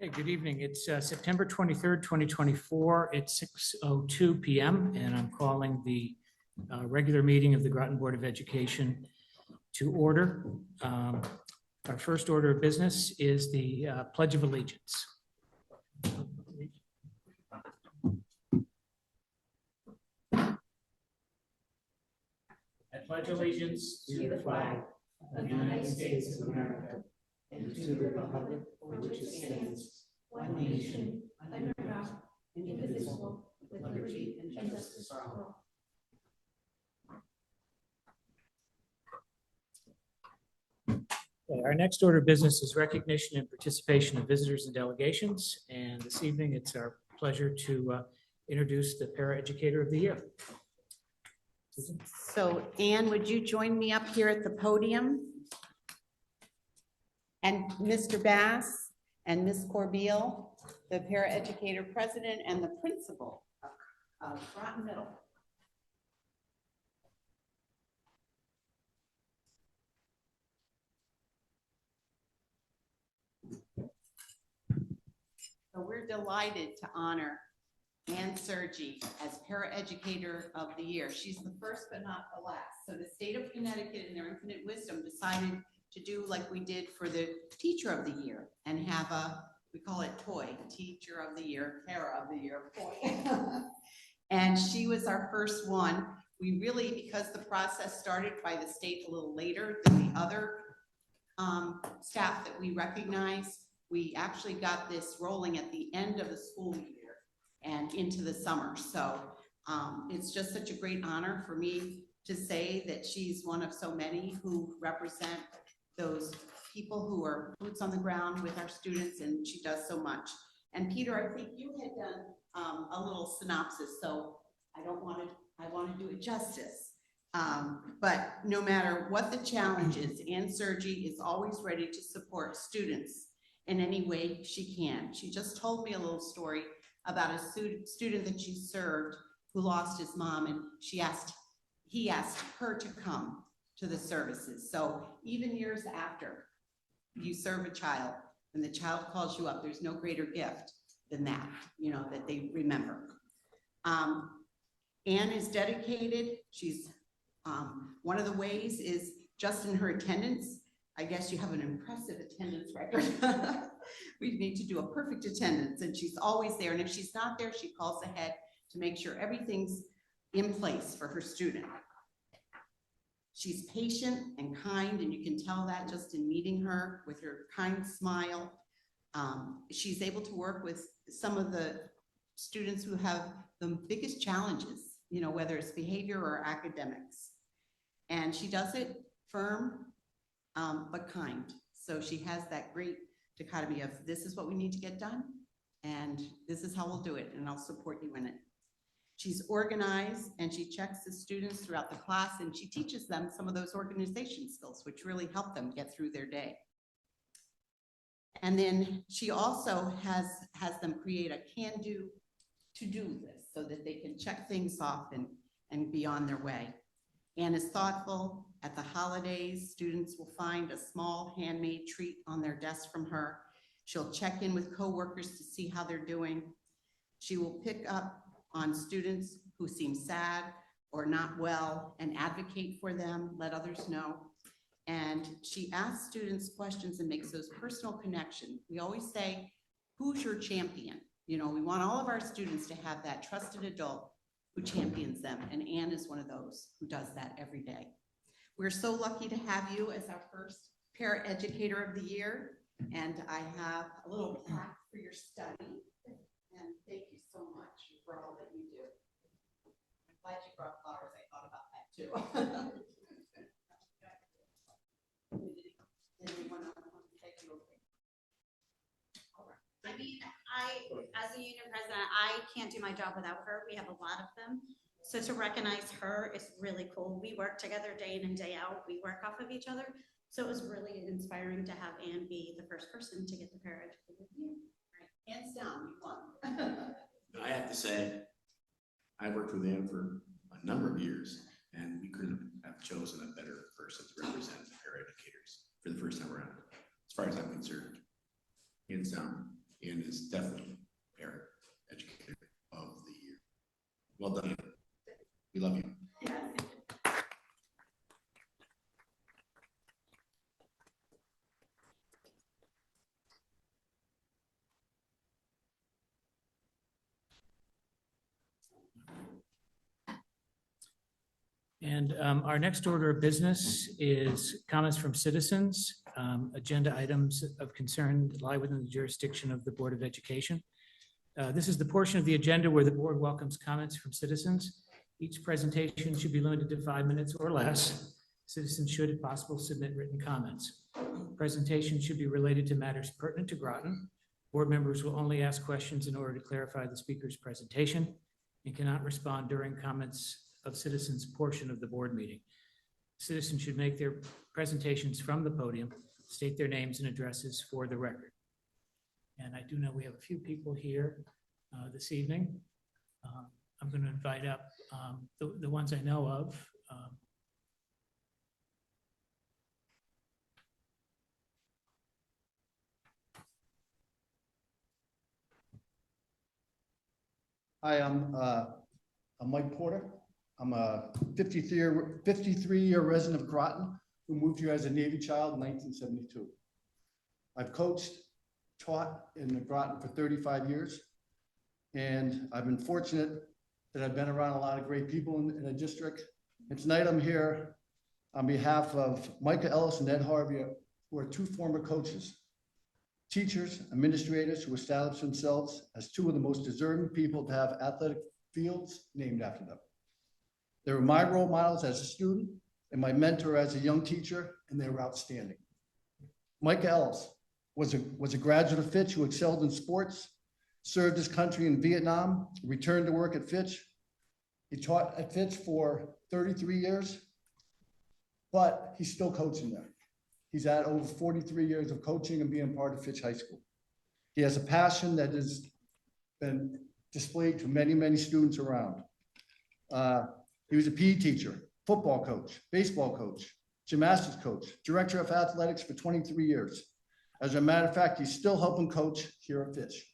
Hey, good evening. It's September 23rd, 2024 at 6:02 p.m. and I'm calling the regular meeting of the Groton Board of Education to order. Our first order of business is the Pledge of Allegiance. I pledge allegiance to the flag of the United States of America and to the republic for which it stands, one nation, under God, indivisible, with liberty and justice for all. Okay, our next order of business is recognition and participation of visitors and delegations. And this evening, it's our pleasure to introduce the Para-Educator of the Year. So Anne, would you join me up here at the podium? And Mr. Bass and Ms. Corbeil, the Para-Educator President and the Principal of Groton Middle. So we're delighted to honor Ann Sergi as Para-Educator of the Year. She's the first but not the last. So the state of Connecticut in their infinite wisdom decided to do like we did for the Teacher of the Year and have a, we call it TOY, Teacher of the Year, Para of the Year, TOY. And she was our first one. We really, because the process started by the state a little later than the other staff that we recognize, we actually got this rolling at the end of the school year and into the summer. So it's just such a great honor for me to say that she's one of so many who represent those people who are boots on the ground with our students, and she does so much. And Peter, I think you had done a little synopsis, so I want to do it justice. But no matter what the challenge is, Ann Sergi is always ready to support students in any way she can. She just told me a little story about a student that she served who lost his mom, and he asked her to come to the services. So even years after you serve a child, when the child calls you up, there's no greater gift than that, you know, that they remember. Ann is dedicated. She's, one of the ways is just in her attendance. I guess you have an impressive attendance record. We need to do a perfect attendance, and she's always there. And if she's not there, she calls ahead to make sure everything's in place for her student. She's patient and kind, and you can tell that just in meeting her with her kind smile. She's able to work with some of the students who have the biggest challenges, you know, whether it's behavior or academics. And she does it firm, but kind. So she has that great dichotomy of this is what we need to get done, and this is how we'll do it, and I'll support you in it. She's organized, and she checks the students throughout the class, and she teaches them some of those organization skills, which really help them get through their day. And then she also has them create a can-do to-do list so that they can check things off and be on their way. Ann is thoughtful. At the holidays, students will find a small handmade treat on their desk from her. She'll check in with coworkers to see how they're doing. She will pick up on students who seem sad or not well and advocate for them, let others know. And she asks students questions and makes those personal connections. We always say, who's your champion? You know, we want all of our students to have that trusted adult who champions them, and Ann is one of those who does that every day. We're so lucky to have you as our first Para-Educator of the Year, and I have a little plaque for your study, and thank you so much for all that you do. I'm glad you brought flowers. I thought about that too. Anyone else want to take you over? All right. I mean, as a union president, I can't do my job without her. We have a lot of them. So to recognize her is really cool. We work together day in and day out. We work off of each other. So it was really inspiring to have Ann be the first person to get the Para-Educator of the Year. Right. Hands down, you won. I have to say, I worked with Ann for a number of years, and we couldn't have chosen a better person to represent the para-educators for the first time around, as far as I'm concerned. Hands down, and is definitely Parent Educator of the Year. Well done. We love you. And our next order of business is comments from citizens. Agenda items of concern lie within the jurisdiction of the Board of Education. This is the portion of the agenda where the board welcomes comments from citizens. Each presentation should be limited to 5 minutes or less. Citizens should, if possible, submit written comments. Presentation should be related to matters pertinent to Groton. Board members will only ask questions in order to clarify the speaker's presentation and cannot respond during comments of citizens portion of the board meeting. Citizens should make their presentations from the podium, state their names and addresses for the record. And I do know we have a few people here this evening. I'm going to invite up the ones I know of. Hi, I'm Mike Porter. I'm a 53-year resident of Groton who moved here as a Navy child in 1972. I've coached, taught in Groton for 35 years, and I've been fortunate that I've been around a lot of great people in the district. And tonight I'm here on behalf of Micah Ellis and Ed Harvey, who are two former coaches, teachers, administrators who established themselves as two of the most deserving people to have athletic fields named after them. They were my role models as a student and my mentor as a young teacher, and they were outstanding. Micah Ellis was a graduate of Fitch who excelled in sports, served his country in Vietnam, returned to work at Fitch. He taught at Fitch for 33 years, but he's still coaching there. He's had over 43 years of coaching and being part of Fitch High School. He has a passion that has been displayed to many, many students around. He was a PE teacher, football coach, baseball coach, gymnastics coach, director of athletics for 23 years. As a matter of fact, he's still helping coach here at Fitch.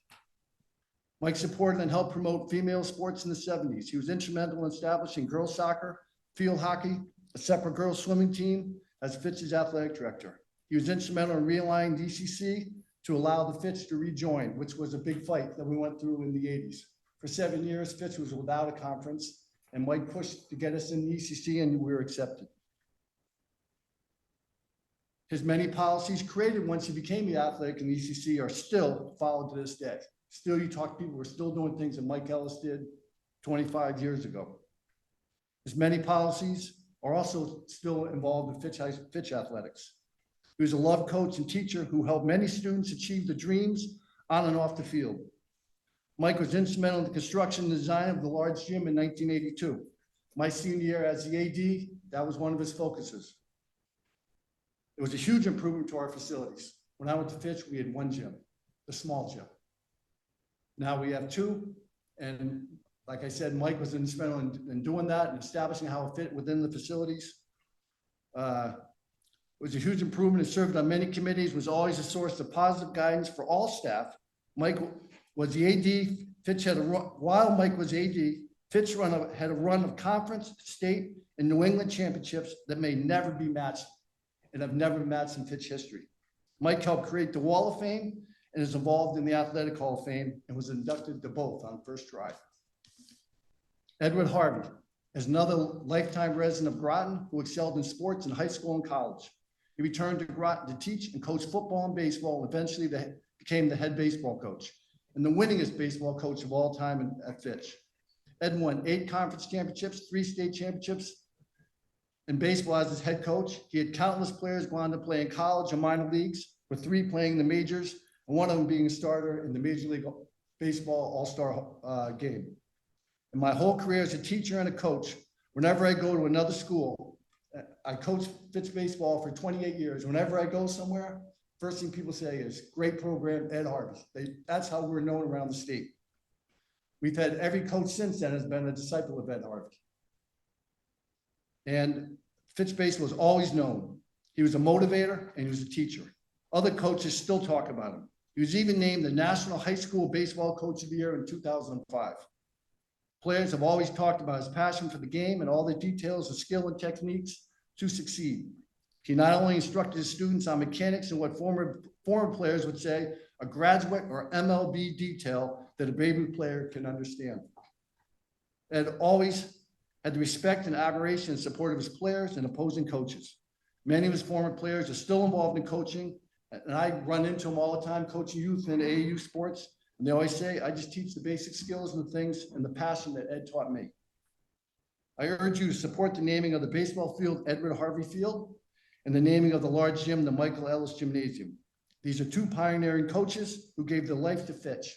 Mike supported and helped promote female sports in the 70s. He was instrumental in establishing girls soccer, field hockey, a separate girls swimming team as Fitch's athletic director. He was instrumental in realigning DCC to allow the Fitch to rejoin, which was a big fight that we went through in the 80s. For 7 years, Fitch was without a conference, and Mike pushed to get us in the ECC, and we were accepted. His many policies created once he became the athletic in the ECC are still followed to this day. Still, you talk to people who are still doing things that Mike Ellis did 25 years ago. His many policies are also still involved in Fitch athletics. He was a loved coach and teacher who helped many students achieve their dreams on and off the field. Mike was instrumental in the construction and design of the large gym in 1982. My senior year as the AD, that was one of his focuses. It was a huge improvement to our facilities. When I went to Fitch, we had one gym, the small gym. Now we have two, and like I said, Mike was instrumental in doing that and establishing how it fit within the facilities. It was a huge improvement. It served on many committees, was always a source of positive guidance for all staff. Mike was the AD. Fitch had while Mike was AD, Fitch had a run of conference, state, and New England championships that may never be matched and have never been matched in Fitch history. Mike helped create the Wall of Fame and is involved in the Athletic Hall of Fame and was inducted to both on first try. Edward Harvey is another lifetime resident of Groton who excelled in sports in high school and college. He returned to Groton to teach and coach football and baseball, and eventually became the head baseball coach and the winningest baseball coach of all time at Fitch. Ed won 8 conference championships, 3 state championships. In baseball as his head coach, he had countless players go on to play in college and minor leagues, with 3 playing in the majors, and one of them being a starter in the Major League Baseball All-Star game. In my whole career as a teacher and a coach, whenever I go to another school, I coached Fitch baseball for 28 years. Whenever I go somewhere, first thing people say is, great program, Ed Harvey. That's how we're known around the state. We've had every coach since then has been a disciple of Ed Harvey. And Fitch baseball was always known. He was a motivator and he was a teacher. Other coaches still talk about him. He was even named the National High School Baseball Coach of the Year in 2005. Players have always talked about his passion for the game and all the details of skill and techniques to succeed. He not only instructed his students on mechanics and what former players would say, a graduate or MLB detail that a baby player can understand. Ed always had the respect and admiration and support of his players and opposing coaches. Many of his former players are still involved in coaching, and I run into them all the time coaching youth in AAU sports, and they always say, I just teach the basic skills and the things and the passion that Ed taught me. I urge you to support the naming of the baseball field, Edward Harvey Field, and the naming of the large gym, the Michael Ellis Gymnasium. These are two pioneering coaches who gave their life to Fitch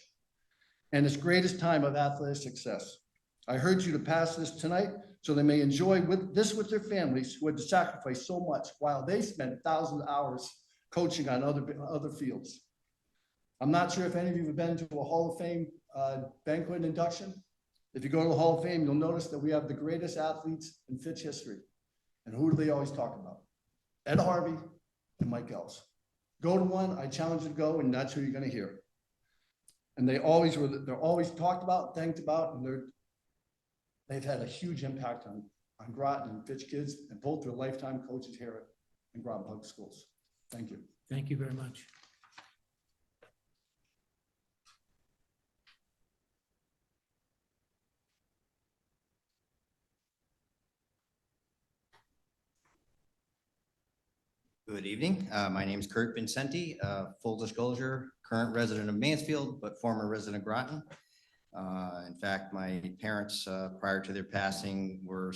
and its greatest time of athletic success. I urge you to pass this tonight so they may enjoy this with their families who had to sacrifice so much while they spent thousands of hours coaching on other fields. I'm not sure if any of you have been to a Hall of Fame banquet induction. If you go to the Hall of Fame, you'll notice that we have the greatest athletes in Fitch history. And who do they always talk about? Ed Harvey and Mike Ellis. Go to one, I challenge you to go, and that's who you're gonna hear. And they're always talked about, thanked about, and they've had a huge impact on Groton and Fitch kids, and both their lifetime coaches here in Groton Public Schools. Thank you. Thank you very much. Good evening. My name is Kurt Vincenti. Full disclosure, current resident of Mansfield, but former resident of Groton. In fact, my parents, prior to their passing, were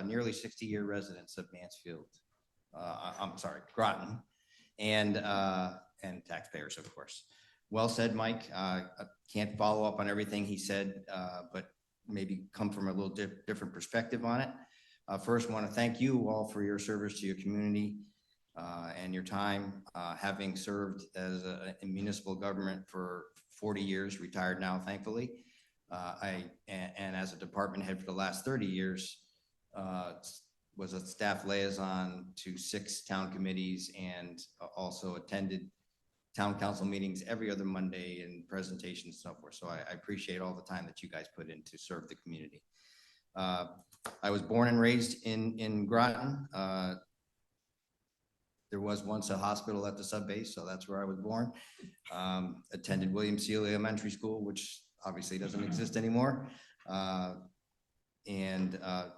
nearly 60-year residents of Mansfield. I'm sorry, Groton, and taxpayers, of course. Well said, Mike. I can't follow up on everything he said, but maybe come from a little different perspective on it. First, I want to thank you all for your service to your community. And your time, having served as a municipal government for 40 years, retired now, thankfully. And as a department head for the last 30 years, was a staff liaison to 6 town committees and also attended town council meetings every other Monday and presentations and so forth. So I appreciate all the time that you guys put in to serve the community. I was born and raised in Groton. There was once a hospital at the sub base, so that's where I was born. Attended William Seeley Elementary School, which obviously doesn't exist anymore.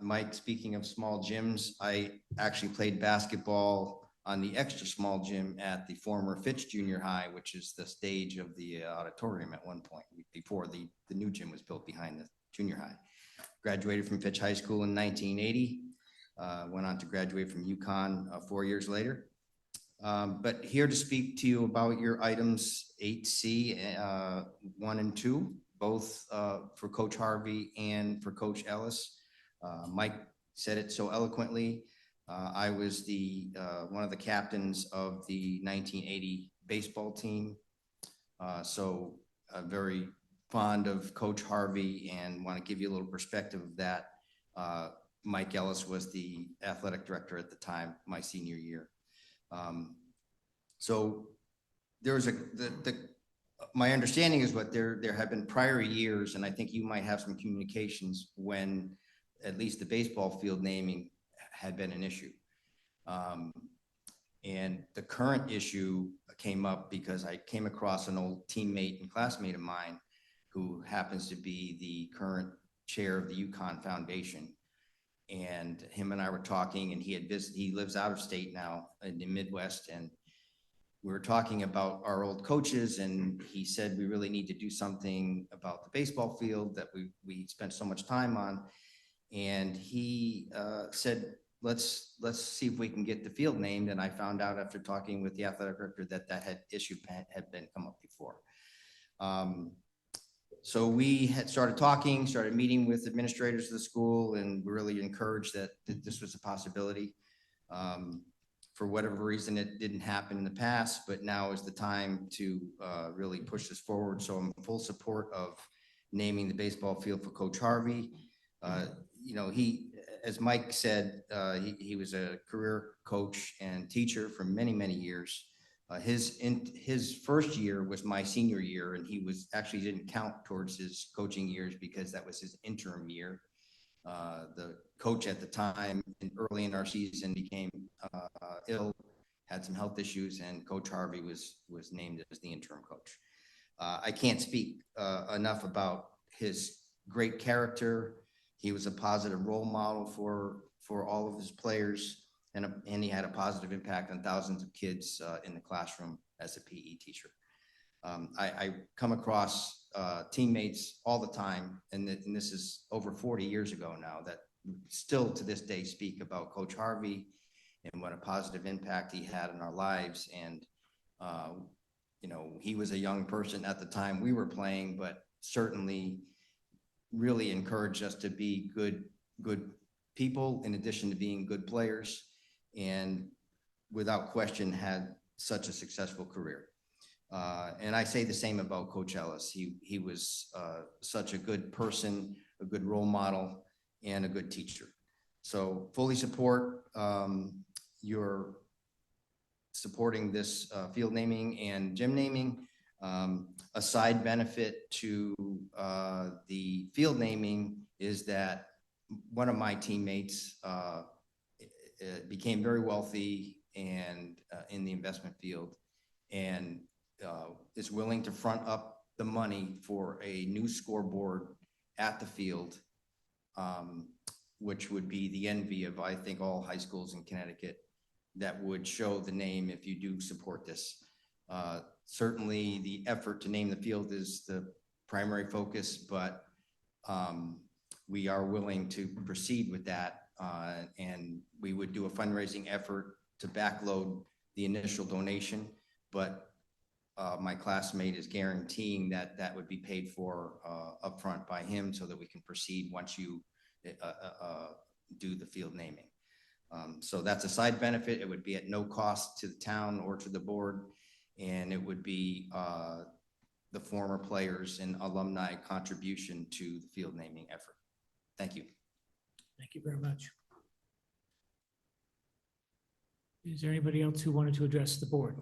Mike, speaking of small gyms, I actually played basketball on the extra small gym at the former Fitch Junior High, which is the stage of the auditorium at one point before the new gym was built behind the junior high. Graduated from Fitch High School in 1980. Went on to graduate from UConn 4 years later. But here to speak to you about your items 8C, 1 and 2, both for Coach Harvey and for Coach Ellis. Mike said it so eloquently. I was one of the captains of the 1980 baseball team. So very fond of Coach Harvey and want to give you a little perspective of that. Mike Ellis was the athletic director at the time, my senior year. So there was my understanding is what there have been prior years, and I think you might have some communications when at least the baseball field naming had been an issue. And the current issue came up because I came across an old teammate and classmate of mine who happens to be the current chair of the UConn Foundation. And him and I were talking, and he lives out of state now in the Midwest, and we were talking about our old coaches, and he said we really need to do something about the baseball field that we spent so much time on. And he said, let's see if we can get the field named. And I found out after talking with the athletic director that issue had been come up before. So we had started meeting with administrators of the school, and we really encouraged that this was a possibility. For whatever reason, it didn't happen in the past, but now is the time to really push this forward. So I'm in full support of naming the baseball field for Coach Harvey. He, as Mike said, he was a career coach and teacher for many, many years. His first year was my senior year, and he was actually didn't count towards his coaching years because that was his interim year. The coach at the time, early in our season, became ill, had some health issues, and Coach Harvey was named as the interim coach. I can't speak enough about his great character. He was a positive role model for all of his players, and he had a positive impact on thousands of kids in the classroom as a PE teacher. I come across teammates all the time, and this is over 40 years ago now, that still to this day speak about Coach Harvey and what a positive impact he had in our lives. And you know, he was a young person at the time we were playing, but certainly really encouraged us to be good people in addition to being good players, and without question had such a successful career. And I say the same about Coach Ellis. He was such a good person, a good role model, and a good teacher. So fully support your supporting this field naming and gym naming. A side benefit to the field naming is that one of my teammates became very wealthy and in the investment field, and is willing to front up the money for a new scoreboard at the field, which would be the envy of, I think, all high schools in Connecticut, that would show the name if you do support this. Certainly the effort to name the field is the primary focus, but we are willing to proceed with that, and we would do a fundraising effort to backload the initial donation, but my classmate is guaranteeing that that would be paid for upfront by him so that we can proceed once you do the field naming. So that's a side benefit. It would be at no cost to the town or to the board, and it would be the former players and alumni contribution to the field naming effort. Thank you. Thank you very much. Is there anybody else who wanted to address the board?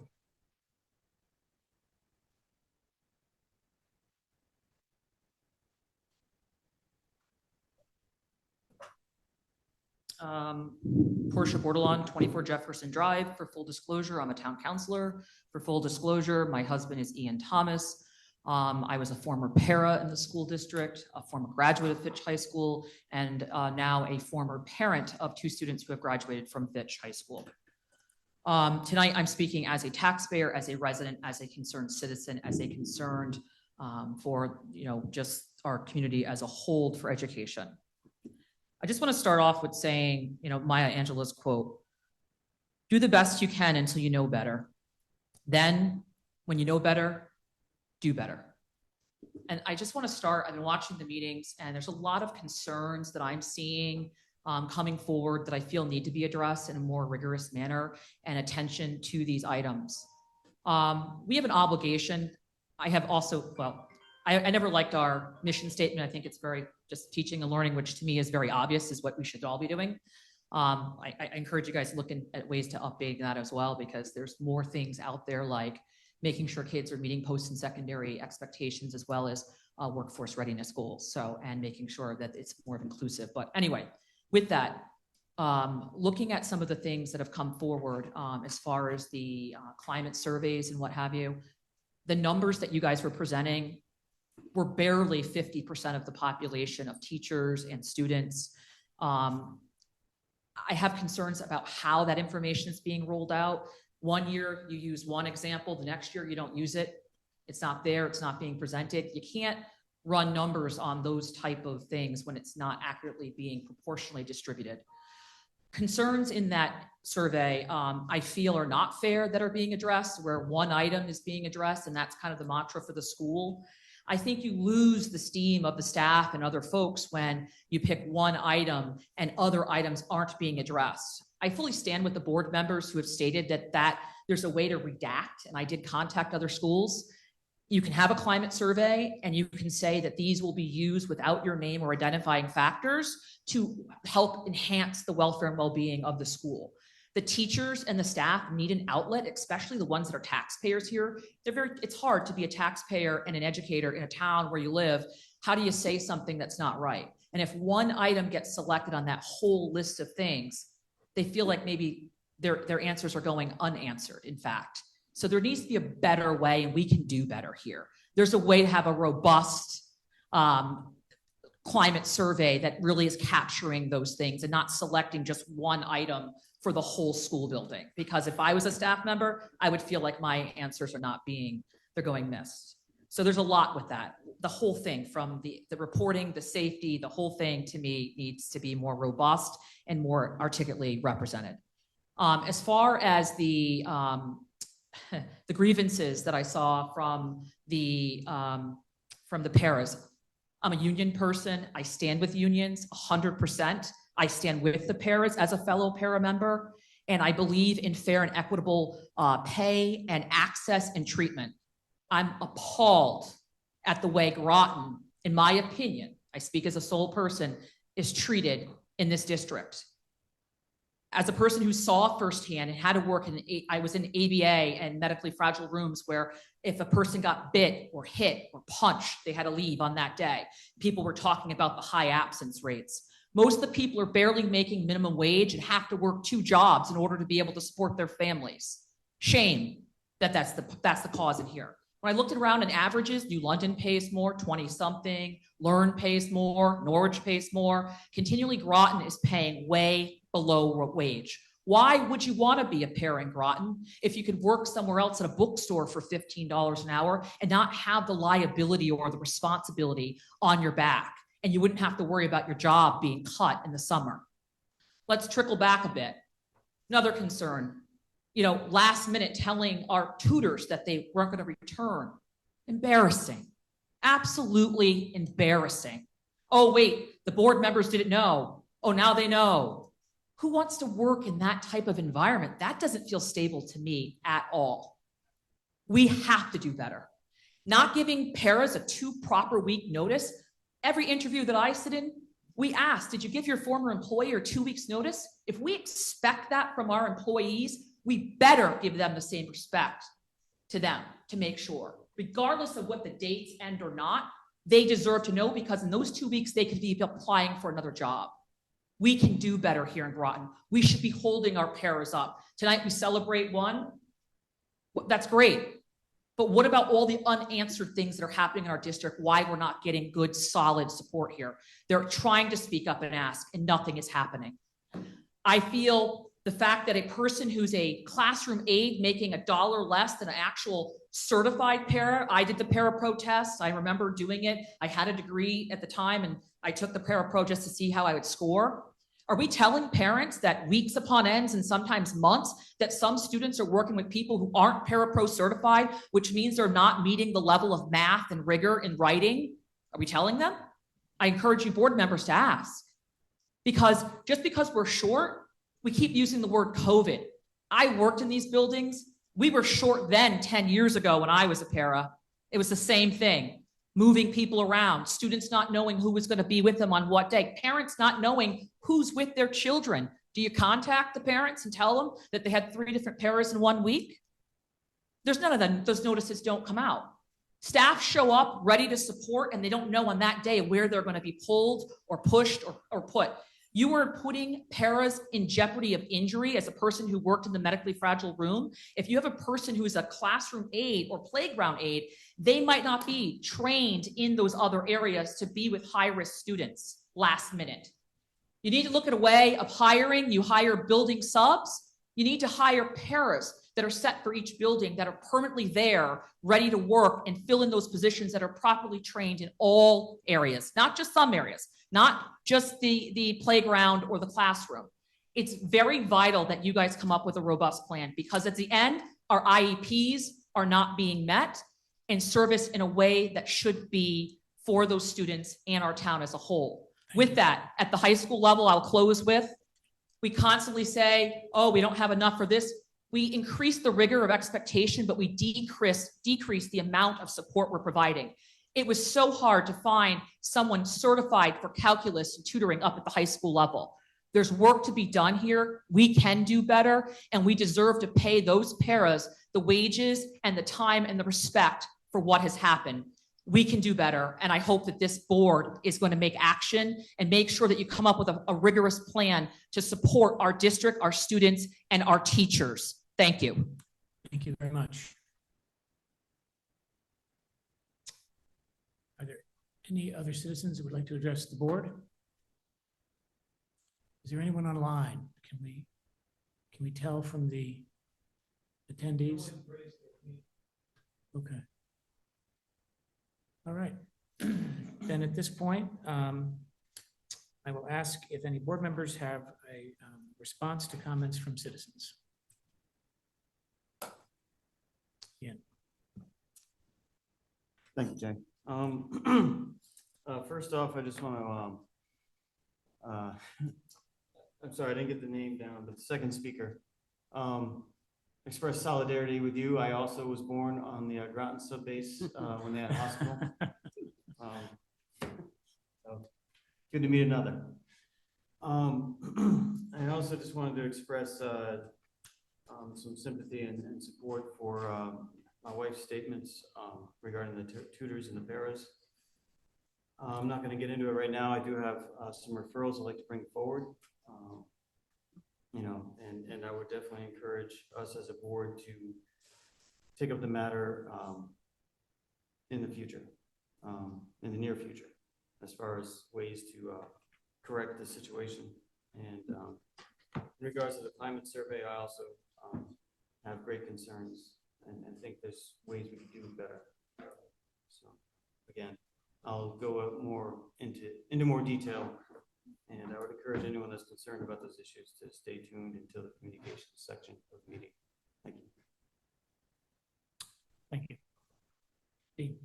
Porsche Bordon, 24 Jefferson Drive. For full disclosure, I'm a town councilor. For full disclosure, my husband is Ian Thomas. I was a former para in the school district, a former graduate of Fitch High School, and now a former parent of 2 students who have graduated from Fitch High School. Tonight, I'm speaking as a taxpayer, as a resident, as a concerned citizen, as a concerned for, you know, just our community as a whole for education. I just want to start off with saying, you know, Maya Angelou's quote, "Do the best you can until you know better. Then, when you know better, do better." And I just want to start, I've been watching the meetings, and there's a lot of concerns that I'm seeing coming forward that I feel need to be addressed in a more rigorous manner, and attention to these items. We have an obligation. I have also, well, I never liked our mission statement. I think it's very just teaching and learning, which to me is very obvious, is what we should all be doing. I encourage you guys looking at ways to update that as well, because there's more things out there, like making sure kids are meeting post and secondary expectations, as well as workforce readiness goals. So, and making sure that it's more inclusive. But anyway, with that, looking at some of the things that have come forward as far as the climate surveys and what have you, the numbers that you guys were presenting were barely 50% of the population of teachers and students. I have concerns about how that information is being rolled out. One year you use one example, the next year you don't use it. It's not there, it's not being presented. You can't run numbers on those type of things when it's not accurately being proportionally distributed. Concerns in that survey, I feel are not fair that are being addressed, where one item is being addressed, and that's kind of the mantra for the school. I think you lose the steam of the staff and other folks when you pick one item and other items aren't being addressed. I fully stand with the board members who have stated that there's a way to redact, and I did contact other schools. You can have a climate survey and you can say that these will be used without your name or identifying factors to help enhance the welfare and well-being of the school. The teachers and the staff need an outlet, especially the ones that are taxpayers here. It's hard to be a taxpayer and an educator in a town where you live. How do you say something that's not right? And if one item gets selected on that whole list of things, they feel like maybe their answers are going unanswered, in fact. So there needs to be a better way, and we can do better here. There's a way to have a robust climate survey that really is capturing those things and not selecting just one item for the whole school building. Because if I was a staff member, I would feel like my answers are they're going missed. So there's a lot with that. The whole thing, from the reporting, the safety, the whole thing, to me, needs to be more robust and more articulately represented. As far as the grievances that I saw from the paras, I'm a union person. I stand with unions 100%. I stand with the paras as a fellow para member, and I believe in fair and equitable pay and access and treatment. I'm appalled at the way Groton, in my opinion, I speak as a sole person, is treated in this district. As a person who saw firsthand and had to work I was in ABA and medically fragile rooms where if a person got bit or hit or punched, they had to leave on that day. People were talking about the high absence rates. Most of the people are barely making minimum wage and have to work 2 jobs in order to be able to support their families. Shame that that's the cause in here. When I looked around in averages, New London pays more, 20-something, Learn pays more, Norwich pays more. Continually, Groton is paying way below wage. Why would you want to be a para in Groton if you could work somewhere else at a bookstore for $15 an hour and not have the liability or the responsibility on your back? And you wouldn't have to worry about your job being cut in the summer. Let's trickle back a bit. Another concern, last minute telling our tutors that they weren't going to return. Embarrassing. Absolutely embarrassing. Oh, wait, the board members didn't know. Oh, now they know. Who wants to work in that type of environment? That doesn't feel stable to me at all. We have to do better. Not giving paras a 2 proper week notice. Every interview that I sit in, we ask, did you give your former employer 2 weeks notice? If we expect that from our employees, we better give them the same respect to them to make sure, regardless of what the dates end or not, they deserve to know, because in those 2 weeks, they could be applying for another job. We can do better here in Groton. We should be holding our paras up. Tonight, we celebrate one. That's great. But what about all the unanswered things that are happening in our district? Why we're not getting good, solid support here? They're trying to speak up and ask, and nothing is happening. I feel the fact that a person who's a classroom aide making $1 less than an actual certified para, I did the para pro test. I remember doing it. I had a degree at the time, and I took the para pro just to see how I would score. Are we telling parents that weeks upon ends and sometimes months that some students are working with people who aren't parapro certified, which means they're not meeting the level of math and rigor in writing? Are we telling them? I encourage you board members to ask, because just because we're short, we keep using the word COVID. I worked in these buildings. We were short then 10 years ago when I was a para. It was the same thing. Moving people around, students not knowing who was going to be with them on what day, parents not knowing who's with their children. Do you contact the parents and tell them that they had 3 different paras in 1 week? There's none of them. Those notices don't come out. Staff show up ready to support, and they don't know on that day where they're going to be pulled or pushed or put. You are putting paras in jeopardy of injury as a person who worked in the medically fragile room. If you have a person who is a classroom aide or playground aide, they might not be trained in those other areas to be with high-risk students last minute. You need to look at a way of hiring. You hire building subs. You need to hire paras that are set for each building, that are permanently there, ready to work and fill in those positions, that are properly trained in all areas, not just some areas, not just the playground or the classroom. It's very vital that you guys come up with a robust plan, because at the end, our IEPs are not being met and service in a way that should be for those students and our town as a whole. With that, at the high school level, I'll close with, we constantly say, oh, we don't have enough for this. We increase the rigor of expectation, but we decrease the amount of support we're providing. It was so hard to find someone certified for calculus and tutoring up at the high school level. There's work to be done here. We can do better, and we deserve to pay those paras the wages and the time and the respect for what has happened. We can do better, and I hope that this board is going to make action and make sure that you come up with a rigorous plan to support our district, our students, and our teachers. Thank you. Thank you very much. Are there any other citizens who would like to address the board? Is there anyone online? Can we tell from the attendees? Okay. All right. Then at this point, I will ask if any board members have a response to comments from citizens. Ian. Thank you, Jay. First off, I just want to, I'm sorry, I didn't get the name down, but the second speaker, express solidarity with you. I also was born on the Groton sub base when they had a hospital. So good to meet another. I also just wanted to express some sympathy and support for my wife's statements regarding the tutors and the paras. I'm not going to get into it right now. I do have some referrals I'd like to bring forward. You know, and I would definitely encourage us as a board to take up the matter in the future, in the near future, as far as ways to correct the situation. And in regards to the climate survey, I also have great concerns and think there's ways we could do better. So again, I'll go more into more detail. And I would encourage anyone that's concerned about those issues to stay tuned until the communications section of the meeting. Thank you. Thank you. Dean.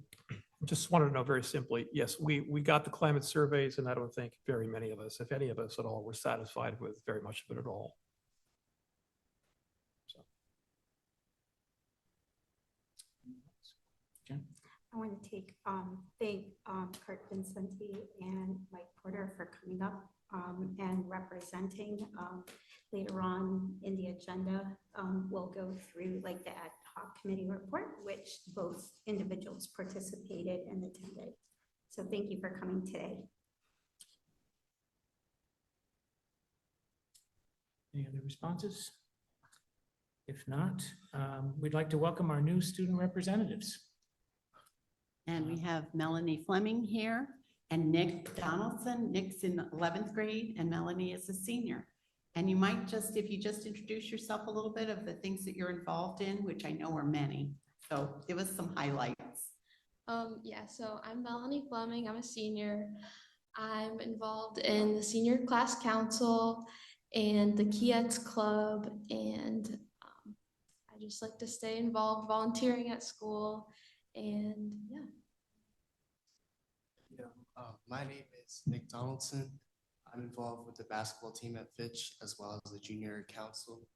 Just wanted to know very simply, yes, we got the climate surveys, and I don't think very many of us, if any of us at all, were satisfied with very much of it at all. So. Jen? I want to thank Kurt Vincenti and Mike Porter for coming up and representing. Later on in the agenda, we'll go through like the ad hoc committee report, which both individuals participated and attended. So thank you for coming today. Any other responses? If not, we'd like to welcome our new student representatives. And we have Melanie Fleming here and Nick Donaldson. Nick's in 11th grade and Melanie is a senior. And you might just, if you just introduce yourself a little bit of the things that you're involved in, which I know are many. So give us some highlights. Yeah, so I'm Melanie Fleming. I'm a senior. I'm involved in the senior class council and the Kietz Club. And I just like to stay involved, volunteering at school. And yeah. My name is Nick Donaldson. I'm involved with the basketball team at Fitch as well as the junior council.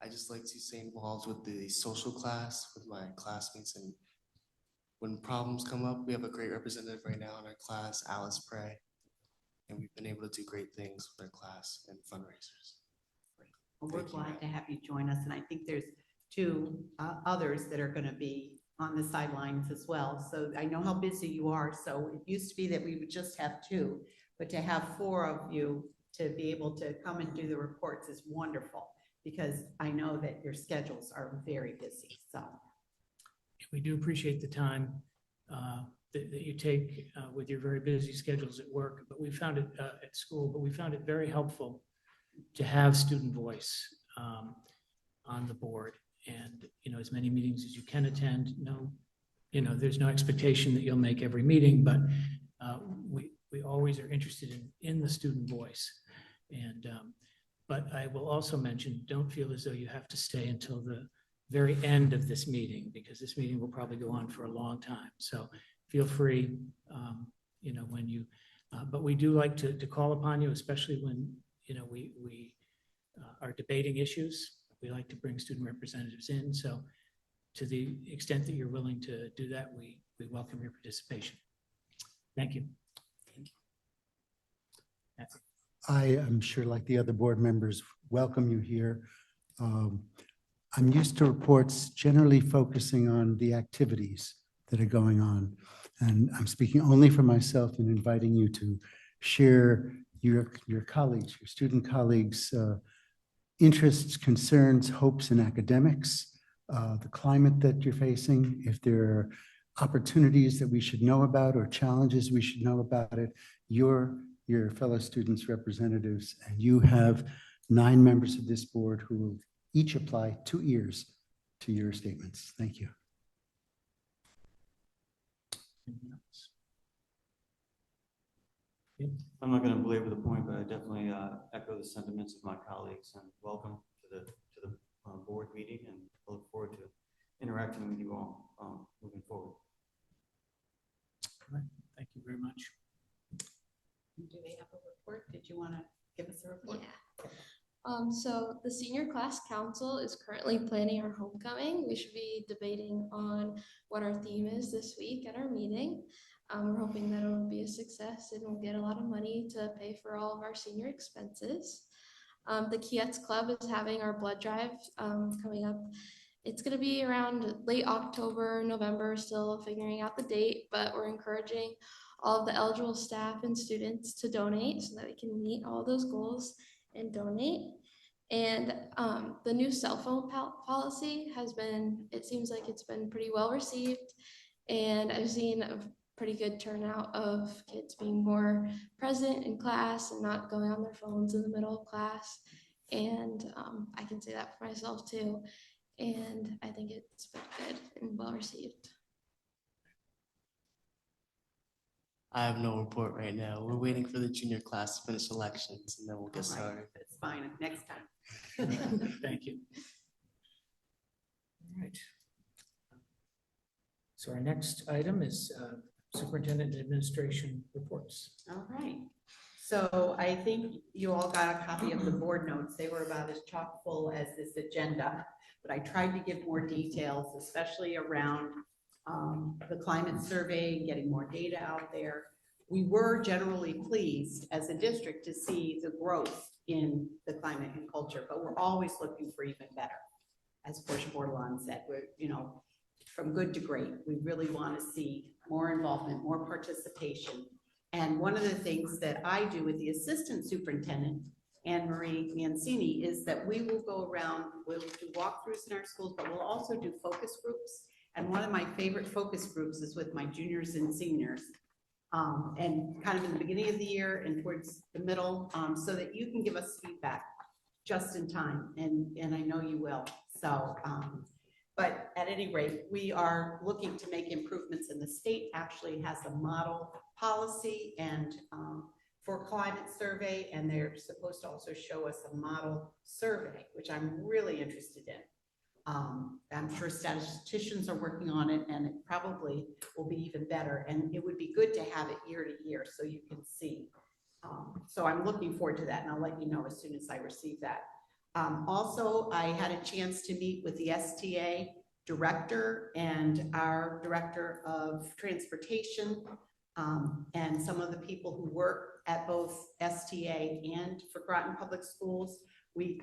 I just like to stay involved with the social class with my classmates, and when problems come up, we have a great representative right now in our class, Alice Prey, and we've been able to do great things with our class and fundraisers. Well, we're glad to have you join us, and I think there's two others that are going to be on the sidelines as well. So I know how busy you are. So it used to be that we would just have two, but to have four of you to be able to come and do the reports is wonderful, because I know that your schedules are very busy. So we do appreciate the time that you take with your very busy schedules at work, but we found it at school, but we found it very helpful to have student voice on the board. And, you know, as many meetings as you can attend. No, you know, there's no expectation that you'll make every meeting, but we always are interested in the student voice. And, but I will also mention, don't feel as though you have to stay until the very end of this meeting, because this meeting will probably go on for a long time. So feel free, you know, when you, but we do like to call upon you, especially when, you know, we are debating issues. We like to bring student representatives in. So to the extent that you're willing to do that, we welcome your participation. Thank you. I am sure, like the other board members, welcome you here. I'm used to reports generally focusing on the activities that are going on. And I'm speaking only for myself and inviting you to share your colleagues, your student colleagues' interests, concerns, hopes in academics, the climate that you're facing, if there are opportunities that we should know about or challenges we should know about it. You're your fellow students' representatives, and you have 9 members of this board who will each apply 2 ears to your statements. Thank you. Anyone else? I'm not going to belabor the point, but I definitely echo the sentiments of my colleagues and welcome to the board meeting, and I look forward to interacting with you all moving forward. All right, thank you very much. Do they have a report? Did you want to give us a report? Yeah. So the senior class council is currently planning our homecoming. We should be debating on what our theme is this week at our meeting. We're hoping that it will be a success and we'll get a lot of money to pay for all of our senior expenses. The Kietz Club is having our blood drive coming up. It's going to be around late October, November, still figuring out the date, but we're encouraging all of the eligible staff and students to donate so that we can meet all those goals and donate. And the new cell phone policy has been, it seems like it's been pretty well received. And I've seen a pretty good turnout of kids being more present in class and not going on their phones in the middle of class. And I can say that for myself too. And I think it's been good and well received. I have no report right now. We're waiting for the junior class to finish elections and then we'll get All right, started. that's fine. Next time. Thank you. All right. So our next item is Superintendent Administration reports. All right. So I think you all got a copy of the board notes. They were about as chock full as this agenda, but I tried to give more details, especially around the climate survey, getting more data out there. We were generally pleased as a district to see the growth in the climate and culture, but we're always looking for even better. As Porsche Bordon said, we're, from good to great. We really want to see more involvement, more participation. And one of the things that I do with the assistant superintendent, Anne Marie Mancini, is that we will go around, we'll do walkthroughs in our schools, but we'll also do focus groups. And one of my favorite focus groups is with my juniors and seniors. And kind of in the beginning of the year and towards the middle, so that you can give us feedback just in time. And I know you will. So, but at any rate, we are looking to make improvements, and the state actually has a model policy and for climate survey, and they're supposed to also show us a model survey, which I'm really interested in. I'm sure statisticians are working on it, and it probably will be even better. And it would be good to have it year to year so you can see. So I'm looking forward to that, and I'll let you know as soon as I receive that. Also, I had a chance to meet with the STA director and our director of transportation, and some of the people who work at both STA and for Groton Public Schools.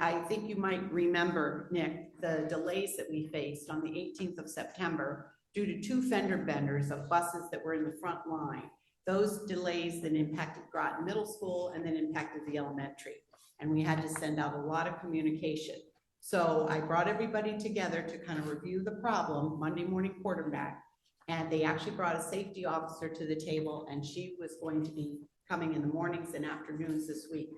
I think you might remember, Nick, the delays that we faced on the 18th of September due to 2 fender benders of buses that were in the front line. Those delays then impacted Groton Middle School and then impacted the elementary. And we had to send out a lot of communication. So I brought everybody together to kind of review the problem, Monday morning quarterback. And they actually brought a safety officer to the table, and she was going to be coming in the mornings and afternoons this week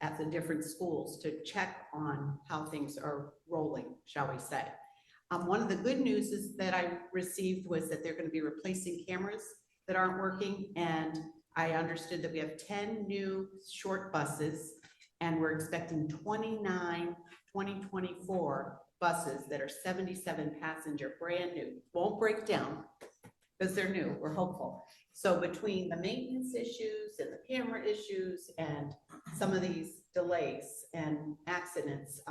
at the different schools to check on how things are rolling, shall we say. One of the good news is that I received was that they're going to be replacing cameras that aren't working. And I understood that we have 10 new short buses, and we're expecting 29 2024 buses that are 77 passenger, brand new, won't break down because they're new, we're hopeful. So between the maintenance issues and the camera issues and some of these delays and accidents,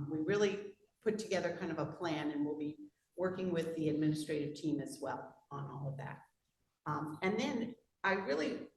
we really put together kind of a plan, and we'll be working with the administrative team as well on all of that. And then I really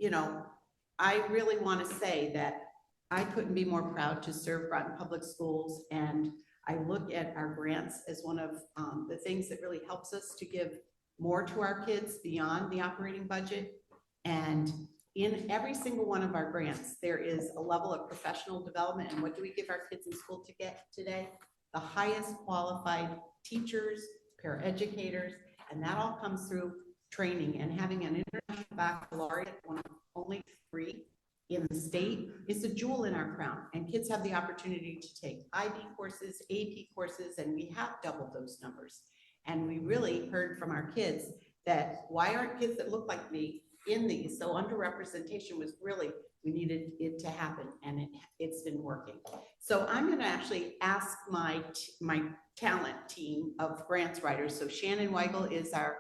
want to say that I couldn't be more proud to serve Groton Public Schools, and I look at our grants as one of the things that really helps us to give more to our kids beyond the operating budget. And in every single one of our grants, there is a level of professional development. And what do we give our kids in school to get today? The highest qualified teachers, paraeducators, and that all comes through training. And having an international baccalaureate, one of only 3 in the state, is a jewel in our crown. And kids have the opportunity to take IB courses, AP courses, and we have doubled those numbers. And we really heard from our kids that why aren't kids that look like me in these? So underrepresentation was really, we needed it to happen, and it's been working. So I'm going to actually ask my talent team of grants writers. So Shannon Weigel is our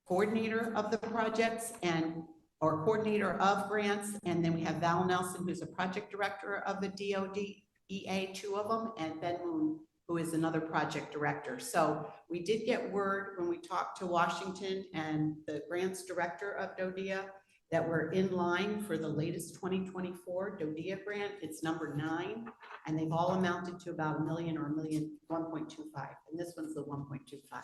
coordinator of the projects or coordinator of grants. And then we have Val Nelson, who's a project director of the DODEA, 2 of them, and Ben Moon, who is another project director. So we did get word when we talked to Washington and the grants director of DODEA that we're in line for the latest 2024 DODEA grant. It's number 9, and they've all amounted to about $1 million or $1.25 million. And this one's the 1.25.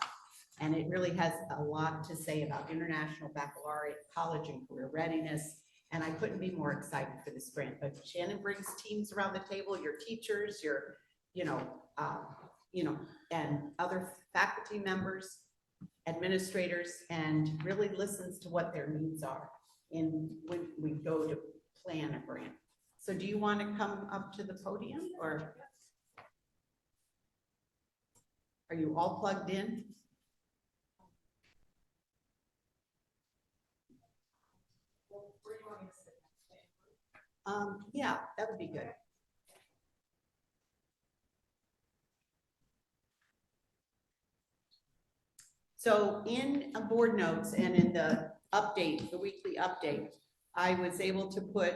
And it really has a lot to say about international baccalaureate, college and career readiness. And I couldn't be more excited for this grant. But Shannon brings teams around the table, your teachers, your, and other faculty members, administrators, and really listens to what their needs are when we go to plan a grant. So do you want to come up to the podium, or are you all plugged in? Yeah, that would be good. So in a board notes and in the update, the weekly update, I was able to put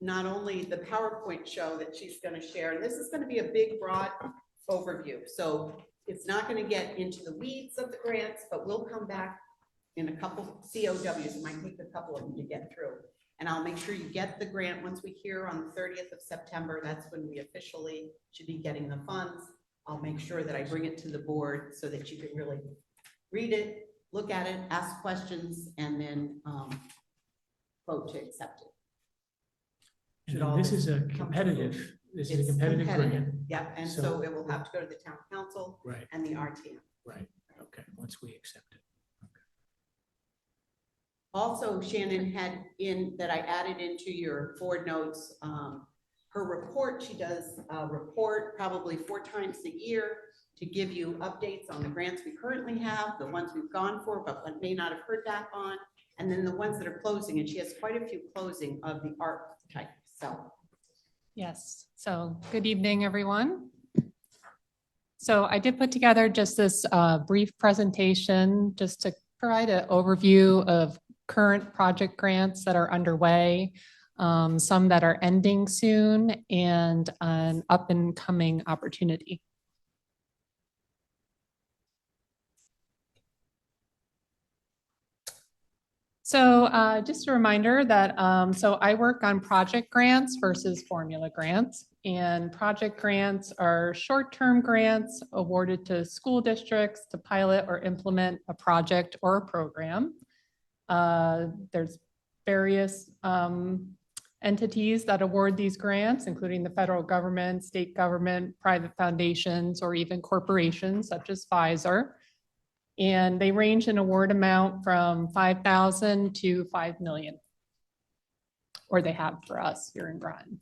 not only the PowerPoint show that she's going to share, and this is going to be a big, broad overview. So it's not going to get into the weeds of the grants, but we'll come back in a couple COWs. It might take a couple of them to get through. And I'll make sure you get the grant once we hear on the 30th of September. That's when we officially should be getting the funds. I'll make sure that I bring it to the board so that you can really read it, look at it, ask questions, and then vote to accept it. This is a competitive, It's grant. Yeah, and so it will have to go to the town council Right, and the RTM. right. Okay, once we accept it. Also, Shannon had in that I added into your board notes, her report. She does a report probably 4 times a year to give you updates on the grants we currently have, the ones we've gone for, but may not have heard back on, and then the ones that are closing. And she has quite a few closing of the art type. So, yes. So good evening, everyone. So I did put together just this brief presentation just to provide an overview of current project grants that are underway, some that are ending soon, and an up and coming opportunity. So just a reminder that, so I work on project grants versus formula grants, and project grants are short-term grants awarded to school districts to pilot or implement a project or a program. There's various entities that award these grants, including the federal government, state government, private foundations, or even corporations such as Pfizer. And they range in award amount from $5,000 to $5 million, or they have for us here in Groton.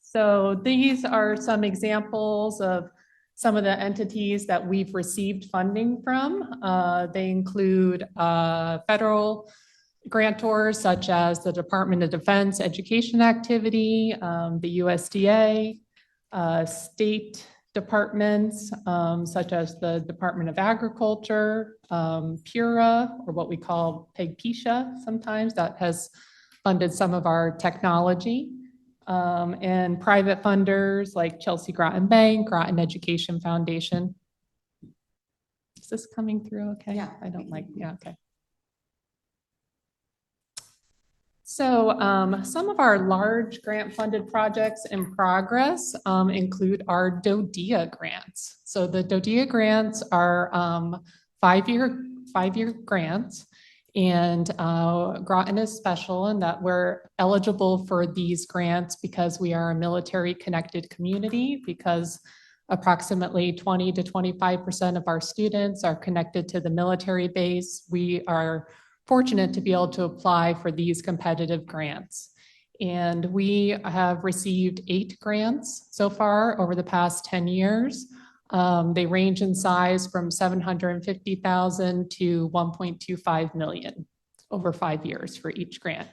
So these are some examples of some of the entities that we've received funding from. They include federal grantors such as the Department of Defense Education Activity, the USDA, state departments such as the Department of Agriculture, PURA, or what we call PEG-PISA sometimes, that has funded some of our technology, and private funders like Chelsea Groton Bank, Groton Education Foundation. Is this coming through okay? Yeah. I don't like, yeah, okay. So some of our large grant-funded projects in progress include our DODEA grants. So the DODEA grants are five-year grants. And Groton is special in that we're eligible for these grants because we are a military-connected community, because approximately 20 to 25% of our students are connected to the military base. We are fortunate to be able to apply for these competitive grants. And we have received 8 grants so far over the past 10 years. They range in size from $750,000 to $1.25 million over 5 years for each grant.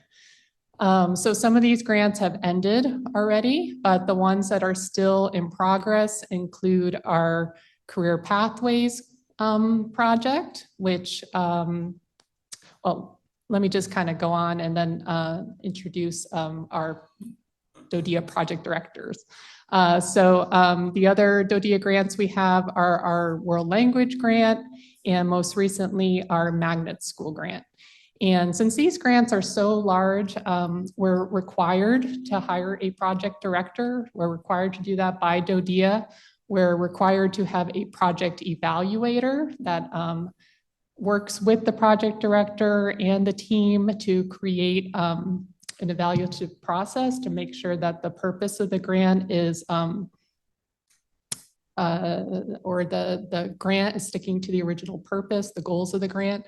So some of these grants have ended already, but the ones that are still in progress include our Career Pathways project, which, well, let me just kind of go on and then introduce our DODEA project directors. So the other DODEA grants we have are our World Language Grant and most recently our Magnet School Grant. And since these grants are so large, we're required to hire a project director. We're required to do that by DODEA. We're required to have a project evaluator that works with the project director and the team to create an evaluative process to make sure that the purpose of the grant is, or the grant is sticking to the original purpose, the goals of the grant.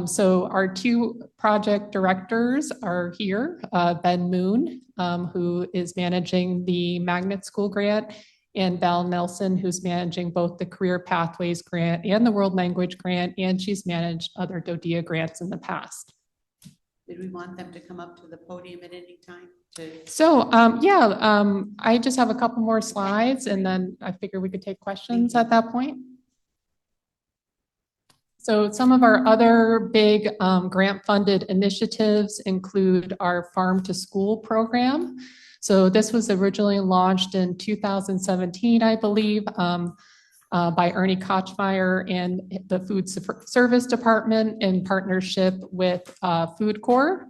So our 2 project directors are here, Ben Moon, who is managing the Magnet School Grant, and Val Nelson, who's managing both the Career Pathways Grant and the World Language Grant, and she's managed other DODEA grants in the past. Did we want them to come up to the podium at any time? So, I just have a couple more slides, and then I figure we could take questions at that point. So some of our other big grant-funded initiatives include our Farm to School program. So this was originally launched in 2017, I believe, by Ernie Kochmeyer and the Food Service Department in partnership with Food Corps.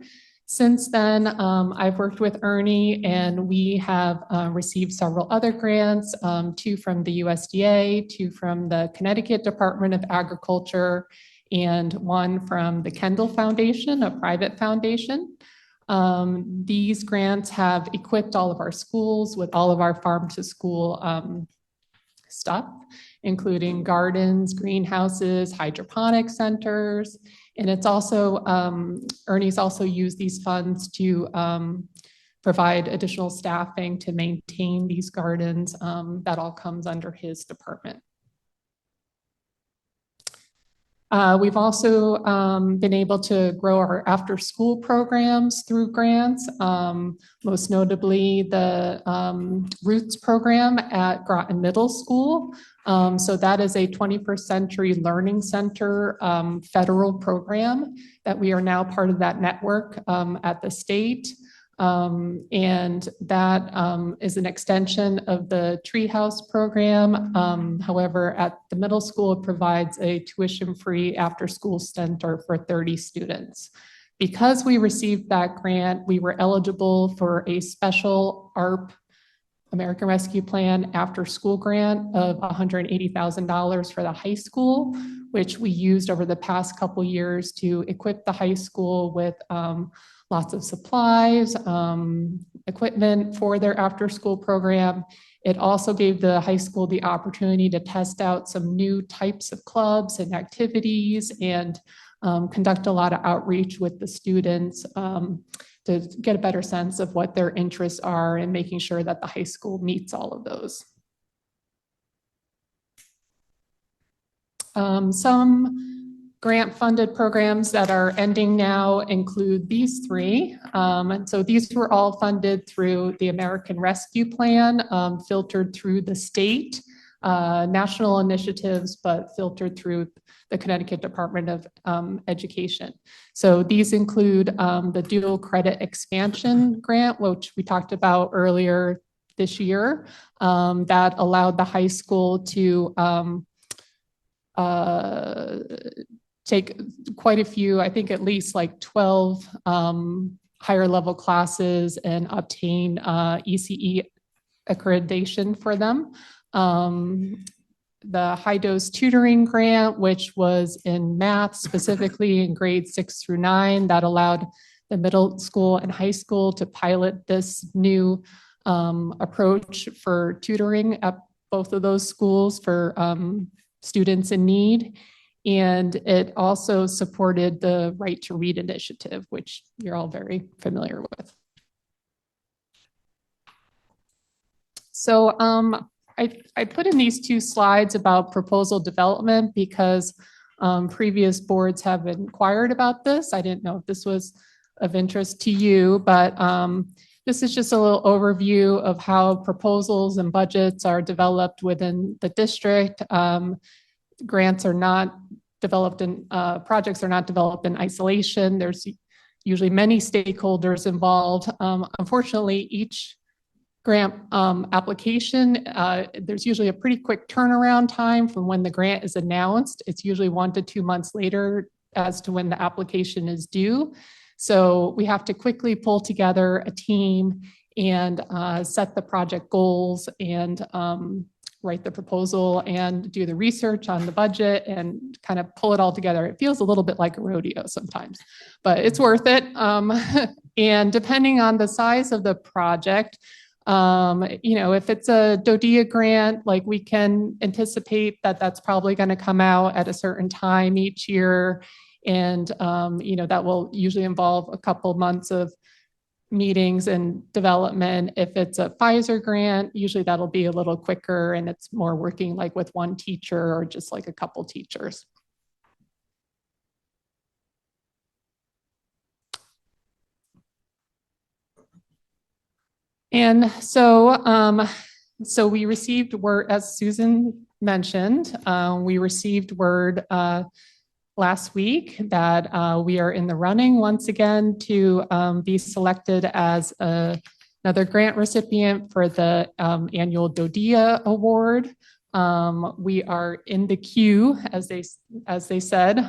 Since then, I've worked with Ernie, and we have received several other grants, 2 from the USDA, 2 from the Connecticut Department of Agriculture, and 1 from the Kendall Foundation, a private foundation. These grants have equipped all of our schools with all of our farm to school stuff, including gardens, greenhouses, hydroponic centers. And it's also, Ernie's also used these funds to provide additional staffing to maintain these gardens. That all comes under his department. We've also been able to grow our after-school programs through grants, most notably the Roots program at Groton Middle School. So that is a 21st Century Learning Center federal program that we are now part of that network at the state. And that is an extension of the Treehouse program. However, at the middle school, it provides a tuition-free after-school center for 30 students. Because we received that grant, we were eligible for a special ARP, American Rescue Plan after-school grant of $180,000 for the high school, which we used over the past couple years to equip the high school with lots of supplies, equipment for their after-school program. It also gave the high school the opportunity to test out some new types of clubs and activities and conduct a lot of outreach with the students to get a better sense of what their interests are and making sure that the high school meets all of those. Some grant-funded programs that are ending now include these 3. And so these were all funded through the American Rescue Plan, filtered through the state, national initiatives, but filtered through the Connecticut Department of Education. So these include the Dual Credit Expansion Grant, which we talked about earlier this year, that allowed the high school to take quite a few, I think at least like 12 higher level classes and obtain ECE accreditation for them. The high dose tutoring grant, which was in math, specifically in grades 6 through 9, that allowed the middle school and high school to pilot this new approach for tutoring at both of those schools for students in need. And it also supported the Right to Read initiative, which you're all very familiar with. So I put in these 2 slides about proposal development because previous boards have inquired about this. I didn't know if this was of interest to you, but this is just a little overview of how proposals and budgets are developed within the district. Grants are not developed in, projects are not developed in isolation. There's usually many stakeholders involved. Unfortunately, each grant application, there's usually a pretty quick turnaround time from when the grant is announced. It's usually 1 to 2 months later as to when the application is due. So we have to quickly pull together a team and set the project goals and write the proposal and do the research on the budget and kind of pull it all together. It feels a little bit like a rodeo sometimes, but it's worth it. And depending on the size of the project, if it's a DOA grant, like we can anticipate that that's probably going to come out at a certain time each year. And, that will usually involve a couple months of meetings and development. If it's a Pfizer grant, usually that'll be a little quicker and it's more working like with one teacher or just like a couple teachers. And so, so we received word, as Susan mentioned, we received word last week that we are in the running once again to be selected as another grant recipient for the annual DOA award. We are in the queue, as they said.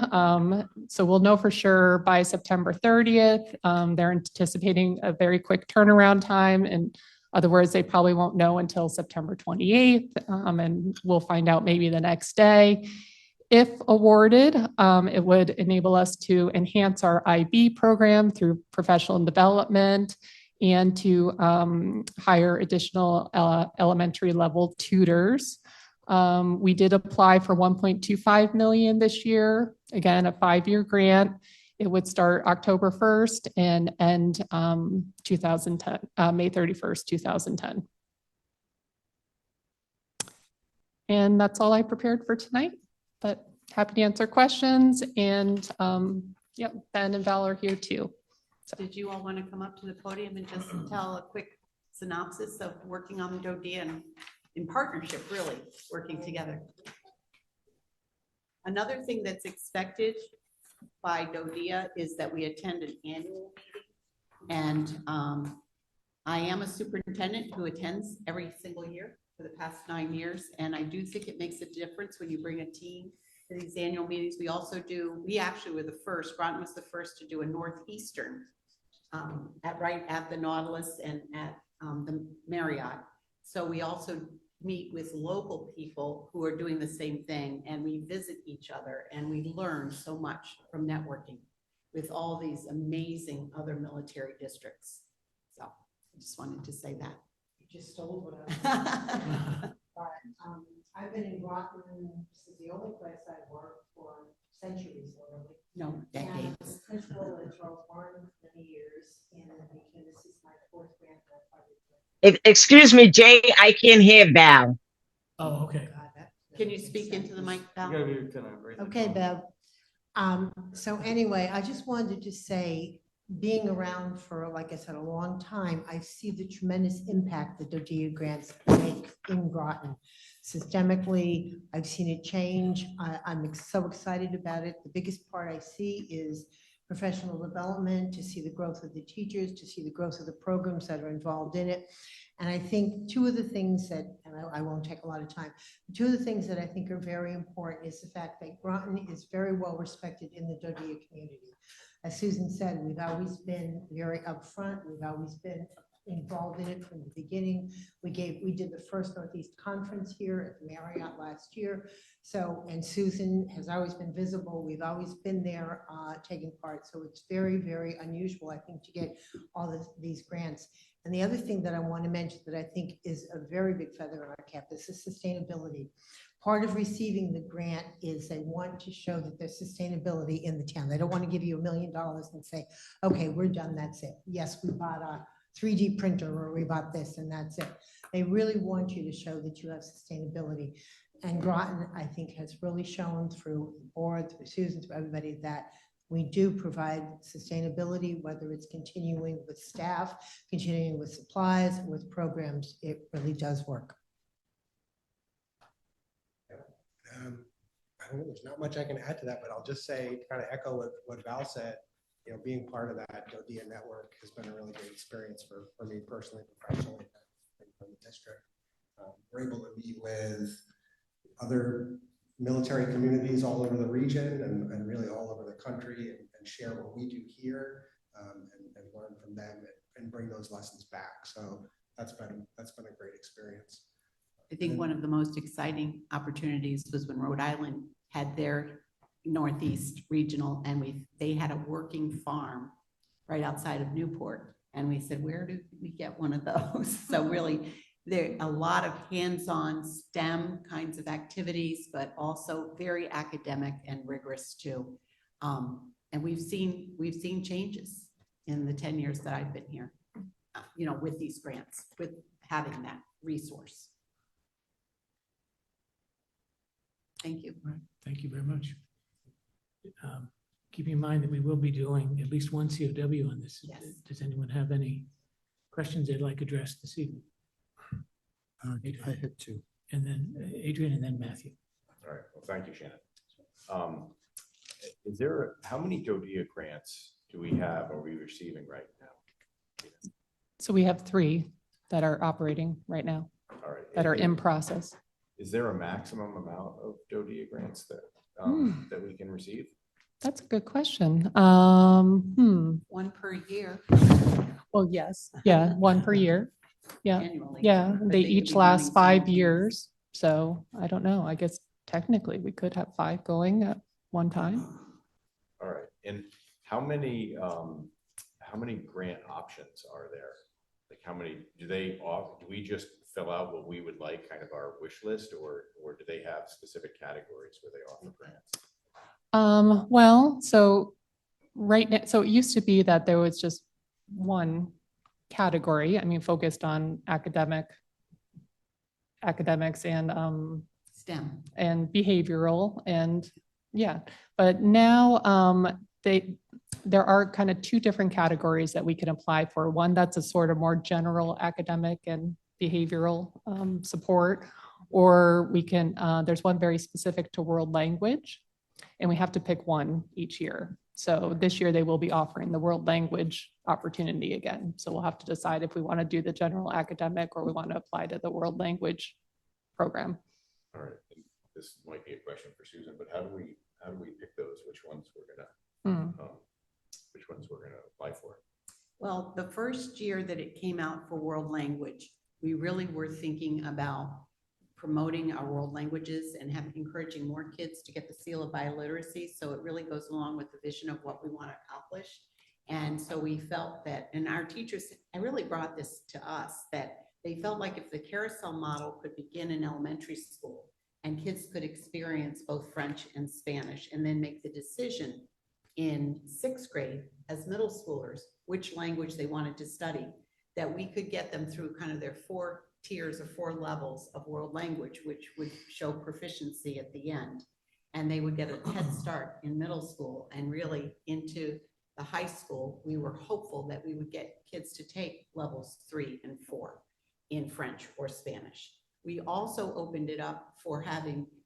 So we'll know for sure by September 30th. They're anticipating a very quick turnaround time. In other words, they probably won't know until September 28th, and we'll find out maybe the next day. If awarded, it would enable us to enhance our IB program through professional development and to hire additional elementary level tutors. We did apply for 1.25 million this year. Again, a 5-year grant. It would start October 1st and end May 31st, 2010. And that's all I prepared for tonight. But happy to answer questions, and yep, Ben and Val are here too. So. Did you all want to come up to the podium and just tell a quick synopsis of working on the DOA and in partnership, really working together? Another thing that's expected by DOA is that we attend an annual meeting, and I am a superintendent who attends every single year for the past 9 years. And I do think it makes a difference when you bring a team to these annual meetings. We also do, we actually were the first, Groton was the first to do a Northeastern right at the Nautilus and at the Marriott. So we also meet with local people who are doing the same thing, and we visit each other and we learn so much from networking with all these amazing other military districts. So I just wanted to say that. Just stole what I was. But I've been in Groton. This is the only place I've worked for centuries, literally. No, And I decades. was principal at Charles Bordon for many years, and this is my 4th grant. Excuse me, Jay, I can't hear Val. Oh, okay. Can you speak into the mic, Val? Okay, Bev. So anyway, I just wanted to say, being around for, like I said, a long time, I see the tremendous impact that DOA grants make in Groton. Systemically, I've seen it change. I'm so excited about it. The biggest part I see is professional development, to see the growth of the teachers, to see the growth of the programs that are involved in it. And I think two of the things that, and I won't take a lot of time, two of the things that I think are very important is the fact that Groton is very well respected in the DODEA community. As Susan said, we've always been very upfront. We've always been involved in it from the beginning. We did the first Northeast Conference here at the Marriott last year. So, and Susan has always been visible. We've always been there taking part. So it's very, very unusual, I think, to get all these grants. And the other thing that I want to mention that I think is a very big feather in our cap is sustainability. Part of receiving the grant is they want to show that there's sustainability in the town. They don't want to give you $1 million and say, okay, we're done, that's it. Yes, we bought a 3D printer or we bought this and that's it. They really want you to show that you have sustainability. And Groton, I think, has really shown through the board, through Susan, through everybody, that we do provide sustainability, whether it's continuing with staff, continuing with supplies, with programs. It really does work. I don't know, there's not much I can add to that, but I'll just say, to kind of echo what Val said, you know, being part of that DODEA network has been a really great experience for me personally, professionally, and from the district. We're able to meet with other military communities all over the region and really all over the country and share what we do here and learn from them and bring those lessons back. So that's been a great experience. I think one of the most exciting opportunities was when Rhode Island had their Northeast Regional, and they had a working farm right outside of Newport. And we said, where do we get one of those? So really, there are a lot of hands-on STEM kinds of activities, but also very academic and rigorous too. And we've seen changes in the 10 years that I've been here, you know, with these grants, with having that resource. Thank you. Right. Thank you very much. Keep in mind that we will be doing at least one COW on this. Yes. Does anyone have any questions they'd like addressed this evening? I had two. And then Adrian and then Matthew. All right. Well, thank you, Shannon. How many DODEA grants do we have, are we receiving right now? So we have 3 that are operating right now, All right. that are in process. Is there a maximum amount of DODEA grants that that we can receive? That's a good question. One per year. Well, yes, yeah, 1 per year. Yeah, Annually. yeah, But they could each be last running 5 simultaneously. years. So I don't know. I guess technically we could have 5 going at one time. All right. And how many grant options are there? Like how many do we just fill out what we would like, kind of our wish list, or do they have specific categories where they offer grants? Well, so right now, so it used to be that there was just one category, I mean, focused on academics and STEM and behavioral and yeah, but now there are kind of 2 different categories that we can apply for. One that's a sort of more general academic and behavioral support, or we can, there's one very specific to world language, and we have to pick one each year. So this year they will be offering the world language opportunity again. So we'll have to decide if we want to do the general academic or we want to apply to the world language program. All right. And this might be a question for Susan, but how do we pick those? Which ones we're gonna apply for? Well, the first year that it came out for world language, we really were thinking about promoting our world languages and encouraging more kids to get the seal of biliteracy. So it really goes along with the vision of what we want to accomplish. And so we felt that, and our teachers, I really brought this to us, that they felt like if the carousel model could begin in elementary school and kids could experience both French and Spanish and then make the decision in 6th grade as middle schoolers, which language they wanted to study, that we could get them through kind of their 4 tiers or 4 levels of world language, which would show proficiency at the end. And they would get a head start in middle school and really into the high school. We were hopeful that we would get kids to take levels 3 and 4 in French or Spanish. We also opened it up for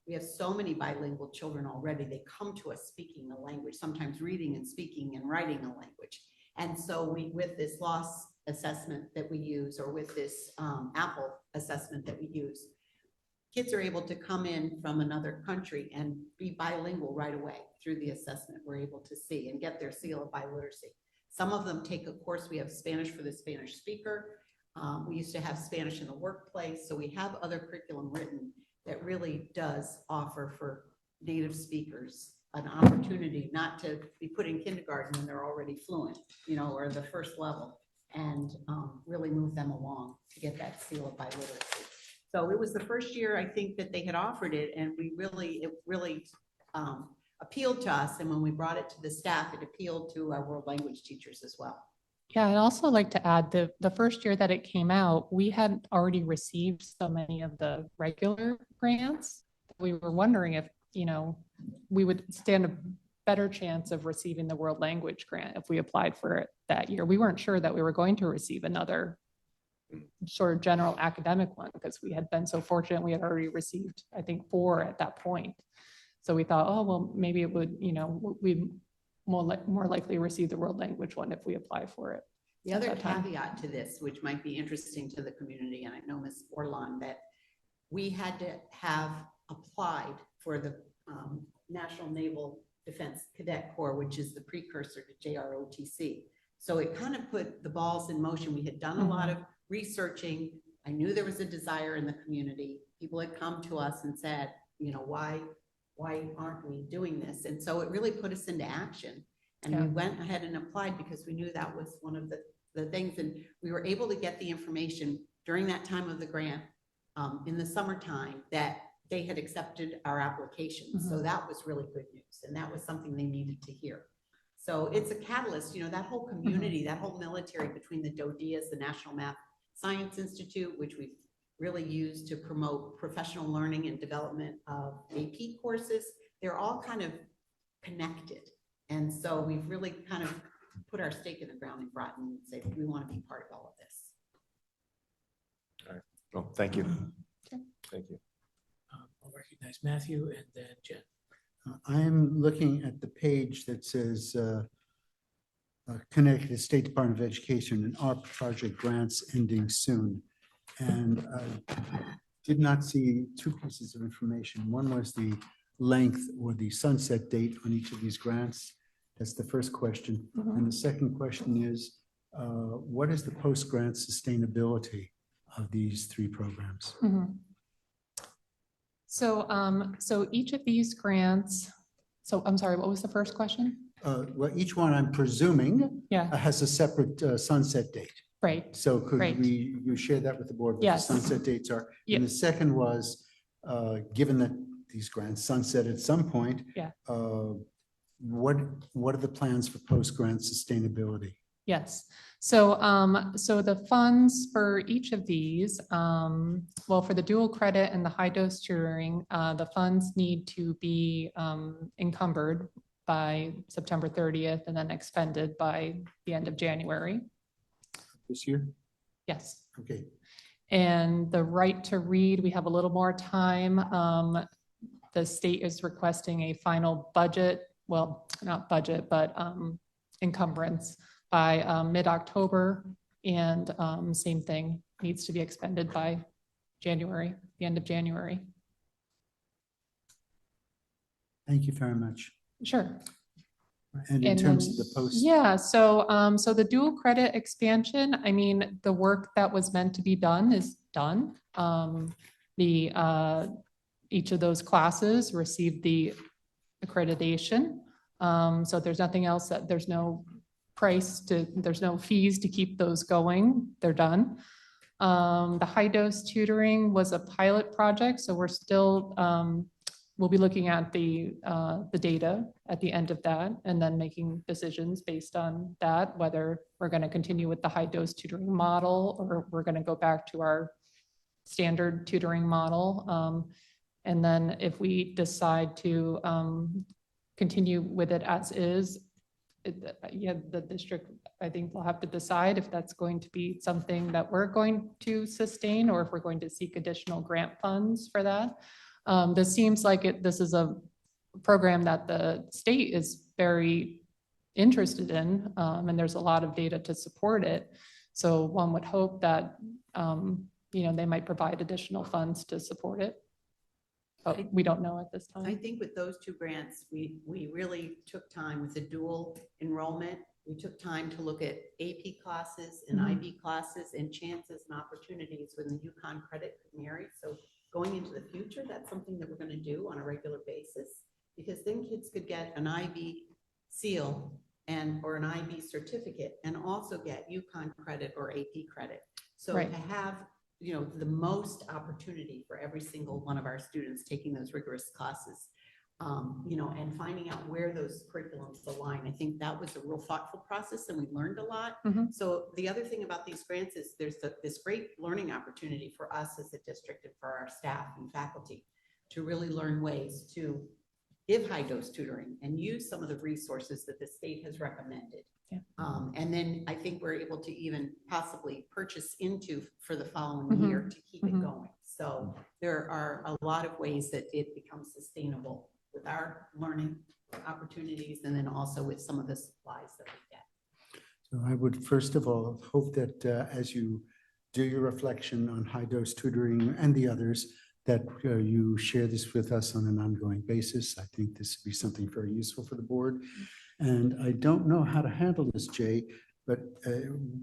we have so many bilingual children already. They come to us speaking the language, sometimes reading and speaking and writing a language. And so with this loss assessment that we use, or with this Apple assessment that we use, kids are able to come in from another country and be bilingual right away through the assessment. We're able to see and get their seal of biliteracy. Some of them take a course. We have Spanish for the Spanish speaker. We used to have Spanish in the workplace. So we have other curriculum written that really does offer for native speakers an opportunity not to be put in kindergarten when they're already fluent, or the first level, and really move them along to get that seal of biliteracy. So it was the first year, I think, that they had offered it, and it really appealed to us. And when we brought it to the staff, it appealed to our world language teachers as well. Yeah, I'd also like to add the first year that it came out, we had already received so many of the regular grants. We were wondering if, we would stand a better chance of receiving the world language grant if we applied for it that year. We weren't sure that we were going to receive another sort of general academic one, because we had been so fortunate. We had already received, I think, 4 at that point. So we thought, oh, well, maybe it would, we'd more likely receive the world language one if we apply for it. The other caveat to this, which might be interesting to the community, and I know Ms. Orlon, that we had to have applied for the National Naval Defense Cadet Corps, which is the precursor to JROTC. So it kind of put the balls in motion. We had done a lot of researching. I knew there was a desire in the community. People had come to us and said, why aren't we doing this? And so it really put us into action. And we went ahead and applied because we knew that was one of the things. And we were able to get the information during that time of the grant in the summertime that they had accepted our application. So that was really good news. And that was something they needed to hear. So it's a catalyst, that whole community, that whole military between the DODIAs, the National Math Science Institute, which we've really used to promote professional learning and development of AP courses. They're all kind of connected. And so we've really kind of put our stake in the ground in Groton and say, we want to be part of all of this. All right. Well, thank you. Thank you. I'll recognize Matthew and then Jen. I'm looking at the page that says Connecticut State Department of Education and ARP project grants ending soon. And I did not see 2 pieces of information. One was the length or the sunset date on each of these grants. That's the first question. And the second question is, what is the post-grant sustainability of these 3 programs? So each of these grants, so I'm sorry, what was the first question? Well, each one, I'm presuming, has a separate sunset date. Right. So could you share that with the board, what the sunset dates are? And the second was, given that these grants sunset at some point, what are the plans for post-grant sustainability? Yes. So the funds for each of these, well, for the dual credit and the high dose tutoring, the funds need to be encumbered by September 30th and then expended by the end of January. This year? Yes. Okay. And the right to read, we have a little more time. The state is requesting a final budget, well, not budget, but encumbrance by mid-October, and same thing, needs to be expended by January, the end of January. Thank you very much. Sure. And in terms of the post. Yeah, so the dual credit expansion, I mean, the work that was meant to be done is done. Each of those classes received the accreditation. So there's nothing else there's no there's no fees to keep those going. They're done. The high dose tutoring was a pilot project. So we're still, we'll be looking at the data at the end of that and then making decisions based on that, whether we're going to continue with the high dose tutoring model or we're going to go back to our standard tutoring model. And then if we decide to continue with it as is, the district, I think, will have to decide if that's going to be something that we're going to sustain or if we're going to seek additional grant funds for that. This seems like this is a program that the state is very interested in, and there's a lot of data to support it. So one would hope that, they might provide additional funds to support it. But we don't know at this I time. think with those two grants, we really took time with the dual enrollment. We took time to look at AP classes and Mhm. IB classes and chances and opportunities when the UConn credit could marry. So going into the future, that's something that we're going to do on a regular basis, because then kids could get an IB seal or an IB certificate and also get UConn credit or AP credit. So Right. to have, the most opportunity for every single one of our students taking those rigorous classes, and finding out where those curriculums align. I think that was a real thoughtful process and we learned a lot. Mhm. So the other thing about these grants is there's this great learning opportunity for us as a district and for our staff and faculty to really learn ways to give high dose tutoring and use some of the resources that the state has recommended. Yeah. And then I think we're able to even possibly purchase into for the following Mhm. year to keep it Mhm. going. So there are a lot of ways that it becomes sustainable with our learning opportunities and then also with some of the supplies that we get. So I would first of all hope that as you do your reflection on high dose tutoring and the others, that you share this with us on an ongoing basis. I think this would be something very useful for the board. And I don't know how to handle this, Jay, but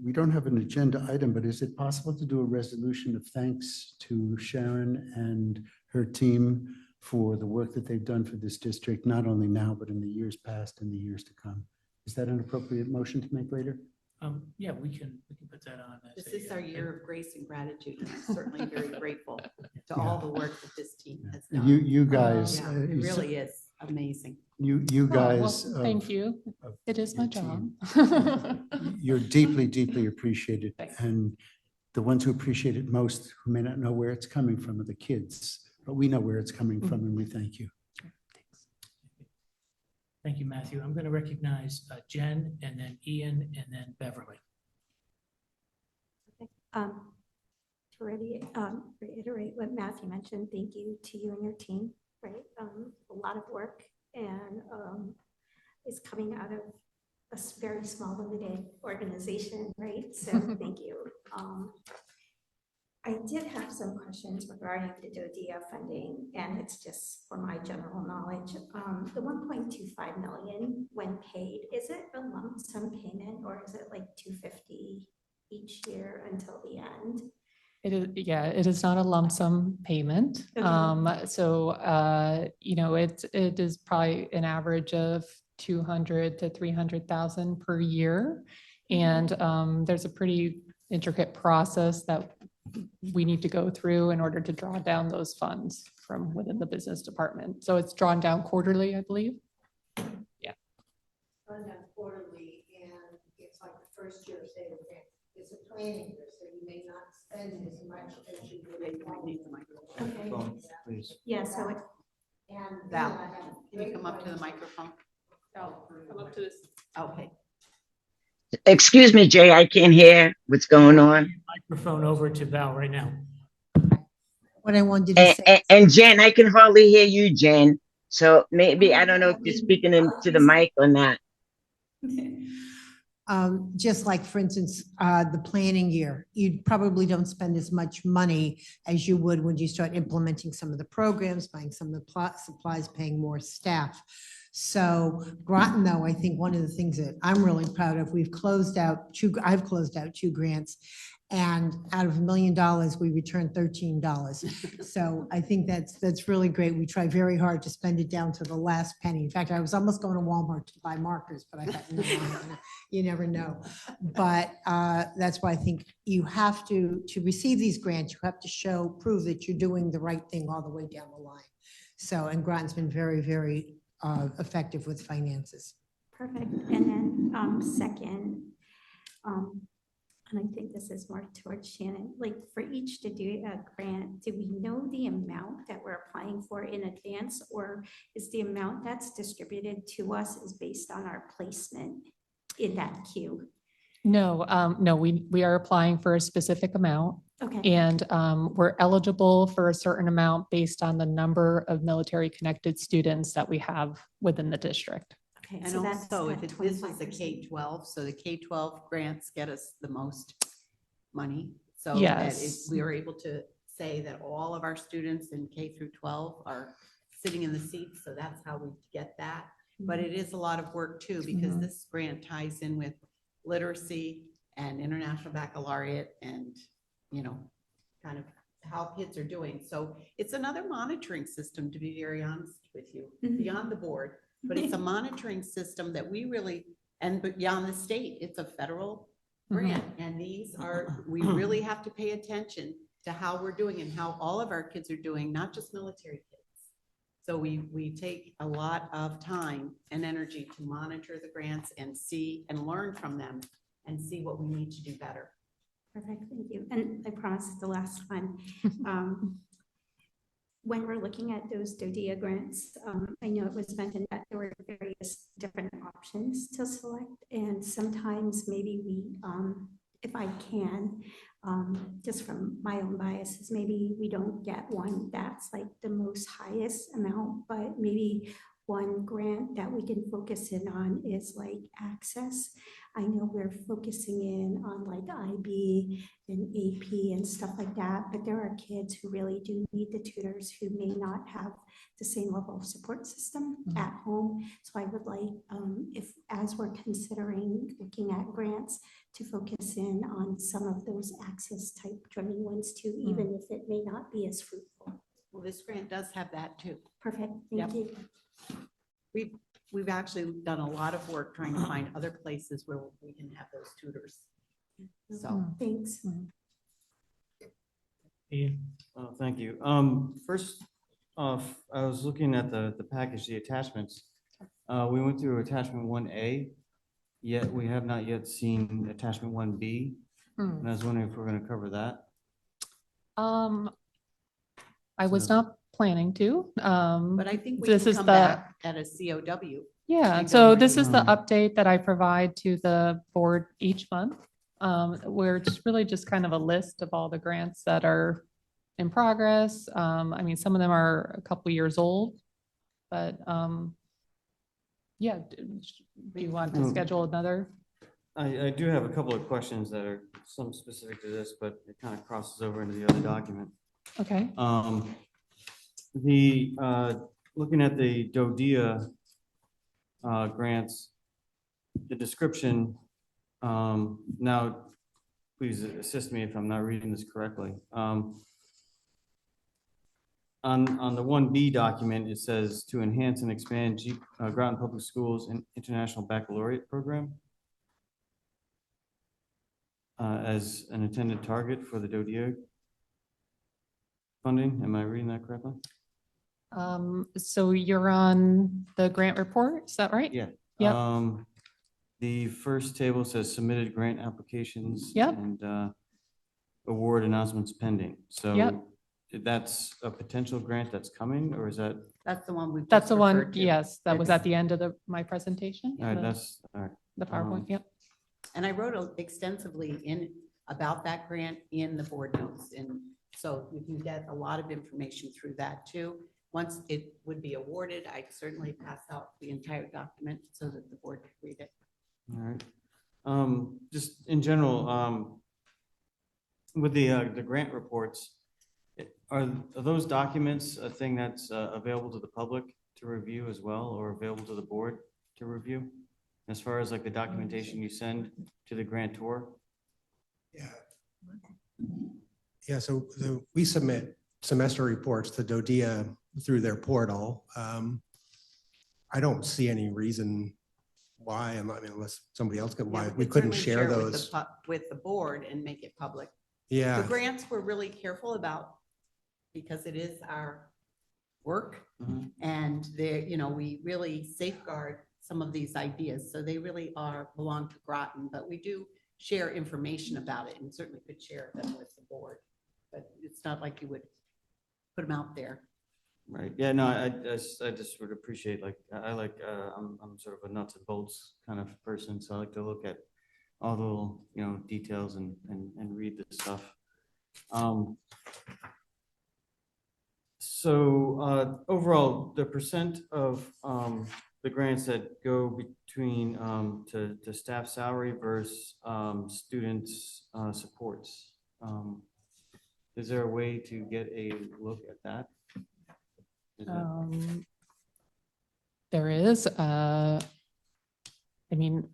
we don't have an agenda item, but is it possible to do a resolution of thanks to Sharon and her team for the work that they've done for this district, not only now, but in the years past and the years to come? Is that an appropriate motion to make later? Yeah, we can put that on. as This a, is our year of grace and gratitude, and I'm certainly very grateful to all the work that this team has done. You guys. Yeah, it really is amazing. You Oh, well, guys. thank you. It is my your job. You're deeply, deeply appreciated. Thanks. And the ones who appreciate it most, who may not know where it's coming from, are the kids. But we know where it's coming from and we thank you. Thank you, Matthew. I'm going to recognize Jen and then Ian and then Beverly. To reiterate what Matthew mentioned, thank you to you and your team, right? A lot of work and is coming out of a very small limited organization, right? So thank you. I did have some questions regarding the DOA funding, and it's just for my general knowledge. The 1.25 million when paid, is it a lump sum payment or is it like 250 each year until the end? It is, yeah, it is not a lump sum payment. Okay. It is probably an average of 200 to 300,000 per year. And there's a pretty intricate process that we need to go through in order to draw down those funds from within the business department. So it's drawn down quarterly, I believe. Yeah. Drawn down quarterly, and it's like the first year, say, it's a planning year, so you may not spend as much as you would. Okay. Please. Yeah, so it, And Val, can you come up to the microphone? Come up to this. Okay. Excuse me, Jay, I can't hear what's going on. Microphone over to Val right now. what I wanted to say. And Jen, I can hardly hear you, Jen. So maybe, I don't know if you're speaking into the mic or not. Just like, for instance, the planning year, you probably don't spend as much money as you would when you start implementing some of the programs, buying some of the supplies, paying more staff. So Groton, though, I think one of the things that I'm really proud of, I've closed out two grants, and out of $1 million, we returned $13. So I think that's really great. We try very hard to spend it down to the last penny. In fact, I was almost going to Walmart to buy markers, but I thought, no, you never know. But that's why I think you have to receive these grants, you have to prove that you're doing the right thing all the way down the line. So, and Groton's been very, very effective with finances. perfect. And then second, and I think this is more towards Shannon, like for each to do a grant, do we know the amount that we're applying for in advance, or is the amount that's distributed to us is based on our placement in that queue? No, we are applying for a specific amount. Okay. And we're eligible for a certain amount based on the number of military connected students that we have within the district. Okay, And so that's also, that if this is a 25%. K-12, so the K-12 grants get us the most money. So that Yes. we are able to say that all of our students in K through 12 are sitting in the seats. So that's how we get that. But it is a lot of work too, because Mhm. this grant ties in with literacy and international baccalaureate and, you know, kind of how kids are doing. So it's another monitoring system, to be very honest with you, beyond the board, but it's a monitoring system that we really, and beyond the state, it's a federal grant. And these are, we really have to pay attention to how we're doing and how all of our kids are doing, not just military kids. So we take a lot of time and energy to monitor the grants and see and learn from them and see what we need to do better. Perfect, thank you. And I promise it's the last one. When we're looking at those DODEA grants, I know it was mentioned that there were various different options to select, and sometimes maybe we, if I can, just from my own biases, maybe we don't get one that's like the most highest amount, but maybe one grant that we can focus in on is like access. I know we're focusing in on like IB and AP and stuff like that, but there are kids who really do need the tutors who may not have the same level of support system at home. So I would like, if as we're considering looking at grants, to focus in on some of those access type driven ones too, even if it may not be as fruitful. Well, this grant does have that too. Perfect, Yep. thank you. We've actually done a lot of work trying to find other places where we can have those tutors. So, Thanks. Thank you. First off, I was looking at the package, the attachments. We went through attachment 1A, yet we have not yet seen attachment 1B. And I was wondering if we're going to cover that. I was not planning to. but I think we This can is come the, back at a COW. yeah, and so go this right is the in. update that I provide to the board each month. Where it's really just kind of a list of all the grants that are in progress. I mean, some of them are a couple years old, but yeah, do you want to schedule another? I do have a couple of questions that are some specific to this, but it kind of crosses over into the other document. Okay. Looking at the DODEA grants, the description, now, please assist me if I'm not reading this correctly. On the 1B document, it says to enhance and expand Groton Public Schools and International Baccalaureate Program as an intended target for the DODEA funding. Am I reading that correctly? So you're on the grant report, is that right? Yeah. Yep. The first table says submitted grant applications. Yep. And award announcements pending. So Yep. that's a potential grant that's coming, or is that? That's the one we. That's the one, yes, that was It's- at the end of my presentation. All right, the- that's, all right. The PowerPoint, yep. And I wrote extensively about that grant in the board notes. And so you can get a lot of information through that too. Once it would be awarded, I'd certainly pass out the entire document so that the board could read it. All right. Just in general, with the grant reports, are those documents a thing that's available to the public to review as well, or available to the board to review? As far as like the documentation you send to the grantor? Yeah, so we submit semester reports to DODEA through their portal. I don't see any reason why, unless somebody else can, why Yeah, we could couldn't certainly share it with those. with the board and make it public. Yeah. The grants we're really careful about because it is our work. And they, we really safeguard some of these ideas. So they really belong to Groton, but we do share information about it and certainly could share them with the board. But it's not like you would put them out there. Right, yeah, no, I just would appreciate, like, I'm sort of a nuts and bolts kind of person, so I like to look at all the little, details and read this stuff. So overall, the percent of the grants that go between, to staff salary versus, students, supports. Is there a way to get a look at that? Is that- There is, I mean,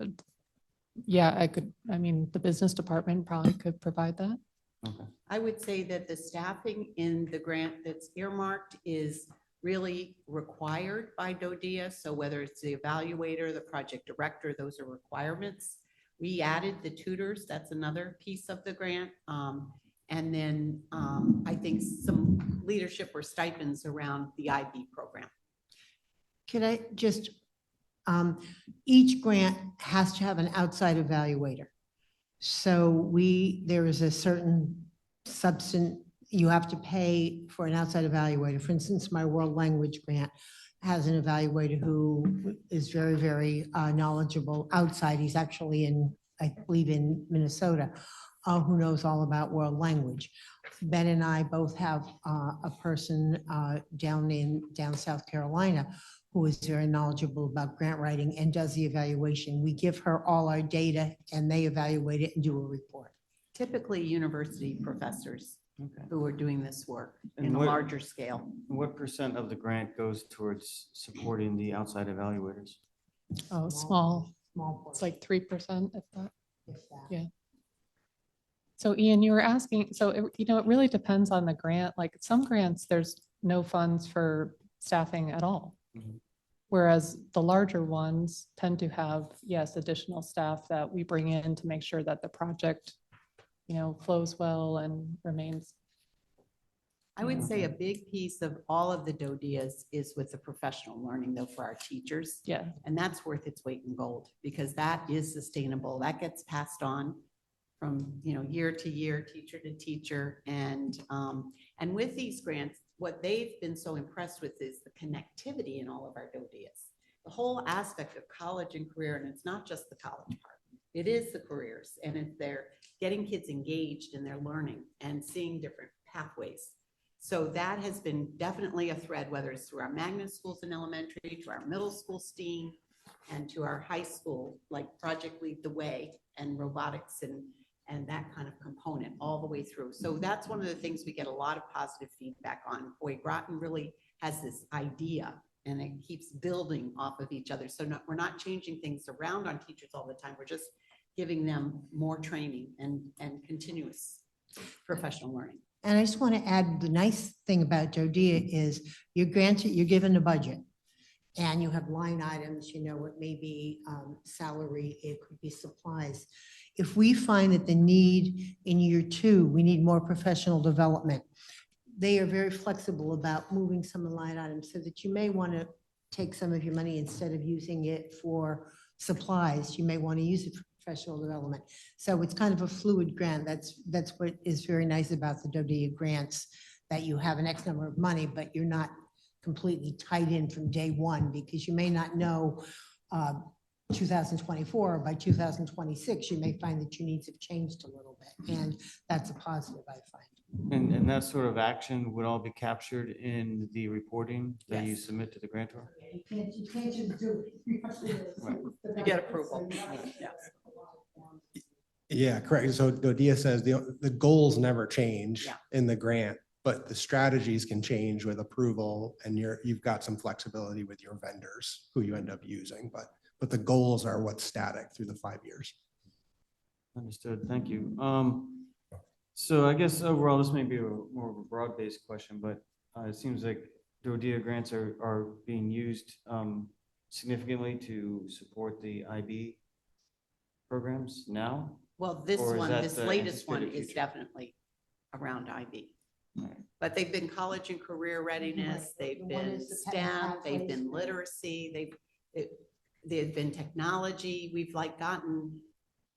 yeah, the business department probably could provide that. Okay. I would say that the staffing in the grant that's earmarked is really required by DODEA. So whether it's the evaluator, the project director, those are requirements. We added the tutors, that's another piece of the grant. And then I think some leadership or stipends around the IB program. Could I just, each grant has to have an outside evaluator. So there is a certain substance, you have to pay for an outside evaluator. For instance, my world language grant has an evaluator who is very, very knowledgeable outside. He's actually I believe in Minnesota, who knows all about world language. Ben and I both have a person down South Carolina who is very knowledgeable about grant writing and does the evaluation. We give her all our data and they evaluate it and do a report. Typically university professors who are doing this work And in a what- larger scale. What % of the grant goes towards supporting the outside evaluators? Oh, small. Small It's like 3%, if that. If that. Yeah. So Ian, you were asking, so it really depends on the grant. Like some grants, there's no funds for staffing at all. Mhm. Whereas the larger ones tend to have, yes, additional staff that we bring in to make sure that the project, flows well and remains. I would say a big piece of all of the DODEAs is with the professional learning though for our teachers. Yeah. And that's worth its weight in gold because that is sustainable. That gets passed on from, year to year, teacher to teacher. And with these grants, what they've been so impressed with is the connectivity in all of our DODEAs. The whole aspect of college and career, and it's not just the college part. It is the careers, and if they're getting kids engaged in their learning and seeing different pathways. So that has been definitely a thread, whether it's through our magnet schools in elementary, to our middle school STEAM, and to our high school, like Project Lead the Way and robotics and that kind of component all the way through. So that's one of the things we get a lot of positive feedback on. Boy, Groton really has this idea and it keeps building off of each other. So we're not changing things around on teachers all the time. We're just giving them more training and continuous professional learning. And I just want to add, the nice thing about DODEA is you're given a budget and you have line items, it may be salary, it could be supplies. If we find that the need in year 2, we need more professional development, they are very flexible about moving some of the line items so that you may want to take some of your money instead of using it for supplies, you may want to use it for professional development. So it's kind of a fluid grant. That's what is very nice about the DODEA grants, that you have an X number of money, but you're not completely tied in from day one because you may not know 2024, by 2026, you may find that your needs have changed a little bit. And that's a positive, I find. And that sort of action would all be captured in the reporting that you submit to the grantor? You can't just do it. You get approval. Yeah, correct. So DODEA says the goals never change Yeah. in the grant, but the strategies can change with approval, and you've got some flexibility with your vendors who you end up using, but the goals are what's static through the 5 years. Understood. Thank you. So I guess overall, this may be more of a broad-based question, but it seems like DODEA grants are being used significantly to support the IB programs now? Well, this Or is one, that this the latest one anticipated is future? definitely around IB. But they've been college and career readiness, they've The one been is the STEM, they've pathways. been literacy, they've been technology. We've like gotten,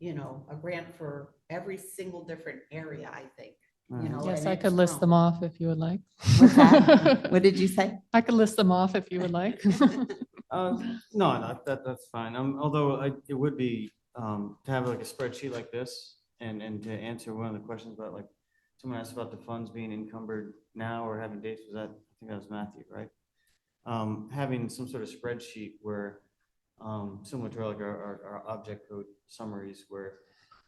a grant for every single different area, I think. Yes, and I it's could list grown. them off if you would like. What's that? What did you say? I could list them off if you would like. No, that's fine. Although it would be to have like a spreadsheet like this and to answer one of the questions about like, someone asked about the funds being encumbered now or having dates, I think that was Matthew, right? having some sort of spreadsheet where, similar to like our object code summaries, where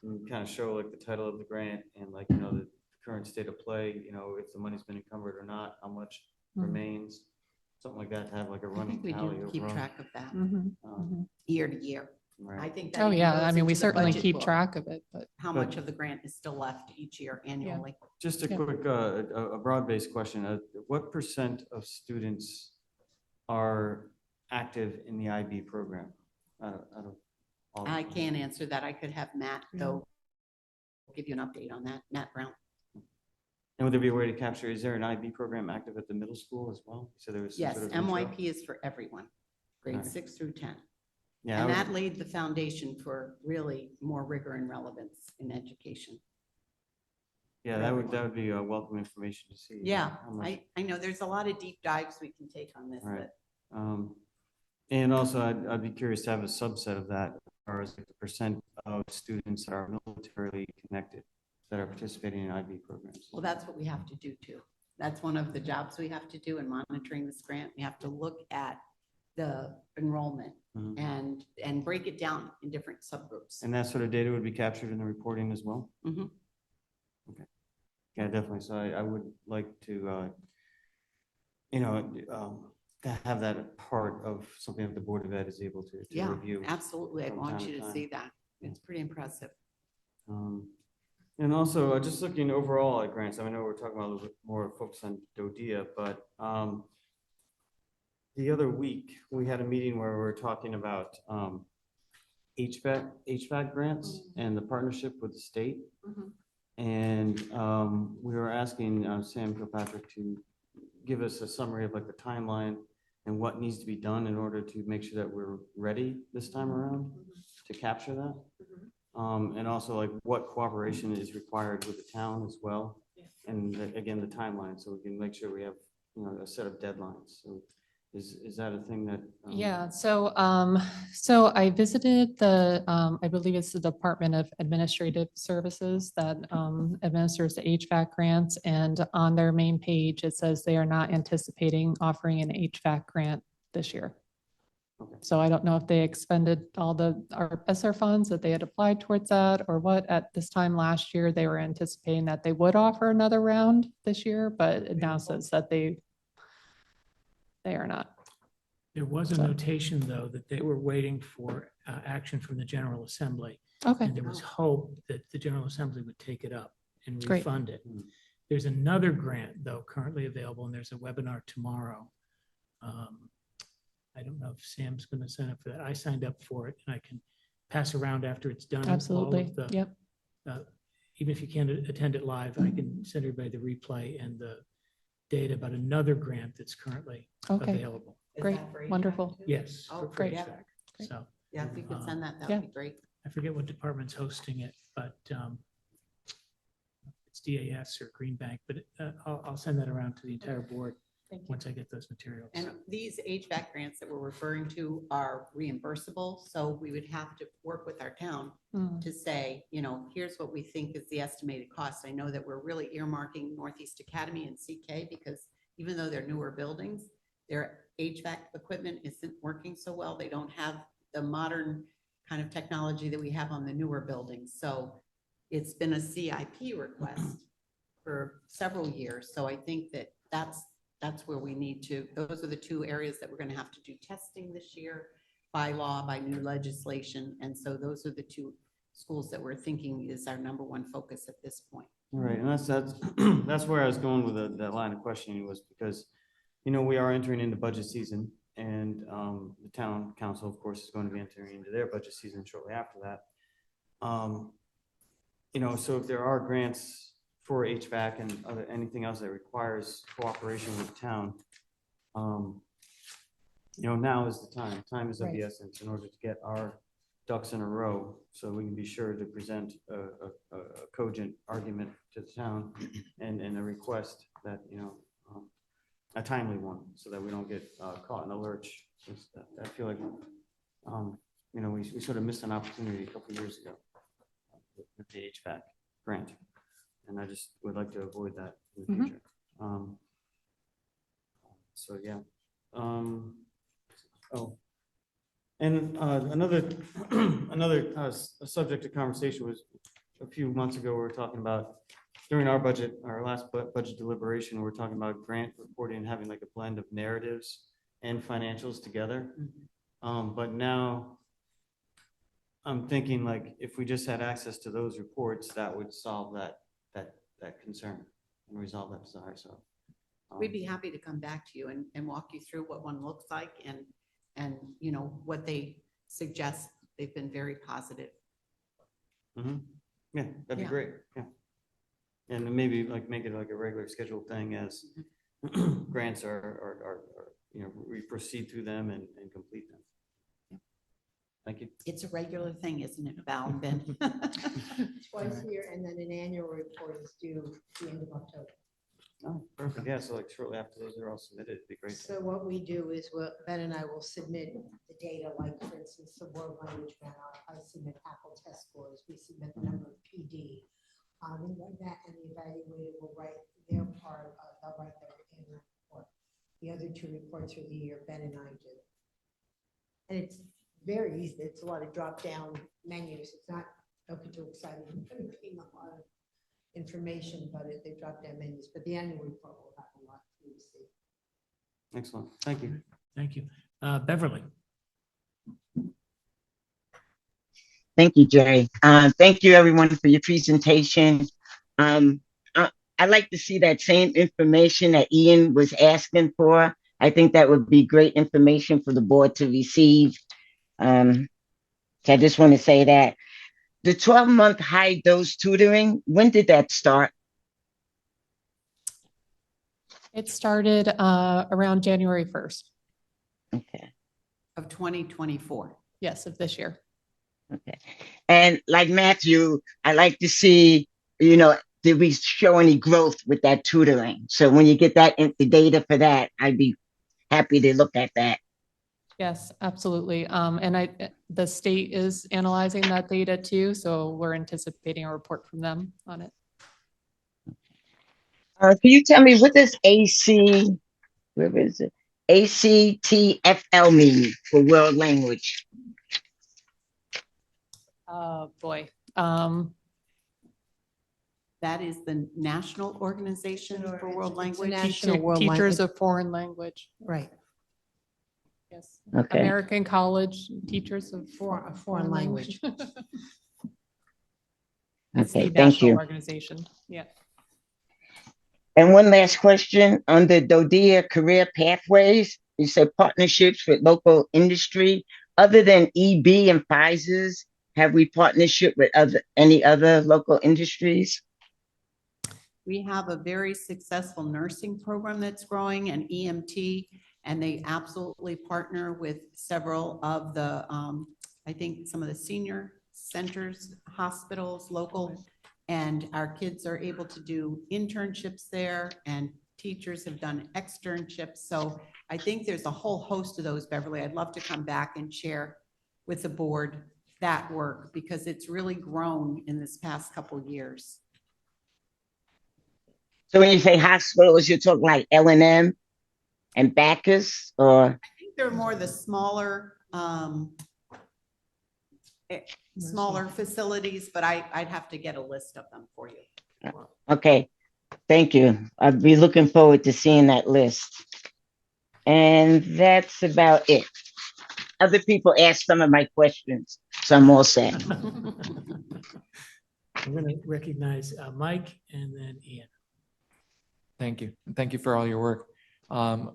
you kind of show like the title of the grant and like, the current state of play, if the money's been encumbered or not, how much remains, something like that, to have like a I running think we tally do keep overall. track of that Mhm. year to year. Right. I think that. Oh, even yeah. goes I mean, we into the certainly budget keep book, track of it, but how much of the grant is still left each year annually. Just a Yeah. quick, a broad-based question. What percent of students are active in the IB program? Out of all of I them? can't answer that. I could have Matt, though, give you an update on that. Matt Brown. And would there be a way to capture, is there an IB program active at the middle school as well? So there was some Yes, sort of intro? MYP is for everyone, grades Right. 6 through 10. Yeah, And I that would- laid the foundation for really more rigor and relevance in education. Yeah, for that would be welcome information to see. Yeah, how much- I know there's a lot of deep dives we can take on this, Right. but And also, I'd be curious to have a subset of that, as far as like the percent of students that are militarily connected, that are participating in IB programs. well, that's what we have to do too. That's one of the jobs we have to do in monitoring this grant. We have to look at the enrollment Mhm. and break it down in different subgroups. And that sort of data would be captured in the reporting as well? Mhm. Okay. Yeah, definitely. So I would like to, to have that part of something that the Board of Ed is able to Yeah, review. absolutely. I from want time you to to time. see that. It's pretty impressive. And also, just looking overall at grants, I know we're talking about a little bit more focus on DODIA, but the other week, we had a meeting where we were talking about HVAC grants and the partnership with the state. Mhm. And we were asking Sam Kilpatrick to give us a summary of like the timeline and what needs to be done in order to make sure that we're ready this time around to capture that. And also like what cooperation is required with the town as well. And again, the timeline, so we can make sure we have, a set of deadlines. So is that a thing that? yeah, so I visited I believe it's the Department of Administrative Services that administers the HVAC grants. And on their main page, it says they are not anticipating offering an HVAC grant this year. Okay. So I don't know if they expended all our ESSER funds that they had applied towards that or what. At this time last year, they were anticipating that they would offer another round this year, but it now says that they are not. There was a So- notation, though, that they were waiting for action from the General Assembly. Okay. And there was hope that the General Assembly would take it up and Great. refund it. There's another grant, though, currently available, and there's a webinar tomorrow. I don't know if Sam's going to sign up for that. I signed up for it, and I can pass around after it's done. all of Absolutely. the- Yep. Even if you can't attend it live, I can send everybody the replay and the data about another grant that's currently Okay. available. Is Great. that for HVAC Wonderful. too? Yes. Oh, for great. HVAC. Great. So Yeah, if you could send that, that Yeah. would be great. I forget what department's hosting it, but it's DAS or Green Bank, but I'll send that around to the entire board Thank you. once I get those materials. And these HVAC grants that we're referring to are reimbursable, so we would have to work with our town Mm. to say, here's what we think is the estimated cost. I know that we're really earmarking Northeast Academy and CK because even though they're newer buildings, their HVAC equipment isn't working so well. They don't have the modern kind of technology that we have on the newer buildings. So it's been a CIP request for several years. So I think that that's where we need to, those are the two areas that we're going to have to do testing this year by law, by new legislation. And so those are the two schools that we're thinking is our number one focus at this point. Right, and that's that's where I was going with that line of questioning, was because, we are entering into budget season, and the town council, of course, is going to be entering into their budget season shortly after that. So if there are grants for HVAC and anything else that requires cooperation with the town, now is the time. Time is of the Right. essence in order to get our ducks in a row, so we can be sure to present a cogent argument to the town and a request that, a timely one, so that we don't get caught in a lurch. I feel like, we sort of missed an opportunity a couple of years ago with the HVAC grant, and I just would like to avoid that in the Mhm. future. So, yeah. Oh. And another, another subject of conversation was a few months ago, we were talking about during our budget, our last budget deliberation, we were talking about grant reporting and having like a blend of narratives and financials together. But now I'm thinking like if we just had access to those reports, that would solve that concern and resolve that desire. So We'd be happy to come back to you and walk you through what one looks like and you know, what they suggest. They've been very positive. Yeah, that'd be Yeah. great. Yeah. And then maybe like make it like a regular scheduled thing as grants are, you know, we proceed through them and complete them. Thank you. It's a regular thing, isn't it, Val, Ben? Twice a year, and then an annual report is due the end of October. Oh, perfect. Yeah, so like shortly after those are all submitted, it'd be great. So what we do is, Ben and I will submit the data, like for instance, the world language grant, I submit Apple test scores, we submit the number of PD. And like that, and the evaluator will write their part, they'll write their annual report. The other two reports for the year, Ben and I do. And it's very easy, it's a lot of drop-down menus, it's not, don't get too excited, a lot of information, but they drop down menus, but the annual report will have a lot for you to see. Excellent. Thank you. Thank you. Beverly. Thank you, Jay. Thank you, everyone, for your presentation. I'd like to see that same information that Ian was asking for. I think that would be great information for the board to receive. So I just want to say that. The 12-month high dose tutoring, when did that start? It started around January 1st. Okay. Of 2024. Yes, of this year. Okay. And like Matthew, I like to see, you know, did we show any growth with that tutoring? So when you get that the data for that, I'd be happy to look at that. Yes, absolutely. And the state is analyzing that data too, so we're anticipating a report from them on it. Can you tell me what does where is it? ACTFL mean for world language? Oh, boy. That is the National Organization for World Language. Teachers of Foreign Language. Right. Yes. Okay. American College Teachers of Foreign Language. It's the Okay, thank national you. organization. Yeah. And one last question on the DODEA career pathways. You said partnerships with local industry. Other than EB and Pfizer's, have we partnership with any other local industries? We have a very successful nursing program that's growing, and EMT, and they absolutely partner with several of the, I think some of the senior centers, hospitals, local, and our kids are able to do internships there, and teachers have done externships. So I think there's a whole host of those, Beverly. I'd love to come back and share with the board that work because it's really grown in this past couple years. So when you say hospitals, you're talking like L&M and Bacchus, or? I think they're more the smaller, smaller facilities, but I'd have to get a list of them for you. Okay, thank you. I'll be looking forward to seeing that list. And that's about it. Other people asked some of my questions, so I'm all set. I'm going to recognize Mike and then Ian. Thank you. And thank you for all your work. I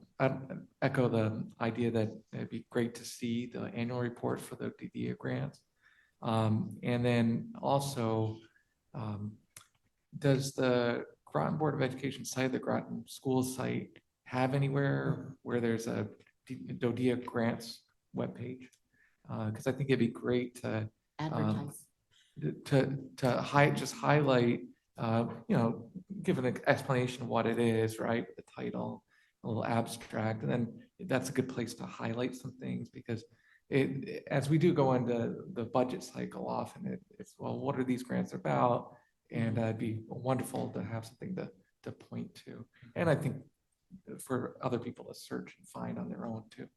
echo the idea that it'd be great to see the annual report for the DOA grants. And then also, does the Groton Board of Education site, the Groton School site, have anywhere where there's a DOA Grants webpage? Because I think it'd be great to advertise, just highlight, you know, give an explanation of what it is, right? The title, a little abstract, and then that's a good place to highlight some things because as we do go into the budget cycle often, it's, well, what are these grants about? And it'd be wonderful to have something to point to. And I think for other people to search and find on their own too.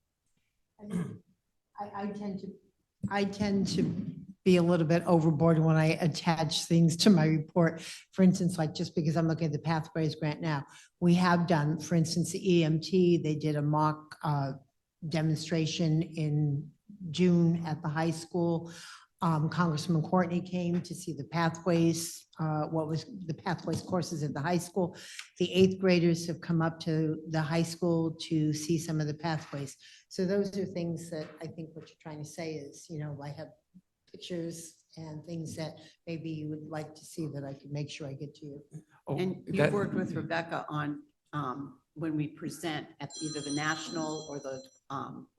I tend to be a little bit overboard when I attach things to my report. For instance, like just because I'm looking at the Pathways Grant now, we have done, for instance, the EMT, they did a mock demonstration in June at the high school. Congressman Courtney came to see the pathways, what was the pathways courses at the high school. The 8th graders have come up to the high school to see some of the pathways. So those are things that I think what you're trying to say is, I have pictures and things that maybe you would like to see that I could make sure I get to you. And you've worked with Rebecca on when we present at either the national or the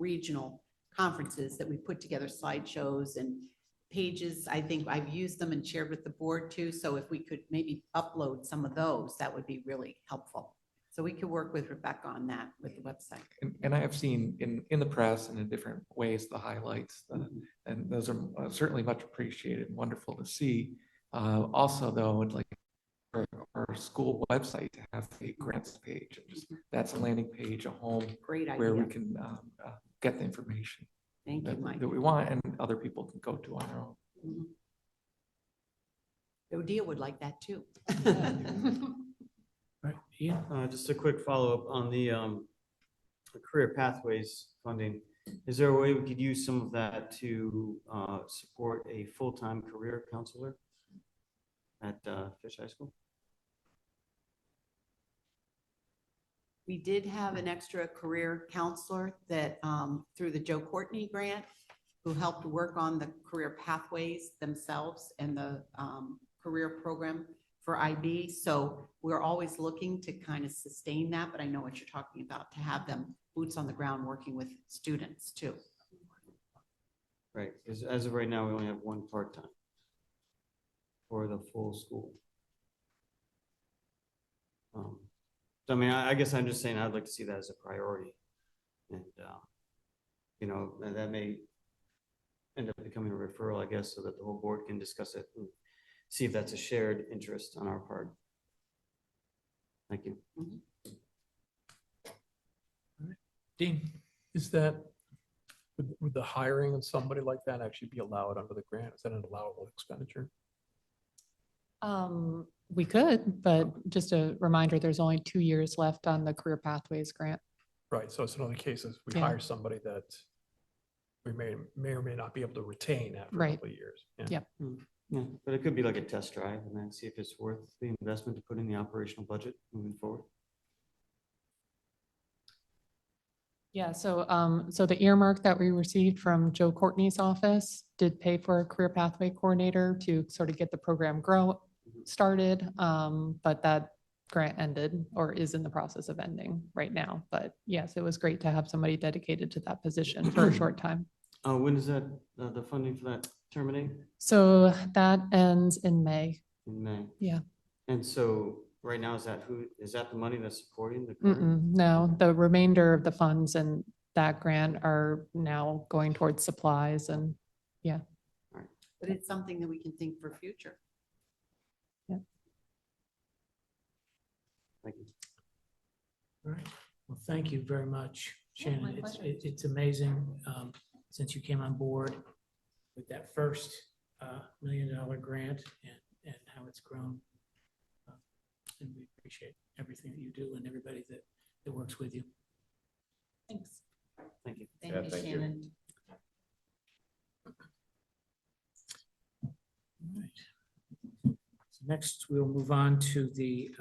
regional conferences that we put together slideshows and pages. I think I've used them and shared with the board too. So if we could maybe upload some of those, that would be really helpful. So we could work with Rebecca on that with the website. And I have seen in the press and in different ways the highlights, and those are certainly much appreciated and wonderful to see. Also, though, like our school website to have a grants page, and just that's a landing page, a home Great where we idea. can get the information Thank you, Mike. that we want, and other people can go to on their own. DOA would like that too. Right, Ian? Just a quick follow-up on the career pathways funding. Is there a way we could use some of that to support a full-time career counselor at Fish High School? We did have an extra career counselor that through the Joe Courtney grant, who helped work on the career pathways themselves and the career program for IB. So we're always looking to kind of sustain that, but I know what you're talking about, to have them boots on the ground working with students too. Right, because as of right now, we only have one part-time for the full school. So I mean, I guess I'm just saying I'd like to see that as a priority. And, and that may end up becoming a referral, I guess, so that the whole board can discuss it and see if that's a shared interest on our part. Thank you. Dean? Is that, would the hiring of somebody like that actually be allowed under the grant? Is that an allowable expenditure? We could, but just a reminder, there's only 2 years left on the Career Pathways Grant. Right, so it's another case if we Yeah. hire somebody that we may or may not be able to retain after a Right. couple of years. Yep. Yeah, but it could be like a test drive and then see if it's worth the investment to put in the operational budget moving forward. Yeah, so the earmark that we received from Joe Courtney's office did pay for a career pathway coordinator to sort of get the program started. But that grant ended or is in the process of ending right now. But yes, it was great to have somebody dedicated to that position for a short time. When does that, the funding for that terminate? So that ends in May. In May. Yeah. And so right now, is that the money that's supporting the current? No, the remainder of the funds and that grant are now going towards supplies and yeah. All right. But it's something that we can think for future. Yeah. Thank you. All right. Well, thank you very much, Yeah, my Shannon. pleasure. It's amazing since you came on board with that first $1 million grant and how it's grown. And we appreciate everything that you do and everybody that works with you. Thanks. Thank you. Thank Yeah, you, thank you. Shannon. All right. So next, we'll move on to the.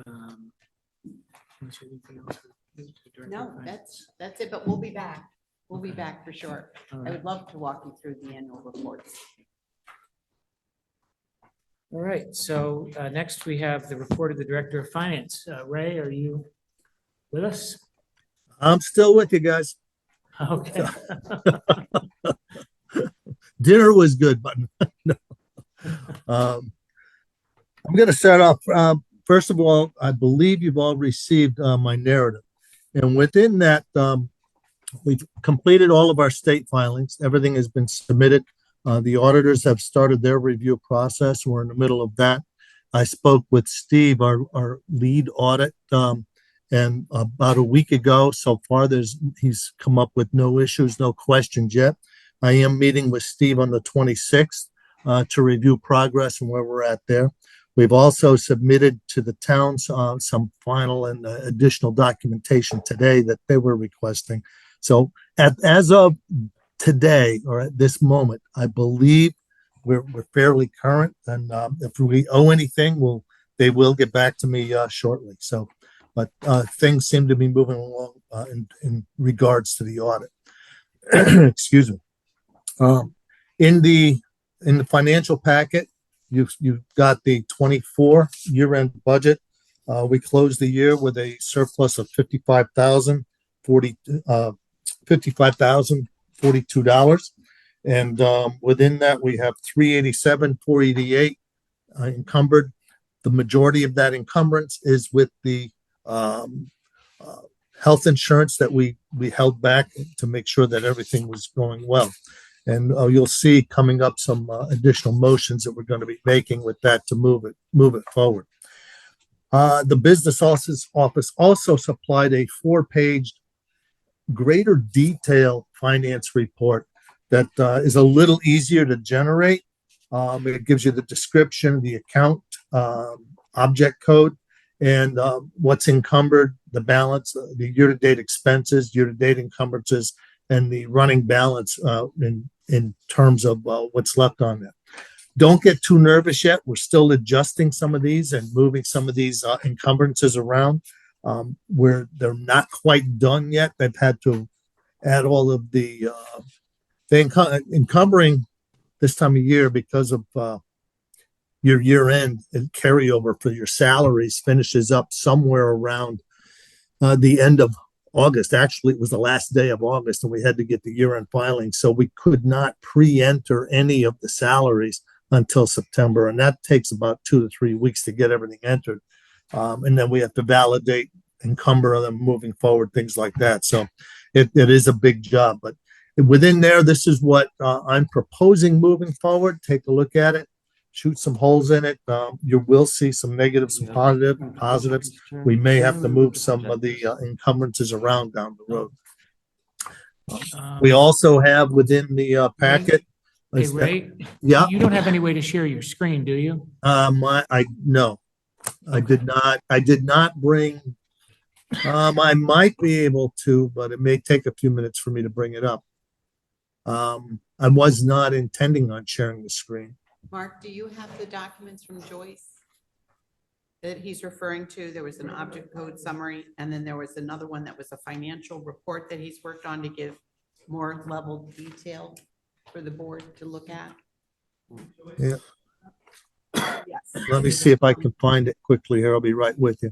Unless you have anything else for the Director of No, Finance. that's it, but we'll be back. We'll be back for sure. All I right. would love to walk you through the annual reports. All right, so next we have the report of the Director of Finance. Ray, are you with us? I'm still with you guys. Okay. Dinner was good, but no. I'm going to start off. First of all, I believe you've all received my narrative. And within that, we've completed all of our state filings. Everything has been submitted. The auditors have started their review process. We're in the middle of that. I spoke with Steve, our lead audit, And about a week ago, so far, he's come up with no issues, no questions yet. I am meeting with Steve on the 26th to review progress and where we're at there. We've also submitted to the towns some final and additional documentation today that they were requesting. So as of today, or at this moment, I believe we're fairly current. And if we owe anything, they will get back to me shortly. So, but things seem to be moving along in regards to the audit. Excuse me. In the financial packet, you've got the 24 year-end budget. We closed the year with a surplus of $55,042. And within that, we have 387, 488 encumbered. The majority of that encumbrance is with the health insurance that we held back to make sure that everything was going well. And you'll see coming up some additional motions that we're going to be making with that to move it forward. The business office also supplied a 4-page greater detail finance report that is a little easier to generate. It gives you the description, the account, object code, and what's encumbered, the balance, the year-to-date expenses, year-to-date encumbrances, and the running balance in terms of what's left on there. Don't get too nervous yet. We're still adjusting some of these and moving some of these encumbrances around. Where they're not quite done yet. They've had to add all of the encumbering this time of year because of your year end and carryover for your salaries finishes up somewhere around the end of August. Actually, it was the last day of August and we had to get the year end filing. So we could not pre-enter any of the salaries until September. And that takes about 2 to 3 weeks to get everything entered. And then we have to validate, encumber them moving forward, things like that. So it is a big job, but within there, this is what I'm proposing moving forward. Take a look at it, shoot some holes in it. You will see some negatives and positives. We may have to move some of the encumbrances around down the road. We also have within the packet. Hey, Ray, yeah, you don't have any way to share your screen, do you? No. I did not bring, I might be able to, but it may take a few minutes for me to bring it up. I was not intending on sharing the screen. Mark, do you have the documents from Joyce that he's referring to? There was an object code summary, and then there was another one that was a financial report that he's worked on to give more level detail for the board to look at. Yeah. Yes. Let me see if I can find it quickly here. I'll be right with you.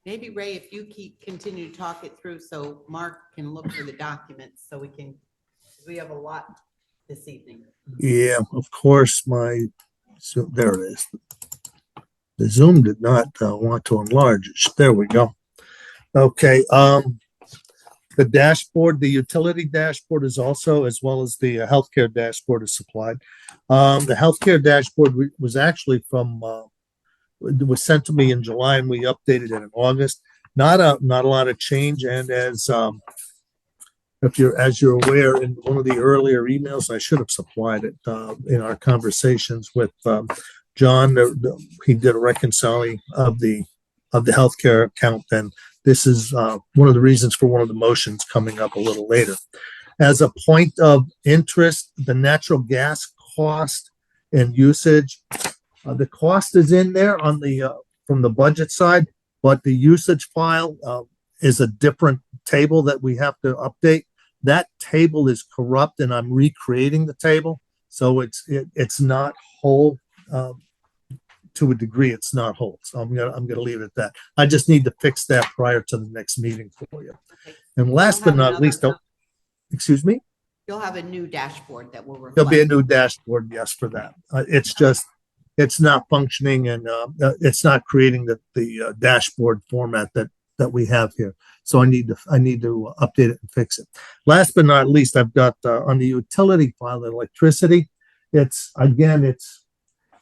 Maybe Ray, if you continue to talk it through so Mark can look for the documents so we have a lot this evening. Yeah, of course, so there it is. The Zoom did not want to enlarge it. There we go. Okay. The dashboard, the utility dashboard is also, as well as the healthcare dashboard is supplied. The healthcare dashboard was actually it was sent to me in July and we updated it in August. Not a lot of change. And as you're aware, in one of the earlier emails, I should have supplied it in our conversations with John. He did a reconciling of the healthcare account, and this is one of the reasons for one of the motions coming up a little later. As a point of interest, the natural gas cost and usage, the cost is in there on from the budget side, but the usage file is a different table that we have to update. That table is corrupt, and I'm recreating the table, so it's not whole. To a degree, it's not whole. So I'm gonna leave it at that. I just need to fix that prior to the next meeting for you. And last but not least, excuse me? You'll have a new dashboard that will reflect. There'll be a new dashboard, yes, for that. It's not functioning and it's not creating the dashboard format that we have here. So I need to update it and fix it. Last but not least, I've got on the utility file, the electricity.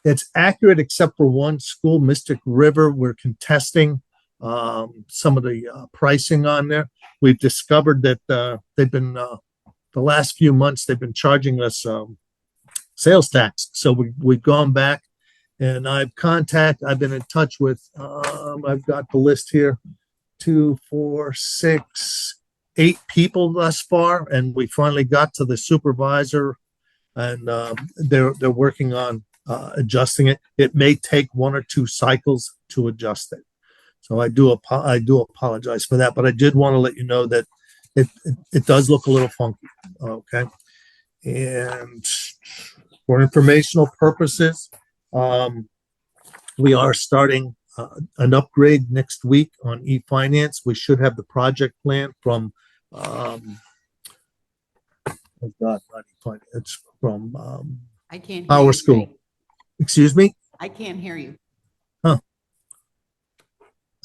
It's accurate except for one school, Mystic River. We're contesting some of the pricing on there. We've discovered that they've been the last few months they've been charging us sales tax. So we've gone back and I've been in touch with I've got the list here, 2, 4, 6, 8 people thus far, and we finally got to the supervisor, and they're working on adjusting it. It may take 1 or 2 cycles to adjust it. So I do apologize for that, but I did want to let you know that it does look a little funky. Okay. And for informational purposes, we are starting an upgrade next week on e-finance. We should have the project plan from it's from I can't hear Power you, School. Ray. Excuse me? I can't hear you. Huh.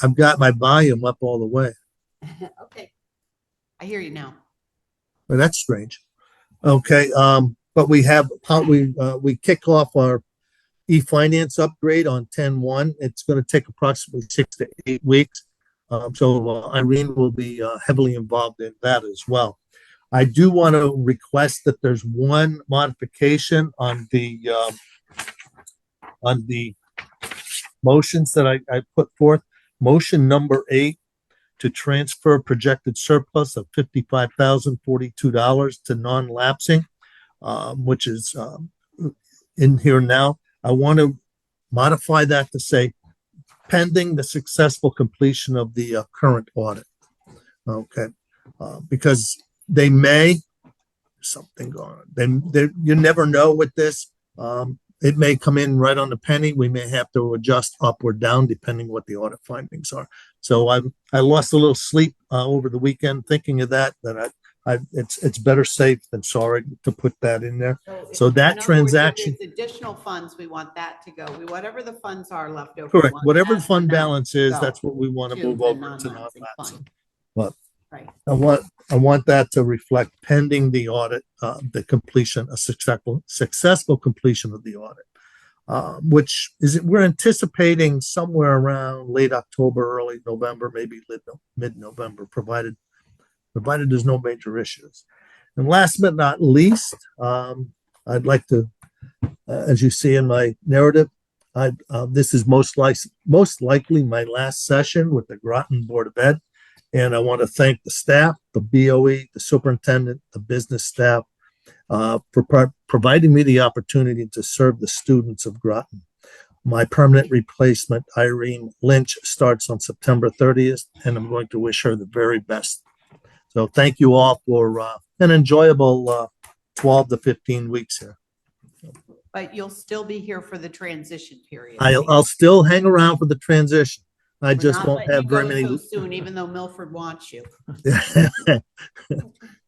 I've got my volume up all the way. Okay. I hear you now. Well, that's strange. Okay, but we kick off our e-finance upgrade on 10/1. It's going to take approximately 6 to 8 weeks. So Irene will be heavily involved in that as well. I do want to request that there's one modification on the motions that I put forth. Motion number 8 to transfer projected surplus of $55,042 to non-lapsing, which is in here now. I want to modify that to say pending the successful completion of the current audit. Okay, because they may something going on. You never know with this. It may come in right on the penny. We may have to adjust up or down depending what the audit findings are. So I lost a little sleep over the weekend thinking of that. It's better safe than sorry to put that in there. So that in other words, if transaction. there's additional funds, we want that to go. Whatever the funds are left over. Correct. we want Whatever that the fund to not balance is, go that's what we want to move the over to non-lapsing non-lapsing. fund. But Right. I want that to reflect pending the audit, the completion, a successful completion of the audit, which is we're anticipating somewhere around late October, early November, maybe mid-November, provided there's no major issues. And last but not least, I'd like to, as you see in my narrative, this is most likely my last session with the Groton Board of Ed. And I want to thank the staff, the BOE, the superintendent, the business staff, for providing me the opportunity to serve the students of Groton. My permanent replacement, Irene Lynch, starts on September 30th, and I'm going to wish her the very best. So thank you all for an enjoyable 12 to 15 weeks here. But you'll still be here for the transition period. I'll still hang around for the transition. I We're just not won't letting have you very go many. so soon, even though Milford wants you.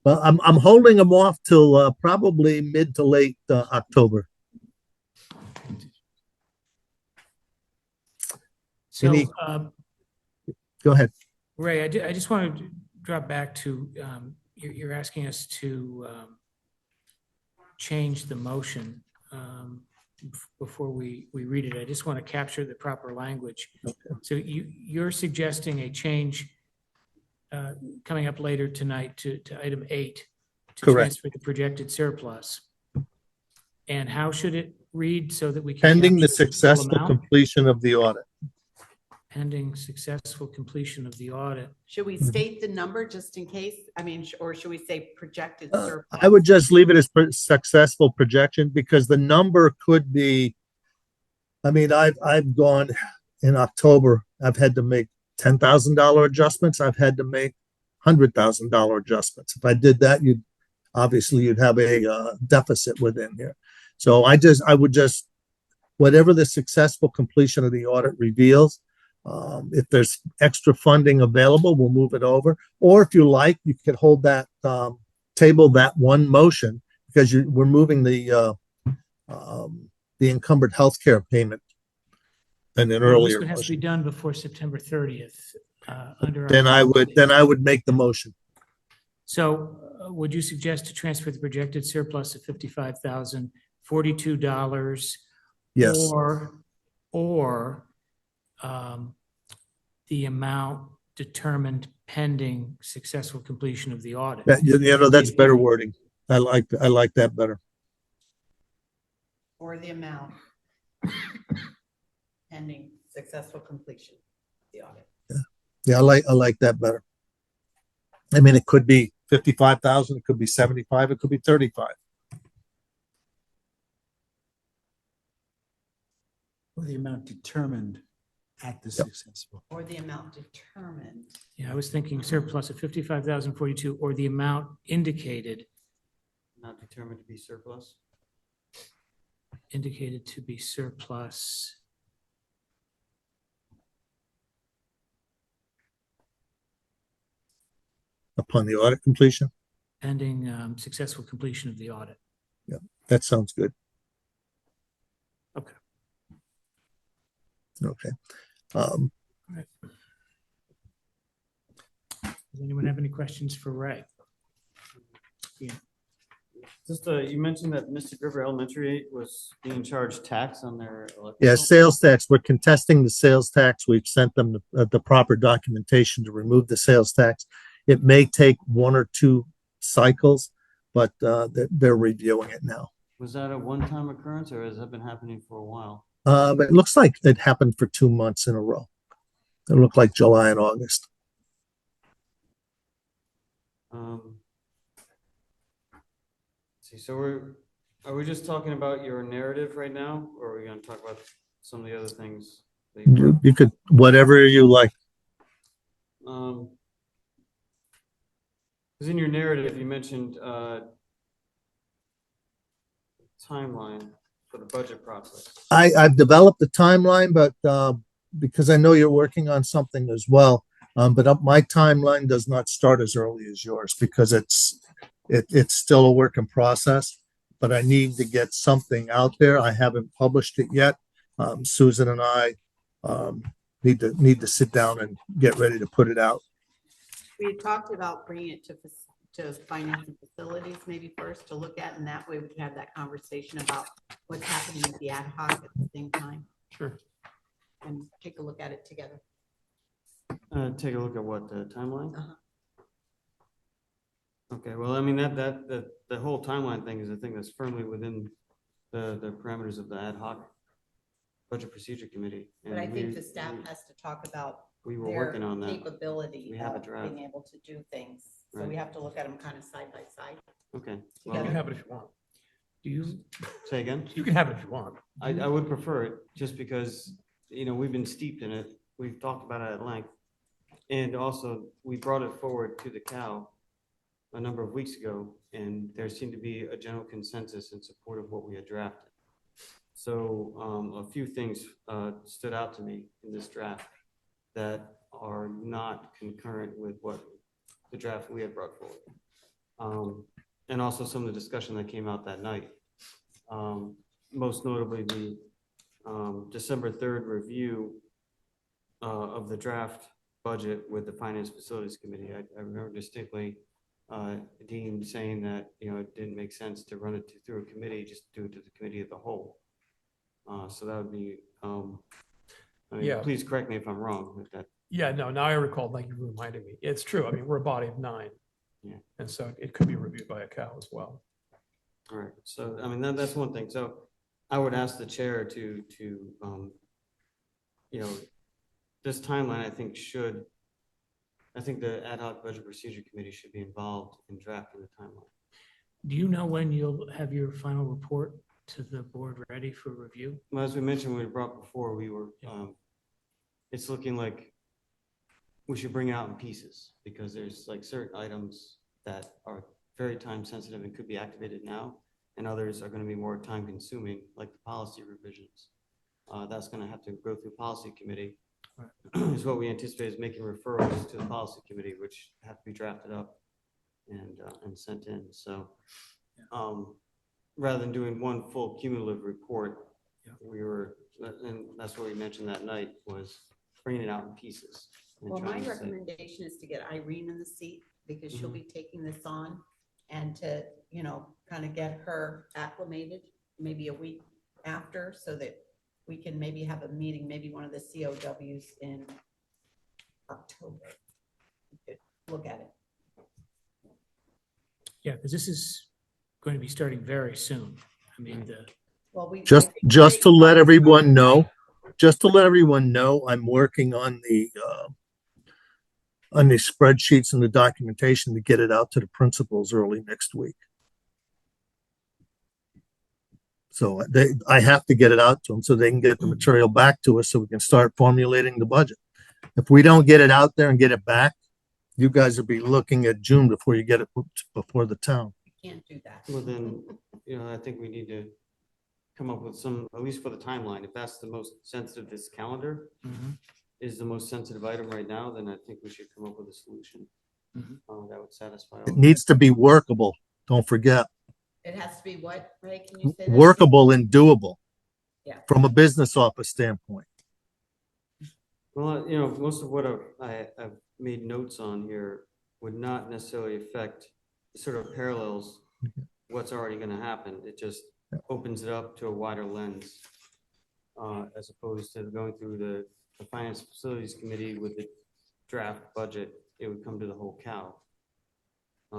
Well, I'm holding them off till probably mid to late October. So, Go ahead. Ray, I just want to drop back to, you're asking us to change the motion before we read it. I just want to capture the proper language. Okay. So you're suggesting a change coming up later tonight to item 8 to Correct. transfer the projected surplus. And how should it read so that we can Pending the capture full successful amount? completion of the audit. Pending successful completion of the audit. Should we state the number just in case? I mean, or should we say projected surplus? I would just leave it as successful projection because the number could be, I mean, I've gone in October, I've had to make $10,000 adjustments. I've had to make $100,000 adjustments. If I did that, you'd have a deficit within here. So I would just, whatever the successful completion of the audit reveals, if there's extra funding available, we'll move it over. Or if you like, you could hold that, table that one motion because we're moving the encumbered healthcare payment and an Well, earlier this would have to be motion. done before September 30th. Then I would make the motion. So would you suggest to transfer the projected surplus of $55,042 Yes. Or the amount determined pending successful completion of the audit. That's better wording. I like that better. Or the amount pending successful completion of the audit. Yeah, I like that better. I mean, it could be 55,000, it could be 75, it could be 35. Or the amount determined at the successful. Or the amount determined. Yeah, I was thinking surplus of 55,042 or the amount indicated Not determined to be surplus. to be surplus. Upon the audit completion. Pending successful completion of the audit. Yeah, that sounds good. Okay. Okay. Right. Does anyone have any questions for Ray? Yeah. Just, you mentioned that Mystic River Elementary was being charged tax on their electrical. Yeah, sales tax. We're contesting the sales tax. We've sent them the proper documentation to remove the sales tax. It may take 1 or 2 cycles, but they're reviewing it now. Was that a one-time occurrence or has that been happening for a while? It looks like it happened for 2 months in a row. It looked like July and August. See, so are we just talking about your narrative right now, or are we going to talk about some of the other things? That You could, whatever you like. Because in your narrative, you mentioned timeline for the budget process. I've developed the timeline, but because I know you're working on something as well, but my timeline does not start as early as yours because it's still a work in process, but I need to get something out there. I haven't published it yet. Susan and I need to sit down and get ready to put it out. We had talked about bringing it to finance and facilities maybe first to look at, and that way we could have that conversation about what's happening with the ad hoc at the same time. Sure. And take a look at it together. Take a look at what, the timeline? Uh-huh. Okay, well, I mean, the whole timeline thing is a thing that's firmly within the parameters of the ad hoc budget procedure committee. But I think the staff has to talk about we were their working on that. capability We have a of draft. being able to do things. So Right. we have to look at them kind of side by side. Okay. You Well, can have it if you want. Do you? say again? You can have it if you want. I would prefer it just because, we've been steeped in it. We've talked about it at length. And also, we brought it forward to the COW a number of weeks ago, and there seemed to be a general consensus in support of what we had drafted. So a few things stood out to me in this draft that are not concurrent with what the draft we had brought forward. And also some of the discussion that came out that night. Most notably the December 3rd review of the draft budget with the Finance Facilities Committee. I remember distinctly Dean saying that, it didn't make sense to run it through a committee, just do it to the committee of the whole. So that would be, Yeah. Please correct me if I'm wrong with that. Yeah, no, now I recall, like you reminded me. It's true. I mean, we're a body of 9. Yeah. And so it could be reviewed by a cow as well. All right, so, I mean, that's one thing. So I would ask the chair to this timeline, I think the ad hoc budget procedure committee should be involved in drafting the timeline. Do you know when you'll have your final report to the board ready for review? Well, as we mentioned, when we brought before, we were, it's looking like we should bring it out in pieces because there's like certain items that are very time sensitive and could be activated now, and others are going to be more time consuming, like the policy revisions. That's going to have to go through policy committee. Right. Is what we anticipate is making referrals to the policy committee, which have to be drafted up and sent in. So rather than doing one full cumulative report, and that's what we mentioned that night, was bringing it out in pieces. Well, my recommendation is to get Irene in the seat because she'll be taking this on, and to, kind of get her acclimated, maybe a week after so that we can maybe have a meeting, maybe one of the COWs in October. We could look at it. Yeah, because this is going to be starting very soon. I mean, Well, Just to let everyone know, I'm working on the spreadsheets and the documentation to get it out to the principals early next week. So I have to get it out to them so they can get the material back to us so we can start formulating the budget. If we don't get it out there and get it back, you guys will be looking at June before you get it before the town. Can't do that. Well, then, I think we need to come up with some, at least for the timeline, if that's the most sensitive, this calendar is the most sensitive item right now, then I think we should come up with a solution that would satisfy all. It needs to be workable. Don't forget. It has to be what, Ray? Can you say that? Workable and doable. Yeah. From a business office standpoint. Well, most of what I've made notes on here would not necessarily affect sort of parallels what's already going to happen. It just opens it up to a wider lens as opposed to going through the Finance Facilities Committee with the draft budget. It would come to the whole cow.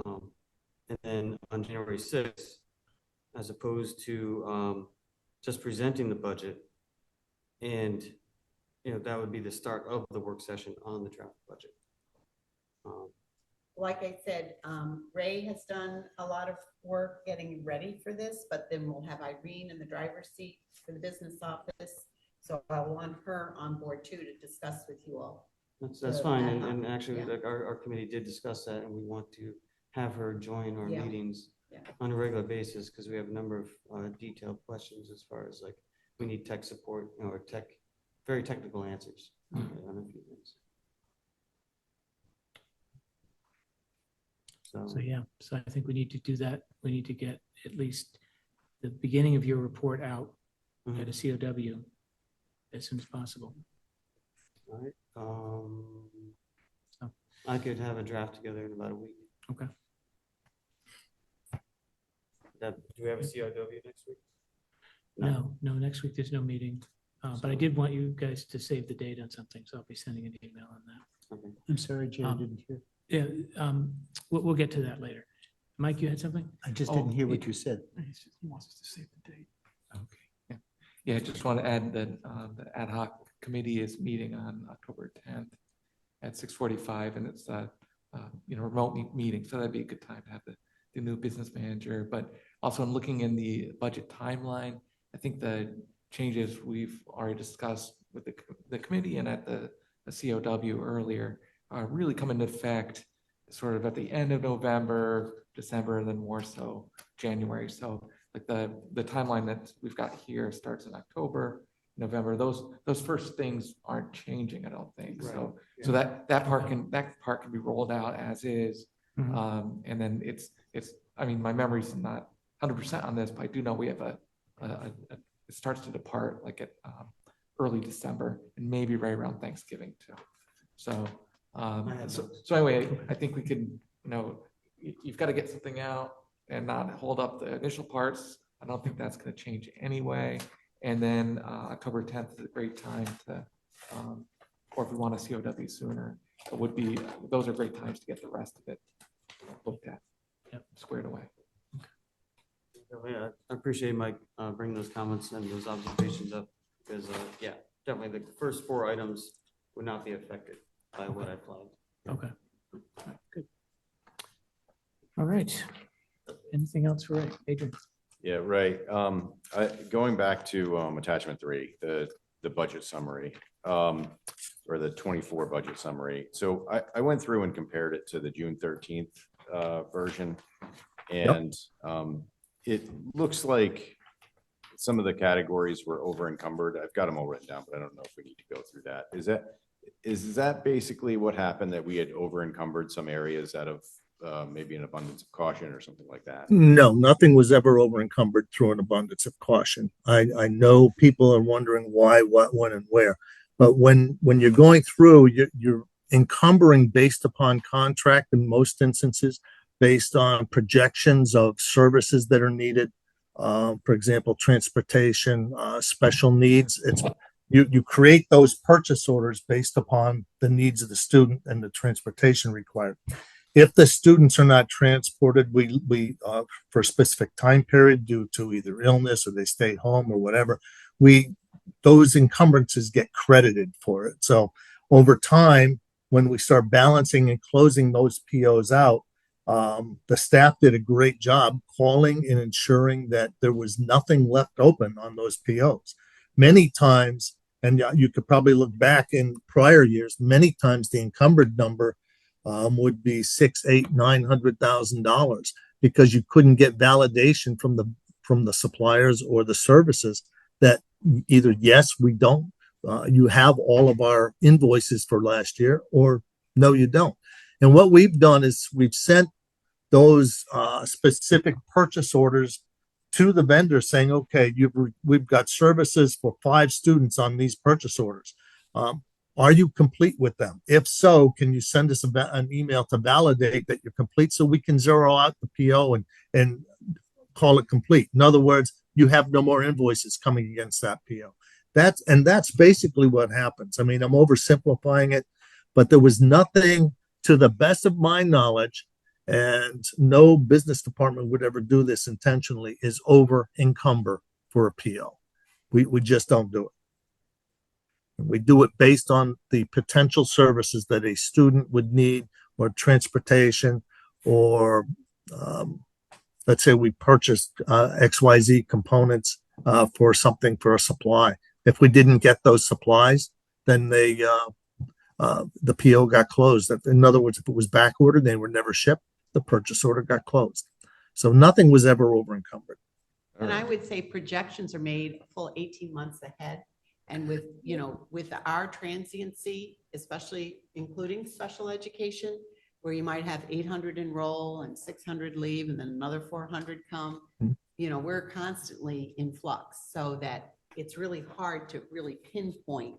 And then on January 6th, as opposed to just presenting the budget, and that would be the start of the work session on the draft budget. Like I said, Ray has done a lot of work getting ready for this, but then we'll have Irene in the driver's seat for the business office. So I want her on board too to discuss with you all. That's fine. And actually, our committee did discuss that, and we want to have her join our meetings on a regular basis because we have a number of detailed questions as far as like we need tech support or very technical answers on a few things. So I think we need to do that. We need to get at least the beginning of your report out at a COW as soon as possible. All right. I could have a draft together in about a week. Okay. Do we have a COW next week? No, next week there's no meeting. But I did want you guys to save the date on something, so I'll be sending an email on that. Okay. I'm sorry, Jay, I didn't hear. Yeah, we'll get to that later. Mike, you had something? I just didn't hear what you said. He wants us to save the date. Okay. Yeah, I just want to add that the ad hoc committee is meeting on October 10th at 6:45, and it's a remote meeting, so that'd be a good time to have the new business manager. But also, I'm looking in the budget timeline. I think the changes we've already discussed with the committee and at the COW earlier really come into effect sort of at the end of November, December, and then more so January. So like the timeline that we've got here starts in October, November. Those first things aren't changing, I don't think. Right. So that part can be rolled out as is. And then it's I mean, my memory's not 100% on this, but I do know we have it starts to depart like at early December and maybe right around Thanksgiving too. So anyway, I think we can, you've got to get something out and not hold up the initial parts. I don't think that's going to change anyway. And then October 10th is a great time to, or if we want a COW sooner, those are great times to get the rest of it looked at, squared away. Yeah, I appreciate Mike bringing those comments and those observations up because, definitely the first 4 items would not be affected by what I flagged. Okay. Good. All right. Anything else for Adrian? Yeah, right. Going back to attachment 3, the budget summary, or the 24 budget summary. So I went through and compared it to the June 13th version, and it looks like some of the categories were over encumbered. I've got them all written down, but I don't know if we need to go through that. Is that basically what happened, that we had over encumbered some areas out of maybe an abundance of caution or something like that? No, nothing was ever over encumbered through an abundance of caution. I know people are wondering why, what, when, and where, but when you're going through, you're encumbering based upon contract in most instances, based on projections of services that are needed. for example, transportation, special needs. You create those purchase orders based upon the needs of the student and the transportation required. If the students are not transported, we for a specific time period due to either illness or they stay home or whatever, those encumbrances get credited for it. So over time, when we start balancing and closing those POs out, the staff did a great job calling and ensuring that there was nothing left open on those POs. Many times, and you could probably look back in prior years, many times the encumbered number would be $600,000, $800,000, $900,000 because you couldn't get validation from the suppliers or the services that either yes, we don't, you have all of our invoices for last year, or no, you don't. And what we've done is we've sent those specific purchase orders to the vendor saying, okay, we've got services for 5 students on these purchase orders. Are you complete with them? If so, can you send us an email to validate that you're complete so we can zero out the PO and call it complete? In other words, you have no more invoices coming against that PO. That's basically what happens. I mean, I'm oversimplifying it, but there was nothing, to the best of my knowledge, and no business department would ever do this intentionally, is over encumber for a PO. We just don't do it. We do it based on the potential services that a student would need, or transportation, or let's say we purchased XYZ components for something, for a supply. If we didn't get those supplies, then the PO got closed. In other words, if it was back ordered, they were never shipped, the purchase order got closed. So nothing was ever over encumbered. And I would say projections are made a full 18 months ahead. And with, with our transiency, especially including special education, where you might have 800 enroll and 600 leave and then another 400 come, we're constantly in flux, so that it's really hard to really pinpoint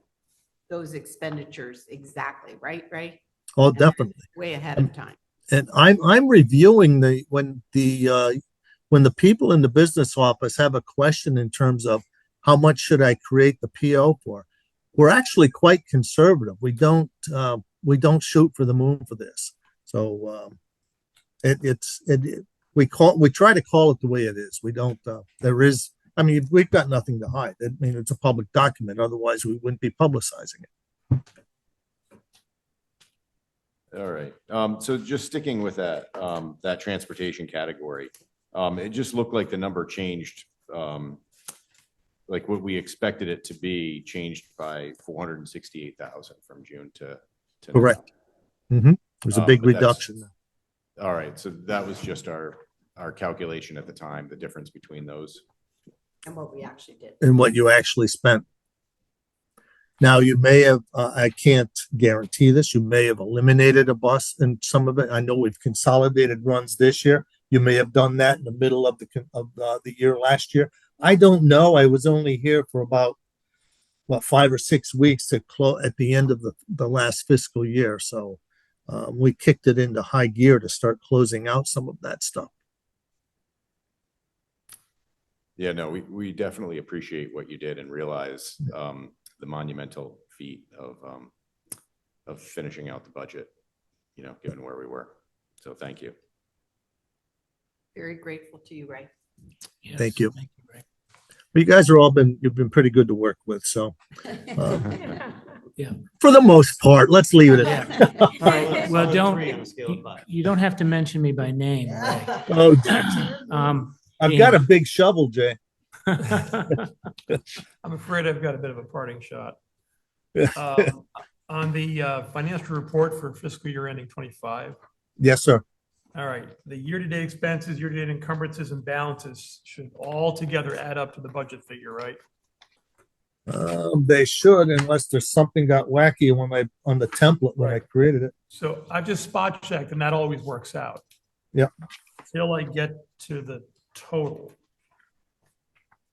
those expenditures exactly, right? Oh, definitely. Way ahead of time. And I'm reviewing when the people in the business office have a question in terms of how much should I create the PO for, we're actually quite conservative. We don't shoot for the moon for this. So we try to call it the way it is. We don't. We've got nothing to hide. I mean, it's a public document. Otherwise, we wouldn't be publicizing it. All right. So just sticking with that transportation category, it just looked like the number changed, like what we expected it to be, changed by 468,000 from June to correct. Mm-hmm. There's a big reduction. All right. So that was just our calculation at the time, the difference between those. And what we actually did. And what you actually spent. Now, you may have, I can't guarantee this, you may have eliminated a bus in some of it. I know we've consolidated runs this year. You may have done that in the middle of the year last year. I don't know. I was only here for about 5 or 6 weeks to close at the end of the last fiscal year. So we kicked it into high gear to start closing out some of that stuff. Yeah, no, we definitely appreciate what you did and realize the monumental feat of finishing out the budget, given where we were. So thank you. Very grateful to you, Ray. Yes, Thank you. Thank you, Ray. Well, you guys are you've been pretty good to work with. So Yeah. for the most part, let's leave it at that. All right, Well, solid 3 on a scale of 5. you don't have to mention me by name, Ray. Oh, I've got a Ian. big shovel, Jay. I'm afraid I've got a bit of a parting shot. On the financial report for fiscal year ending 25. Yes, sir. All right, the year-to-date expenses, year-to-date encumbrances and balances should all together add up to the budget figure, right? They should, unless there's something got wacky on the template when I created it. So I just spot checked and that always works out. Yeah. Till I get to the total.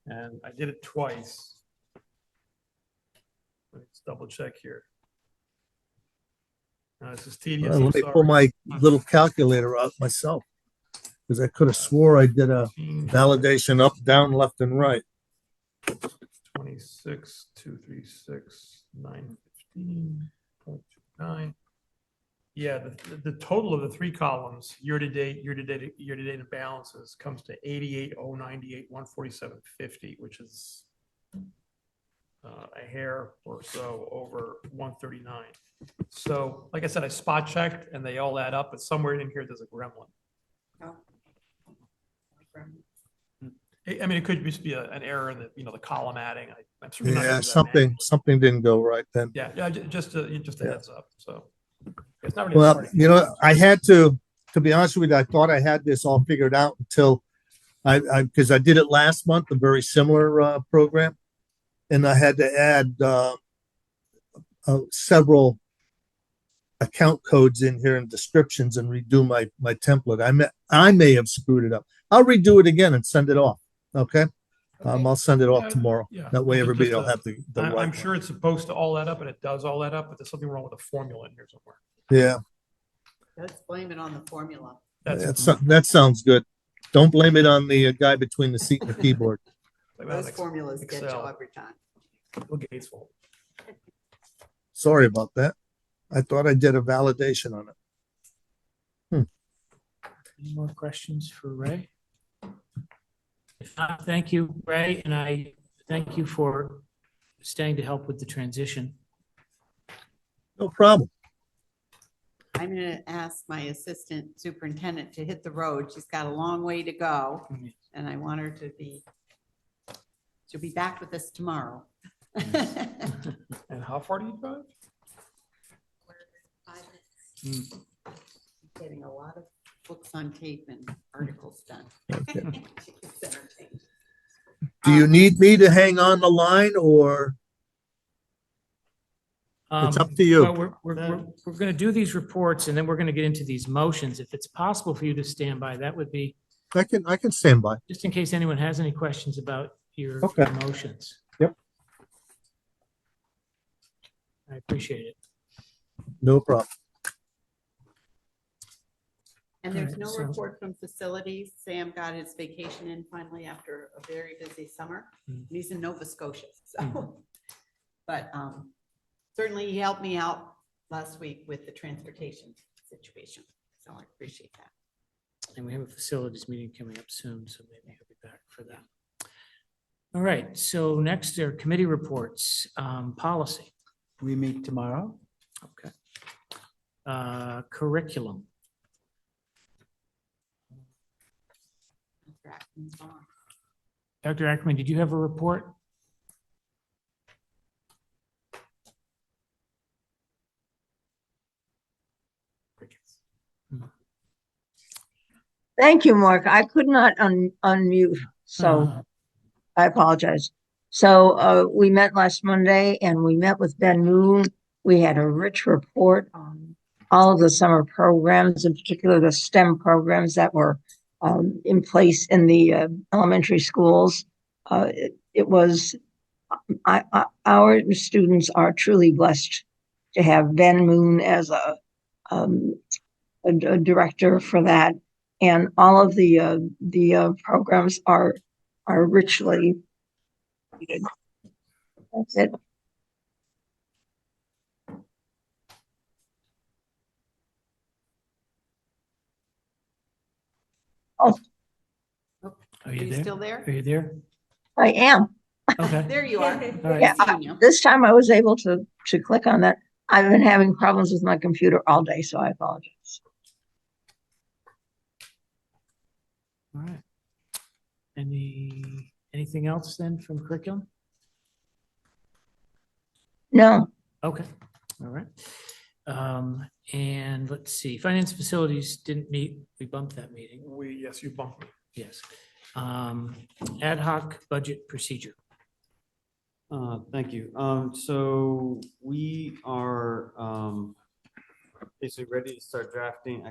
And I did it twice. Let's double check here. This is tedious. I'm Let me sorry. pull my little calculator out myself. Because I could have swore I did a validation up, down, left, and right. 26, 236, 915.29. Yeah, the total of the three columns, year-to-date and balances comes to 88,098, 147.50, which is a hair or so over 139. So, like I said, I spot checked and they all add up, but somewhere in here, there's a gremlin. I mean, it could just be an error in the column adding. I'm certainly not gonna Yeah, do that manually. something didn't go right then. Yeah, just a heads up, so. It's not really Well, hard. I had to be honest with you, I thought I had this all figured out until because I did it last month, a very similar program. And I had to add several account codes in here and descriptions and redo my template. I may have screwed it up. I'll redo it again and send it off. Okay. I'll send it off tomorrow. Yeah. That way Just everybody will have the I'm right sure it's supposed to all add up and it does all add up, but there's something wrong with the formula in here somewhere. Yeah. Let's blame it on the formula. That sounds good. Don't blame it on the guy between the seat and the keyboard. Those formulas get you every time. Bill Gates' fault. Sorry about that. I thought I did a validation on it. Any more questions for Ray? If not, thank you, Ray, and I thank you for staying to help with the transition. No problem. I'm gonna ask my assistant superintendent to hit the road. She's got a long way to go, and I want her to she'll be back with us tomorrow. And how far do you drive? Getting a lot of books on tape and articles done. Okay. It's entertaining. Do you need me to hang on the line or? It's up to you. Well, we're going to do these reports and then we're going to get into these motions. If it's possible for you to stand by, that would be. I can stand by. Just in case anyone has any questions about your motions. Yep. I appreciate it. No problem. And there's All no right, so- report from facilities. Sam got his vacation in finally after a very busy summer. He's in Nova Scotia, so. But certainly he helped me out last week with the transportation situation, so I appreciate that. And we have a facilities meeting coming up soon, so maybe he'll be back for that. All right, so next are committee reports, policy. We meet tomorrow. Okay. Curriculum. Dr. Ackerman, did you have a report? Thank you, Mark. I could not unmute, so I apologize. So we met last Monday and we met with Ben Moon. We had a rich report on all of the summer programs, in particular the STEM programs that were in place in the elementary schools. It was, our students are truly blessed to have Ben Moon as a director for that. And all of the programs are richly treated. That's it. Oh, Are you there? still there? Are you there? I am. Okay. There you are. All right. Yeah, this time I was able to click on that. I've been having problems with my computer all day, so I apologize. All right. Anything else then from curriculum? No. Okay, all right. And let's see, finance facilities didn't meet, we bumped that meeting. Yes, you bumped me. Yes. Ad hoc budget procedure. Thank you. So we are basically ready to start drafting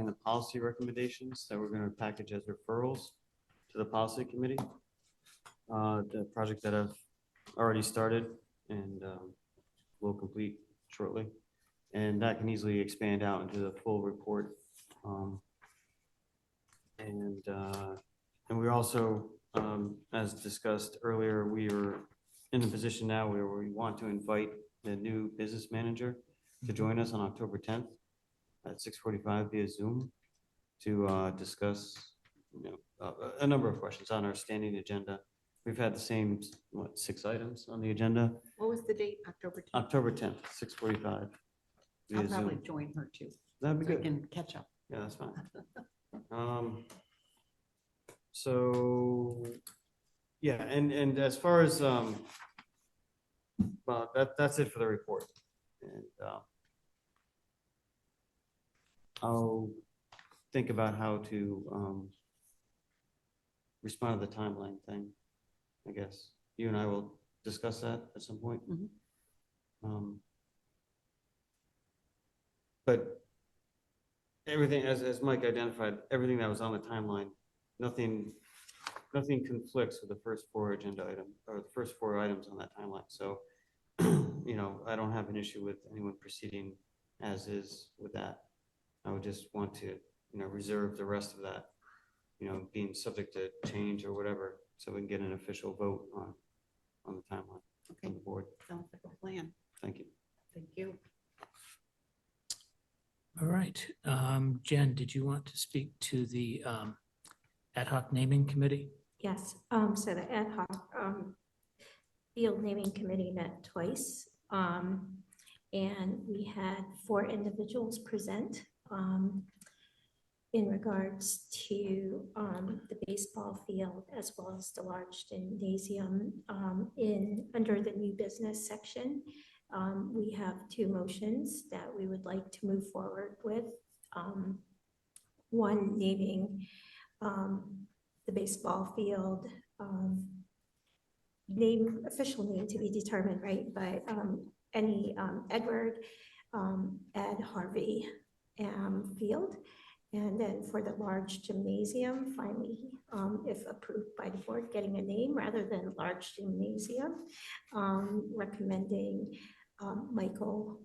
the policy recommendations that we're going to package as referrals to the policy committee. The project that I've already started and will complete shortly. And that can easily expand out into the full report And we're also, as discussed earlier, we are in a position now where we want to invite the new business manager to join us on October 10th at 6:45 via Zoom to discuss, a number of questions on our standing agenda. We've had the same, 6 items on the agenda. What was the date? October 10th? October 10th, 6:45 I'll via probably Zoom. join her too. That'd be so I good. can catch up. Yeah, that's fine. So, yeah, and as far as, well, that's it for the report. And I'll think about how to respond to the timeline thing, I guess. You and I will discuss that at some point. But everything, as Mike identified, everything that was on the timeline, nothing conflicts with the first 4 agenda item, or the first 4 items on that timeline. So, I don't have an issue with anyone proceeding as is with that. I would just want to, reserve the rest of that, being subject to change or whatever, so we can get an official vote on the timeline on the board. Sounds like a plan. Thank you. Thank you. All right. Jen, did you want to speak to the ad hoc naming committee? Yes, so the ad hoc field naming committee met twice. And we had 4 individuals present in regards to the baseball field as well as the large gymnasium under the new business section. We have 2 motions that we would like to move forward with. One naming the baseball field official name to be determined, right? But Edward Ed Harvey Field. And then for the large gymnasium, finally, if approved by the board, getting a name rather than large gymnasium, recommending Michael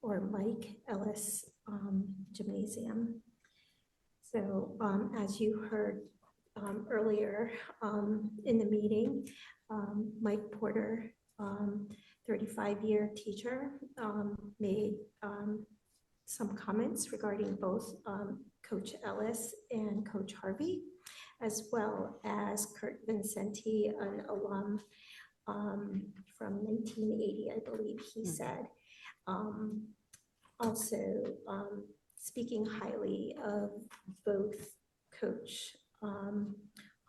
or Mike Ellis Gymnasium. So as you heard earlier in the meeting, Mike Porter, 35-year teacher, made some comments regarding both Coach Ellis and Coach Harvey, as well as Kurt Vincenti, an alum from 1980, I believe he said. Also speaking highly of both Coach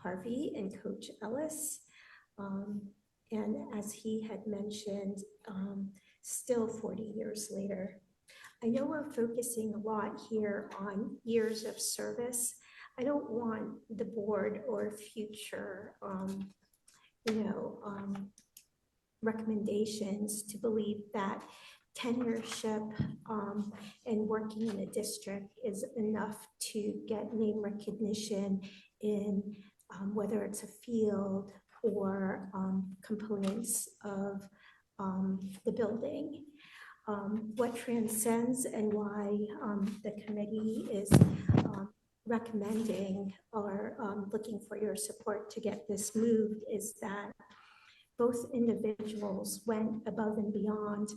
Harvey and Coach Ellis. And as he had mentioned, still 40 years later, I know we're focusing a lot here on years of service. I don't want the board or future, recommendations to believe that tenureship and working in a district is enough to get name recognition in whether it's a field or components of the building. What transcends and why the committee is recommending or looking for your support to get this moved is that both individuals went above and beyond.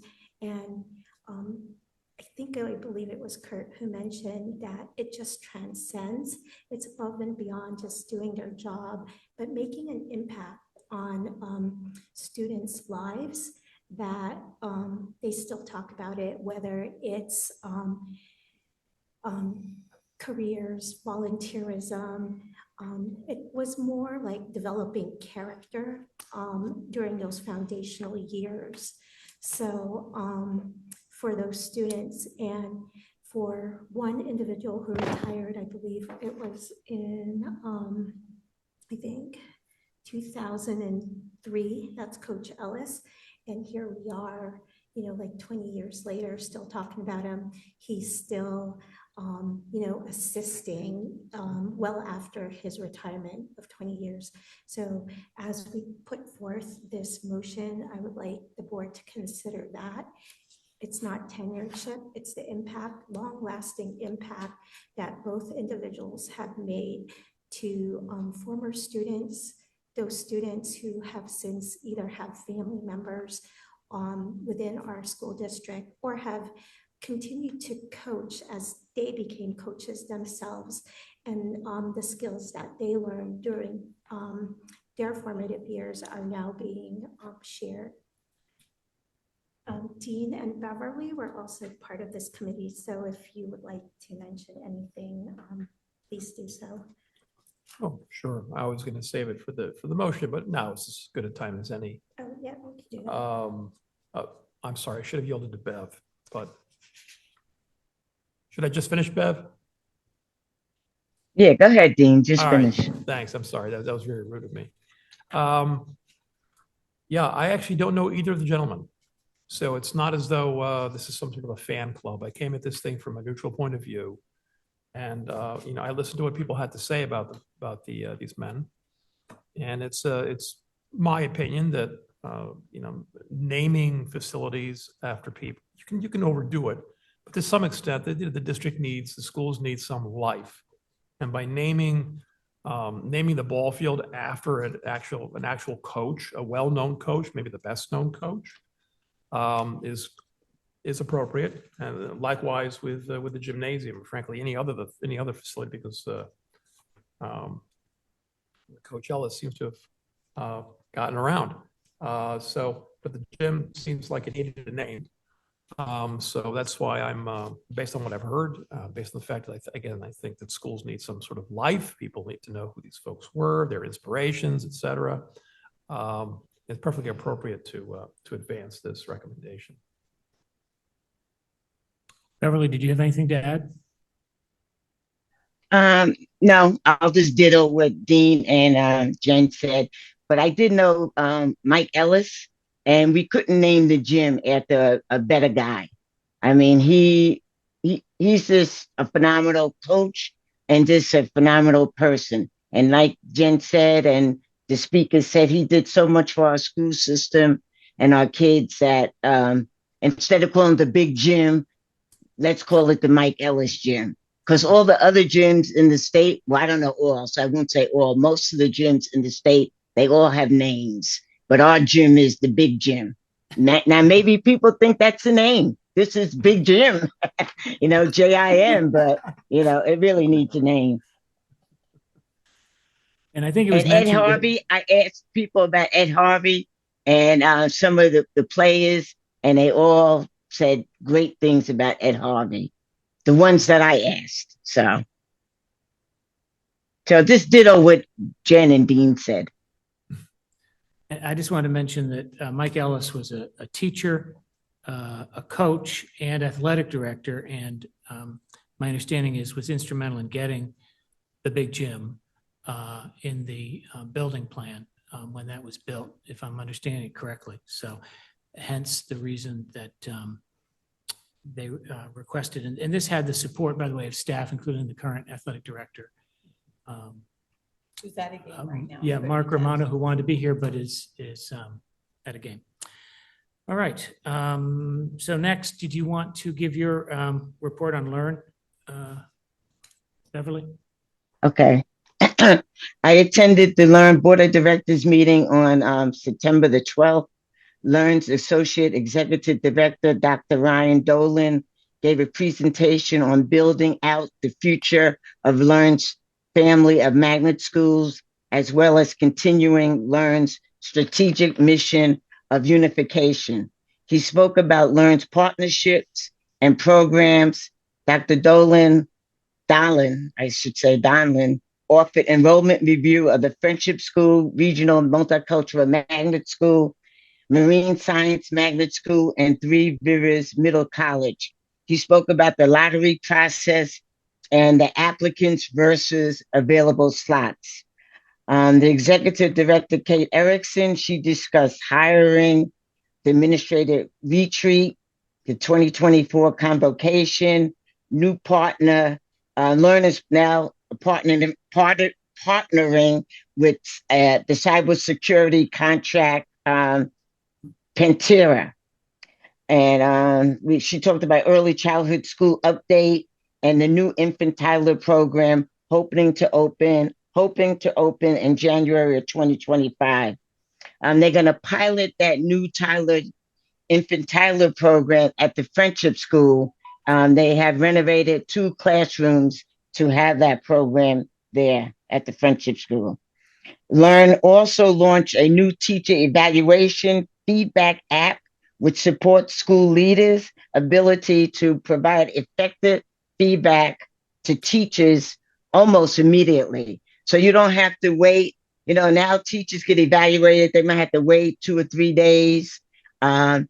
And I believe it was Kurt who mentioned that it just transcends. It's above and beyond just doing their job, but making an impact on students' lives that they still talk about it, whether it's careers, volunteerism. It was more like developing character during those foundational years. So for those students, and for one individual who retired, I believe it was in, I think, 2003, that's Coach Ellis. And here we are, like 20 years later, still talking about him. He's still, assisting well after his retirement of 20 years. So as we put forth this motion, I would like the board to consider that It's not tenureship, it's the impact, long-lasting impact that both individuals have made to former students, those students who have since either have family members within our school district or have continued to coach as they became coaches themselves, and the skills that they learned during their formative years are now being shared. Dean and Beverly were also part of this committee, so if you would like to mention anything, please do so. Oh, sure. I was going to save it for the motion, but now it's as good a time as any. Oh, yeah, we could do that. I'm sorry, I should have yielded to Bev, but should I just finish, Bev? Yeah, go ahead, Dean, just All right, finish. thanks. I'm sorry. That was very rude of me. Yeah, I actually don't know either of the gentlemen. So it's not as though this is some sort of a fan club. I came at this thing from a neutral point of view. And, I listened to what people had to say about these men. And it's my opinion that, naming facilities after people, you can overdo it. But to some extent, the district needs, the schools need some life. And by naming the ball field after an actual coach, a well-known coach, maybe the best-known coach, is appropriate. And likewise with the gymnasium, frankly, any other facility, because Coach Ellis seems to have gotten around. But the gym seems like it needed a name. So that's why I'm, based on what I've heard, based on the fact that I think that schools need some sort of life. People need to know who these folks were, their inspirations, et cetera. It's perfectly appropriate to advance this recommendation. Beverly, did you have anything to add? No, I'll just ditto what Dean and Jen said. But I did know Mike Ellis, and we couldn't name the gym after a better guy. I mean, he's just a phenomenal coach and just a phenomenal person. And like Jen said, and the speaker said, he did so much for our school system and our kids that instead of calling it the big gym, let's call it the Mike Ellis gym. Because all the other gyms in the state, well, I don't know all, so I won't say all, most of the gyms in the state, they all have names, but our gym is the big gym. Now maybe people think that's the name. This is Big Jim, JIM, but, it really needs a name. And I think it was Ed Harvey, I asked people about Ed Harvey and some of the players, and they all said great things about Ed Harvey, the ones that I asked. So this ditto what Jen and Dean said. And I just wanted to mention that Mike Ellis was a teacher, a coach, and athletic director, and my understanding was instrumental in getting the big gym in the building plan when that was built, if I'm understanding it correctly. So hence the reason that they requested, and this had the support, by the way, of staff, including the current athletic director. Who's at a game right now? Yeah, Mark Romano, who wanted to be here, but is at a game. All right. So next, did you want to give your report on Learn, Beverly? Okay. I attended the Learn Board of Directors meeting on September the 12th. Learn's Associate Executive Director, Dr. Ryan Dolan, gave a presentation on building out the future of Learn's family of magnet schools, as well as continuing Learn's strategic mission of unification. He spoke about Learn's partnerships and programs. Dr. Donlin, offered enrollment review of the Friendship School, Regional Multicultural Magnet School, Marine Science Magnet School, and Three Rivers Middle College. He spoke about the lottery process and the applicants versus available slots. The executive director, Kate Erickson, she discussed hiring, the administrative retreat, the 2024 convocation, new partner, learners now partnering with the cybersecurity contract, Pantera. And she talked about early childhood school update and the new infant Tyler program, hoping to open in January of 2025. They're going to pilot that new infant Tyler program at the Friendship School. They have renovated 2 classrooms to have that program there at the Friendship School. Learn also launched a new teacher evaluation feedback app, which supports school leaders' ability to provide effective feedback to teachers almost immediately. So you don't have to wait. Now teachers get evaluated. They might have to wait 2 or 3 days to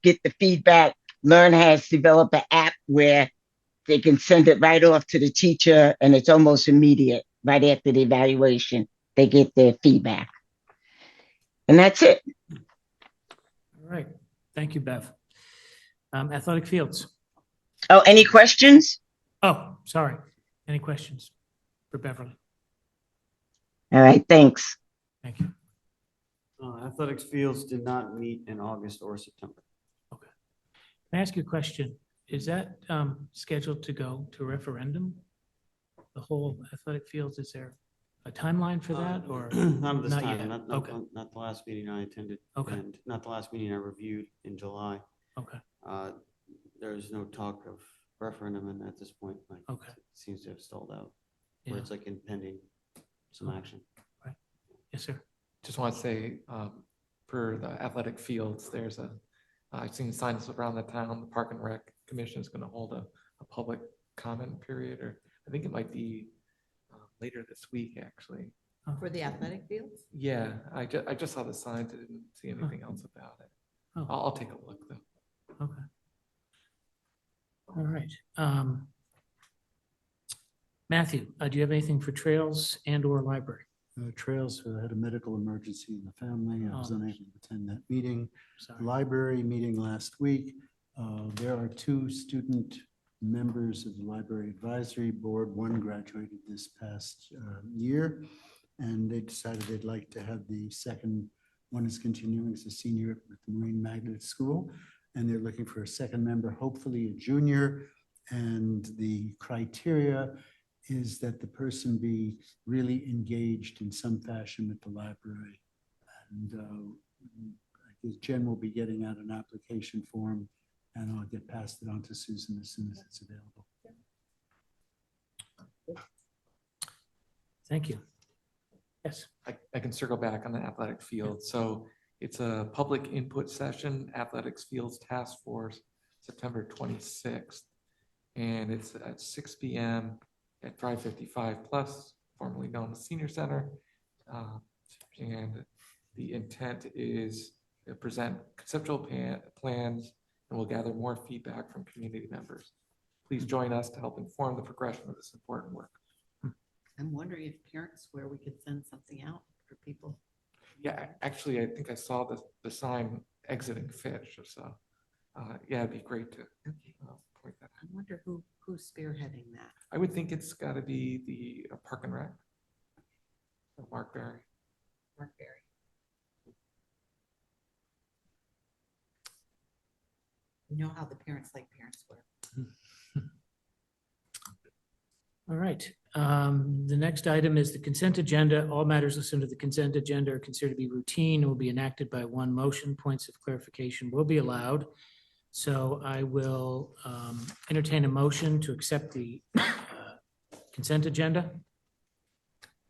get the feedback. Learn has developed an app where they can send it right off to the teacher, and it's almost immediate. Right after the evaluation, they get their feedback. And that's it. All right. Thank you, Bev. Athletic fields. Oh, any questions? Oh, sorry. Any questions for Beverly? All right, thanks. Thank you. Athletics fields did not meet in August or September. Okay. Can I ask you a question? Is that scheduled to go to referendum? The whole athletic fields, is there a timeline for that or? Not at this not time, yet? not the last meeting I attended. Okay. And not the last meeting I reviewed in July. Okay. There's no talk of referendum at this point. Like, Okay. it seems to have stalled out. Yeah. Or it's like impending some action. Right. Yes, sir. Just want to say, for the athletic fields, I've seen signs around the town, the Park and Rec Commission is going to hold a public comment period, or I think it might be later this week, actually. For the athletic fields? Yeah, I just saw the signs. I didn't see anything else about it. Oh. I'll take a look though. Okay. All right. Matthew, do you have anything for trails and or library? Trails, I had a medical emergency in the family. I was Oh. unable to attend that meeting. Sorry. Library meeting last week. There are 2 student members of the Library Advisory Board. One graduated this past year, and they decided they'd like to have the second one is continuing as a senior at the Marine Magnet School, and they're looking for a second member, hopefully a junior. And the criteria is that the person be really engaged in some fashion with the library. And I guess Jen will be getting out an application form, and I'll get passed it on to Susan as soon as it's available. Thank you. Yes. I can circle back on the athletic field. So it's a public input session, Athletics Fields Task Force, September 26th. And it's at 6 p.m. at 555 Plus, formerly known as Senior Center. And the intent is to present conceptual plans, and we'll gather more feedback from community members. Please join us to help inform the progression of this important work. I'm wondering if parents, where we could send something out for people. Yeah, actually, I think I saw the sign exiting Fish, so yeah, it'd be great to point that out. I wonder who's spearheading that. I would think it's got to be the Park and Rec, Mark Berry. Mark Berry. You know how the parents like parents wear. All right. The next item is the consent agenda. All matters listed under the consent agenda are considered to be routine and will be enacted by one motion. Points of clarification will be allowed. So I will entertain a motion to accept the consent agenda.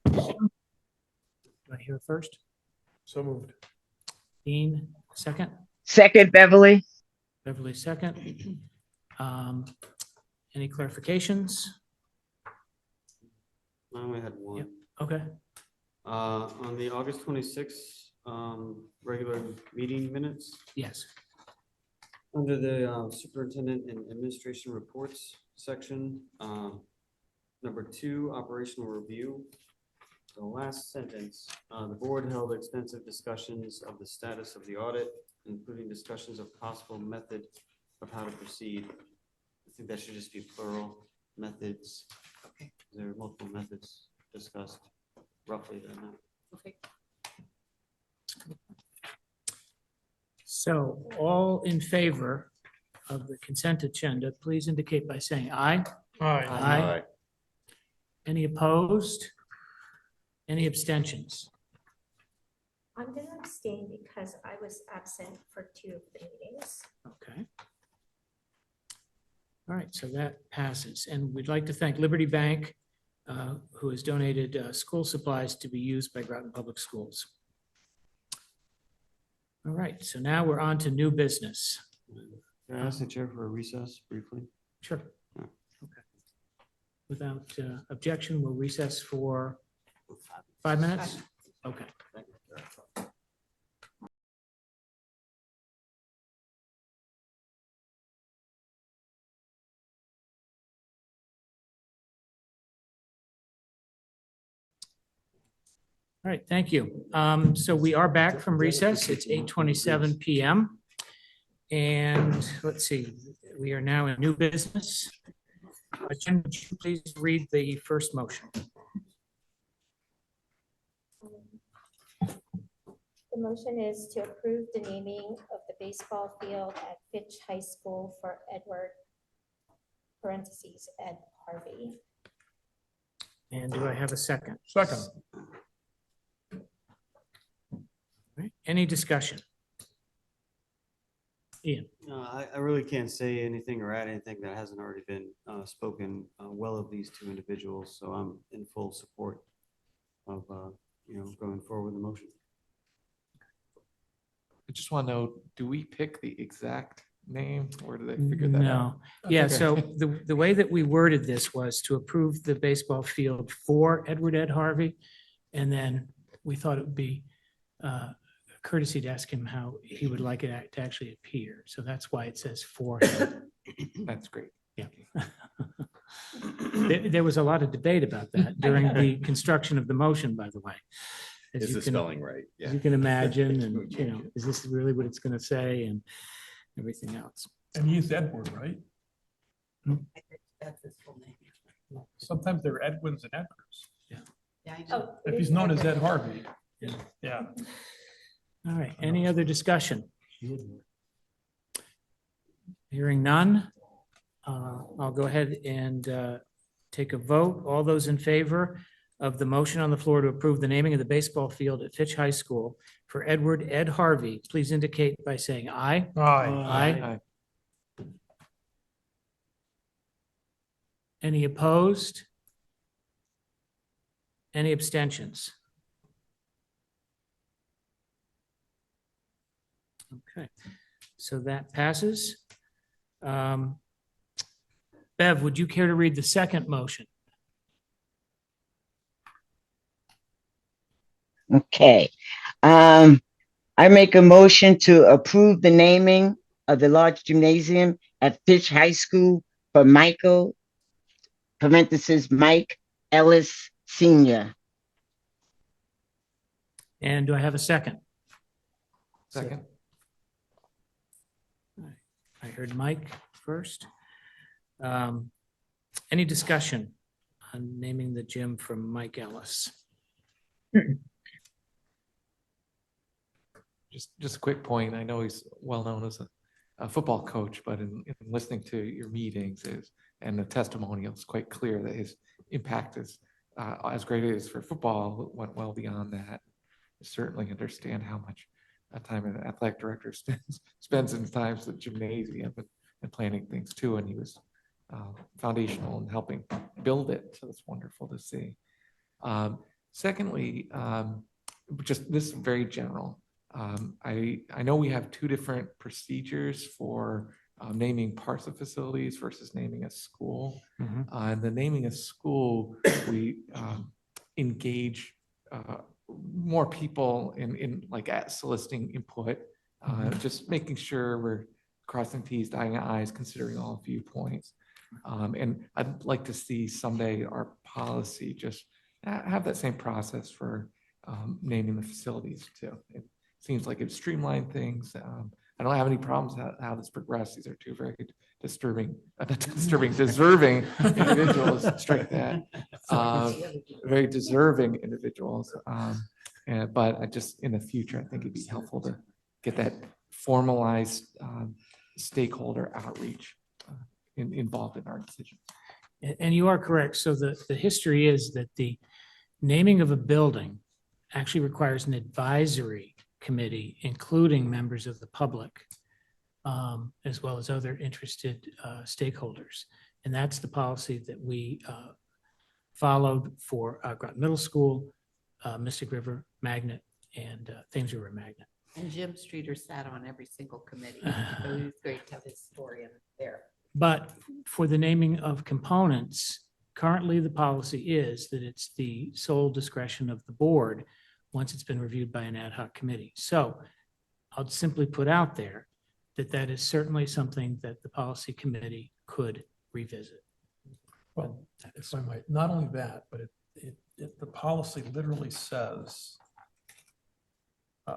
Do I hear first? So moved. Dean, second. Second, Beverly. Beverly, second. Any clarifications? I only had one. Yep. Okay. On the August 26th regular meeting minutes, Yes. under the superintendent and administration reports section, number 2, operational review. The last sentence, the board held extensive discussions of the status of the audit, including discussions of possible method of how to proceed. I think that should just be plural, methods. Okay. There are multiple methods discussed roughly than that. Okay. So all in favor of the consent agenda, please indicate by saying aye. Aye. Aye. Any opposed? Any abstentions? I'm going to abstain because I was absent for 2 of the meetings. Okay. All right, so that passes. And we'd like to thank Liberty Bank, who has donated school supplies to be used by Groton Public Schools. All right, so now we're on to new business. Can I ask the chair for a recess briefly? Sure. Okay. Without objection, we'll recess for 5 minutes? Okay. All right, thank you. So we are back from recess. It's 8:27 PM. And let's see, we are now in new business. Jen, would you please read the first motion? The motion is to approve the naming of the baseball field at Fitch High School for Edward, parentheses, Ed Harvey. And do I have a second? Second. All right, any discussion? Ian? I really can't say anything or add anything that hasn't already been spoken well of these 2 individuals. So I'm in full support of, going forward with the motion. I just want to know, do we pick the exact name or do they figure that out? No. Yeah, Okay. so the way that we worded this was to approve the baseball field for Edward Ed Harvey. And then we thought it would be courtesy to ask him how he would like it to actually appear. So that's why it says for him. That's great. Yeah. There was a lot of debate about that during the construction of the motion, by the way. As Is you the can- spelling right? As you can imagine, and, is this really what it's going to say and everything else. And he's Edward, right? That's his full name. Sometimes they're Edwins and Edgards. Oh, If he's known as Ed Harvey. Yeah. Yeah. All right, any other discussion? Hearing none, I'll go ahead and take a vote. All those in favor of the motion on the floor to approve the naming of the baseball field at Fitch High School for Edward Ed Harvey, please indicate by saying aye. Aye. Aye. Any opposed? Any abstentions? Okay, so that passes. Bev, would you care to read the second motion? Okay. I make a motion to approve the naming of the large gymnasium at Fitch High School for Michael, parentheses, Mike Ellis Senior. And do I have a second? Second. I heard Mike first. Any discussion on naming the gym from Mike Ellis? Just a quick point. I know he's well known as a football coach, but in listening to your meetings and the testimonial, it's quite clear that his impact is as great as it is for football, went well beyond that. I certainly understand how much time an athletic director spends in times at the gymnasium and planning things too. And he was foundational in helping build it. So it's wonderful to see. Secondly, just this is very general. I know we have 2 different procedures for naming parts of facilities versus naming a school. And the naming a school, we engage more people in like soliciting input, just making sure we're crossing T's, dotting I's, considering all viewpoints. And I'd like to see someday our policy just have that same process for naming the facilities too. It seems like it streamlined things. I don't have any problems how this progressed. These are 2 very deserving individuals. Strike that. Very deserving individuals. But I just in the future, I think it'd be helpful to get that formalized stakeholder outreach involved in our decision. And you are correct. So the history is that the naming of a building actually requires an advisory committee, including members of the public, as well as other interested stakeholders. And that's the policy that we followed for Groton Middle School, Mystic River Magnet, and Thames River Magnet. And Jim Streeter sat on every single committee, so it was great to have his story in there. But for the naming of components, currently the policy is that it's the sole discretion of the board once it's been reviewed by an ad hoc committee. So I'll simply put out there that that is certainly something that the policy committee could revisit. Well, if I might, not only that, but the policy literally says,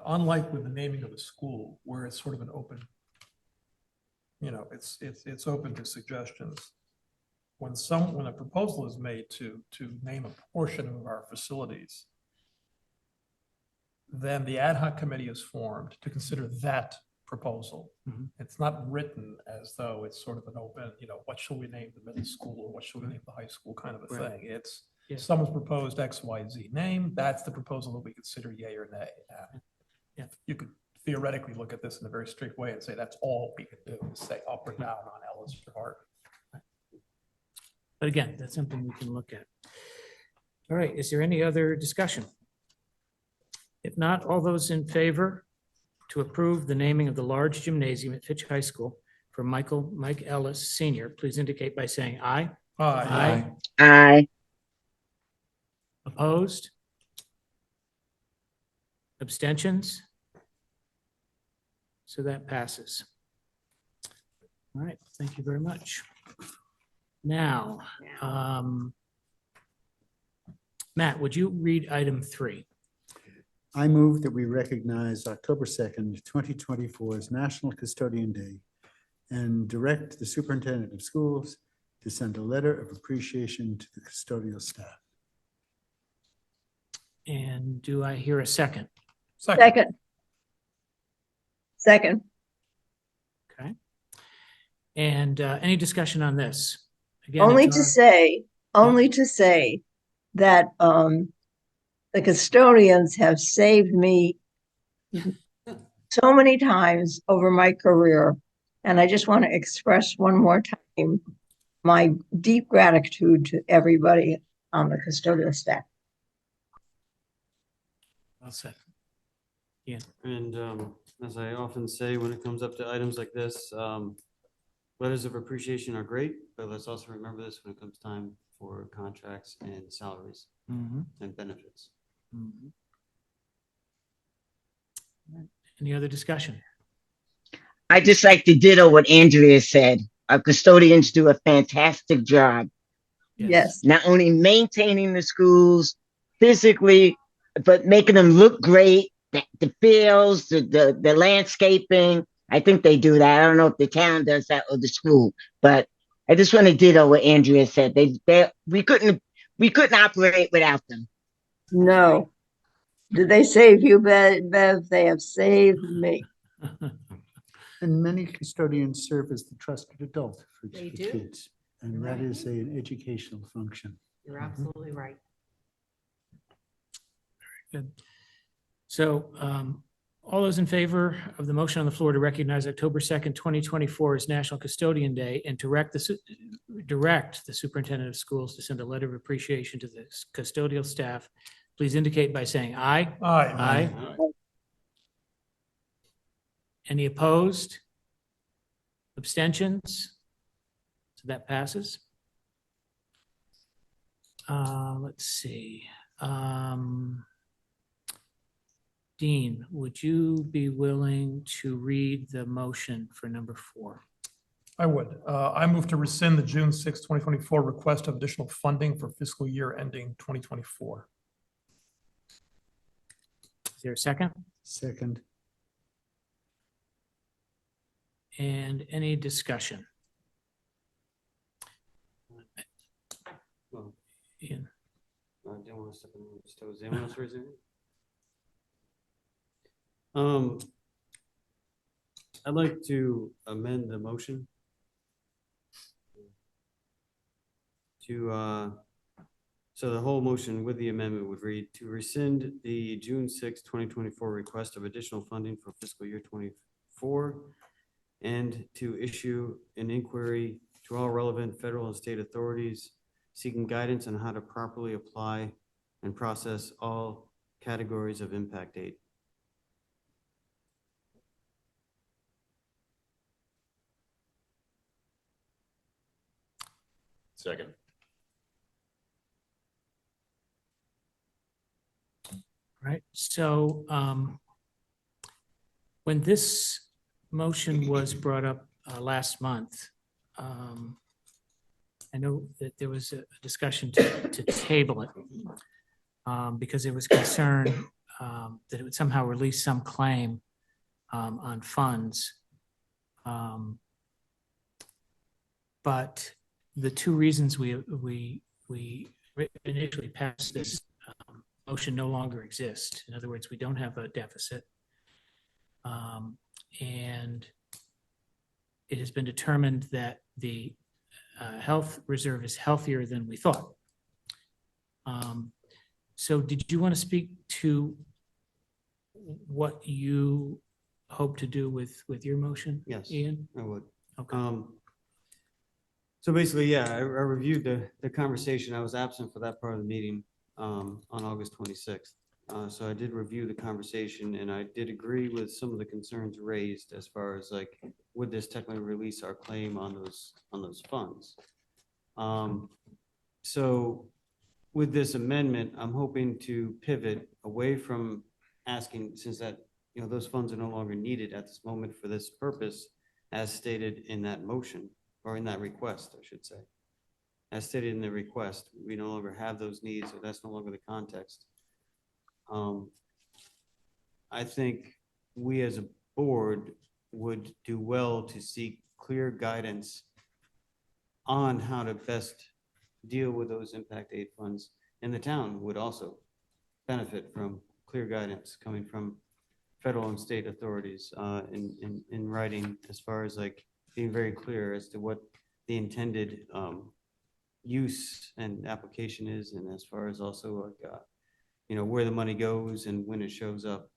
unlike with the naming of a school, where it's sort of an open, it's open to suggestions. When a proposal is made to name a portion of our facilities, then the ad hoc committee is formed to consider that proposal. Mhm. It's not written as though it's sort of an open, what shall we name the middle school or what shall we name the high school kind of a Right. thing. It's Yeah. someone's proposed X, Y, Z name. That's the proposal that we consider yay or nay. Yeah. You could theoretically look at this in a very strict way and say that's all we could do is say up or down on Ellis or Hart. But again, that's something we can look at. All right, is there any other discussion? If not, all those in favor to approve the naming of the large gymnasium at Fitch High School for Mike Ellis Senior, please indicate by saying aye. Aye. Aye. Opposed? Abstentions? So that passes. All right, thank you very much. Now, Matt, would you read item 3? I move that we recognize October 2nd, 2024 as National Custodian Day and direct the superintendent of schools to send a letter of appreciation to the custodial staff. And do I hear a second? Second. Okay. And any discussion on this? Again, Only it's to our- say that the custodians have saved me so many times over my career. And I just want to express one more time my deep gratitude to everybody on the custodial staff. Well said. Yeah. And as I often say, when it comes up to items like this, letters of appreciation are great, but let's also remember this when it comes time for contracts and salaries Mhm. and benefits. Mhm. Any other discussion? I just like to ditto what Andrea said. Our custodians do a fantastic job, Yes. not only maintaining the schools physically, but making them look great, the fields, the landscaping. I think they do that. I don't know if the town does that or the school, but I just want to ditto what Andrea said. We couldn't operate without them. No. Did they save you, Bev? They have saved me. And many custodians serve as the trusted adult for They the do. kids. And You're that right. is an educational function. You're absolutely right. Good. So all those in favor of the motion on the floor to recognize October 2nd, 2024 as National Custodian Day and to direct the superintendent of schools to send a letter of appreciation to the custodial staff, please indicate by saying aye. Aye. Aye. Any opposed? Abstentions? So that passes. Let's see. Dean, would you be willing to read the motion for number 4? I would. I move to rescind the June 6, 2024 request of additional funding for fiscal year ending 2024. Is there a second? Second. And any discussion? Well, Ian? I didn't want to step on anyone's toes. Anyone else raise their hand? I'd like to amend the motion to, so the whole motion with the amendment would read to rescind the June 6, 2024 request of additional funding for fiscal year 24 and to issue an inquiry to all relevant federal and state authorities seeking guidance on how to properly apply and process all categories of impact aid. Second. Right, so when this motion was brought up last month, I know that there was a discussion to table it because there was concern that it would somehow release some claim on funds. But the two reasons we initially passed this motion no longer exist. In other words, we don't have a deficit. And it has been determined that the health reserve is healthier than we thought. So did you want to speak to what you hope to do with your motion? Yes, Ian? I would. Okay. So basically, yeah, I reviewed the conversation. I was absent for that part of the meeting on August 26th. So I did review the conversation and I did agree with some of the concerns raised as far as like, would this technically release our claim on those funds? So with this amendment, I'm hoping to pivot away from asking, since that, you know, those funds are no longer needed at this moment for this purpose, as stated in that motion, or in that request, I should say. As stated in the request, we no longer have those needs, or that's no longer the context. I think we as a board would do well to seek clear guidance on how to best deal with those impact aid funds. And the town would also benefit from clear guidance coming from federal and state authorities in writing, as far as like being very clear as to what the intended use and application is, and as far as also like you know, where the money goes and when it shows up.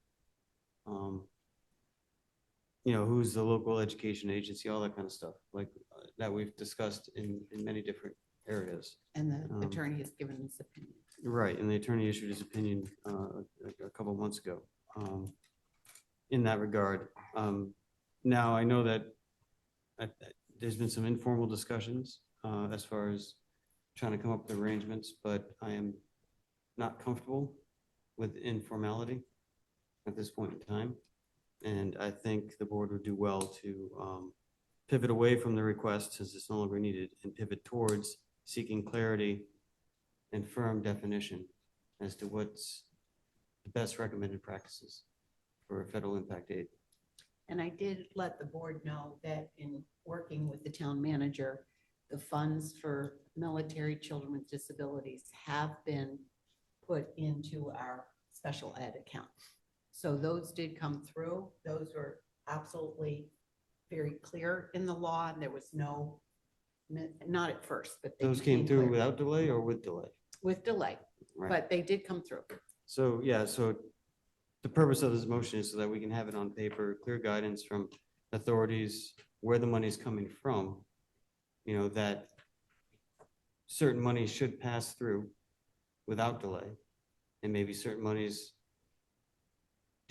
You know, who's the local education agency, all that kind of stuff, like that we've discussed in many different areas. And the attorney has given his opinion. Right, and the attorney issued his opinion a couple of months ago in that regard. Now, I know that there's been some informal discussions as far as trying to come up with arrangements, but I am not comfortable with informality at this point in time. And I think the board would do well to pivot away from the request, since it's no longer needed, and pivot towards seeking clarity and firm definition as to what's the best recommended practices for federal impact aid. And I did let the board know that in working with the town manager, the funds for military children with disabilities have been put into our special ed account. So those did come through. Those were absolutely very clear in the law, and there was no, not at first, but they Those came through clear. without delay or with delay? With delay, Right. but they did come through. So, yeah, so the purpose of this motion is so that we can have it on paper, clear guidance from authorities, where the money is coming from, you know, that certain monies should pass through without delay, and maybe certain monies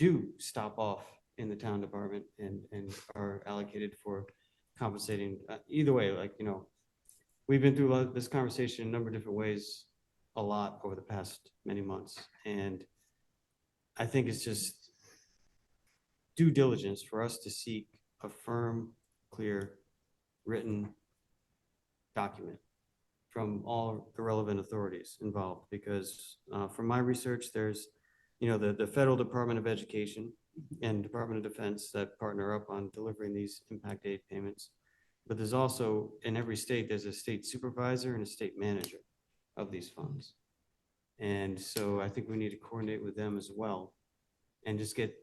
do stop off in the town department and are allocated for compensating. Either way, like, you know, we've been through this conversation in a number of different ways a lot over the past many months. And I think it's just due diligence for us to seek a firm, clear, written document from all the relevant authorities involved, because from my research, there's, you know, the Federal Department of Education and Department of Defense that partner up on delivering these impact aid payments. But there's also, in every state, there's a state supervisor and a state manager of these funds. And so I think we need to coordinate with them as well and just get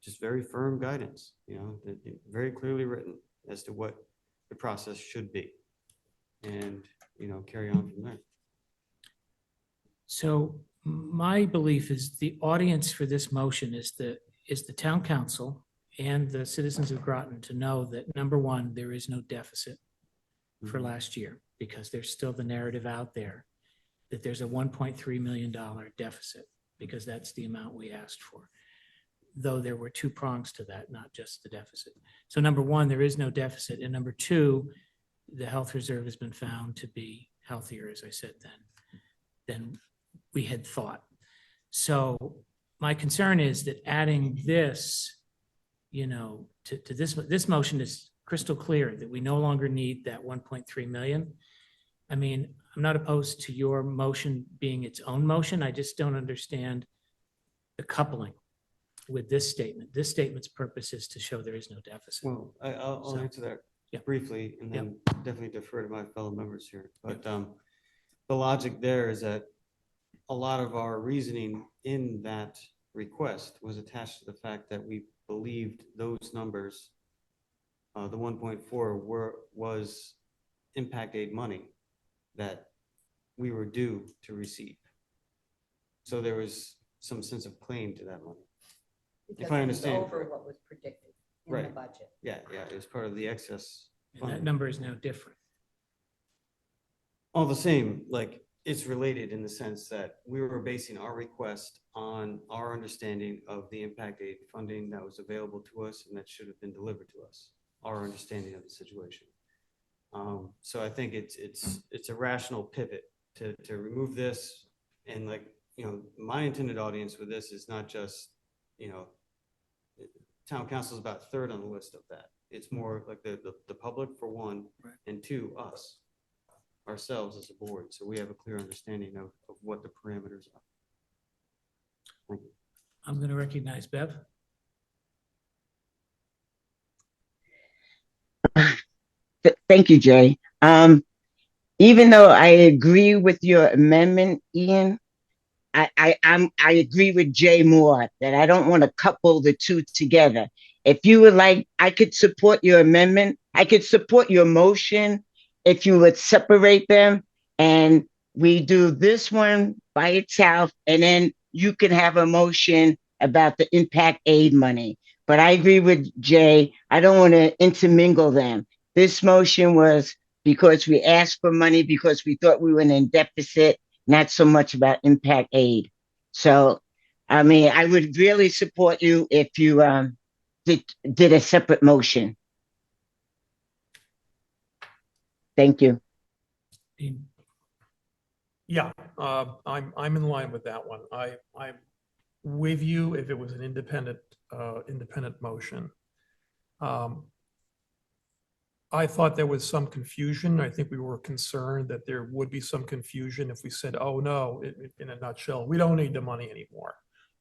just very firm guidance, you know, very clearly written as to what the process should be. And, you know, carry on from there. So my belief is the audience for this motion is the town council and the citizens of Groton to know that, number one, there is no deficit for last year, because there's still the narrative out there that there's a $1.3 million deficit, because that's the amount we asked for. Though there were two prongs to that, not just the deficit. So number one, there is no deficit. And number two, the health reserve has been found to be healthier, as I said, than we had thought. So my concern is that adding this, you know, to this motion is crystal clear that we no longer need that 1.3 million. I mean, I'm not opposed to your motion being its own motion. I just don't understand the coupling with this statement. This statement's purpose is to show there is no deficit. Well, I'll So, answer that yeah. briefly, and then definitely defer to my fellow members here. But the logic there is that a lot of our reasoning in that request was attached to the fact that we believed those numbers, the 1.4 was impact aid money that we were due to receive. So there was some sense of claim to that money. Because If I it was understand. over what was predicted in the Right. budget. Yeah, it was part of the excess And funding. that number is now different. All the same, like, it's related in the sense that we were basing our request on our understanding of the impact aid funding that was available to us and that should have been delivered to us, our understanding of the situation. So I think it's a rational pivot to remove this. And, like, you know, my intended audience with this is not just, you know, town council is about third on the list of that. It's more like the public for one, and two, us, ourselves as a board. So we have a clear understanding of what the parameters are. Thank you. I'm going to recognize Bev. Thank you, Jay. Even though I agree with your amendment, Ian, I agree with Jay more that I don't want to couple the two together. If you would like, I could support your amendment. I could support your motion if you would separate them and we do this one by itself, and then you can have a motion about the impact aid money. But I agree with Jay. I don't want to intermingle them. This motion was because we asked for money because we thought we were in deficit, not so much about impact aid. So, I mean, I would really support you if you did a separate motion. Thank you. Yeah, I'm in line with that one. I'm with you if it was an independent motion. I thought there was some confusion. I think we were concerned that there would be some confusion if we said, oh, no, in a nutshell, we don't need the money anymore.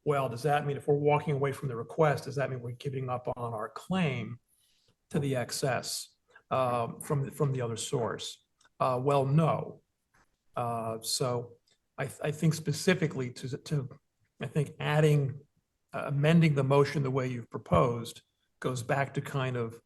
Well, does that mean if we're walking away from the request, does that mean we're giving up on our claim to the excess from the other source? Well, no. So I think specifically I think amending the motion the way you've proposed goes back to kind of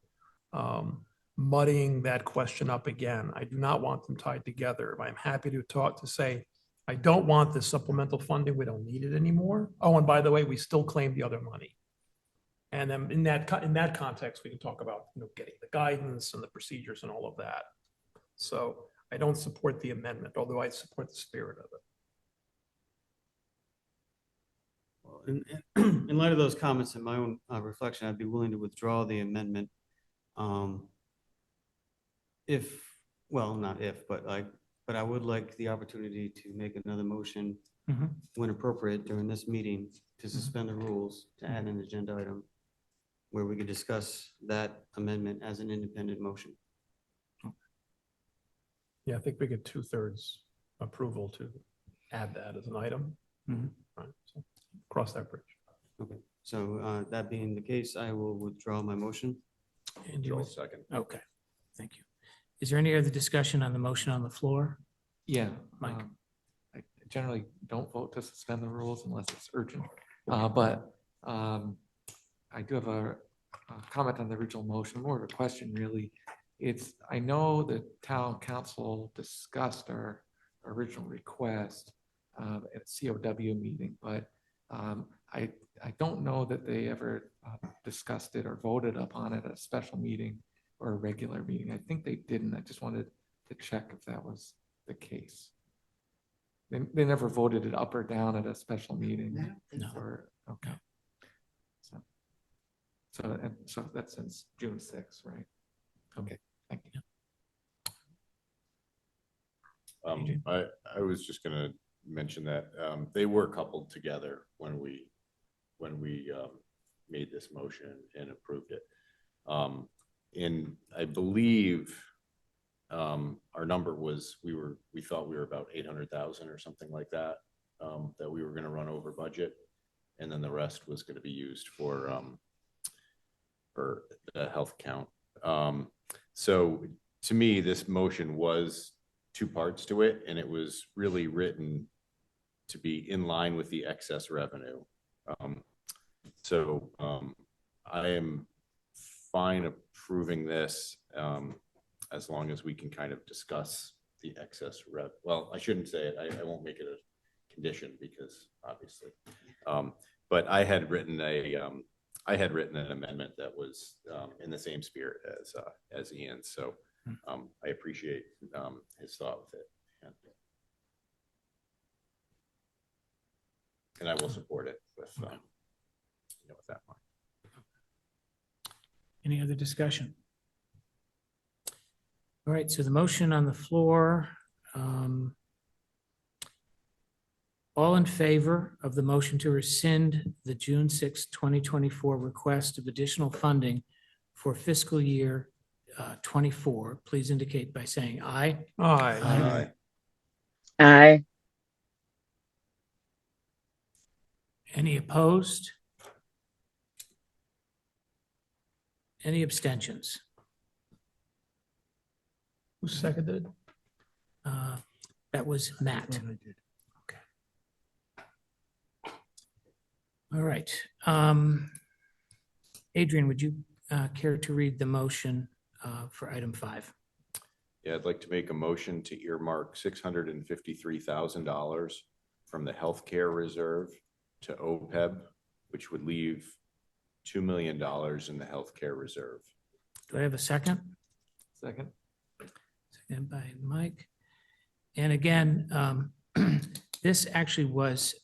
muddying that question up again. I do not want them tied together. I'm happy to say, I don't want this supplemental funding. We don't need it anymore. Oh, and by the way, we still claim the other money. And then in that context, we can talk about, you know, getting the guidance and the procedures and all of that. So I don't support the amendment, although I support the spirit of it. Well, in light of those comments and my own reflection, I'd be willing to withdraw the amendment. But I would like the opportunity to make another motion when appropriate during this meeting to suspend the rules, to add an agenda item where we could discuss that amendment as an independent motion. Yeah, I think we get 2/3 approval to add that as an item. Right, so cross that bridge. Okay, so that being the case, I will withdraw my motion. And you would second. Okay, thank you. Is there any other discussion on the motion on the floor? Yeah. Mike. I generally don't vote to suspend the rules unless it's urgent. But I do have a comment on the original motion, more of a question really. I know the town council discussed our original request at COW meeting, but I don't know that they ever discussed it or voted upon it at a special meeting or a regular meeting. I think they didn't. I just wanted to check if that was the case. They never voted it up or down at a special meeting. No. Okay. So that's since June 6th, right? Okay, thank you. I was just gonna mention that they were coupled together when we made this motion and approved it. And I believe our number was, we thought we were about 800,000 or something like that, that we were gonna run over budget. And then the rest was gonna be used for the health count. So to me, this motion was two parts to it, and it was really written to be in line with the excess revenue. So I am fine approving this as long as we can kind of discuss the excess rev. Well, I shouldn't say it. I won't make it a condition because obviously, but I had written an amendment that was in the same spirit as Ian. So I appreciate his thought with it. And I will support it with, with that one. Any other discussion? All right, so the motion on the floor, all in favor of the motion to rescind the June 6, 2024 request of additional funding for fiscal year 24, please indicate by saying aye. Aye. Aye. Any opposed? Any abstentions? Who seconded? That was Matt. Okay. All right. Adrian, would you care to read the motion for item 5? Yeah, I'd like to make a motion to earmark $653,000 from the healthcare reserve to OPEB, which would leave $2 million in the healthcare reserve. Do I have a second? Second. Second by Mike. And again, this actually was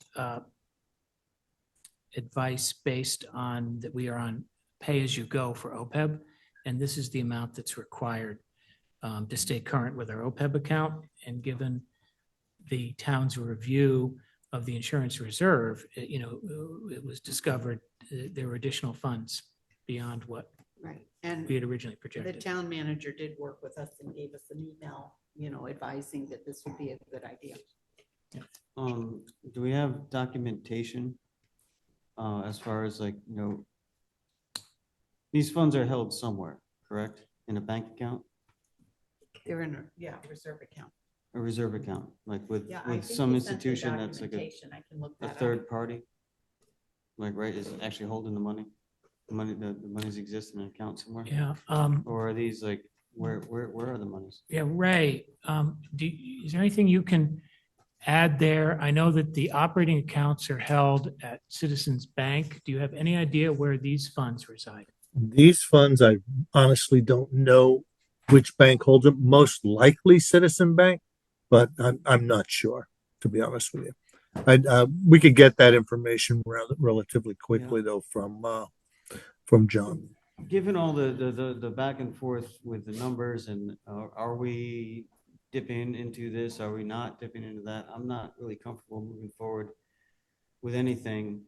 advice based on that we are on pay-as-you-go for OPEB, and this is the amount that's required to stay current with our OPEB account. And given the town's review of the insurance reserve, it was discovered there were additional funds beyond what Right. And we had originally the projected. town manager did work with us and gave us an email, advising that this would be a good idea. Do we have documentation as far as these funds are held somewhere, correct? In a bank account, They're in a reserve account. a reserve account, with Yeah, I think some you sent the institution that's like documentation. I can look a that up. third party? Right, is it actually holding the money? The monies exist in an account somewhere? Yeah. Or are these where are the monies? Yeah, Ray, is there anything you can add there? I know that the operating accounts are held at Citizens Bank. Do you have any idea where these funds reside? These funds, I honestly don't know which bank holds them. Most likely Citizen Bank, but I'm not sure, to be honest with you. We could get that information relatively quickly though from John. Given all the back and forth with the numbers and are we dipping into this? Are we not dipping into that? I'm not really comfortable moving forward with anything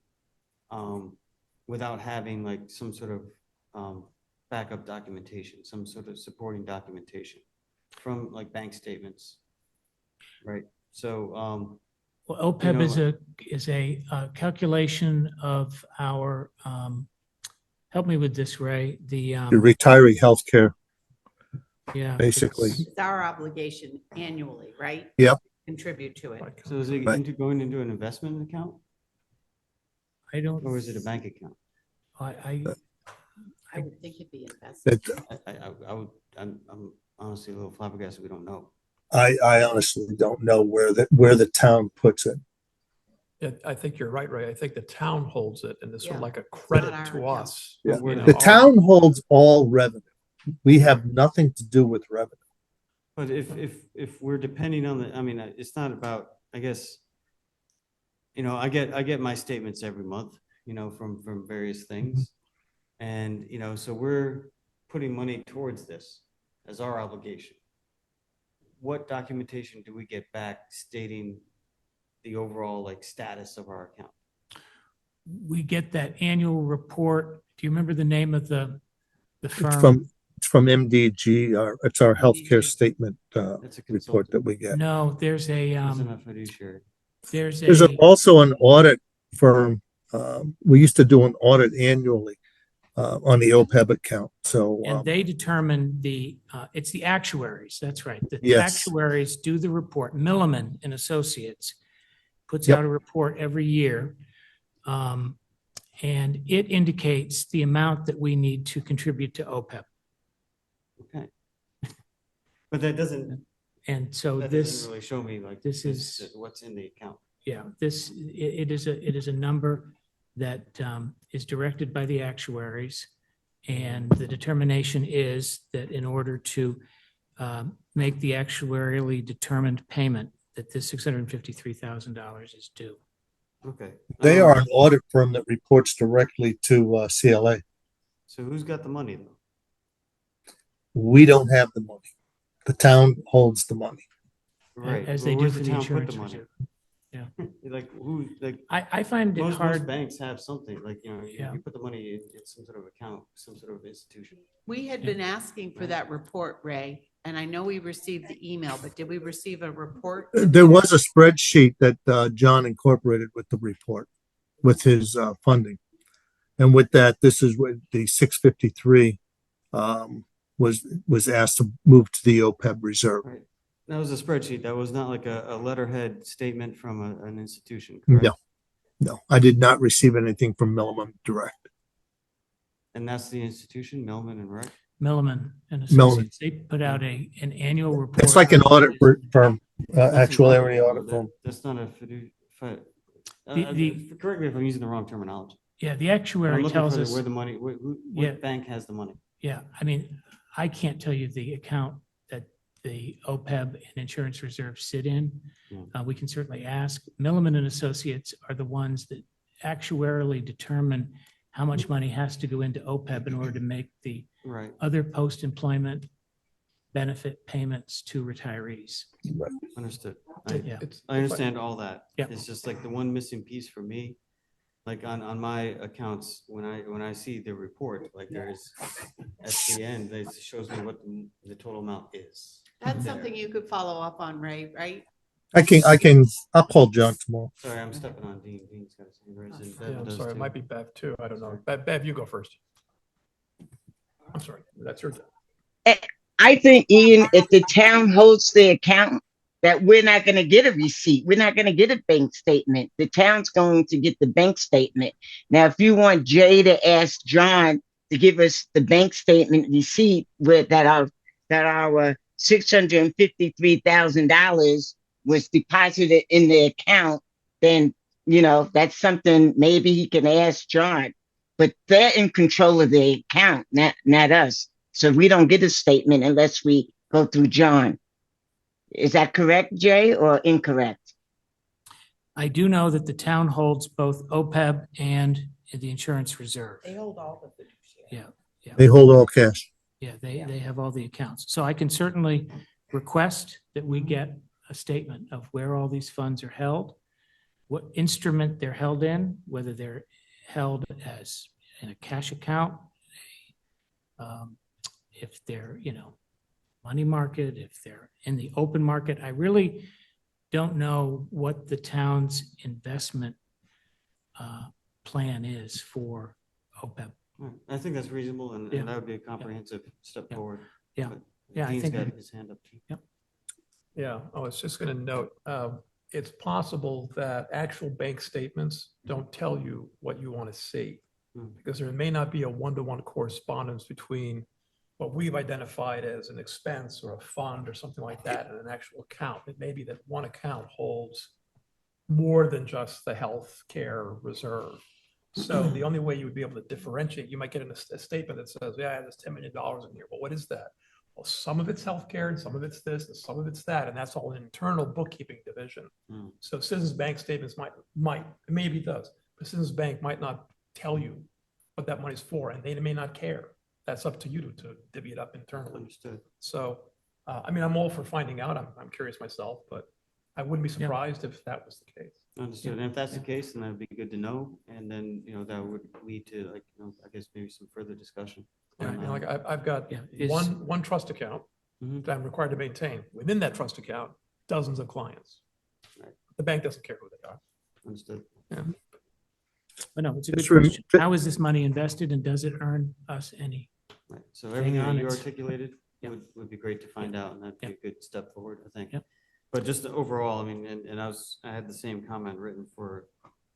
without having some sort of backup documentation, some sort of supporting documentation from bank statements, right? So, Well, OPEB is a calculation of our, help me with this, Ray, the retiree healthcare. Yeah. Basically. It's our obligation annually, right? Yep. Contribute to it. So is it going into an investment account? I don't. Or is it a bank account? I would think it'd be invested. I'm honestly a little flabbergasted. We don't know. I honestly don't know where the town puts it. Yeah, I think you're right, Ray. I think the town holds it and it's sort of Yeah, like a it's not credit our to account. us. Yeah. You know, The town holds all revenue. We have nothing to do with revenue. But if we're depending on the, I mean, it's not about, I guess, I get my statements every month, from various things. And, so we're putting money towards this as our obligation. What documentation do we get back stating the overall status of our account? We get that annual report. Do you remember the name of the It's firm? from MDG, it's our healthcare MDG. statement That's a report that consultant. we get. No, there's Isn't a fiduciary. there's There's also an audit firm. We used to do an audit annually on the OPEB account. So and they determine it's the actuaries. That's right. The Yes. actuaries do the report. Milliman and Associates puts Yep. out a report every year. And it indicates the amount that we need to contribute to OPEB. Okay. But that doesn't, And so that this, doesn't really show me this is, what's in the account. yeah, it is a number that is directed by the actuaries. And the determination is that in order to make the actuarially determined payment, that this $653,000 is due. Okay. they are an audit firm that reports directly to CLA. So who's got the money though? We don't have the money. The town holds the money. Right. As Well, they do where's with the the town put insurance money? reserve. Yeah. I find it most hard. banks have something Yeah. you put the money in some sort of account, some sort of institution. We had been asking for that report, Ray, and I know we received the email, but did we receive a report? There was a spreadsheet that John incorporated with the report, with his funding. And with that, this is what the 653 was asked to move to the OPEB reserve. Right. That was a spreadsheet. That was not like a letterhead statement from an institution, correct? No, I did not receive anything from Milliman direct. And that's the institution, Melman and Rec? Milliman and Milliman. Associates, they put out an annual report. It's like an audit firm, That's actuarial an audit firm. That's not a correct me if I'm using the wrong terminology. Yeah, the I'm actuary looking tells for us. where the money, what Yeah. bank has the money? Yeah, I mean, I can't tell you the account that the OPEB and insurance reserves sit in. We can certainly ask. Milliman and Associates are the ones that actuarially determine how much money has to go into OPEB in order to make the Right. other post-employment benefit payments to retirees. Understood. Yeah. I understand all that. Yeah. It's just like the one missing piece for me, like on my accounts, when I see the report, like there's at the end, it shows me what the total amount is. That's there. something you could follow up on, Ray, right? I'll call John tomorrow. Sorry, I'm stepping on Dean. Dean's got his hand raised, and Yeah, Bev I'm does sorry, it too. might be Bev too. I don't know. Bev, you go first. I'm sorry, that's your turn. I think, Ian, if the town holds the account, that we're not going to get a receipt. We're not going to get a bank statement. The town's going to get the bank statement. Now, if you want Jay to ask John to give us the bank statement receipt that our $653,000 was deposited in the account, then, that's something maybe he can ask John. But they're in control of the account, not us. So we don't get a statement unless we go through John. Is that correct, Jay, or incorrect? I do know that the town holds both OPEB and the insurance reserve. They hold all the fiduciary. Yeah. They hold all cash. Yeah, they have all the accounts. So I can certainly request that we get a statement of where all these funds are held, what instrument they're held in, whether they're held as in a cash account, if they're, money market, if they're in the open market. I really don't know what the town's investment plan is for OPEB. I think that's reasonable, and Yeah. that would be a comprehensive step forward. Yeah. But Yeah, I Dean's think got that- his hand up too. Yep. Yeah, I was just going to note, it's possible that actual bank statements don't tell you what you want to see. Because there may not be a one-to-one correspondence between what we've identified as an expense or a fund or something like that and an actual account. It may be that one account holds more than just the health care reserve. So the only way you would be able to differentiate, you might get a statement that says, yeah, there's $10 million in here. Well, what is that? Well, some of it's healthcare and some of it's this and some of it's that. And that's all an internal bookkeeping division. So Citizens Bank statements might, maybe it does, but Citizens Bank might not tell you what that money's for, and they may not care. That's up to you to divvy it up internally. Understood. So, I mean, I'm all for finding out. I'm curious myself, but I wouldn't be surprised if that was the case. Understood. And if that's the case, then that'd be good to know. And then, that would lead to like, I guess maybe some further discussion. Yeah, on, like I've got is- one trust account that I'm required to maintain. Within that trust account, dozens of clients. Right. The bank doesn't care who they are. Understood. Yeah. But no, it's a good Just rem- question. How is this money invested and does it earn us any? Right. So everything that on you it. articulated Yeah. would be great to find out, and that'd be a good step forward, I think. Yeah. But just overall, I mean, and I had the same comment written for,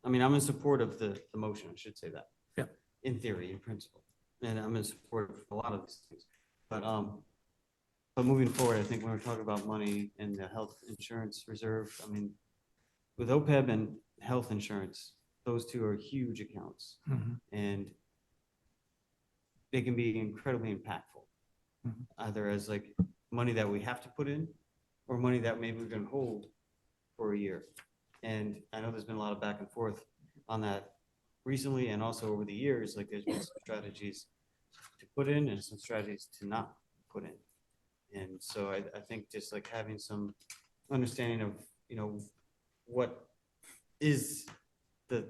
I mean, I'm in support of the motion, I should say that. Yeah. In theory, in principle, and I'm in support of a lot of these things. But moving forward, I think when we're talking about money and the health insurance reserve, I mean, with OPEB and health insurance, those two are huge accounts, and they can be incredibly impactful, either as like money that we have to put in or money that maybe we're going to hold for a year. And I know there's been a lot of back and forth on that recently and also over the years, like there's been some strategies to put in and some strategies to not put in. And so I think just like having some understanding of, what is the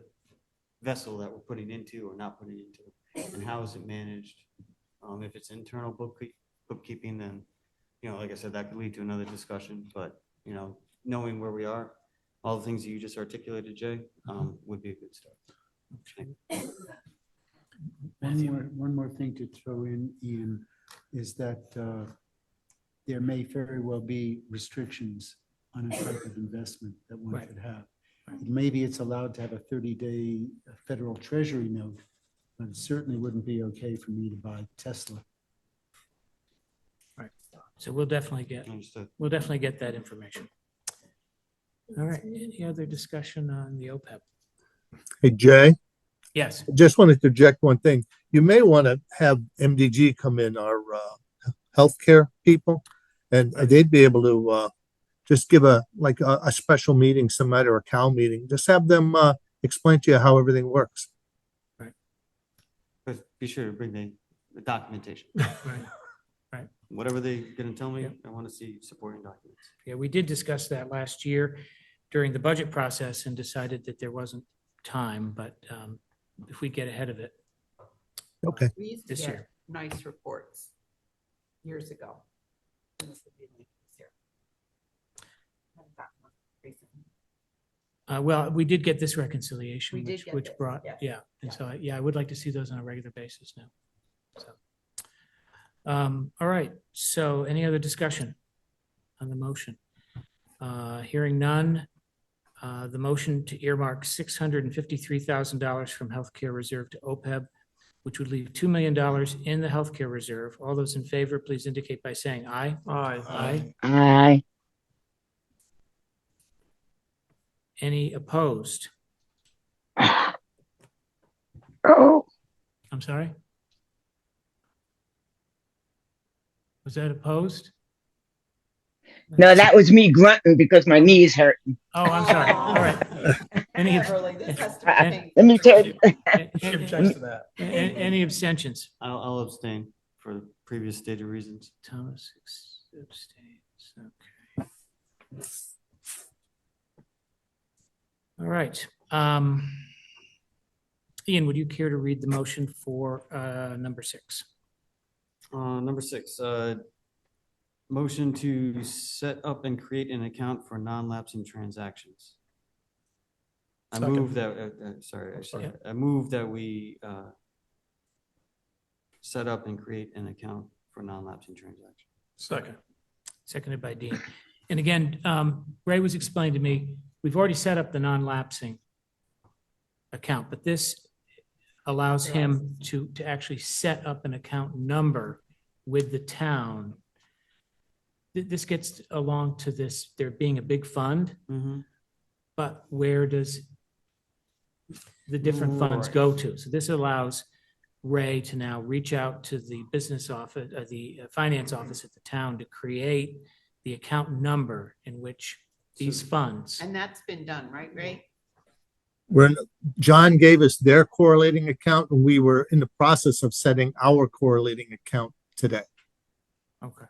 vessel that we're putting into or not putting into, and how is it managed? If it's internal bookkeeping, then, like I said, that could lead to another discussion, but, knowing where we are, all the things you just articulated, Jay, would be a good start. One more thing to throw in, Ian, is that there may very well be restrictions on a type of investment that one could have. Maybe it's allowed to have a 30-day federal treasury note, but it certainly wouldn't be okay for me to buy Tesla. Right. So we'll definitely get that information. All right. Any other discussion on the OPEB? Hey, Jay, I Yes. just wanted to interject one thing. You may want to have MDG come in, our healthcare people, and they'd be able to just give a special meeting, some night or a CAL meeting. Just have them explain to you how everything works. Right. But be sure to bring the documentation. Right. Whatever they're going to tell me, I want to see supporting documents. Yeah, we did discuss that last year during the budget process and decided that there wasn't time, but if we get ahead of it. Okay. We used to This get year. nice reports years ago. This would be like this year. Haven't gotten one recently. Well, we did get this reconciliation, We did get which this, brought, yes. yeah. And so, I would like to see those on a regular basis now. So, all right. So any other discussion on the motion? Hearing none, the motion to earmark $653,000 from healthcare reserve to OPEB, which would leave $2 million in the healthcare reserve. All those in favor, please indicate by saying aye. Aye. Aye. Aye. Any opposed? Oh. I'm sorry? Was that opposed? No, that was me grunting because my knee is hurting. Oh, I'm sorry. All right. Any, Let me tell you. any abstentions? I'll abstain for previous stated reasons. Thomas abstains. Okay. All right. Ian, would you care to read the motion for number 6? Number 6, motion to set up and create an account for non-lapsing transactions. I move that, I move that we set up and create an account for non-lapsing transactions. Second. Seconded by Dean. And again, Ray was explaining to me, we've already set up the non-lapsing account, but this allows him to actually set up an account number with the town. This gets along to this, there being a big fund, but where does the different funds go to? So this allows Ray to now reach out to the business office, the finance office at the town to create the account number in which these funds. And that's been done, right, Ray? John gave us their correlating account, and we were in the process of setting our correlating account today. Okay.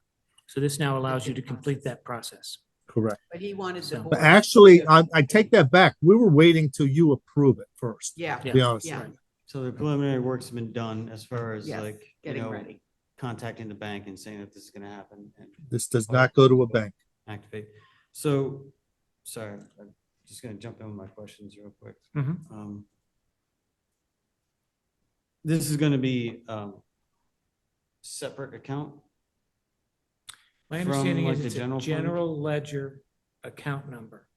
So this now allows you to complete that process. Correct. But he wanted the But board. actually, I take that back. We were waiting till you approve it first. Yeah. To be honest. Yeah. with you. So the preliminary work's been done as far as Yes, like, you getting know, ready. contacting the bank and saying that this is gonna happen and This does not go to a bank. activate. So, sorry, I'm just gonna jump in with my questions real quick. Mhm. This is gonna be, separate account? My from, understanding like, is the it's a general fund? general ledger account number.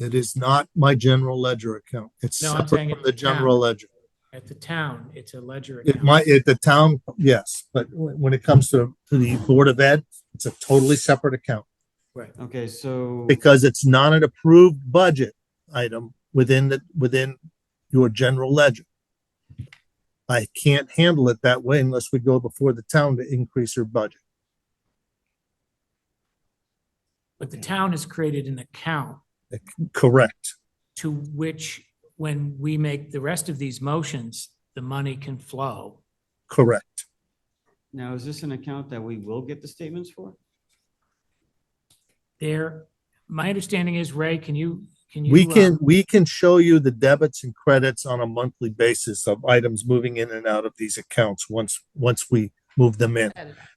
It is not my general ledger account. It's No, I'm separate saying from at the the general town. ledger. At the town, it's a ledger It account. might, at the town, yes, but when it comes to the Board of Ed, it's a totally separate account Right. Okay, so. because it's not an approved budget item within your general ledger. I can't handle it that way unless we go before the town to increase her budget. But the town has created an account Correct. to which, when we make the rest of these motions, the money can flow. Correct. Now, is this an account that we will get the statements for? My understanding is, Ray, can you? We can show you the debits and credits on a monthly basis of items moving in and out of these accounts once we move them in.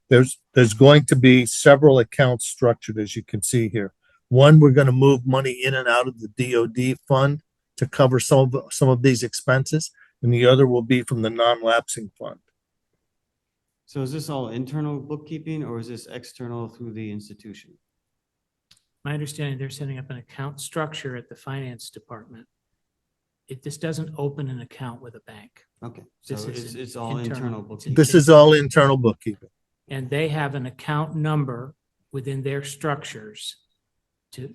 There's going to be several accounts structured, as you can see here. One, we're going to move money in and out of the DOD fund to cover some of these expenses, and the other will be from the non-lapsing fund. So is this all internal bookkeeping or is this external through the institution? My understanding, they're setting up an account structure at the finance department. This doesn't open an account with a bank. Okay, so This is it's all internal bookkeeping. This is all internal bookkeeping. And they have an account number within their structures to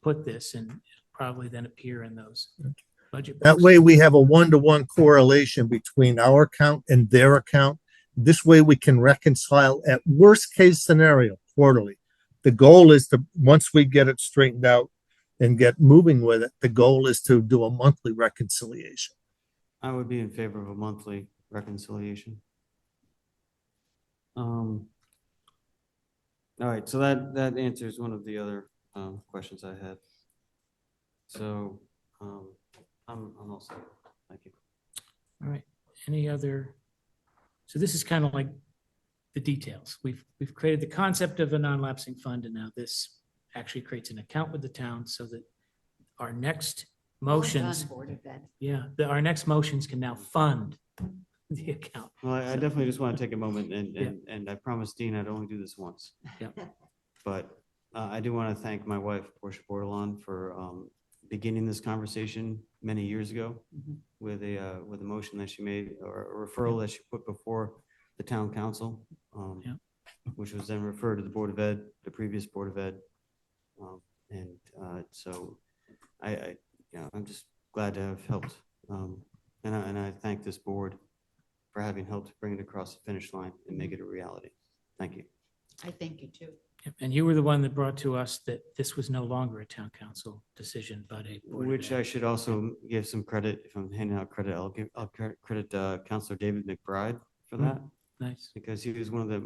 put this, and it'll probably then appear in those budget That books. way we have a one-to-one correlation between our account and their account. This way we can reconcile at worst case scenario quarterly. The goal is to, once we get it straightened out and get moving with it, the goal is to do a monthly reconciliation. I would be in favor of a monthly reconciliation. All right, so that answers one of the other questions I had. So I'm all set. Thank you. All right, any other? So this is kind of like the details. We've created the concept of a non-lapsing fund, and now this actually creates an account with the town so that our next motions. Board of Ed. Yeah, our next motions can now fund the account. Well, I definitely just want to take a moment and I promised Dean I'd only do this once. Yeah. But I do want to thank my wife, Porsche Bordon, for beginning this conversation many years ago with a motion that she made or a referral that she put before the town council, which was then referred to the Board of Ed, the previous Board of Ed. So I'm just glad to have helped. And I thank this board for having helped bring it across the finish line and make it a reality. Thank you. I thank you too. And you were the one that brought to us that this was no longer a town council decision, but a Board of Which Ed. I should also give some credit. If I'm handing out credit, I'll credit Counselor David McBride for that. Nice. Because he was one of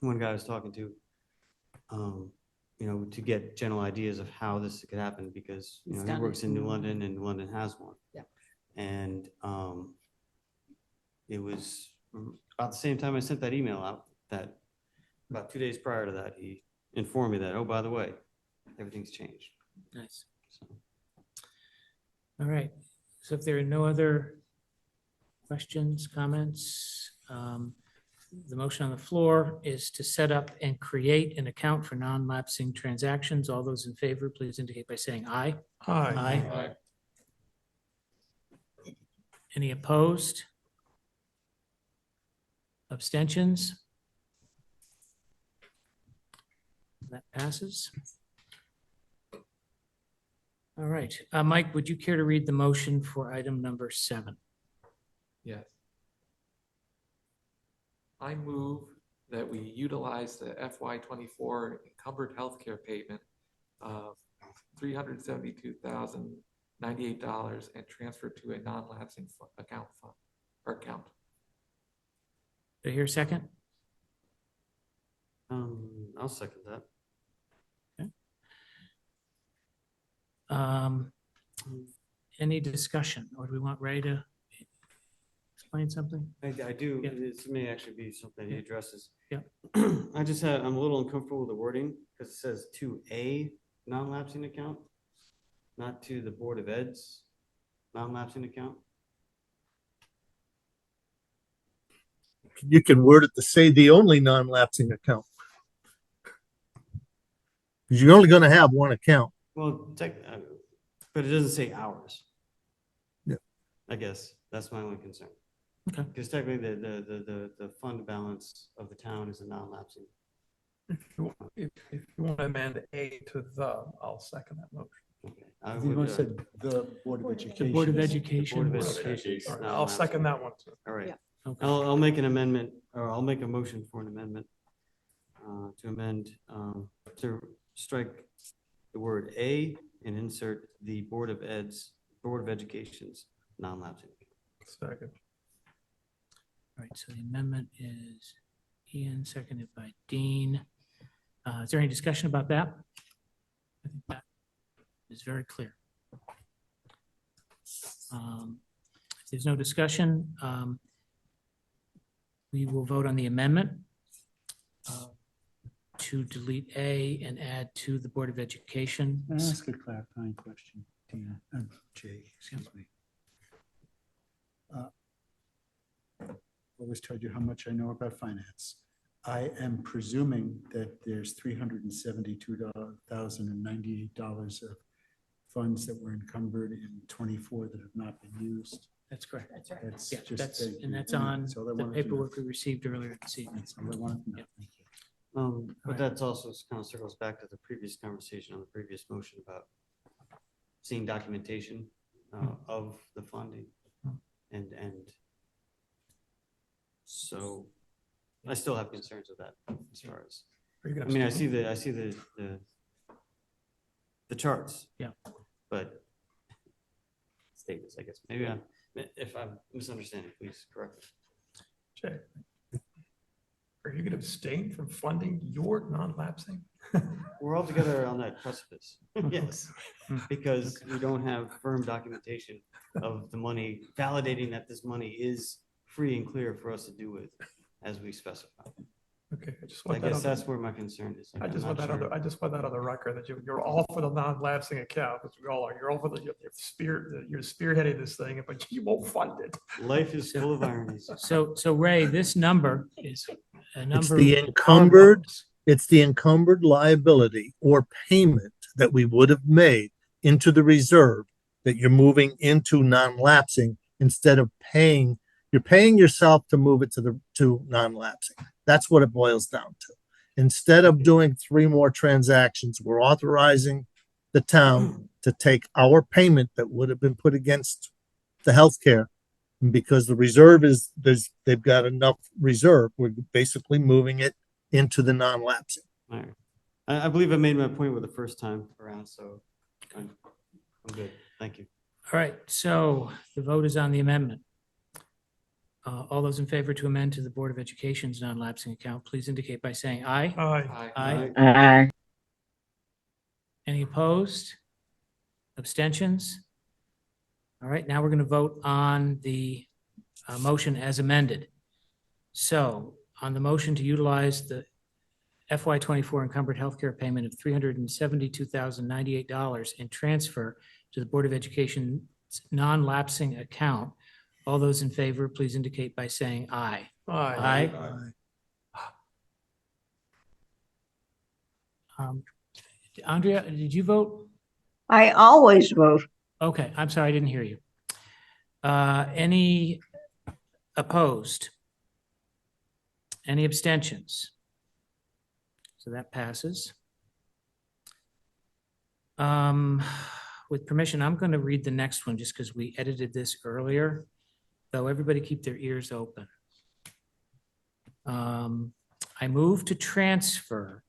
one guy I was talking to, to get general ideas of how this could happen because, He's he done works it. in New London and London has one. Yeah. And it was about the same time I sent that email out that about 2 days prior to that, he informed me that, oh, by the way, everything's changed. Nice. All right. So if there are no other questions, comments, the motion on the floor is to set up and create an account for non-lapsing transactions. All those in favor, please indicate by saying aye. Aye. Aye. Any opposed? Abstentions? That passes. All right, Mike, would you care to read the motion for item number 7? Yes. I move that we utilize the FY '24 encumbered healthcare payment of $372,098 and transfer to a non-lapsing account. Do I hear a second? I'll second that. Any discussion, or do we want Ray to explain something? I do, Yeah. this may actually be something he addresses. Yeah. I'm a little uncomfortable with the wording, because it says to a non-lapsing account, not to the Board of Ed's non-lapsing account. You can word it to say the only non-lapsing account. Because you're only going to have one account. Well, but it doesn't say ours. Yeah. I guess that's my only concern. Okay. Because technically the fund balance of the town is a non-lapsing. If you want to amend A to the, I'll second that motion. I You would, said the Board of Education. The Board of The Education. Board of Education. All right, I'll second that one too. All right. Okay. I'll make an amendment, or I'll make a motion for an amendment to amend, to strike the word A and insert the Board of Education's non-lapsing. Second. All right, so the amendment is Ian, seconded by Dean. Is there any discussion about that? I think that is very clear. If there's no discussion, we will vote on the amendment to delete A and add to the Board of Education. Can I ask a clarifying question, Tina? Jay, excuse me. Always told you how much I know about finance. I am presuming that there's $372,098 of funds that were encumbered in '24 that have not been used. That's correct. That's right. That's Yeah, just. that's, thank and you. that's on That's all I the wanted to know. paperwork we received earlier this evening. That's all I wanted to know. Thank you. But Right. that's also kind of circles back to the previous conversation on the previous motion about seeing documentation of the funding. And so I still have concerns with that as far as, Are you I gonna mean, I abstain? see the charts. Yeah. But statements, I guess, maybe if I'm misunderstanding, please correct me. Jay, are you going to abstain from funding your non-lapsing? We're all together on that precipice, yes, because we don't have firm documentation of the money, validating that this money is free and clear for us to do with as we specify. Okay, I just I want that guess on that's the, where my concern is. I I'm just not want that on sure. the, I just want that on the record that you're all for the non-lapsing account, because we all are. You're all for your spirit, you're spearheading this thing, but you won't fund it. Life is full of ironies. So Ray, this number is a number. It's the our encumbered, loans. it's the encumbered liability or payment that we would have made into the reserve that you're moving into non-lapsing instead of paying, you're paying yourself to move it to non-lapsing. That's what it boils down to. Instead of doing 3 more transactions, we're authorizing the town to take our payment that would have been put against the healthcare. And because the reserve is, they've got enough reserve, we're basically moving it into the non-lapsing. All right. I believe I made my point with the first time around, so I'm good. Thank you. All right, so the vote is on the amendment. All those in favor to amend to the Board of Education's non-lapsing account, please indicate by saying aye. Aye. Aye. Any opposed? Abstentions? All right, now we're going to vote on the motion as amended. So on the motion to utilize the FY '24 encumbered healthcare payment of $372,098 and transfer to the Board of Education's non-lapsing account, all those in favor, please indicate by saying aye. Aye. Andrea, did you vote? I always vote. Okay, I'm sorry, I didn't hear you. Any opposed? Any abstentions? So that passes. With permission, I'm going to read the next one just because we edited this earlier, though everybody keep their ears open. I move to transfer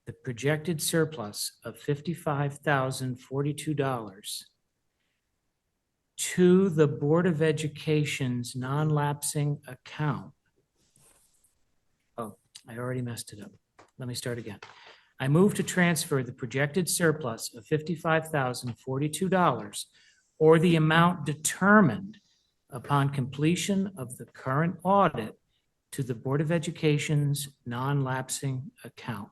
the projected surplus of $55,042 to the Board of Education's non-lapsing account. Oh, I already messed it up. Let me start again. I move to transfer the projected surplus of $55,042 or the amount determined upon completion of the current audit to the Board of Education's non-lapsing account.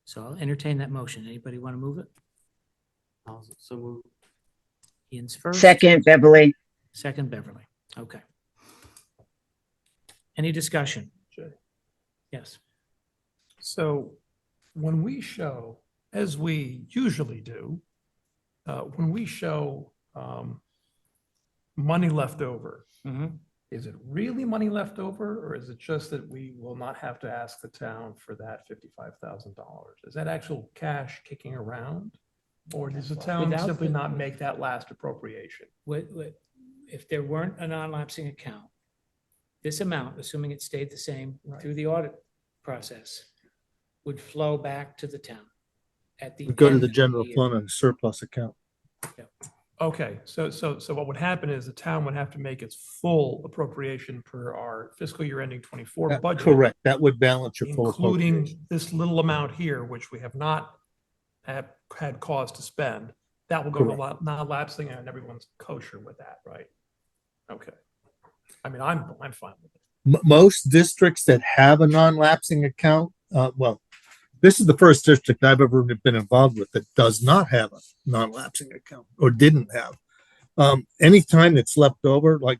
So I'll entertain that motion. Anybody want to move it? So move. Ian's first. Second, Beverly. Second, Beverly. Okay. Any discussion? Jay. Yes. So when we show, as we usually do, when we show money left over, is it really money left over, or is it just that we will not have to ask the town for that $55,000? Is that actual cash kicking around? Or does the town Without simply the- not make that last appropriation? If there weren't a non-lapsing account, this amount, assuming it stayed the same Right. through the audit process, would flow back to the town at the We go to end the of general year. fund and surplus account. Okay, so what would happen is the town would have to make its full appropriation per our fiscal year ending 24 budget. Correct. That would balance your full Including appropriation. this little amount here, which we have not had cause to spend. That will go to Correct. non-lapsing, and everyone's kosher with that, right? Okay. I mean, I'm fine with it. Most districts that have a non-lapsing account, well, this is the first district I've ever been involved with that does not have a non-lapsing account or didn't have. Anytime that's left over, like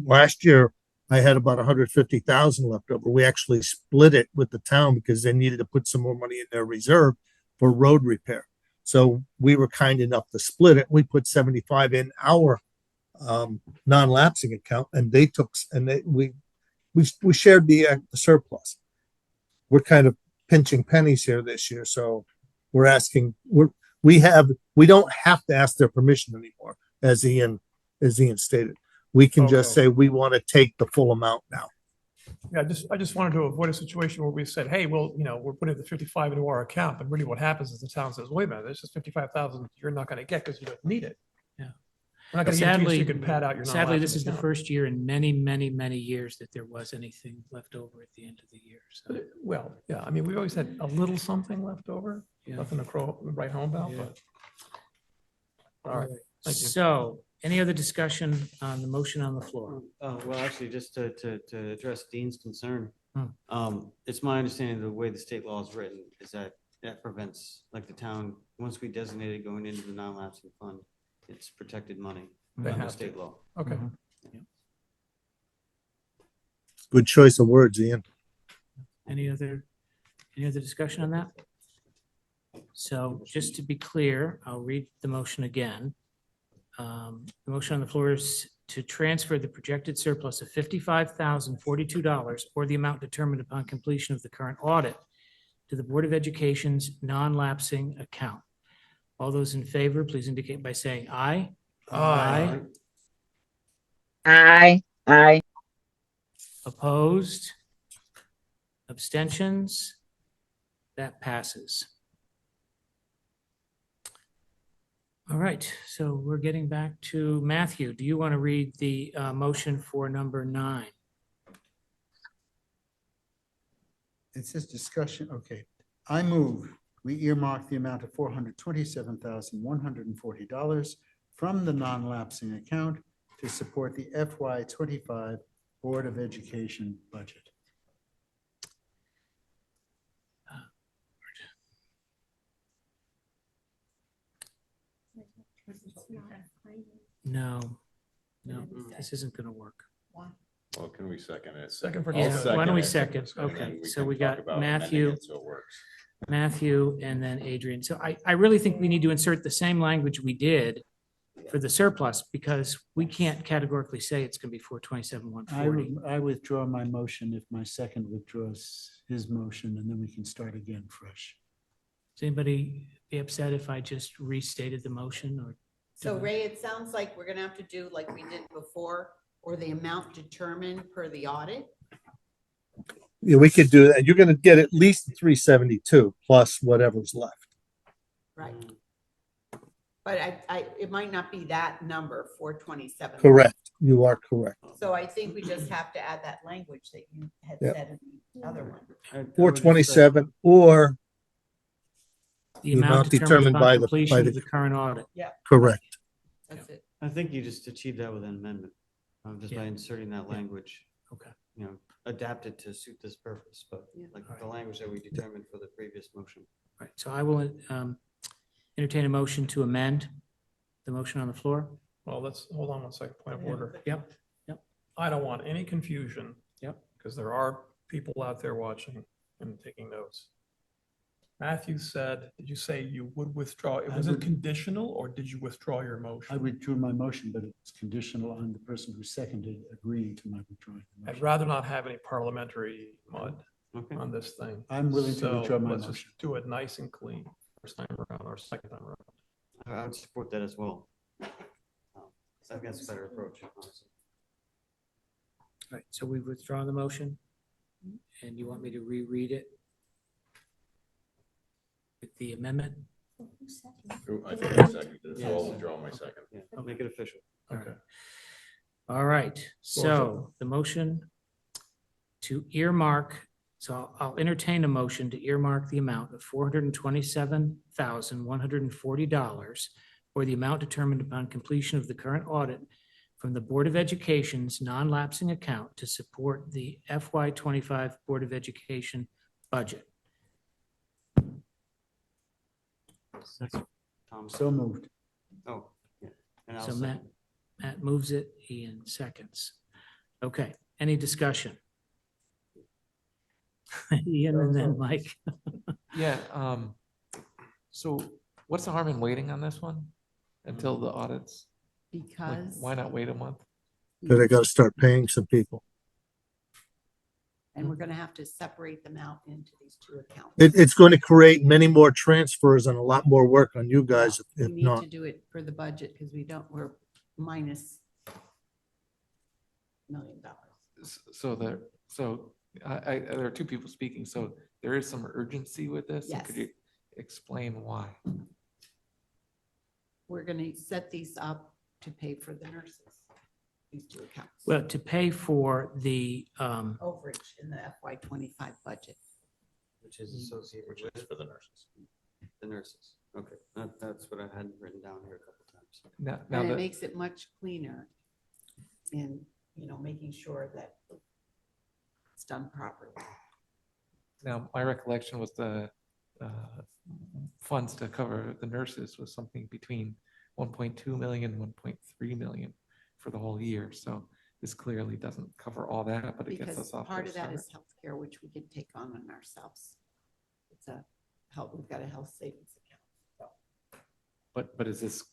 last year, I had about 150,000 left over. We actually split it with the town because they needed to put some more money in their reserve for road repair. So we were kind enough to split it. We put 75 in our non-lapsing account, and they took, and we shared the surplus. We're kind of pinching pennies here this year, so we're asking. We don't have to ask their permission anymore, as Ian stated. We can just Okay. say we want to take the full amount now. Yeah, I just wanted to avoid a situation where we said, hey, well, we're putting the 55 into our account, but really what happens is the town says, wait a minute, there's just 55,000 you're not going to get because you don't need it. Yeah. We're not going to give it to you so Sadly, you can pad out your sadly, this non-lapsing is the account. first year in many, many, many years that there was anything left over at the end of the year. So, Well, yeah, I mean, we always had a little something left over, yeah. nothing to write home about, Yeah. but. All right, thank you. So, any other discussion on the motion on the floor? Well, actually, just to address Dean's concern, Hmm. it's my understanding the way the state law is written is that prevents, like the town, once we designate it going into the non-lapsing fund, it's protected money They under have state to. law. Okay. Good choice of words, Ian. Any other discussion on that? So just to be clear, I'll read the motion again. The motion on the floor is to transfer the projected surplus of $55,042 or the amount determined upon completion of the current audit to the Board of Education's non-lapsing account. All those in favor, please indicate by saying aye. Aye. Aye. Opposed? Abstentions? That passes. All right, so we're getting back to Matthew. Do you want to read the motion for number 9? It says discussion, okay. I move, we earmark the amount of $427,140 from the non-lapsing account to support the FY '25 Board of Education budget. No, this isn't going to work. Well, can we second it? Second for Yeah, discussion. why don't we it, second? and then Okay, we so can we talk got about amending Matthew. it so it works. Matthew and then Adrian. So I really think we need to insert the same language we did for the surplus, because we can't categorically say it's gonna be 427, 140. I withdraw my motion if my second withdraws his motion, and then we can start again fresh. Does anybody be upset if I just restated the motion or? So Ray, it sounds like we're gonna have to do like we did before, or the amount determined per the audit. Yeah, we could do that. You're gonna get at least 372 plus whatever's left. Right. But it might not be that number, 427. Correct. You are correct. So I think we just have to add that language that you had Yep. said in the other one. 427 or The amount determined by completion of the current audit. Yeah. Correct. That's it. I think you just achieved that with an amendment, just by Yeah. inserting that language. Okay. You know, adapted to suit this purpose, but like the language that we determined for the previous motion. Right, so I will entertain a motion to amend the motion on the floor. Well, let's, hold on one second, point of order. Yep, yep. I don't want any confusion. Yep. Because there are people out there watching and taking notes. Matthew said, did you say you would withdraw? Was it conditional or did you withdraw your motion? I withdrew my motion, but it's conditional on the person who seconded agreeing to my withdrawing the I'd motion. rather not have any parliamentary mud Okay. on this thing. I'm willing to So withdraw my let's just motion. do it nice and clean first time around or second time around. I would support that as well. I think that's a better approach, honestly. Right, so we've withdrawn the motion, and you want me to reread it with the amendment? I think I seconded it, so I'll withdraw my second. Yeah, make it official. Okay. All right, so the motion to earmark, so I'll entertain a motion to earmark the amount of $427,140 or the amount determined upon completion of the current audit from the Board of Education's non-lapsing account to support the FY25 Board of Education budget. Tom, So moved. oh, yeah. And I'll So second. Matt moves it, Ian seconds. Okay, any discussion? Ian and then Mike. Yeah, so what's the harm in waiting on this one until the audits? Like, Because, why not wait a month? But I gotta start paying some people. and we're gonna have to separate them out into these two accounts. It's going to create many more transfers and a lot more work on you guys We if need not. to do it for the budget because we're minus $1 million. So there are two people speaking, so there is some urgency with this. So could Yes. you explain why? We're gonna set these up to pay for the nurses, these two accounts. Well, to pay for the, Overage in the FY25 budget. Which is associated with For the nurses. the nurses. Okay, that's what I had written down here a couple times. Now And it that, makes it much cleaner in, making sure that it's done properly. now my recollection was the funds to cover the nurses was something between 1.2 million, 1.3 million for the whole year. So this clearly doesn't cover all that, but it gets Because us off. part to a of that start. is healthcare, which we can take on ourselves. It's we've got a health savings account. But is this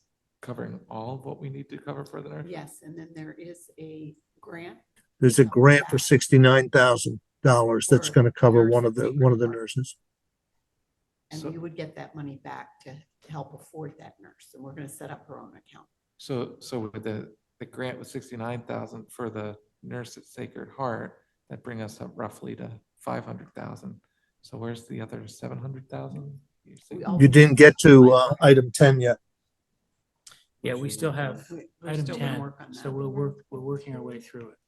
covering all of what we need to cover for the nurses? Yes, and then there is a grant. There's a grant for $69,000 that's For gonna cover nurses. one of the nurses. And So- we would get that money back to help afford that nurse. And we're gonna set up her own account. So with the grant was 69,000 for the nurse at Sacred Heart, that bring us up roughly to 500,000. So where's the other 700,000? You didn't get to item 10 yet. yeah, we still have We're item still gonna 10, work on so that. we're working our way through it.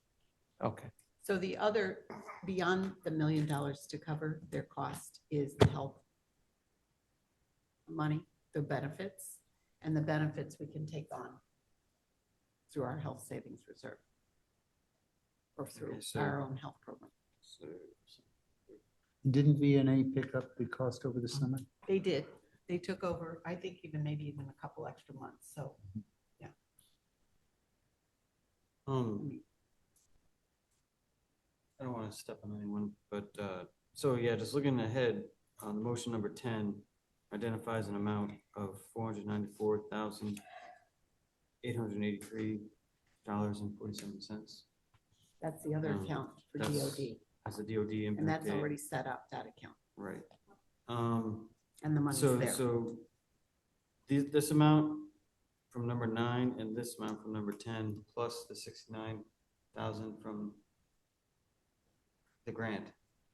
Okay. So the other, beyond the $1 million to cover their cost is the health money, the benefits, and the benefits we can take on through our health savings reserve or through Okay, so- our own health program. So, Didn't VNA pick up the cost over the summer? They did. They took over, I think maybe even a couple extra months. So, yeah. I don't want to step on anyone, but, so yeah, just looking ahead, on motion number 10 identifies an amount of $883.47. That's the other account for That's- DOD, That's a DOD impact. and that's date. already set up, that account, Right. and the money's So, there. so this amount from number 9 and this amount from number 10, plus the 69,000 from the grant,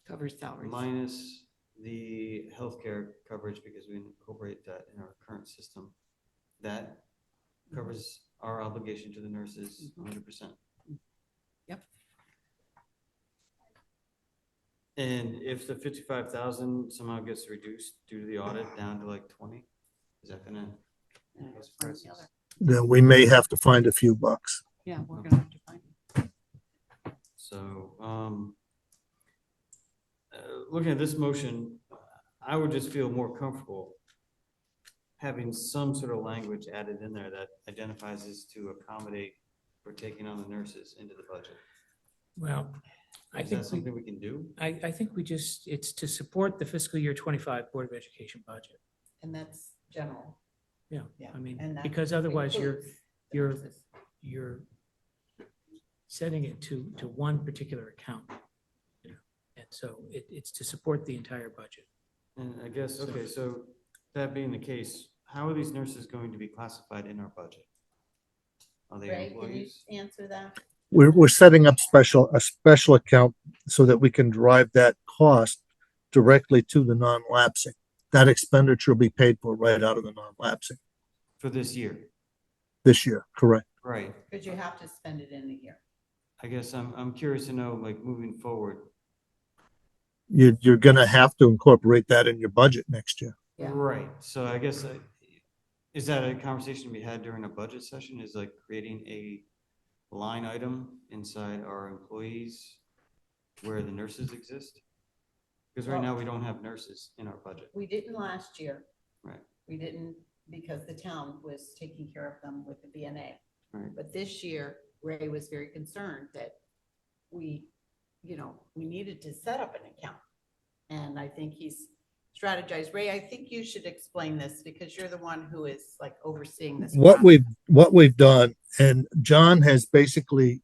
Covers salaries. minus the healthcare coverage, because we incorporate that in our current system, that covers our obligation to the nurses 100%. Yep. And if the 55,000 somehow gets reduced due to the audit down to like 20, is that gonna? increase prices? Then we may have to find a few bucks. Yeah, we're gonna have to find it. So, looking at this motion, I would just feel more comfortable having some sort of language added in there that identifies this to accommodate for taking on the nurses into the budget. Well, I Is think that something we can do? I think it's to support the fiscal year 25 Board of Education budget. And that's general. Yeah, Yeah, I mean, and that because otherwise includes the you're nurses. setting it to one particular account. You know, and so it's to support the entire budget. And I guess, okay, so that being the case, how are these nurses going to be classified in our budget? Are they Ray, can you employees? answer that? We're setting up a special account so that we can drive that cost directly to the non-lapsing. That expenditure will be paid for right out of the non-lapsing For this year? this year, correct? Right. Because you have to spend it in the year. I guess I'm curious to know, like, moving forward. You're gonna have to incorporate that in your budget next year. Yeah. Right, so I guess, is that a conversation we had during a budget session, is like creating a line item inside our employees where the nurses exist? Because right now we don't have nurses in our budget. We didn't last year. Right. We didn't because the town was taking care of them with the BNA. Right. But this year, Ray was very concerned that we needed to set up an account. And I think he's strategized. Ray, I think you should explain this because you're the one who is like overseeing this. What process. we've done, and John has basically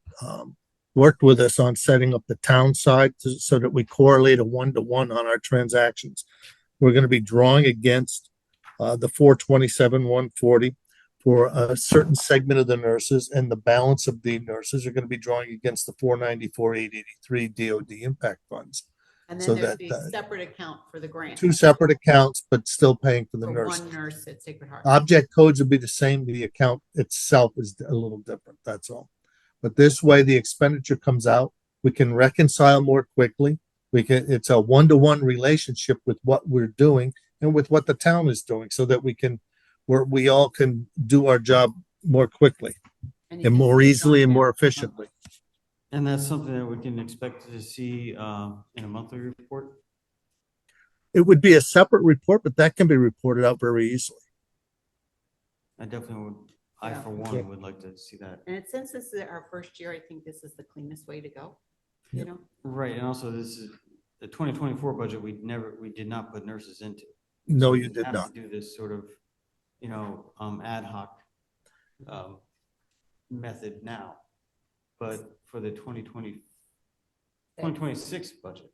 worked with us on setting up the town side so that we correlate a 1-to-1 on our transactions. We're going to be drawing against the 427-140 for a certain segment of the nurses, and the balance of the nurses are going to be drawing against the 494-883 DOD impact funds. And So then there'd that, be a separate account for the grant. two separate accounts, but still paying for the For nurses. one nurse at Sacred Heart. Object codes would be the same. The account itself is a little different. That's all. But this way, the expenditure comes out. We can reconcile more quickly. It's a 1-to-1 relationship with what we're doing and with what the town is doing, so that we all can do our job more quickly and more easily and more efficiently. And that's something that we can expect to see in a monthly report? It would be a separate report, but that can be reported out very easily. I definitely would, Yeah. for one, would like to see that. And since this is our first year, I think this is the cleanest way to go. You know? Right, and also this is the 2024 budget, we did not put nurses into. No, So you we did have not. to do this sort of, ad hoc method now. But for the 2026 budget,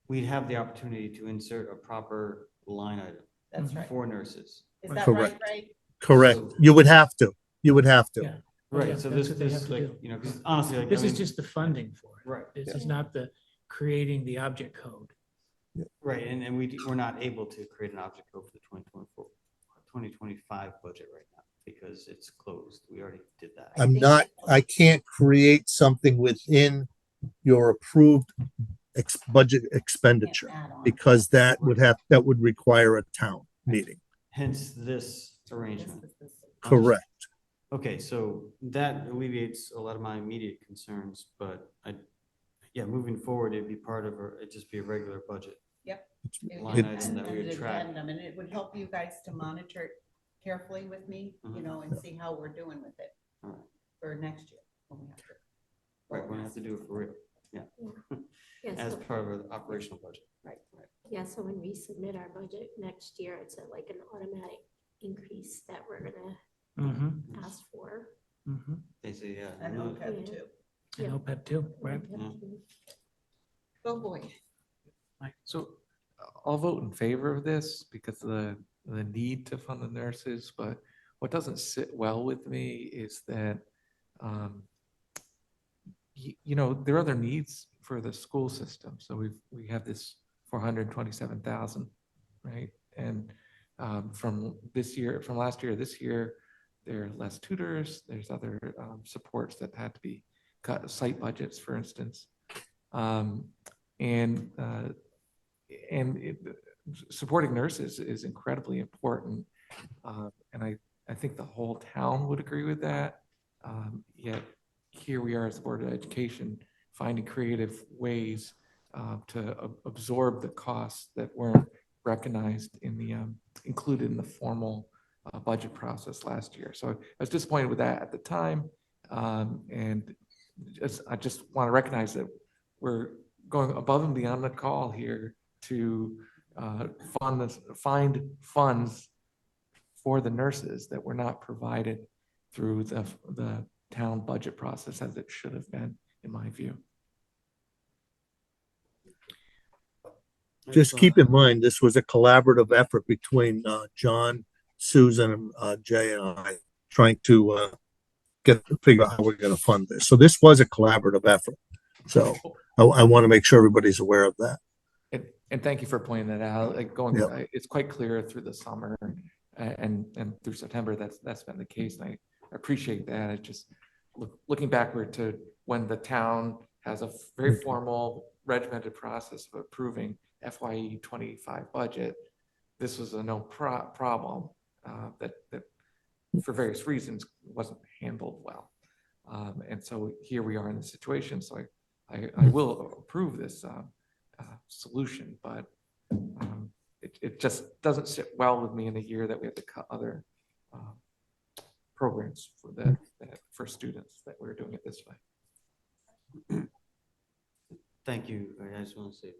we'd have the opportunity to insert a proper line item. That's right. For nurses. Is that right, Correct. Ray? Correct. So- You would have to. You would have to. Yeah. Right, Yeah, so that's this, what they have to like, do. because honestly, like, This I is mean- just the funding for it. Right. This is not the creating the object code. Right, and we're not able to create an object code for the 2025 budget right now because it's closed. We already did that. I can't create something within your approved budget expenditure because that would require a town meeting. Hence this arrangement. Correct. Okay, so that alleviates a lot of my immediate concerns, but moving forward, it'd be it'd just be a regular budget. Yep. Line item that we would track. And it would help you guys to monitor it carefully with me, and see how we're doing with it All right. for next year. When we have to. Right, we're gonna have to do it for real, Yes, as so- part of the operational budget. Right. Yeah, so when we submit our budget next year, it's like an automatic increase that we're gonna Mm-hmm. asked for. Mm-hmm. They say, yeah. And remove- OPEB too. And OPEB too, right? Oh, boy. So I'll vote in favor of this because of the need to fund the nurses, but what doesn't sit well with me is that, there are other needs for the school system. So we have this 427,000, right? And from last year, this year, there are less tutors, there's other supports that had to be cut, site budgets, for instance. Supporting nurses is incredibly important. And I think the whole town would agree with that. Yet here we are as the Board of Education finding creative ways to absorb the costs that weren't recognized included in the formal budget process last year. So I was disappointed with that at the time. And I just want to recognize that we're going above and beyond the call here to find funds for the nurses that were not provided through the town budget process as it should have been, in my view. Just keep in mind, this was a collaborative effort between John, Susan, Jay, and I trying to figure out how we're going to fund this. So this was a collaborative effort. So I want to make sure everybody's aware of that. And thank you for pointing that out. It's quite clear through the summer and through September that's been the case. And I appreciate that. It just looking backward to when the town has a very formal regimented process of approving FYE 25 budget. This was a no problem that for various reasons wasn't handled well. And so here we are in the situation. So I will approve this solution, but it just doesn't sit well with me in a year that we have to cut other programs for students that we're doing it this way. Thank you. I just want to say,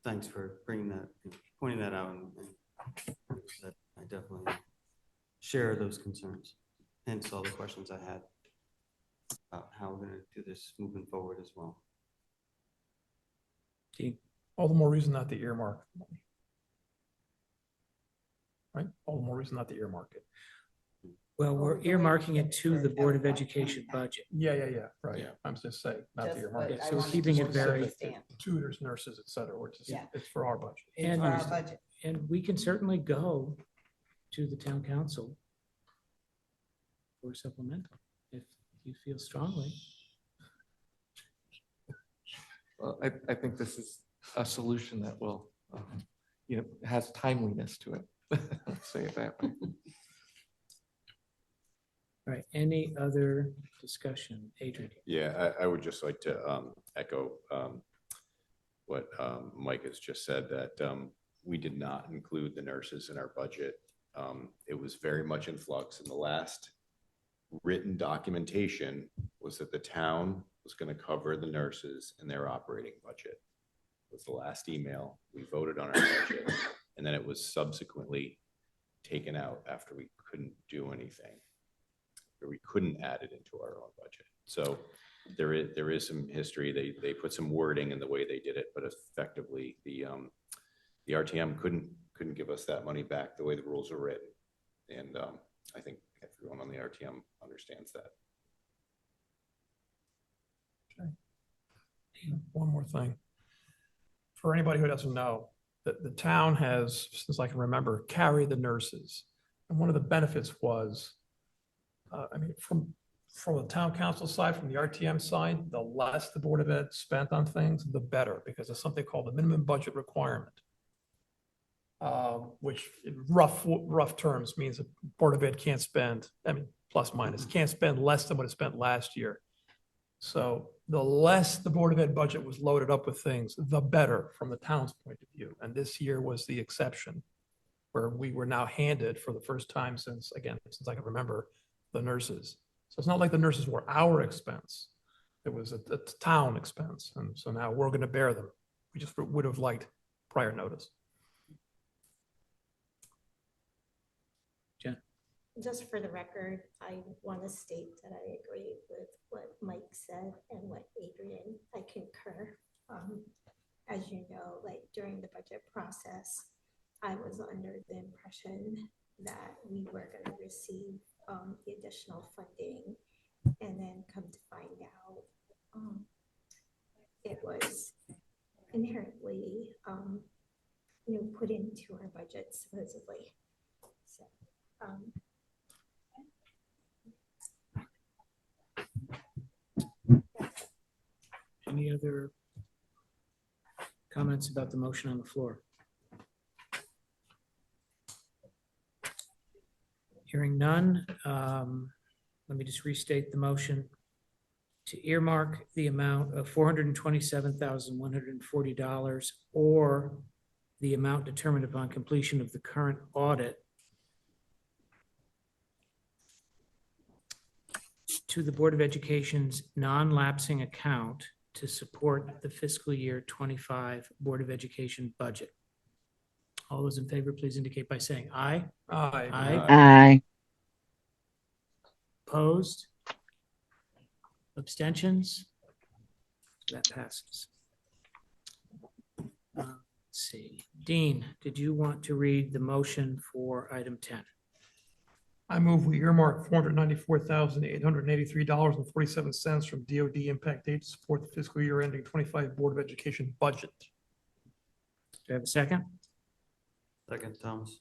thanks for pointing that out, and that I definitely share those concerns. Hence all the questions I had about how we're going to do this moving forward as well. All the more reason not to earmark money. Right? All the more reason not to earmark it. Well, we're earmarking it to the Board of Education budget. Yeah, right. I'm just saying, not to earmark it. So we're keeping it very. Tutors, nurses, et cetera, which is, it's for our budget. And we can certainly go to the town council for supplemental if you feel strongly. Well, I think this is a solution that will, has timeliness to it. Let's say it that way. All right, any other discussion? Adrian? Yeah, I would just like to echo what Mike has just said, that we did not include the nurses in our budget. It was very much in flux, and the last written documentation was that the town was going to cover the nurses in their operating budget. It was the last email. We voted on our budget, and then it was subsequently taken out after we couldn't do anything, or we couldn't add it into our own budget. So there is some history. They put some wording in the way they did it, but effectively the RTM couldn't give us that money back the way the rules are written. And I think everyone on the RTM understands that. Okay. One more thing. For anybody who doesn't know, the town has, since I can remember, carried the nurses. And one of the benefits was, from the town council side, from the RTM side, the less the Board of Ed spent on things, the better, because there's something called the minimum budget requirement, which in rough terms means the Board of Ed can't spend, plus minus, can't spend less than what it spent last year. So the less the Board of Ed budget was loaded up with things, the better from the town's point of view. And this year was the exception, where we were now handed for the first time since I can remember, the nurses. So it's not like the nurses were our expense. It was a town expense. And so now we're going to bear them. We just would have liked prior notice. Jen? just for the record, I want to state that I agree with what Mike said and what Adrian, I concur. As you know, like during the budget process, I was under the impression that we were going to receive the additional funding, and then come to find out it was inherently put into our budget supposedly. So Any other comments about the motion on the floor? Hearing none, let me just restate the motion to earmark the amount of $427,140 or the amount determined upon completion of the current audit to the Board of Education's non-lapsing account to support the fiscal year 25 Board of Education budget. All those in favor, please indicate by saying aye. Aye. Aye. Opposed? Abstentions? That passes. Let's see. Dean, did you want to read the motion for item 10? I move we earmark $494,883.47 from DOD impact aid to support the fiscal year ending 25 Board of Education budget. Do I have a second? Second, Thomas.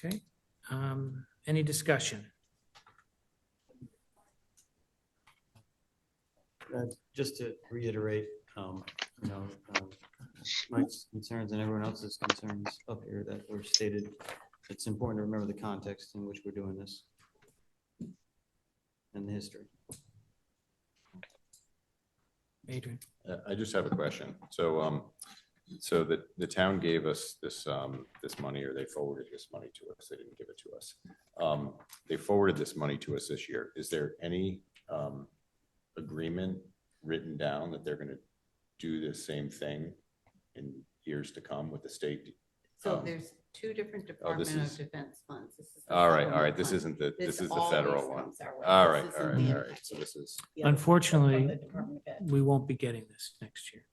Okay. Any discussion? Just to reiterate, Mike's concerns and everyone else's concerns up here that were stated, it's important to remember the context in which we're doing this and the history. Adrian. I just have a question. So, so the town gave us this, this money, or they forwarded this money to us. They didn't give it to us. They forwarded this money to us this year. Is there any agreement written down that they're going to do the same thing in years to come with the state? So there's two different Department of Defense funds. This is the All right. supplemental This fund. isn't the, this is the always federal one. comes our way. All This right. isn't All right. the All right. impact So this is, the other Unfortunately, from the Department of Ed. we won't be getting this next year.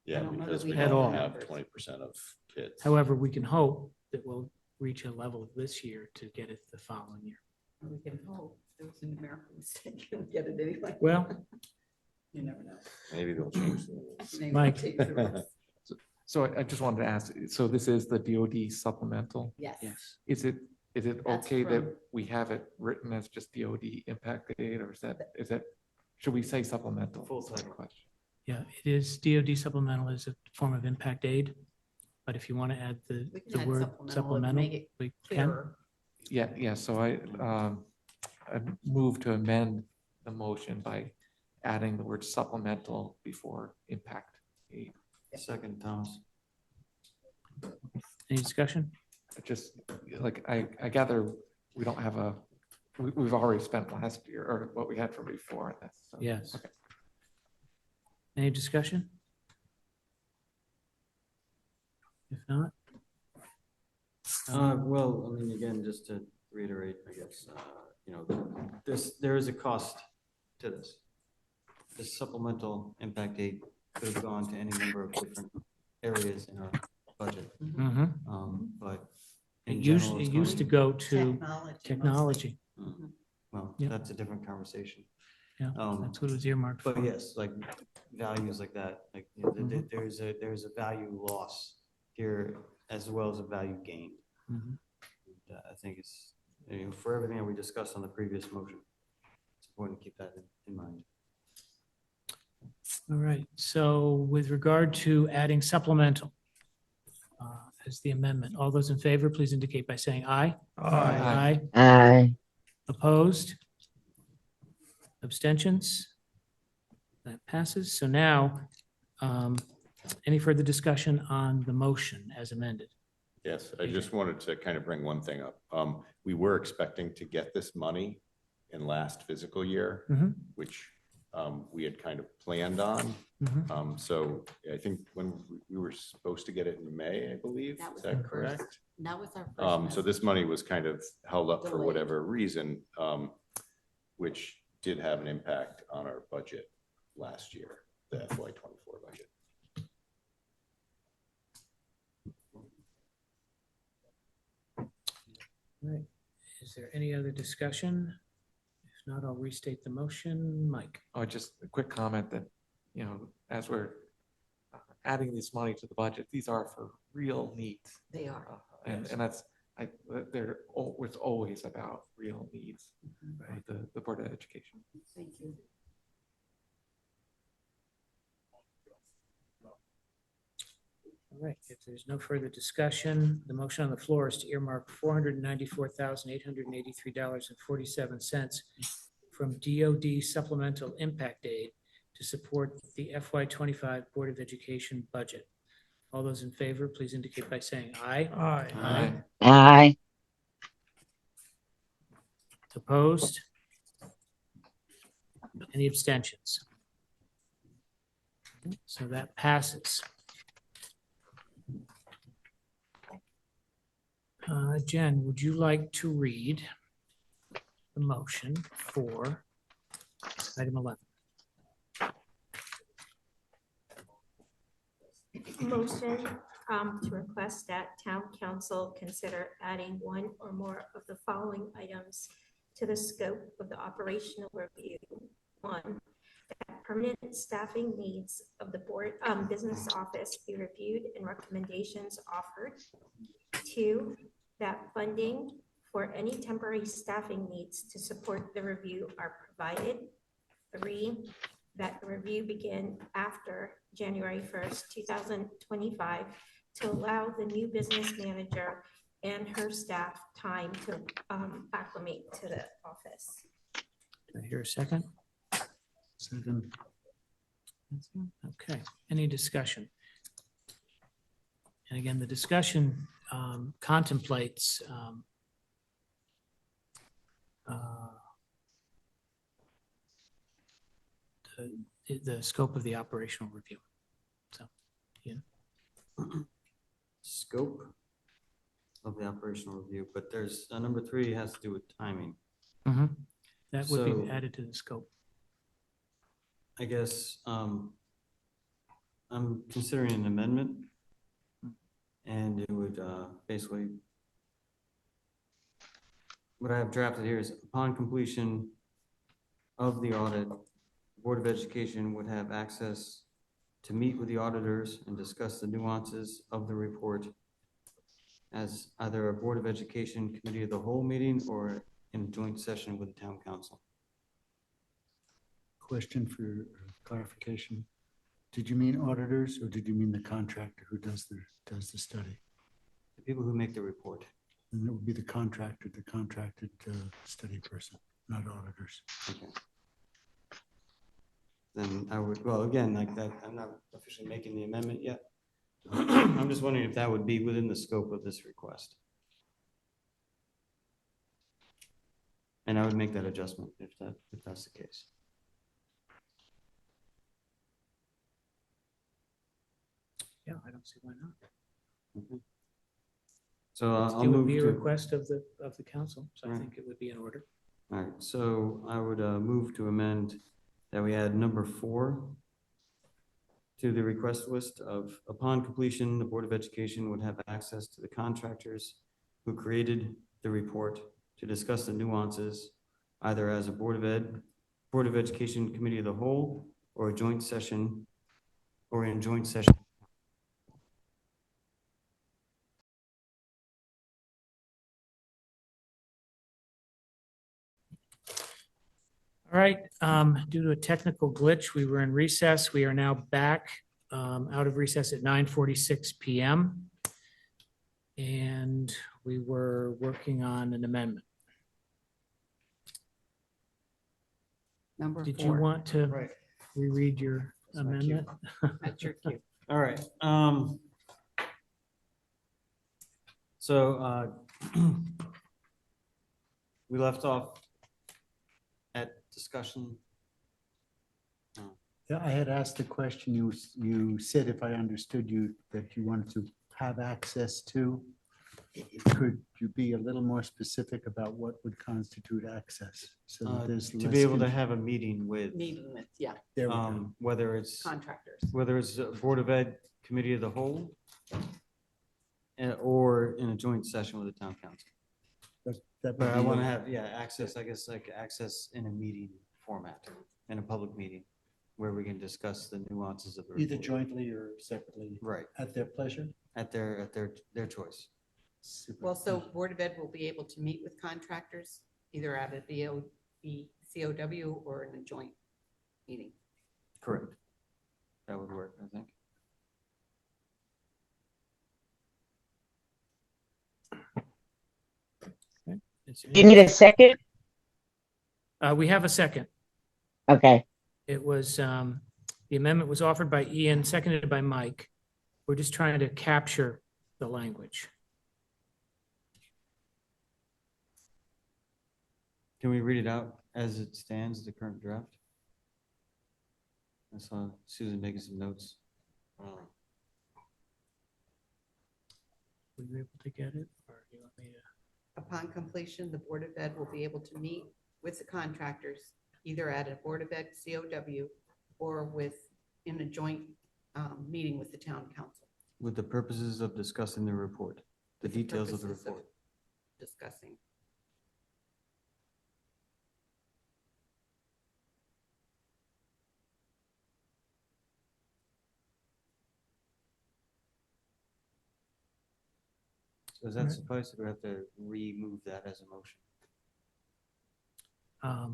yeah, don't know that because we we have don't the have numbers. 20% of kids. However, we can hope that we'll reach a level this year to get it the following year. We can hope there was a numerical mistake and get it anyway. Well, You never know. Maybe they'll change the rules. Maybe Mike. take the rules. So I just wanted to ask, so this is the DOD supplemental? Yes. yes. Is it That's okay that from- we have it written as just DOD impact aid, or is that, should we say supplemental? Full That's my title. question. Yeah, it is DOD supplemental is a form of impact aid. But if you want to add We the can add word supplemental and supplemental, make it we can. clearer. Yeah, so I move to amend the motion by adding the word supplemental before impact aid. Second, Thomas. Any discussion? Just like, I gather we don't have we've already spent last year or what we had from before. And that's, so, Yes. okay. Any discussion? If not, Well, I mean, again, just to reiterate, I guess, there is a cost to this. This supplemental impact aid could have gone to any number of different areas in our budget. But it in general, used to go to Technology. technology. Well, Yep. that's a different conversation. Yeah, that's what it was earmarked for. But yes, like values like that, like there's a value loss here as well as a value gain. Mhm. I think it's, for everything that we discussed on the previous motion, it's important to keep that in mind. All right, so with regard to adding supplemental as the amendment, all those in favor, please indicate by saying aye. Aye. Aye. Aye. Opposed? Abstentions? That passes. So now, any further discussion on the motion as amended? Yes, I just wanted to kind of bring one thing up. We were expecting to get this money in last fiscal year, Mhm. which we had kind of planned on. Mhm. So I think when we were supposed to get it in May, I believe, That was is that our correct? first- That was our So first. this money was kind of held up for Delayed. whatever reason, which did have an impact on our budget last year, the FY '24 budget. All right. Is there any other discussion? If not, I'll restate the motion. Mike? Oh, just a quick comment that, as we're adding this money to the budget, these are for real needs. They are. And that's, it's always about real needs, Right. the Board of Education. Thank you. All right, if there's no further discussion, the motion on the floor is to earmark $494,883.47 from DOD Supplemental Impact Aid to support the FY '25 Board of Education budget. All those in favor, please indicate by saying aye. Aye. Aye. Opposed? Any abstentions? So that passes. Jen, would you like to read the motion for item 11? Motion to request that town council consider adding one or more of the following items to the scope of the operational review. One, that permanent staffing needs of the board business office be reviewed and recommendations offered. Two, that funding for any temporary staffing needs to support the review are provided. Three, that the review begin after January 1st, 2025 to allow the new business manager and her staff time to acclimate to the office. Do I hear a second? Second. Okay, any discussion? And again, the discussion contemplates the scope of the operational review. So, Ian? Scope of the operational review, but there's, number 3 has to do with timing. That would be So- added to the scope. I guess, I'm considering an amendment, and it would, basically, what I have drafted here is upon completion of the audit, the Board of Education would have access to meet with the auditors and discuss the nuances of the report as either a Board of Education Committee of the Whole meeting or in a joint session with the town council. Question for clarification. Did you mean auditors or did you mean the contractor who does the study? The people who make the report. And it would be the contractor, the contracted study person, not auditors. Okay. Then I would, well, again, like that, I'm not officially making the amendment yet. I'm just wondering if that would be within the scope of this request. And I would make that adjustment if that's the case. Yeah, I don't see why not. Okay. So I'll It would move be a to. request of the council, so I Right. think it would be in order. All right, so I would move to amend that we add number 4 to the request list of upon completion, the Board of Education would have access to the contractors who created the report to discuss the nuances, either as a Board of Education Committee of the Whole or a joint session or in joint session. All right, due to a technical glitch, we were in recess. We are now back out of recess at 9:46 PM. And we were working on an amendment. Number 4. Did you want to Right. reread your amendment? That's your cue. All right. So we left off at discussion Yeah, I had asked the question, you said, if I understood you, that you wanted to have access to. Could you be a little more specific about what would constitute access? So that there's To less be able to conf- have a meeting with, Yeah, There we go. whether it's, contractors. whether it's a Board of Ed Committee of the Whole, or in a joint session with the town council. That But would I be want to a- have, yeah, access, I guess, like access in a meeting format, in a public meeting, where we can discuss the nuances of the Either report. jointly or separately. Right, At their pleasure. at their choice. Super. Well, so Board of Ed will be able to meet with contractors either at a COW or in a joint meeting. Correct. That would work, I think. You need a second? We have a second. Okay. It was, the amendment was offered by Ian, seconded by Mike. We're just trying to capture the language. Can we read it out as it stands, the current draft? I saw Susan making some notes. Were you able to get it? Or do you want me to? Upon completion, the Board of Ed will be able to meet with the contractors either at a Board of Ed COW or in a joint meeting with the town council. With the purposes of discussing the report, the details of the Purposes report. Discussing. So does that suffice, or do we have to remove that as a motion? I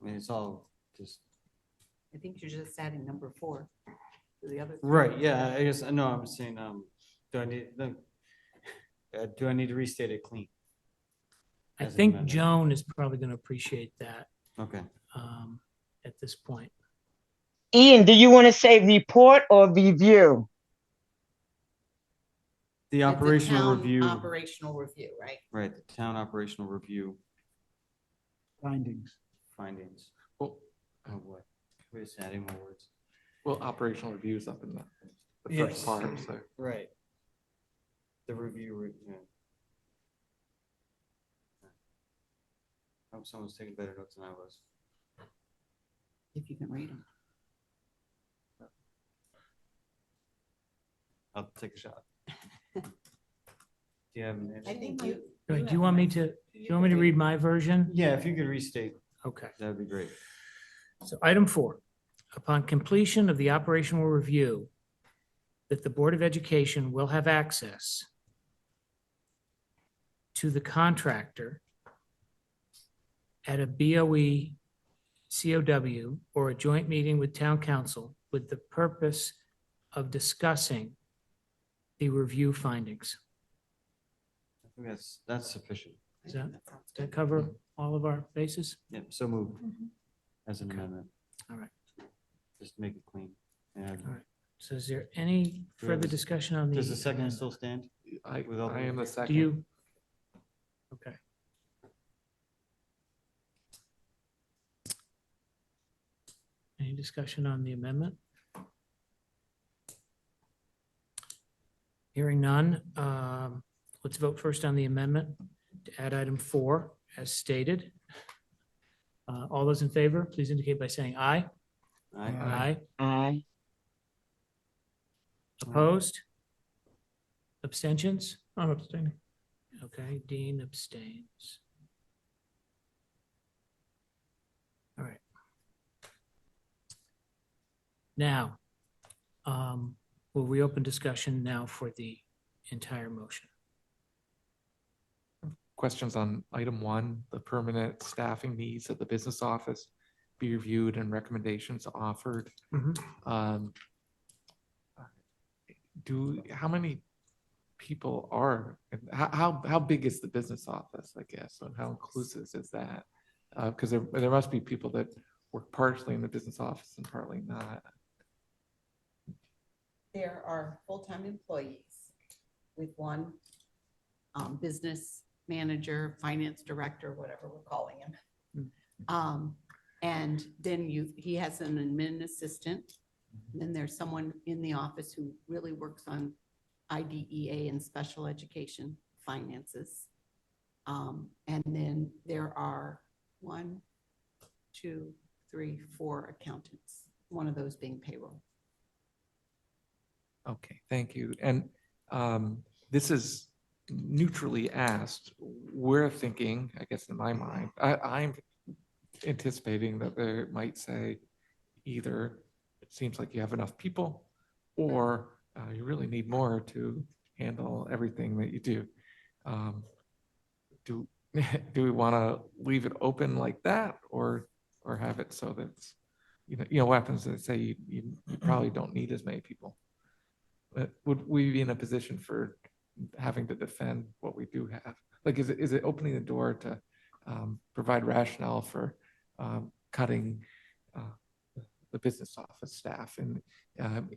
mean, it's all just. I think you're just adding number 4 to the other. Right, yeah, I guess, no, I'm saying, do I need to restate it clean? I As an think amendment. Joan is probably going to appreciate that Okay. at this point. Ian, do you want to say report or review? The It's a operational town review, Operational review, right? right, the town operational review Findings. findings. Well, Oh, boy. We're just adding more words. well, operational reviews up in the Yes. first part, so. Right. The review, yeah. I hope someone's taking better notes than I was. If you can read them. I'll take a shot. Do you have an I answer? think you. Do you want me to read my version? Yeah, if you could restate, Okay. that'd be great. So item 4, upon completion of the operational review, that the Board of Education will have access to the contractor at a BOE, COW, or a joint meeting with town council with the purpose of discussing the review findings. I think that's sufficient. Does that cover all of our bases? Yep, so moved as an amendment. All right. Just make it clean. And All right. So is there any Do we have further a- discussion on the? does the second amendment? still stand? I With all the- am the Do second. you? Okay. Any discussion on the amendment? Hearing none, let's vote first on the amendment to add item 4 as stated. All those in favor, please indicate by saying aye. Aye. Aye. Aye. Opposed? Abstentions? I'm abstaining. Okay, Dean abstains. All right. Now, we'll reopen discussion now for the entire motion. Questions on item 1, the permanent staffing needs at the business office be reviewed and recommendations offered. Mhm. How many people are, how big is the business office, I guess, and how inclusive is that? Because there must be people that work partially in the business office and partly not. There are full-time employees with one business manager, finance director, whatever we're calling him. And then he has an admin assistant. Then there's someone in the office who really works on IDEA and special education finances. And then there are 1, 2, 3, 4 accountants, one of those being payroll. Okay, thank you. And this is neutrally asked. We're thinking, I guess in my mind, I'm anticipating that they might say either it seems like you have enough people or you really need more to handle everything that you do. Do we want to leave it open like that or have it so that it's, what happens if they say you probably don't need as many people? But would we be in a position for having to defend what we do have? Like, is it opening the door to provide rationale for cutting the business office staff, and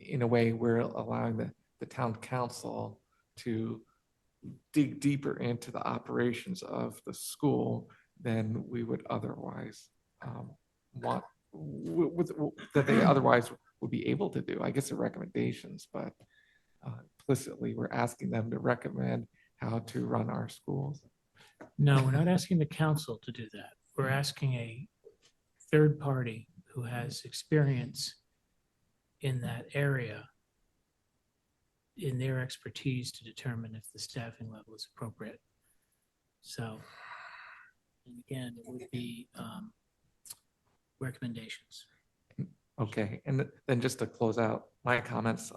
in a way we're allowing the town council to dig deeper into the operations of the school than we would otherwise want, that they otherwise would be able to do. I guess the recommendations, but implicitly we're asking them to recommend how to run our schools. No, we're not asking the council to do that. We're asking a third party who has experience in that area, in their expertise, to determine if the staffing level is appropriate. So, and again, it would be recommendations. Okay, and then just to close out my comments,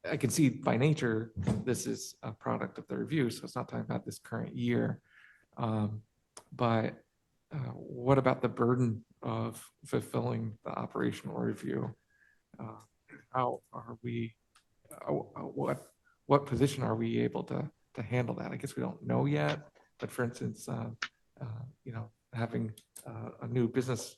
I can see by nature, this is a product of the review, so it's not talking about this current year. But what about the burden of fulfilling the operational review? How are we, what position are we able to handle that? I guess we don't know yet, but for instance, having a new business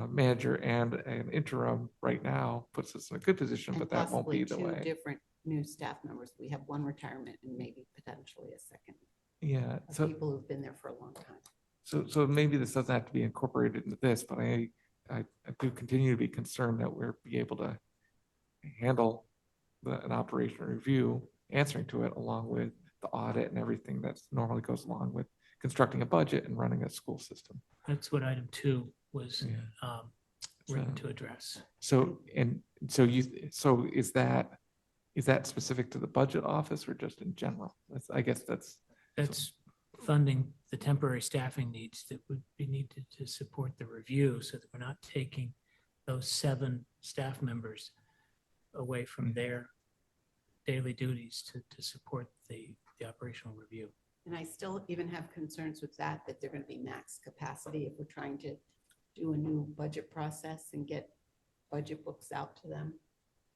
manager and an interim right now puts us in a good position, but that won't be the Possibly way. 2 different new staff members. We have 1 retirement and maybe potentially a second. Yeah. Of So people who've been there for a long time. So maybe this doesn't have to be incorporated into this, but I do continue to be concerned that we'll be able to handle an operational review, answering to it along with the audit and everything that normally goes along with constructing a budget and running a school system. That's what item 2 was written to address. So is that specific to the budget office or just in general? I guess that's funding the temporary staffing needs that would be needed to support the review, so that we're not taking those 7 staff members away from their daily duties to support the operational review. And I still even have concerns with that they're going to be max capacity if we're trying to do a new budget process and get budget books out to them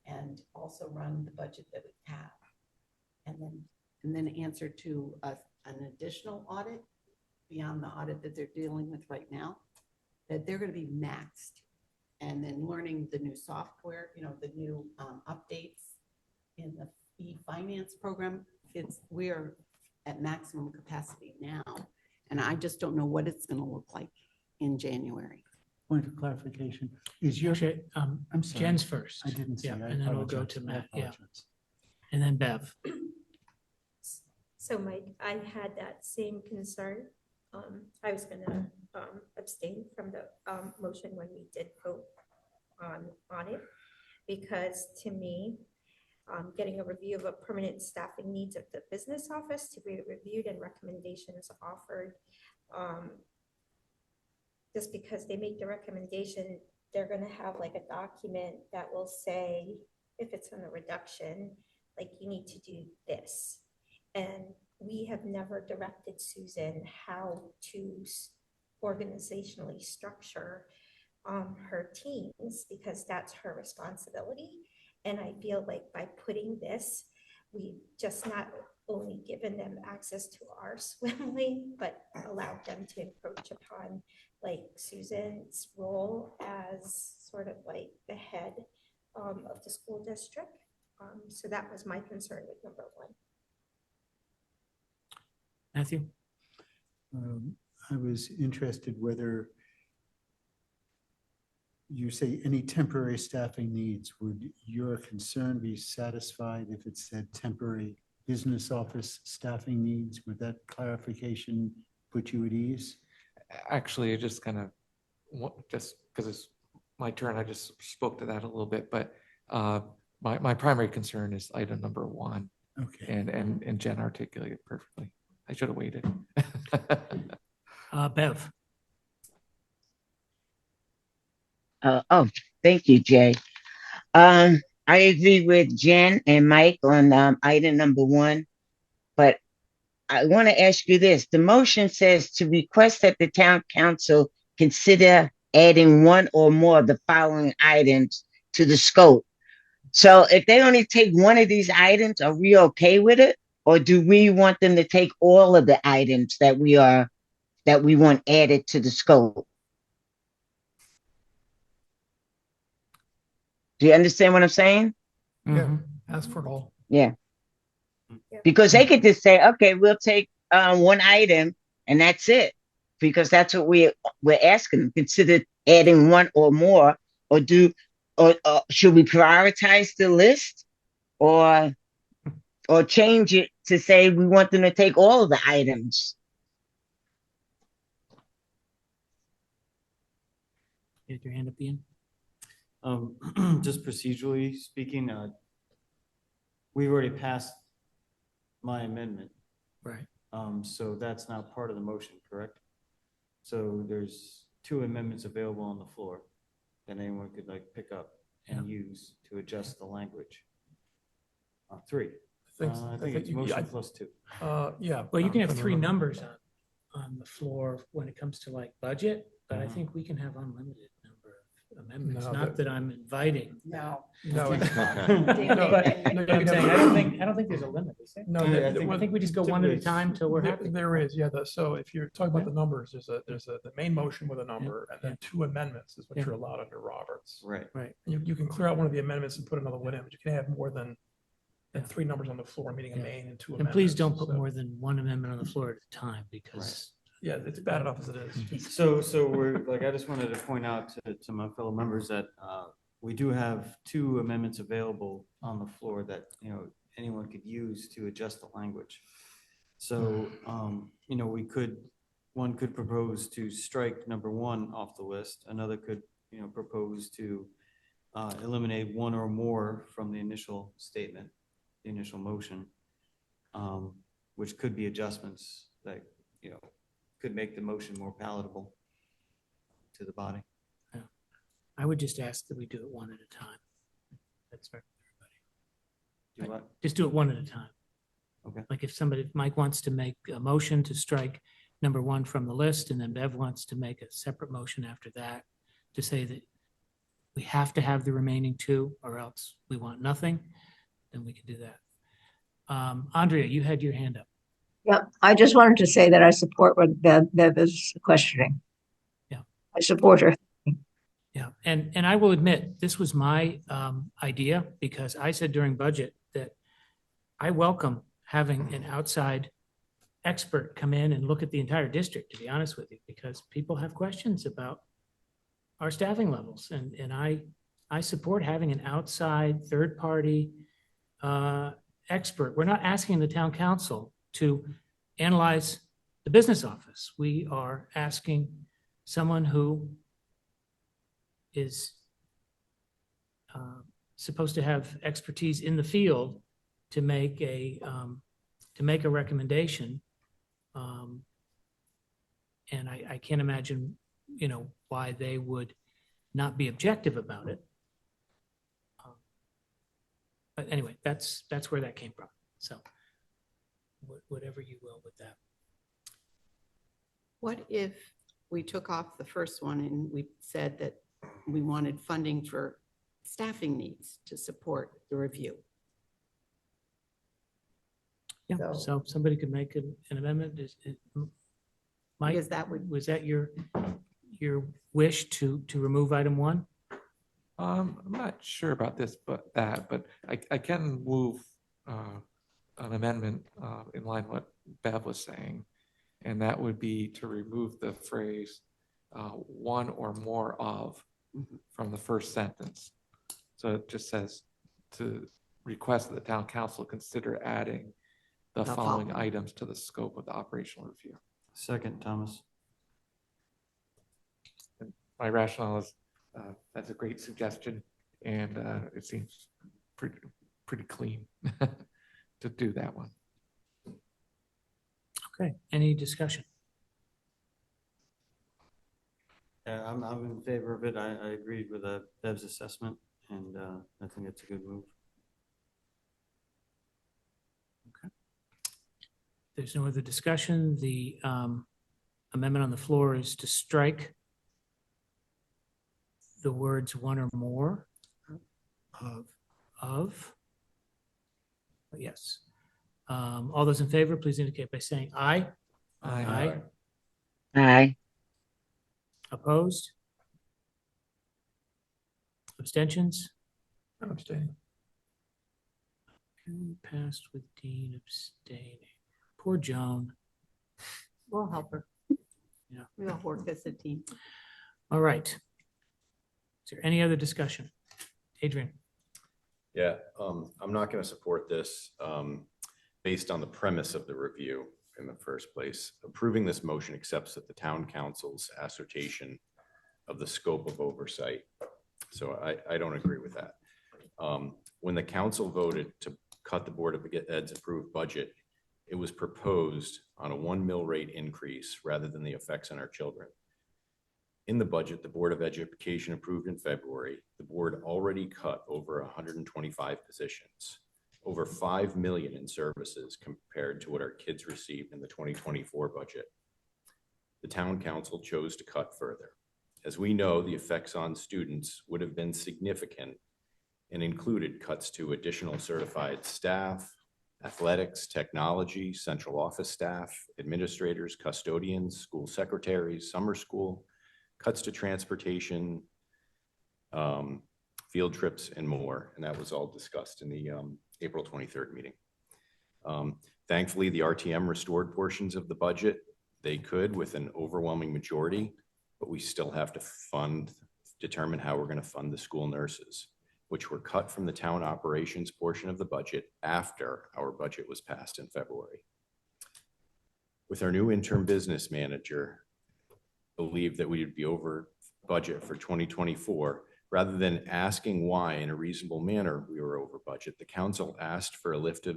and also run the budget that we have. And then answer to an additional audit beyond the audit that they're dealing with right now, that they're going to be maxed. And then learning the new software, the new updates in the e-finance program. We're at maximum capacity now. And I just don't know what it's going to look like in January. Point of clarification, is your, Actually, I'm sorry. Jen's first. I didn't see. Yeah, I and then we'll go apologize. to I Matt. Yeah. apologize. And then Bev. So Mike, I had that same concern. I was gonna abstain from the motion when we did vote on it, because to me, getting a review of a permanent staffing needs of the business office to be reviewed and recommendations offered. Just because they make the recommendation, they're gonna have like a document that will say, if it's on a reduction, like you need to do this. And we have never directed Susan how to organizationally structure her teams, because that's her responsibility. And I feel like by putting this, we've just not only given them access to our swim lane, but allowed them to encroach upon like Susan's role as sort of like the head of the school district. So that was my concern with number 1. Matthew? I was interested whether you say any temporary staffing needs, would your concern be satisfied if it said temporary business office staffing needs? Would that clarification put you at ease? Actually, I just kind of, just because it's my turn, I just spoke to that a little bit, but my primary concern is item number 1. Okay. And Jen articulated perfectly. I should have waited. Bev? Oh, thank you, Jay. I agree with Jen and Mike on item number 1, but I want to ask you this. The motion says to request that the town council consider adding one or more of the following items to the scope. So if they only take one of these items, are we okay with it? Or do we want them to take all of the items that we want added to the scope? Do you understand what I'm saying? Yeah, ask for it all. Yeah. Because they could just say, okay, we'll take one item and that's it. Because that's what we're asking them. Consider adding one or more, or should we prioritize the list or change it to say we want them to take all of the items? You had your hand up, Ian? Just procedurally speaking, we've already passed my amendment. Right. So that's not part of the motion, correct? So there's 2 amendments available on the floor that anyone could pick up and use to adjust the language. 3. I think it's motion plus 2. Yeah. Well, you can have 3 numbers on the floor when it comes to budget, but I think we can have unlimited number of amendments. No, Not that I'm inviting. No. No. But I'm saying, I don't think there's a limit, is there? No, I think we just go one at a time till we're happy. There is, yeah. So if you're talking about the numbers, there's the main motion with a number, and then 2 amendments is what you're allowed under Roberts. Right. Right. You can clear out one of the amendments and put another one in, but you can have more than 3 numbers on the floor, meaning a main and 2 amendments. And please don't put more than 1 amendment on the floor at a time, because. Yeah, it's bad enough as it is. So we're I just wanted to point out to my fellow members that we do have 2 amendments available on the floor that anyone could use to adjust the language. So one could propose to strike number 1 off the list. Another could propose to eliminate one or more from the initial statement, the initial motion, which could be adjustments that could make the motion more palatable to the body. Yeah. I would just ask that we do it one at a time. That's fair for everybody. Do what? Just do it one at a time. Okay. Like if Mike wants to make a motion to strike number 1 from the list, and then Bev wants to make a separate motion after that to say that we have to have the remaining 2 or else we want nothing, then we can do that. Andrea, you had your hand up. Yep, I just wanted to say that I support what Bev is questioning. Yeah. I support her. Yeah, and I will admit, this was my idea, because I said during budget that I welcome having an outside expert come in and look at the entire district, to be honest with you, because people have questions about our staffing levels, and I support having an outside third-party expert. We're not asking the town council to analyze the business office. We are asking someone who is supposed to have expertise in the field to make a recommendation. And I can't imagine, why they would not be objective about it. But anyway, that's where that came from. So whatever you will with that. What if we took off the first one and we said that we wanted funding for staffing needs to support the review? Yeah, so somebody could make an amendment. Mike, Because that would- was that your wish to remove item 1? I'm not sure about this, but I can move an amendment in line with what Bev was saying, and that would be to remove the phrase "one or more of" from the first sentence. So it just says to request that the town council consider adding the following items to the scope of the operational review. Second, Thomas. And my rationale is that's a great suggestion, and it seems pretty clean to do that one. Okay, any discussion? Yeah, I'm in favor of it. I agreed with Bev's assessment, and I think it's a good move. There's no other discussion. The amendment on the floor is to strike the words one or more of. Yes. All those in favor, please indicate by saying aye. Aye. Aye. Opposed? Abstentions? I'm abstaining. Okay, passed with Dean abstaining. Poor Joan. We'll help her. Yeah. We'll work as a team. All right. Is there any other discussion? Adrian? Yeah, I'm not going to support this based on the premise of the review in the first place. Approving this motion accepts that the town council's assertion of the scope of oversight. So I don't agree with that. When the council voted to cut the Board of Ed's approved budget, it was proposed on a 1 mil rate increase rather than the effects on our children. In the budget the Board of Education approved in February, the board already cut over 125 positions, over 5 million in services compared to what our kids received in the 2024 budget. The town council chose to cut further. As we know, the effects on students would have been significant and included cuts to additional certified staff, athletics, technology, central office staff, administrators, custodians, school secretaries, summer school, cuts to transportation, field trips, and more. And that was all discussed in the April 23rd meeting. Thankfully, the RTM restored portions of the budget. They could with an overwhelming majority, but we still have to determine how we're going to fund the school nurses, which were cut from the town operations portion of the budget after our budget was passed in February. With our new interim business manager, believed that we would be over budget for 2024, rather than asking why in a reasonable manner we were over budget, the council asked for a list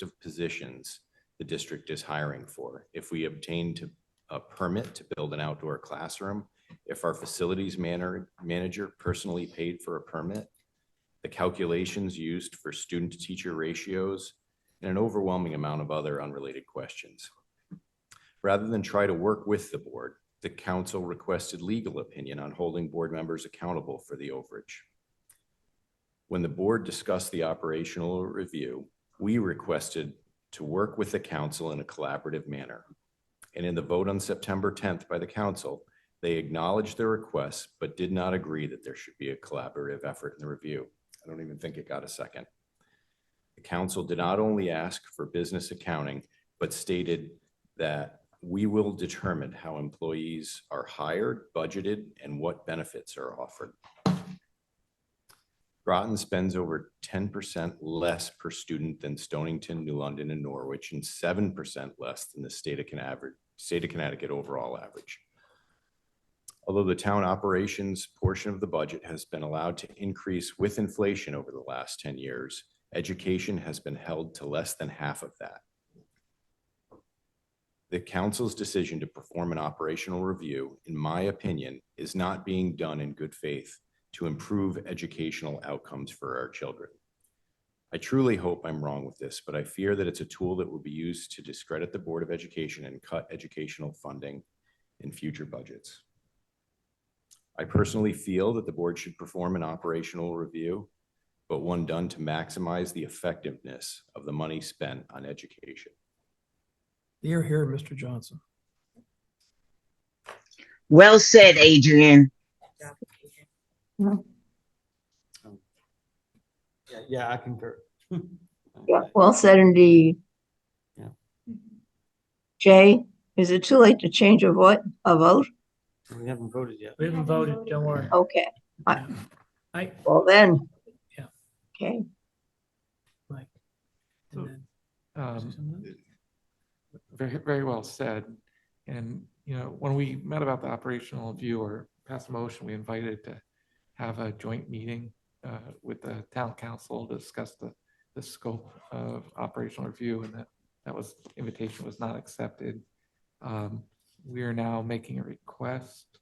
of positions the district is hiring for. If we obtained a permit to build an outdoor classroom, if our facilities manager personally paid for a permit, the calculations used for student to teacher ratios, and an overwhelming amount of other unrelated questions. Rather than try to work with the board, the council requested legal opinion on holding board members accountable for the overage. When the board discussed the operational review, we requested to work with the council in a collaborative manner. And in the vote on September 10th by the council, they acknowledged their requests, but did not agree that there should be a collaborative effort in the review. I don't even think it got a second. The council did not only ask for business accounting, but stated that we will determine how employees are hired, budgeted, and what benefits are offered. Groton spends over 10% less per student than Stonington, New London, and Norwich, and 7% less than the state of Connecticut overall average. Although the town operations portion of the budget has been allowed to increase with inflation over the last 10 years, education has been held to less than half of that. The council's decision to perform an operational review, in my opinion, is not being done in good faith to improve educational outcomes for our children. I truly hope I'm wrong with this, but I fear that it's a tool that will be used to discredit the Board of Education and cut educational funding in future budgets. I personally feel that the board should perform an operational review, but one done to maximize the effectiveness of the money spent on education. You're here, Mr. Johnson. Well said, Adrian. Yeah, I concur. Yeah, well said indeed. Yeah. Jay, is it too late to change a vote? We haven't voted yet. We haven't voted, don't worry. Okay. Well then. Yeah. Okay. Mike. So, And then- Very, very well said. And, when we met about the operational review or passed a motion, we invited to have a joint meeting with the town council to discuss the scope of operational review, and that invitation was not accepted. We are now making a request.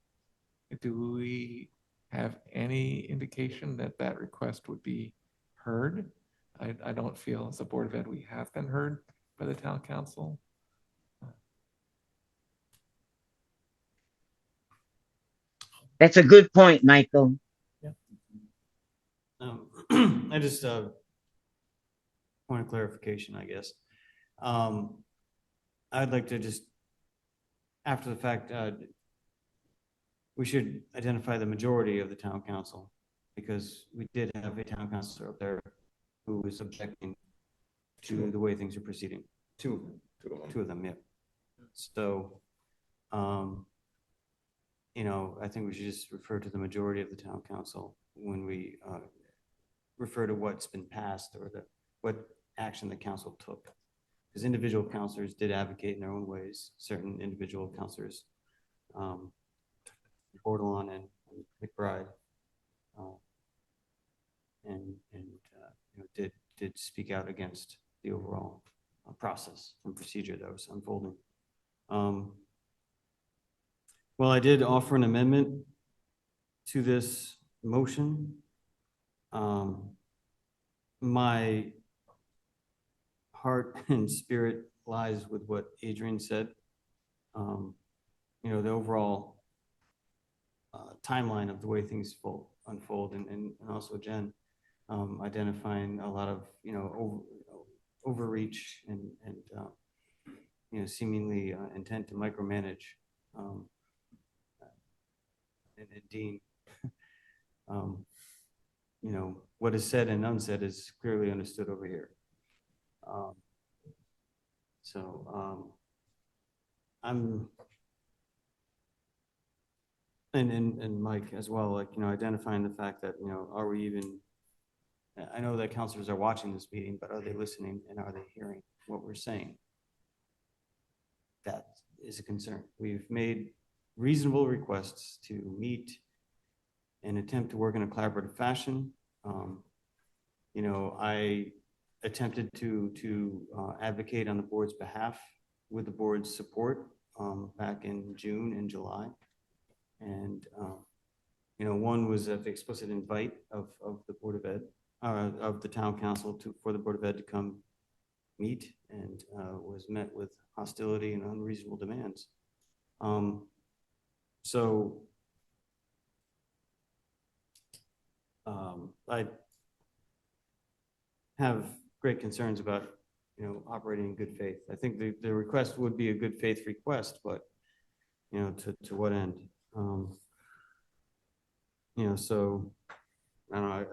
Do we have any indication that that request would be heard? I don't feel as a Board of Ed we have been heard by the town council. That's a good point, Michael. I just, point of clarification, I guess. I'd like to just, after the fact, we should identify the majority of the town council, because we did have a town councilor up there who was objecting to the way things are proceeding. Two of them, yeah. So, I think we should just refer to the majority of the town council when we refer to what's been passed or what action the council took. Because individual councilors did advocate in their own ways. Certain individual councilors, Bordon and McBride, did speak out against the overall process and procedure that was unfolding. Well, I did offer an amendment to this motion. My heart and spirit lies with what Adrian said. The overall timeline of the way things unfold, and also Jen identifying a lot of overreach and seemingly intent to micromanage. And Dean, what is said and unsaid is clearly understood over here. I'm, and Mike as well, identifying the fact that, are we even, I know that counselors are watching this meeting, but are they listening and are they hearing what we're saying? That is a concern. We've made reasonable requests to meet and attempt to work in a collaborative fashion. I attempted to advocate on the board's behalf with the board's support back in June and July. And, one was an explicit invite of the Board of Ed, of the town council for the Board of Ed to come meet, and was met with hostility and unreasonable demands. I have great concerns about, operating in good faith. I think the request would be a good faith request, but, to what end? So I don't know.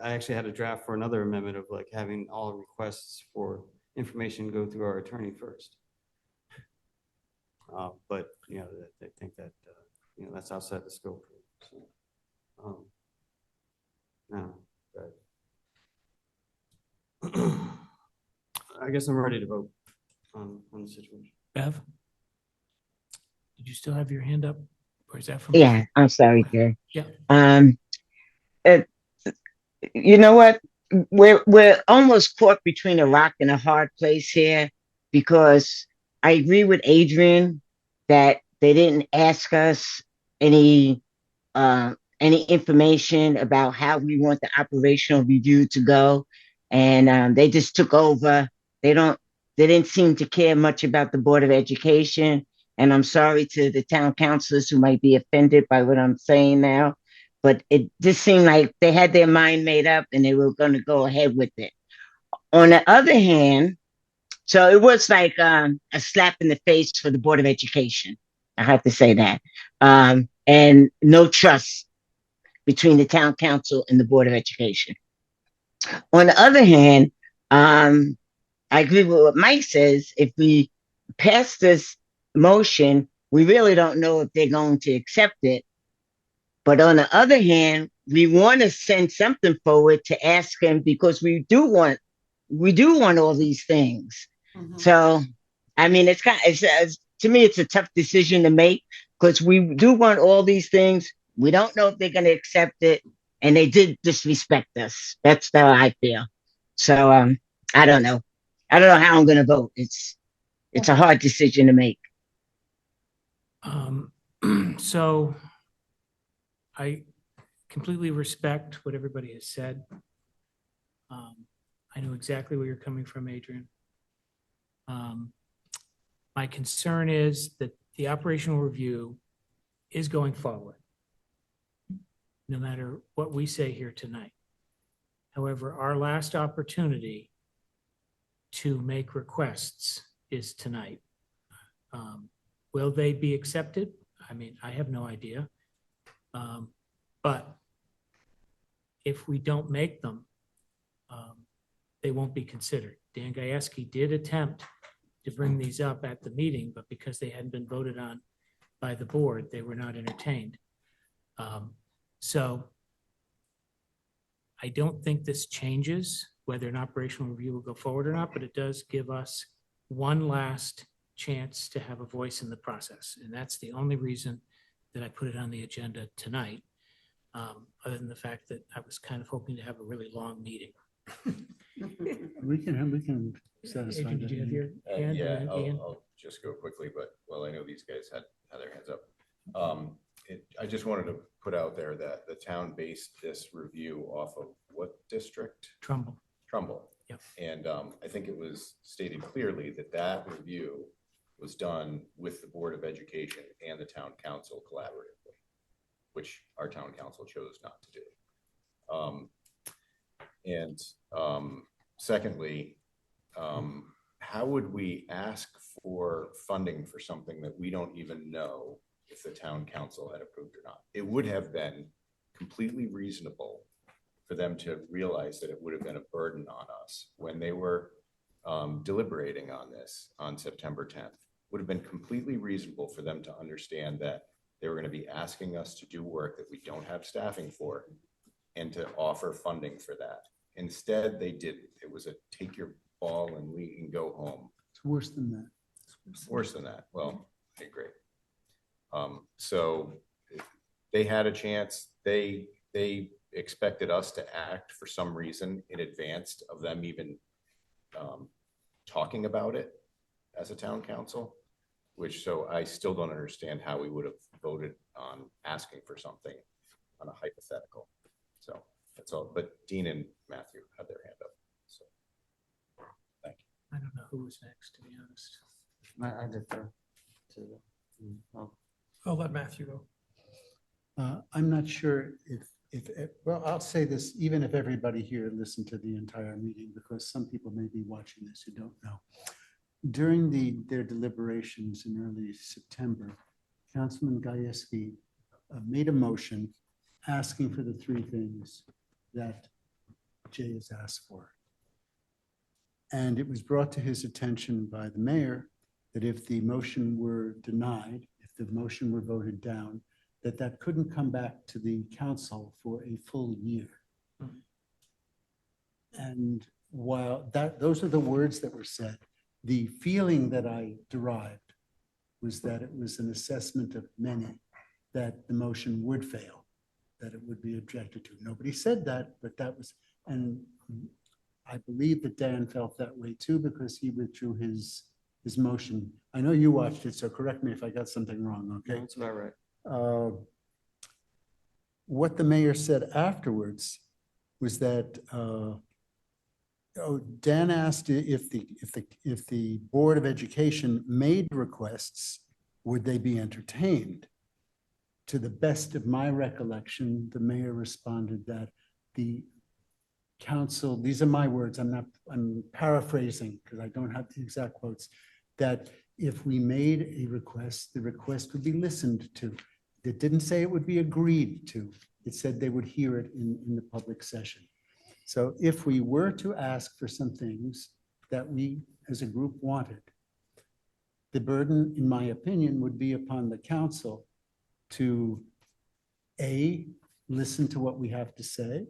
I actually had a draft for another amendment of like having all requests for information go through our attorney first. But I think that that's outside the scope. So, no, but I guess I'm ready to vote on the situation. Bev? Did you still have your hand up? Or is that from? Yeah, I'm sorry, Jay. Yeah. You know what? We're almost caught between a rock and a hard place here, because I agree with Adrian that they didn't ask us any information about how we want the operational review to go, and they just took over. They didn't seem to care much about the Board of Education, and I'm sorry to the town councilors who might be offended by what I'm saying now, but it just seemed like they had their mind made up and they were going to go ahead with it. On the other hand, so it was like a slap in the face for the Board of Education. I have to say that. And no trust between the town council and the Board of Education. On the other hand, I agree with what Mike says. If we pass this motion, we really don't know if they're going to accept it. But on the other hand, we want to send something forward to ask him because we do want all these things. So, I mean, to me, it's a tough decision to make because we do want all these things. We don't know if they're going to accept it, and they did disrespect us. That's how I feel. So, I don't know. I don't know how I'm going to vote. It's a hard decision to make. So I completely respect what everybody has said. I know exactly where you're coming from, Adrian. My concern is that the operational review is going forward, no matter what we say here tonight. However, our last opportunity to make requests is tonight. Will they be accepted? I mean, I have no idea. But if we don't make them, they won't be considered. Dan Gajewski did attempt to bring these up at the meeting, but because they hadn't been voted on by the board, they were not entertained. So I don't think this changes whether an operational review will go forward or not, but it does give us one last chance to have a voice in the process. And that's the only reason that I put it on the agenda tonight, other than the fact that I was kind of hoping to have a really long meeting. We can satisfy Adrian, did you have that. your hand? Yeah, And then Ian? I'll just go quickly, but well, I know these guys had their hands up. I just wanted to put out there that the town based this review off of what district? Trumbull. Trumbull. Yep. And I think it was stated clearly that that review was done with the Board of Education and the town council collaboratively, which our town council chose not to do. Secondly, how would we ask for funding for something that we don't even know if the town council had approved or not? It would have been completely reasonable for them to realize that it would have been a burden on us when they were deliberating on this on September 10th. Would have been completely reasonable for them to understand that they were going to be asking us to do work that we don't have staffing for and to offer funding for that. Instead, they didn't. It was a take your ball and leave and go home. It's worse than that. Worse than that. Well, I agree. So they had a chance. They expected us to act for some reason in advance of them even talking about it as a town council, so I still don't understand how we would have voted on asking for something on a hypothetical. So that's all. But Dean and Matthew had their hand up. So thank you. I don't know who was next, to be honest. I defer to the. I'll let Matthew go. I'm not sure well, I'll say this, even if everybody here listened to the entire meeting, because some people may be watching this who don't know. During their deliberations in early September, Councilman Gajewski made a motion asking for the three things that Jay has asked for. And it was brought to his attention by the mayor that if the motion were denied, if the motion were voted down, that couldn't come back to the council for a full year. And while those are the words that were said, the feeling that I derived was that it was an assessment of many that the motion would fail, that it would be objected to. Nobody said that, but that was, and I believe that Dan felt that way too, because he withdrew his motion. I know you watched it, so correct me if I got something wrong, okay? That's about right. What the mayor said afterwards was that Dan asked if the Board of Education made requests, would they be entertained? To the best of my recollection, the mayor responded that the council, these are my words, I'm paraphrasing because I don't have the exact quotes, that if we made a request, the request would be listened to. It didn't say it would be agreed to. It said they would hear it in the public session. So if we were to ask for some things that we as a group wanted, the burden, in my opinion, would be upon the council to A, listen to what we have to say.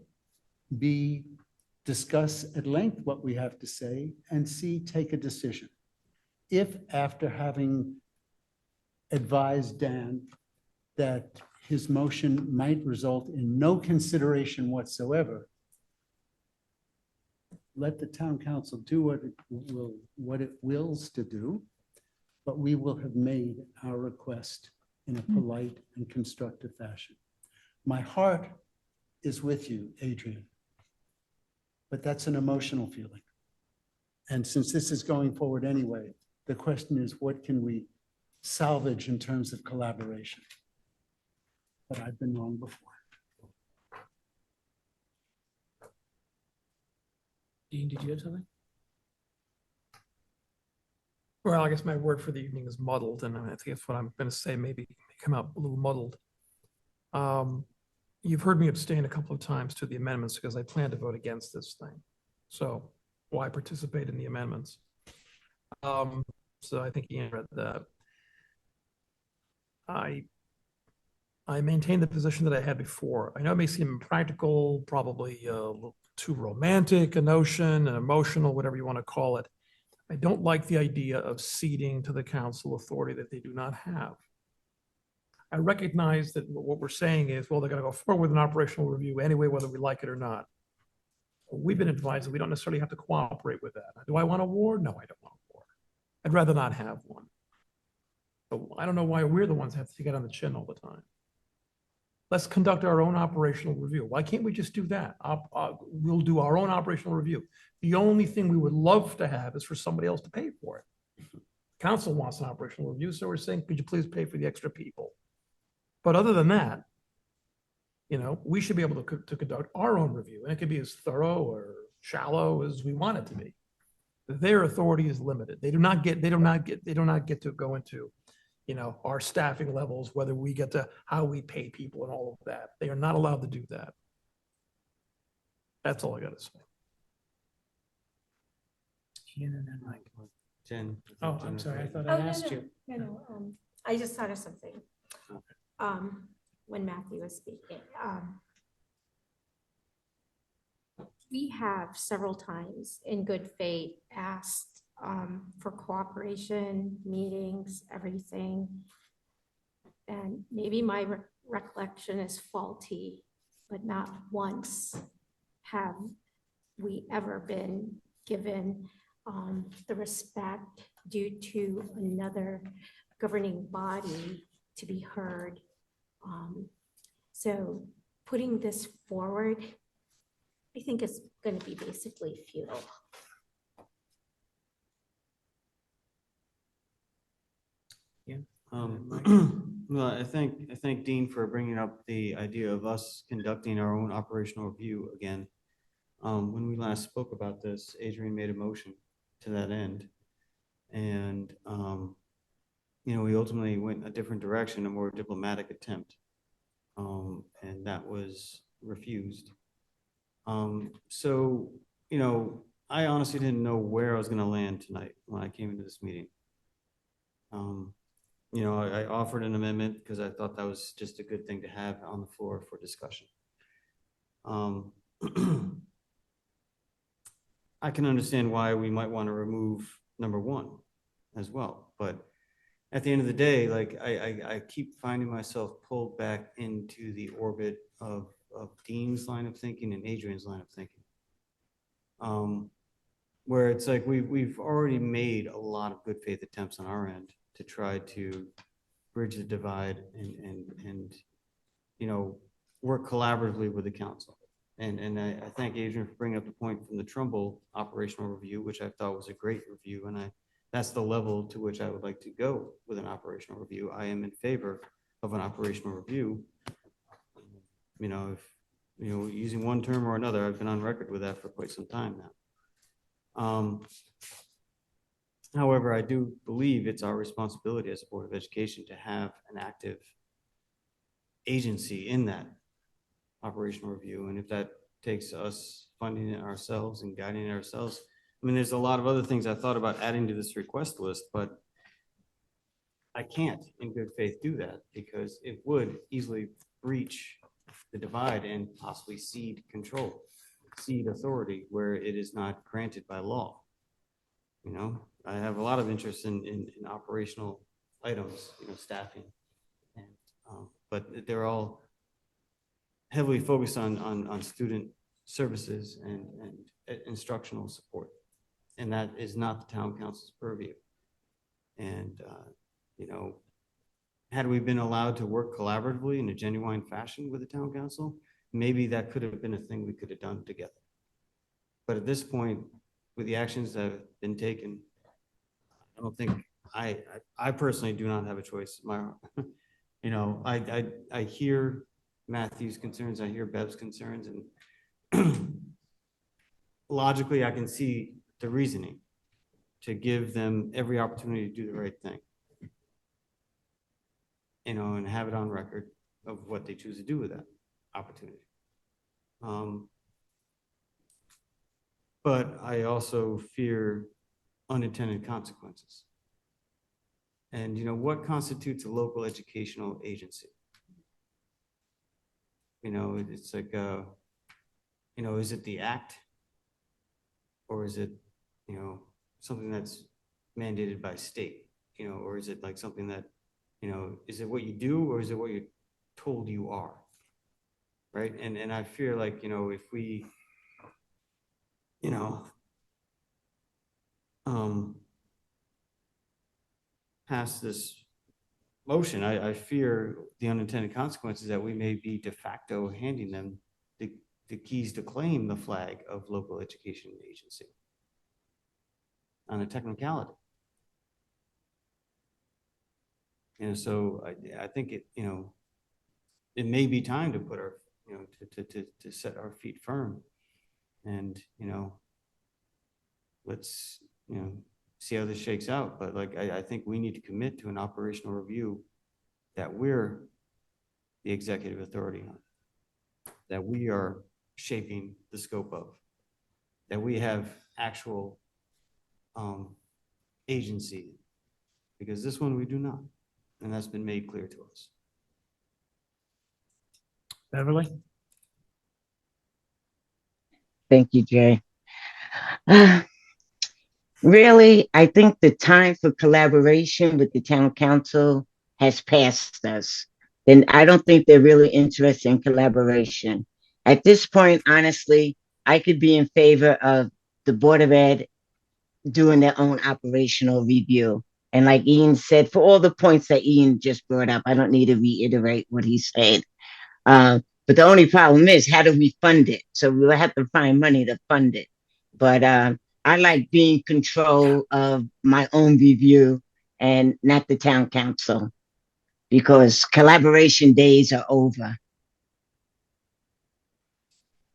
B, discuss at length what we have to say. And C, take a decision. If after having advised Dan that his motion might result in no consideration whatsoever, let the town council do what it wills to do, but we will have made our request in a polite and constructive fashion. My heart is with you, Adrian, but that's an emotional feeling. And since this is going forward anyway, the question is, what can we salvage in terms of collaboration? But I've been wrong before. Dean, did you have something? Well, I guess my word for the evening is muddled, and I think that's what I'm going to say, maybe come out a little muddled. You've heard me abstain a couple of times to the amendments because I plan to vote against this thing. So why participate in the amendments? So I think Ian read that. I maintain the position that I had before. I know it may seem impractical, probably a little too romantic a notion, and emotional, whatever you want to call it. I don't like the idea of ceding to the council authority that they do not have. I recognize that what we're saying is, well, they're going to go forward with an operational review anyway, whether we like it or not. We've been advised that we don't necessarily have to cooperate with that. Do I want a war? No, I don't want a war. I'd rather not have one. But I don't know why we're the ones that have to get on the chin all the time. Let's conduct our own operational review. Why can't we just do that? We'll do our own operational review. The only thing we would love to have is for somebody else to pay for it. Council wants an operational review, so we're saying, could you please pay for the extra people? But other than that, you know, we should be able to conduct our own review, and it could be as thorough or shallow as we want it to be. Their authority is limited. They do not get to go into, you know, our staffing levels, whether we get to how we pay people and all of that. They are not allowed to do that. That's all I got to say. Ian and then Mike. Jen. Oh, I'm sorry. I thought Oh, I no, asked no, you. no, I just thought of something. When Matthew was speaking. We have several times in good faith asked for cooperation, meetings, everything. And maybe my recollection is faulty, but not once have we ever been given the respect due to another governing body to be heard. So putting this forward, I think is going to be basically futile. Yeah. Well, I thank Dean for bringing up the idea of us conducting our own operational review again. When we last spoke about this, Adrian made a motion to that end. And, you know, we ultimately went a different direction, a more diplomatic attempt. And that was refused. So, you know, I honestly didn't know where I was going to land tonight when I came into this meeting. You know, I offered an amendment because I thought that was just a good thing to have on the floor for discussion. I can understand why we might want to remove number 1 as well, but at the end of the day, like I keep finding myself pulled back into the orbit of Dean's line of thinking and Adrian's line of thinking, where it's like we've already made a lot of good faith attempts on our end to try to bridge the divide and you know, work collaboratively with the council. And I thank Adrian for bringing up the point from the Trumbull operational review, which I thought was a great review, and that's the level to which I would like to go with an operational review. I am in favor of an operational review. You know, if, you know, using one term or another, I've been on record with that for quite some time now. However, I do believe it's our responsibility as a Board of Education to have an active agency in that operational review. And if that takes us funding it ourselves and guiding it ourselves, I mean, there's a lot of other things I thought about adding to this request list, but I can't in good faith do that because it would easily breach the divide and possibly cede control, cede authority where it is not granted by law. You know, I have a lot of interest in operational items, you know, staffing. And, but they're all heavily focused on student services and instructional support. And that is not the town council's purview. And, you know, had we been allowed to work collaboratively in a genuine fashion with the town council, maybe that could have been a thing we could have done together. But at this point, with the actions that have been taken, I don't think, I personally do not have a choice. You know, I hear Matthew's concerns, I hear Bev's concerns, and logically, I can see the reasoning to give them every opportunity to do the right thing. You know, and have it on record of what they choose to do with that opportunity. But I also fear unintended consequences. And, you know, what constitutes a local educational agency? You know, it's like, you know, is it the act? Or is it, you know, something that's mandated by state? You know, or is it like something that, you know, is it what you do or is it what you're told you are? Right? And I fear like, you know, if we, you know, pass this motion, I fear the unintended consequences that we may be de facto handing them the keys to claim the flag of local education agency on a technicality. You know, so I think it, you know, it may be time to put our, you know, to set our feet firm and, you know, let's, you know, see how this shakes out. But like, I think we need to commit to an operational review that we're the executive authority on, that we are shaping the scope of, that we have actual agency, because this one we do not. And that's been made clear to us. Beverly? Thank you, Jay. Really, I think the time for collaboration with the town council has passed us. And I don't think they're really interested in collaboration. At this point, honestly, I could be in favor of the Board of Ed doing their own operational review. And like Ian said, for all the points that Ian just brought up, I don't need to reiterate what he said. But the only problem is, how do we fund it? So we'll have to find money to fund it. But I like being in control of my own review and not the town council, because collaboration days are over.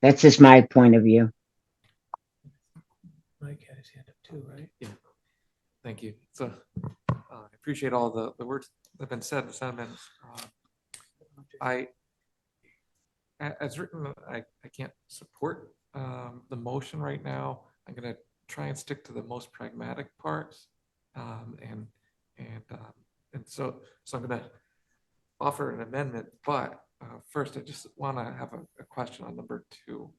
That's just my point of view. Mike had his hand up too, right? Yeah. Thank you. So I appreciate all the words that have been said, the sentiments. As written, I can't support the motion right now. I'm going to try and stick to the most pragmatic parts. And so I'm going to offer an amendment, but first I just want to have a question on number 2,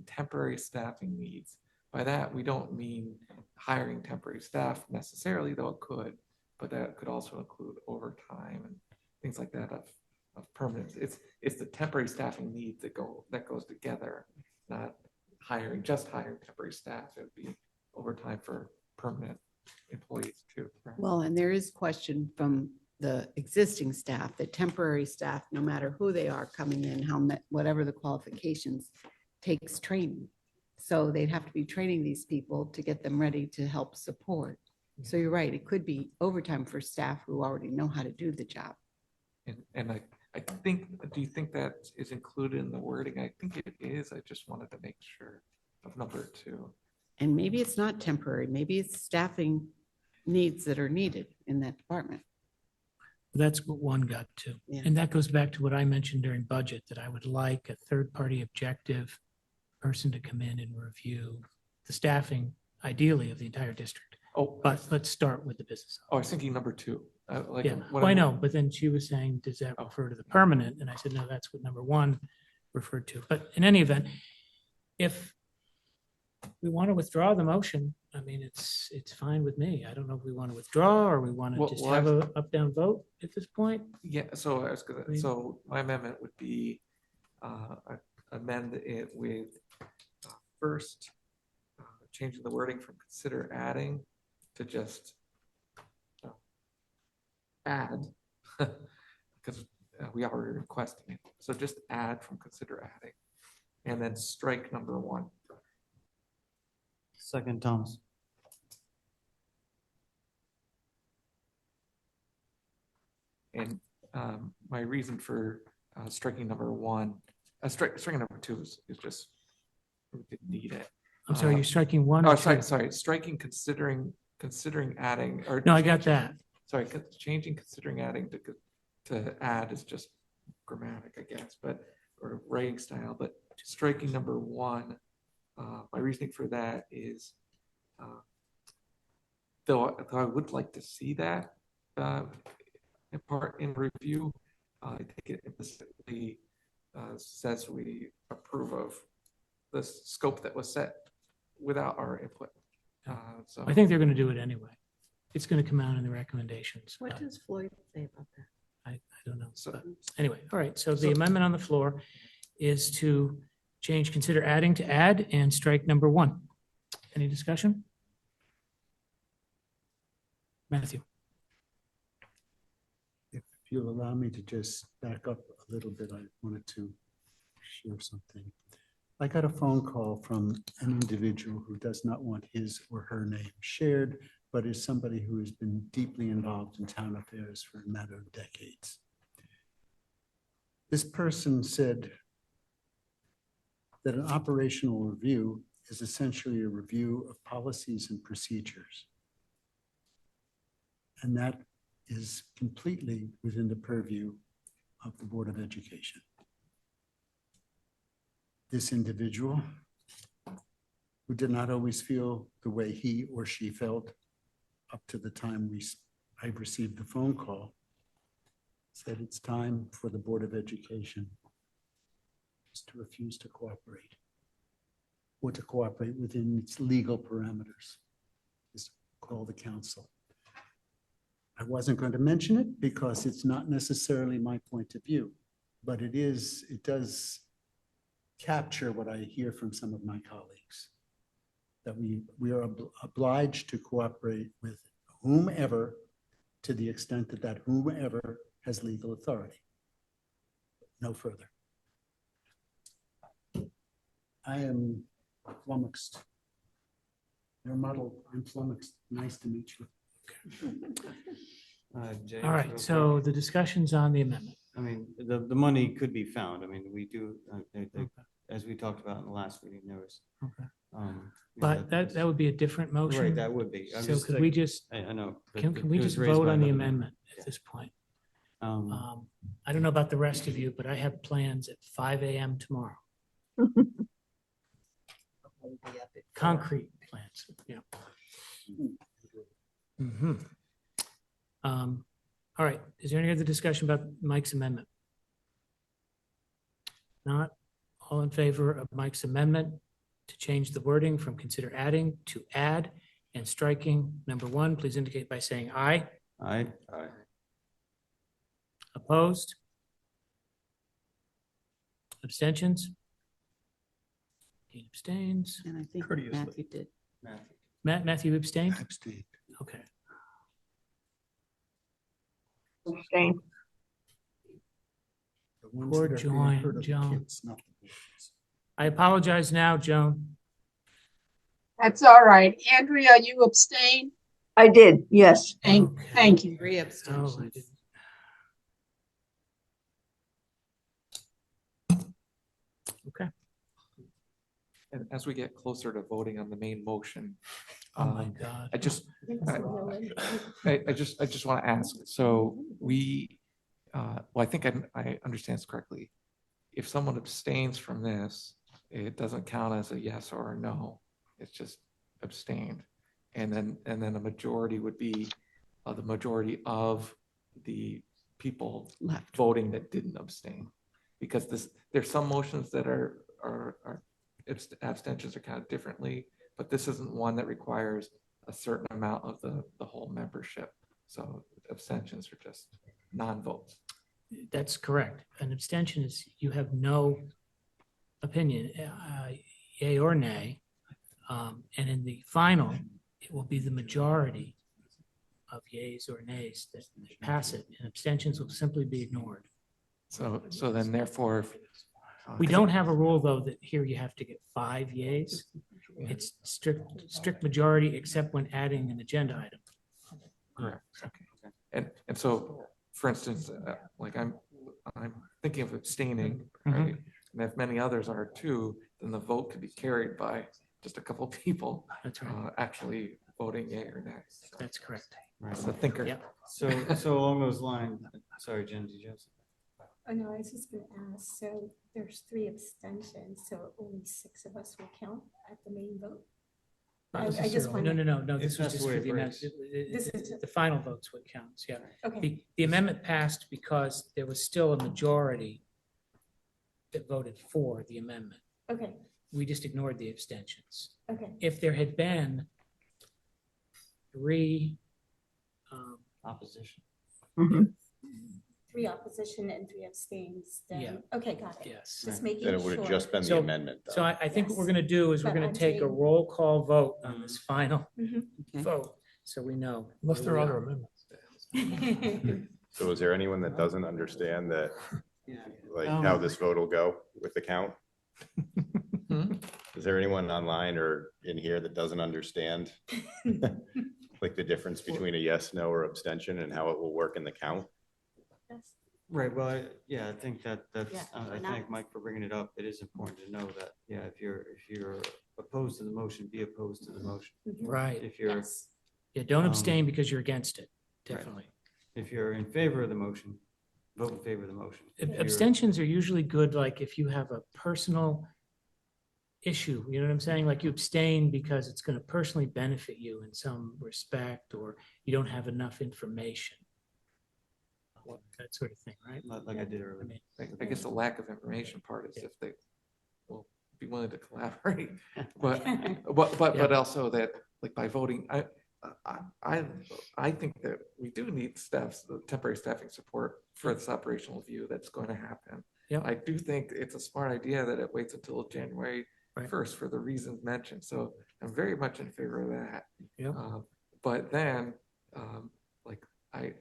temporary staffing needs. By that, we don't mean hiring temporary staff necessarily, though it could, but that could also include overtime and things like that of permanence. It's the temporary staffing needs that goes together, not just hiring temporary staff. It would be overtime for permanent employees too. Right? Well, and there is question from the existing staff that temporary staff, no matter who they are coming in, whatever the qualifications, takes training. So they'd have to be training these people to get them ready to help support. So you're right, it could be overtime for staff who already know how to do the job. And I think, do you think that is included in the wording? I think it is. I just wanted to make sure of number 2. And maybe it's not temporary, maybe it's staffing needs that are needed in that department. That's what one got to. Yeah. And that goes back to what I mentioned during budget, that I would like a third-party objective person to come in and review the staffing, ideally, of the entire district. Oh, but let's start with the business. Oh, I was thinking number 2. Like, Yeah, what well, I I'm- know, but then she was saying, does that refer to the permanent? And I said, no, that's what number one referred to. But in any event, if we want to withdraw the motion, I mean, it's fine with me. I don't know if we want to withdraw or we want to Well, just well, have a up-down vote at this point. Yeah, so I was gonna, mean- so my amendment would be, amend it with, first, changing the wording from consider adding to just add, because we already requesting it. So just add from consider adding, and then strike number one. Second, Thomas. And my reason for striking number one, striking number two is just, we didn't need it. I'm sorry, you're striking one Oh, or sorry, two? sorry, striking considering adding, or. No, I got changing- that. Sorry, changing considering adding to add is just grammatic, I guess, but, or writing style, but striking number one, my reasoning for that is, though I would like to see that in part in review, I think it implicitly says we approve of the scope that was set without our input. So I think they're going to do it anyway. It's going to come out in the recommendations. What does Floyd say about that? I don't know. So- But anyway, all right. So the amendment on the floor is to change, consider adding to add and strike number one. Any discussion? Matthew? If you'll allow me to just back up a little bit, I wanted to share something. I got a phone call from an individual who does not want his or her name shared, but is somebody who has been deeply involved in town affairs for a matter of decades. This person said that an operational review is essentially a review of policies and procedures. And that is completely within the purview of the Board of Education. This individual, who did not always feel the way he or she felt up to the time I received the phone call, said it's time for the Board of Education to refuse to cooperate, or to cooperate within its legal parameters. Just call the council. I wasn't going to mention it because it's not necessarily my point of view, but it does capture what I hear from some of my colleagues, that we are obliged to cooperate with whomever to the extent that that whomever has legal authority. No further. I am flummoxed. You're muddled. I'm flummoxed. Nice to meet you. James, All real right, quick. so the discussion's on the amendment. I mean, the money could be found. I mean, we do, as we talked about in the last meeting, there was. Okay. you know, But that would be a different motion. Right, that would be. I'm So just could like- we just, I know. but can we it was just raised vote by on the another member. amendment at this point? I don't know about the rest of you, but I have plans at 5 a.m. tomorrow. Concrete plans, yeah. All right, is there any other discussion about Mike's amendment? Not, all in favor of Mike's amendment to change the wording from consider adding to add and striking number one, please indicate by saying aye. Aye. Opposed? Abstentions? He abstains. And I think Courteously. Matthew did. Matthew abstained? Abstain. Okay. Abstain. The ones Poor that are being heard Joan, of the Joan. kids, not the boards. I apologize now, Joan. That's all right. Andrea, you abstain? I did, yes. Thank you. 3 Oh, I abstentions. didn't. Okay. And as we get closer to voting on the main motion, Oh, my God. I just want to ask, so well, I think I understand this correctly. If someone abstains from this, it doesn't count as a yes or a no. It's just abstained. And then a majority would be the majority of the people Left. voting that didn't abstain. Because there's some motions that are abstentions are counted differently, but this isn't one that requires a certain amount of the whole membership. So abstentions are just non-votes. That's correct. An abstention is you have no opinion, yay or nay. And in the final, it will be the majority of yays or nays that pass it, and abstentions will simply be ignored. So then therefore. We don't have a rule, though, that here you have to get 5 yays. It's strict majority, except when adding an agenda item. Correct. Okay. And so, for instance, like I'm thinking of abstaining, right? And if many others are too, then the vote could be carried by just a couple people. That's right. Actually voting yay or nay. That's correct. Right. The thinker. Yep. So along those lines, sorry, Jen, did you have something? Oh, no, I was just gonna ask, so there's 3 abstentions, so only 6 of us will count at the main vote? Not I just necessarily. wanted- No, this If was that's just the way for it the amendment. breaks. This is- The final vote's what counts, yeah. Okay. The amendment passed because there was still a majority that voted for the amendment. Okay, We just ignored the abstentions. okay. If there had been 3 Opposition. 3 opposition and 3 abstains, Yeah. then, okay, got it. Yes. Just making Then it would have sure. just been the So- amendment. So I think what we're Yes. going to do is we're But going I'm to take a saying- roll call vote on this final Mhm. vote, so we know. Unless there are where other we amendments. So is there anyone that doesn't understand that, like Um, how this vote will go with the count? Hmm? Is there anyone online or in here that doesn't understand? Like the difference between a yes, no, or abstention and how it will work in the count? Right, well, I think that's, Yeah, I we're not- thank Mike for bringing it up. It is important to know that, yeah, if you're opposed to the motion, be opposed to the motion. Right. If you're, Yes. Yeah, don't Um, abstain because you're against it, Right. definitely. if you're in favor of the motion, vote in favor of the motion. If you're- Abstentions are usually good, like if you have a personal issue, you know what I'm saying? Like you abstain because it's going to personally benefit you in some respect, or you don't have enough information. That sort of thing, right? Like I did earlier. I guess the lack of information part is if they will be willing to collaborate, but also that, like by voting, I think that we do need the temporary staffing support for this operational review that's going to happen. Yeah. I do think it's a smart idea that it waits until January Right. 1st for the reasons mentioned. So I'm very much in favor of that. Yeah. But then, like I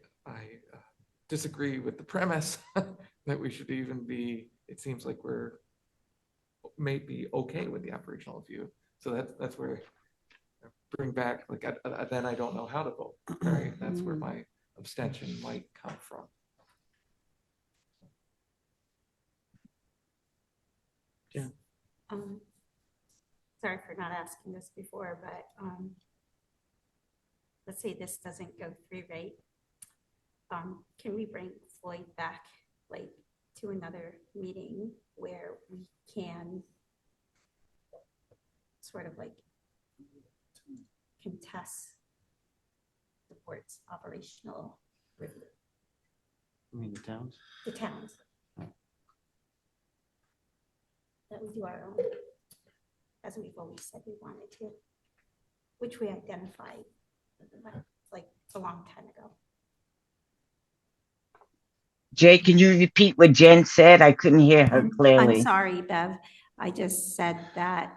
disagree with the premise that we should even be. It seems like we're maybe okay with the operational review. So that's where I bring back like then I don't know how to vote. Right, that's where my abstention might come from. Yeah. Sorry for not asking this before, but let's say this doesn't go through, right? Can we bring Floyd back like to another meeting where we can sort of like contest the board's operational review? I mean, the towns. The towns. That we do our own, as we've always said we wanted to, which we identified like a long time ago. Jay, can you repeat what Jen said? I couldn't hear her clearly. I'm sorry, Bev. I just said that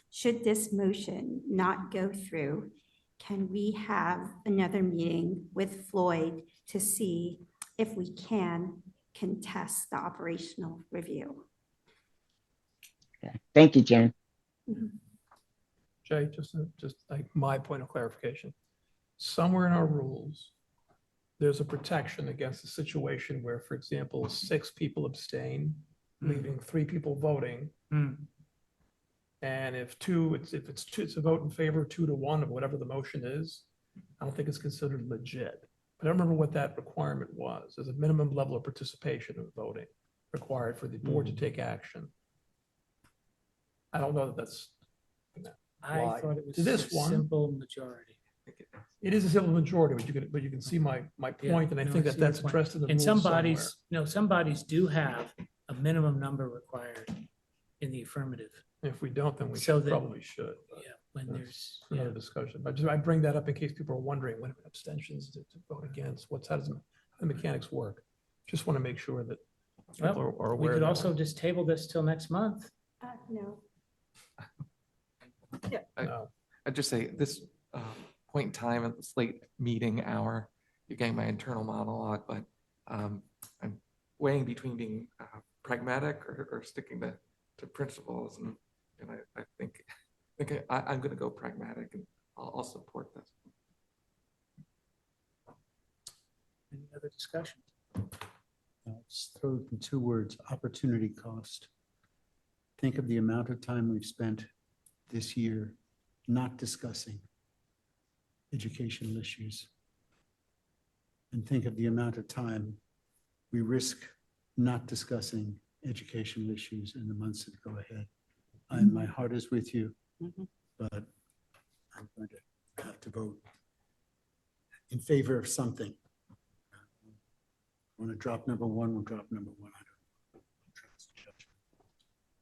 should this motion not go through, can we have another meeting with Floyd to see if we can contest the operational review? Okay. Thank you, Jen. Jay, just like my point of clarification. Somewhere in our rules, there's a protection against a situation where, for example, 6 people abstain, leaving 3 people voting. And if it's a vote in favor, 2 to 1 of whatever the motion is, I don't think it's considered legit. But I don't remember what that requirement was. There's a minimum level of participation in voting required for the board to take action. I don't know that that's. I thought it was To this a one. simple majority. think it is. It is a simple majority, but you can see my Yeah, point, and I no, think I that see your that's point. addressed in the And rules some somewhere. bodies, no, some bodies do have a minimum number required in the affirmative. If we don't, then we So should, that- probably should. but Yeah, when that's there's, Another yeah. discussion, but just, I bring that up in case people are wondering what abstentions to vote against, how does the mechanics work? Just want to make sure that people are We aware. could of that. also just table this till next month. No. I'd just say this point in time at this late meeting hour, you're getting my internal monologue, but I'm weighing between being pragmatic or sticking to principles, and I think I'm going to go pragmatic, and I'll support this. Any other discussion? Let's throw it in 2 words, opportunity cost. Think of the amount of time we've spent this year not discussing educational issues. And think of the amount of time we risk not discussing educational issues in the months that go ahead. My heart is with you, but I'm going to have to vote in favor of something. Want to drop number 1, we'll drop number 1. I don't trust judgment.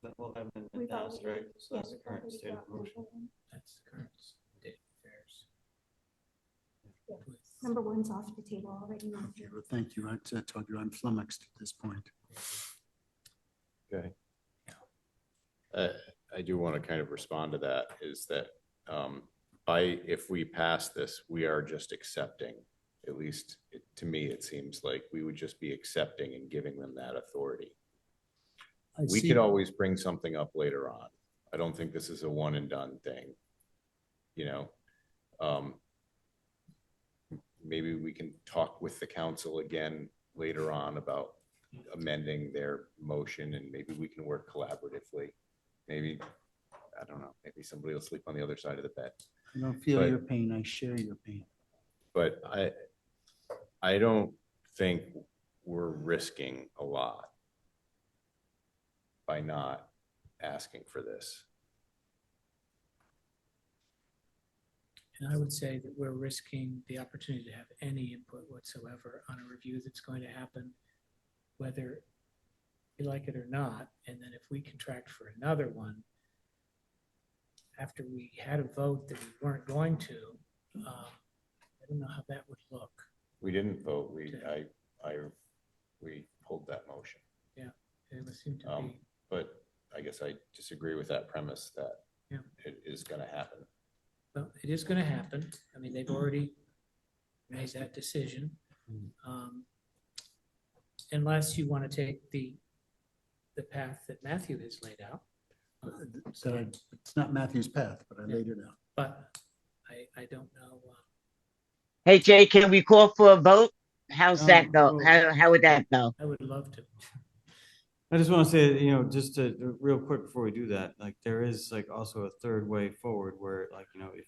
That will have been We've announced, already- right? So that's the current state of motion. That's the current state of affairs. Number 1's off the table already. Okay, well, thank you. I told you I'm flummoxed at this point. Okay. I do want to kind of respond to that, is that if we pass this, we are just accepting, at least to me, it seems like we would just be accepting and giving them that authority. We could always bring something up later on. I don't think this is a one and done thing. Maybe we can talk with the council again later on about amending their motion, and maybe we can work collaboratively. Maybe, I don't know, maybe somebody will sleep on the other side of the bed. I don't feel your pain. I share your pain. But I don't think we're risking a lot by not asking for this. And I would say that we're risking the opportunity to have any input whatsoever on a review that's going to happen, whether you like it or not. And then if we contract for another one, after we had a vote that we weren't going to, I don't know how that would look. We didn't vote. We pulled that motion. Yeah, it would seem to be. But I guess I disagree with that premise that Yeah. it is going to happen. Well, it is going to happen. I mean, they've already made that decision. Unless you want to take the path that Matthew has laid out. So it's not Matthew's path, but I laid it out. But I don't know. Hey, Jay, can we call for a vote? How's that go? How would that go? I would love to. I just want to say, just to real quick before we do that, like there is like also a third way forward where like, if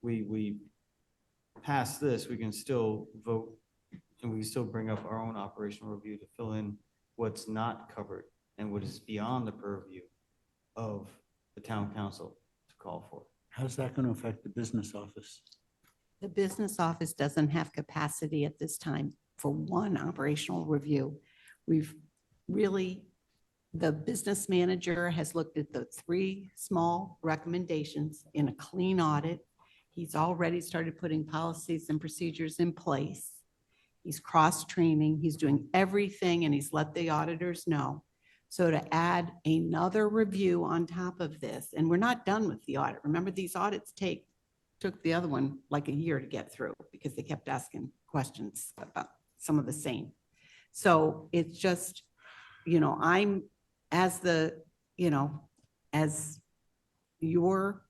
we pass this, we can still vote and we can still bring up our own operational review to fill in what's not covered and what is beyond the purview of the town council to call for. How's that going to affect the business office? The business office doesn't have capacity at this time for one operational review. We've really, the business manager has looked at the 3 small recommendations in a clean audit. He's already started putting policies and procedures in place. He's cross-training, he's doing everything, and he's let the auditors know. So to add another review on top of this, and we're not done with the audit. Remember, these audits took the other one like a year to get through because they kept asking questions about some of the same. So it's just, I'm as as your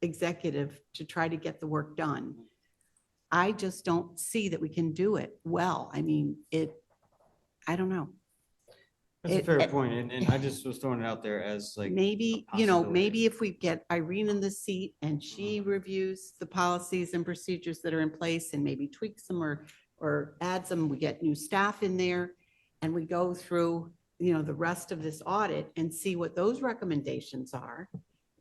executive to try to get the work done. I just don't see that we can do it well. I mean, I don't know. That's a fair point, and I just was throwing it out there as like. Maybe, maybe if we get Irene in the seat and she reviews the policies and procedures that are in place and maybe tweaks them or adds them, we get new staff in there and we go through, the rest of this audit and see what those recommendations are.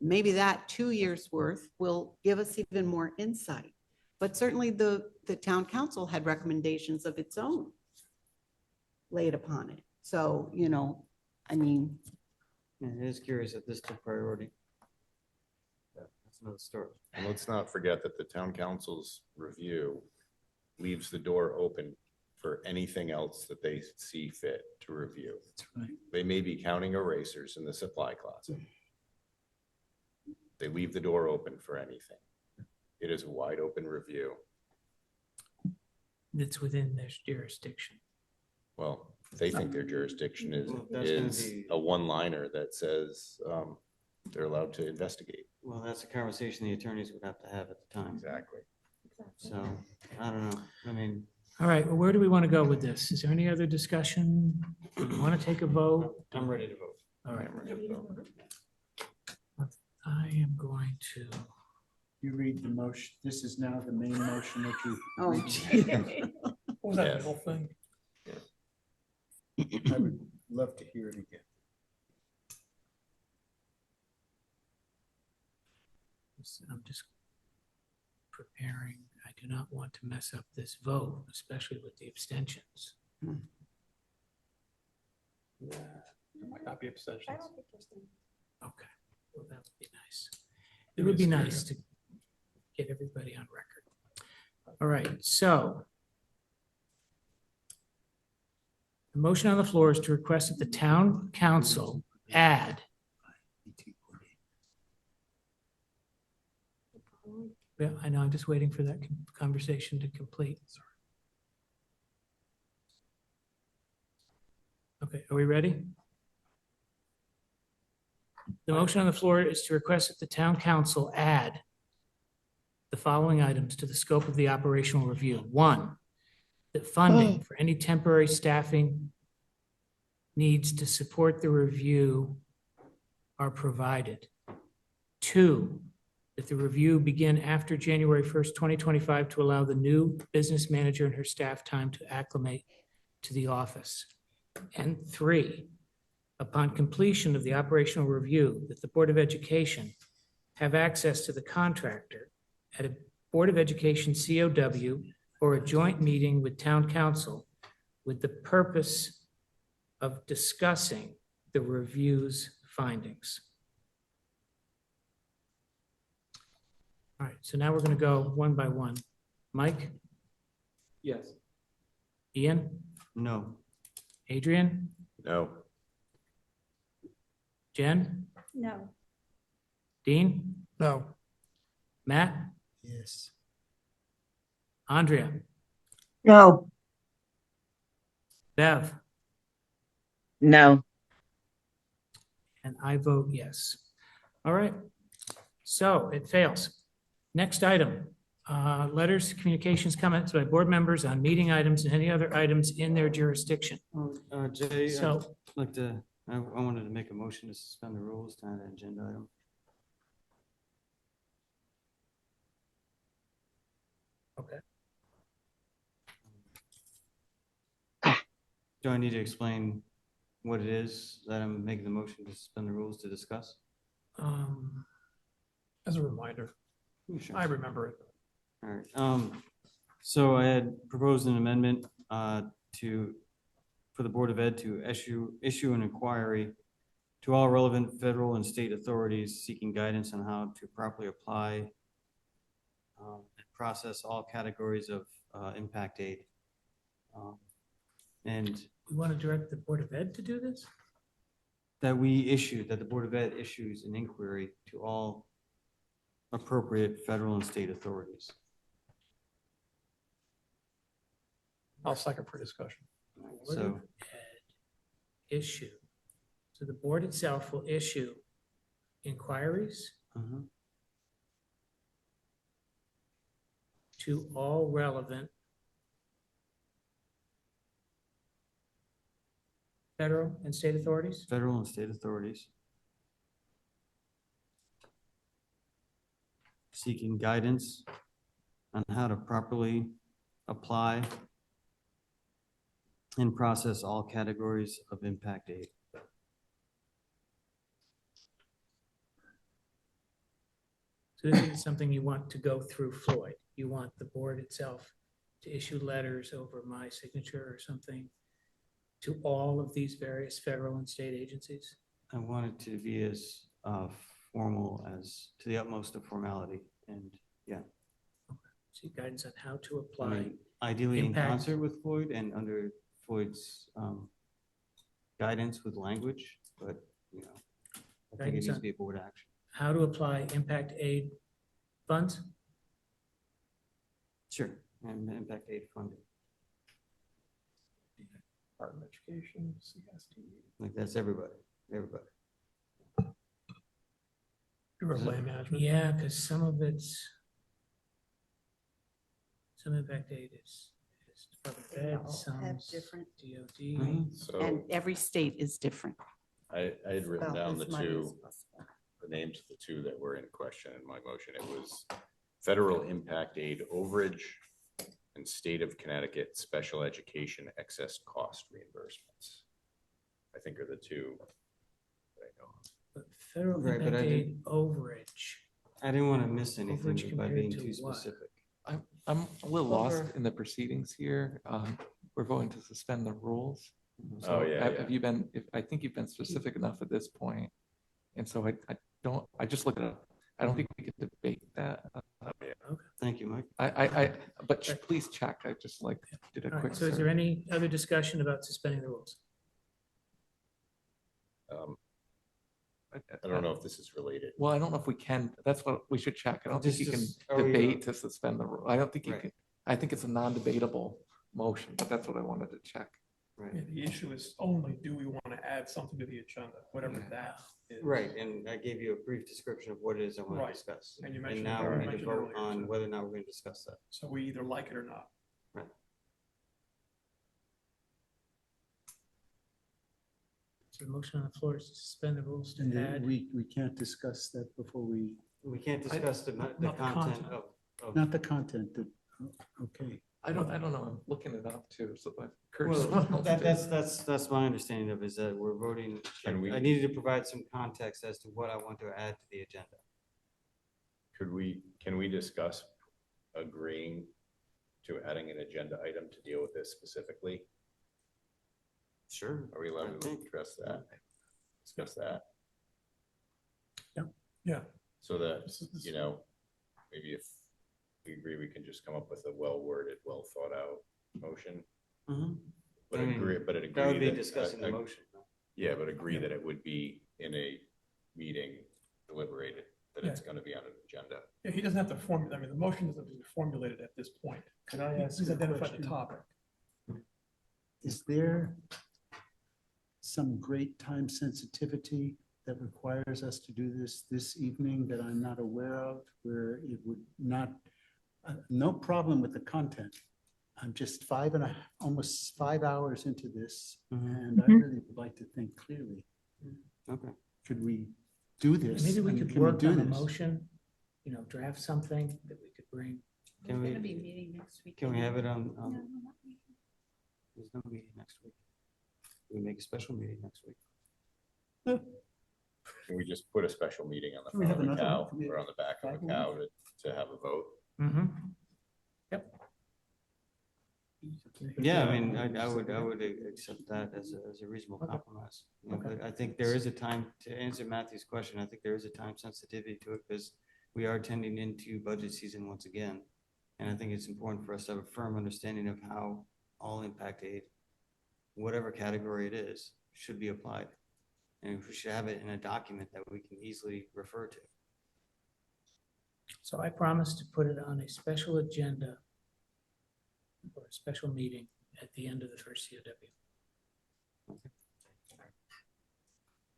maybe that 2 years worth will give us even more insight. But certainly the town council had recommendations of its own laid upon it. So, you know, I mean, It is curious that this took priority. That's another story. And let's not forget that the town council's review leaves the door open for anything else that they see fit to review. That's right. They may be counting erasers in the supply closet. They leave the door open for anything. It is a wide open review. That's within their jurisdiction. Well, they think their jurisdiction is, Well, that's gonna be- a one-liner that says they're allowed to investigate. Well, that's a conversation the attorneys would have to have at the time. Exactly. So, I don't know. I mean, All right, well, where do we want to go with this? Is there any other discussion? Do we want to take a vote? I'm ready to vote. All right. I am going to. You read the motion. This is now the main motion that you. oh, gee. What was that middle thing? I would love to hear it again. I'm just preparing. I do not want to mess up this vote, especially with the abstentions. There might not be abstentions. Okay, well, that would be nice. It would be nice to get everybody on record. All right, so the motion on the floor is to request that the town council add. Yeah, I know, I'm just waiting for that conversation to complete. Okay, are we ready? The motion on the floor is to request that the town council add the following items to the scope of the operational review. One, that funding for any temporary staffing needs to support the review are provided. Two, that the review begin after January 1st, 2025 to allow the new business manager and her staff time to acclimate to the office. And three, upon completion of the operational review, that the Board of Education have access to the contractor at a Board of Education COW or a joint meeting with town council with the purpose of discussing the review's findings. All right, so now we're going to go one by one. Mike? yes. Ian? No. Adrian? No. Jen? No. Dean? No. Matt? Yes. Andrea? No, Bev? No. And I vote yes. All right, so it fails. Next item, letters, communications, comments by board members on meeting items and any other items in their jurisdiction. Jay, So- I'd like to, I wanted to make a motion to suspend the rules to add an agenda item. Okay. Do I need to explain what it is that I'm making the motion to suspend the rules to discuss? As a reminder, Sure. I remember it. All right, so I had proposed an amendment for the Board of Ed to issue an inquiry to all relevant federal and state authorities seeking guidance on how to properly apply and process all categories of impact aid. And We want to direct the Board of Ed to do this? that the Board of Ed issues an inquiry to all appropriate federal and state authorities. I'll second for discussion. Board So, of Ed issue. So the board itself will issue inquiries to all relevant federal and state authorities? federal and state authorities seeking guidance on how to properly apply and process all categories of impact aid. So this is something you want to go through Floyd. You want the board itself to issue letters over my signature or something to all of these various federal and state agencies? I want it to be as formal as, to the utmost of formality, and yeah. See guidance on how to I apply. mean, ideally in impact- concert with Floyd and under Floyd's guidance with language, but, you know, I think it Guidance needs on- to be a board action. How to apply impact aid funds? Sure, and impact aid funding. Department of Education, CST. Like, that's everybody. Bureau of Land Management. Yeah, because some of it's, some impact aid is Department of Ed, some Have is different- DOD. So And every state is different. I had written About down the as much as two, possible. the names of the two that were in question in my motion. It was federal impact aid overage and state of Connecticut special education excess cost reimbursements. I think are the two that I know of. But federal Right, but impact I aid overage. I didn't want to miss anything Overage by compared being to too what? specific. I'm a little lost Over- in the proceedings here. We're voting to suspend the rules. So Oh, yeah, have you been, I think you've been specific enough at this point. And so I just look it up. I don't think we can debate that. Thank you, Mike. But please check. I just did a All quick right, so is search. there any other discussion about suspending the rules? I don't know if this is related. Well, I don't know if we can, that's what we should check. I don't think you can Are we, debate to suspend the rule. I don't think you Right. can, I think it's a non-debatable motion, but that's what I wanted to check. Right. Yeah, the issue is only, do we want to add something to the agenda, whatever that is. Right, and I gave you a brief description of what it is I want to Right. discuss. And you And mentioned- now you we need to mentioned vote earlier, on so- whether or not we're going to discuss that. So we either like it or not. Right. So the motion on the floor is to suspend the rules to And then add. we can't discuss that before we, We can't discuss the not the content content. of. not the content, okay. I don't know. I'm looking it up too, so but Kurt's. Well, that's my understanding of it, is that we're voting. Can we- I needed to provide some context as to what I want to add to the agenda. Can we discuss agreeing to adding an agenda item to deal with this specifically? Sure. Are we allowed to address that? Discuss that? Yeah. So that, you know, maybe if we agree, we can just come up with a well-worded, well-thought-out motion. But I mean, agree That would be that- discussing the motion. Yeah, but agree that it would be in a meeting deliberated, that it's gonna be on an agenda. Yeah, he doesn't have to formulate, I mean, the motion doesn't have to be formulated at this point. Could I ask He's a identified the question? topic. Is there some great time sensitivity that requires us to do this evening that I'm not aware of, where it would not, no problem with the content. I'm just almost 5 hours into this, and I really would like to think clearly. Okay. Could we do this? Maybe we and could can we work do on a this? motion, you know, draft something that we could bring. Can We're we, gonna be meeting next week. can we have it on, No, not meeting. there's no meeting next week. We make a special meeting next week. Can we just put a special meeting on the Can we front of have a another cow one? or on the back of a cow to have a vote? Mm-hmm. Yep. Yeah, I mean, I would accept that as a reasonable compromise. You know, but I think there is a time, to answer Matthew's question, I think there is a time sensitivity to it because we are tending into budget season once again. And I think it's important for us to have a firm understanding of how all impact aid, whatever category it is, should be applied. And we should have it in a document that we can easily refer to. So I promise to put it on a special agenda or a special meeting at the end of the first COW.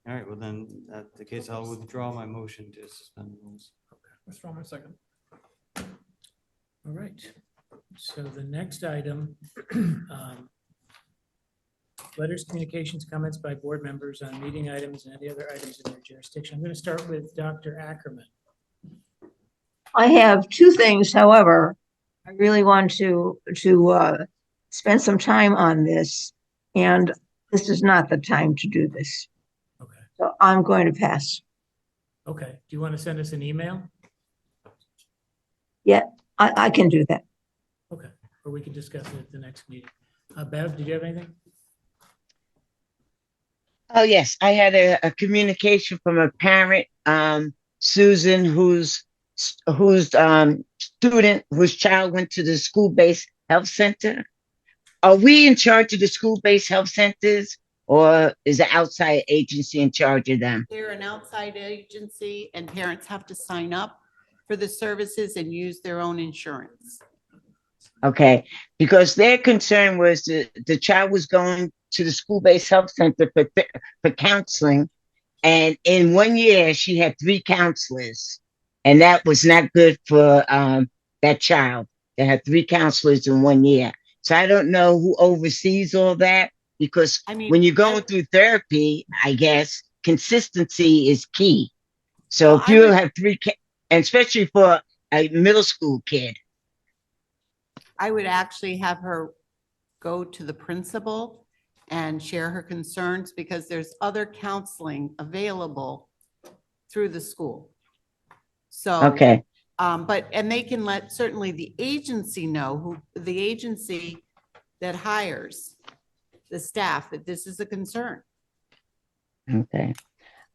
All right, well then, that's the case, I'll withdraw my motion to suspend the rules. Withdraw my second. All right, so the next item, letters, communications, comments by board members on meeting items and any other items in their jurisdiction. I'm going to start with Dr. Ackerman. I have two things, however, I really want to spend some time on this, and this is not the time to do this. Okay. So I'm going to pass. Okay, do you want to send us an email? Yeah, I can do that. Okay, or we can discuss it at the next meeting. Bev, did you have anything? Oh, yes, I had a communication from a parent, Susan, whose student, whose child went to the school-based health center. Are we in charge of the school-based health centers, or is the outside agency in charge of them? They're an outside agency and parents have to sign up for the services and use their own insurance. Okay, because their concern was the child was going to the school-based health center for counseling. And in 1 year, she had 3 counselors. And that was not good for that child. They had 3 counselors in 1 year. So I don't know who oversees all that, because when you're going through therapy, I guess consistency is key. So if you have 3, and especially for a middle school kid. I would actually have her go to the principal and share her concerns, because there's other counseling available through the school. So, Okay. and they can let certainly the agency know, the agency that hires the staff, that this is a concern. Okay.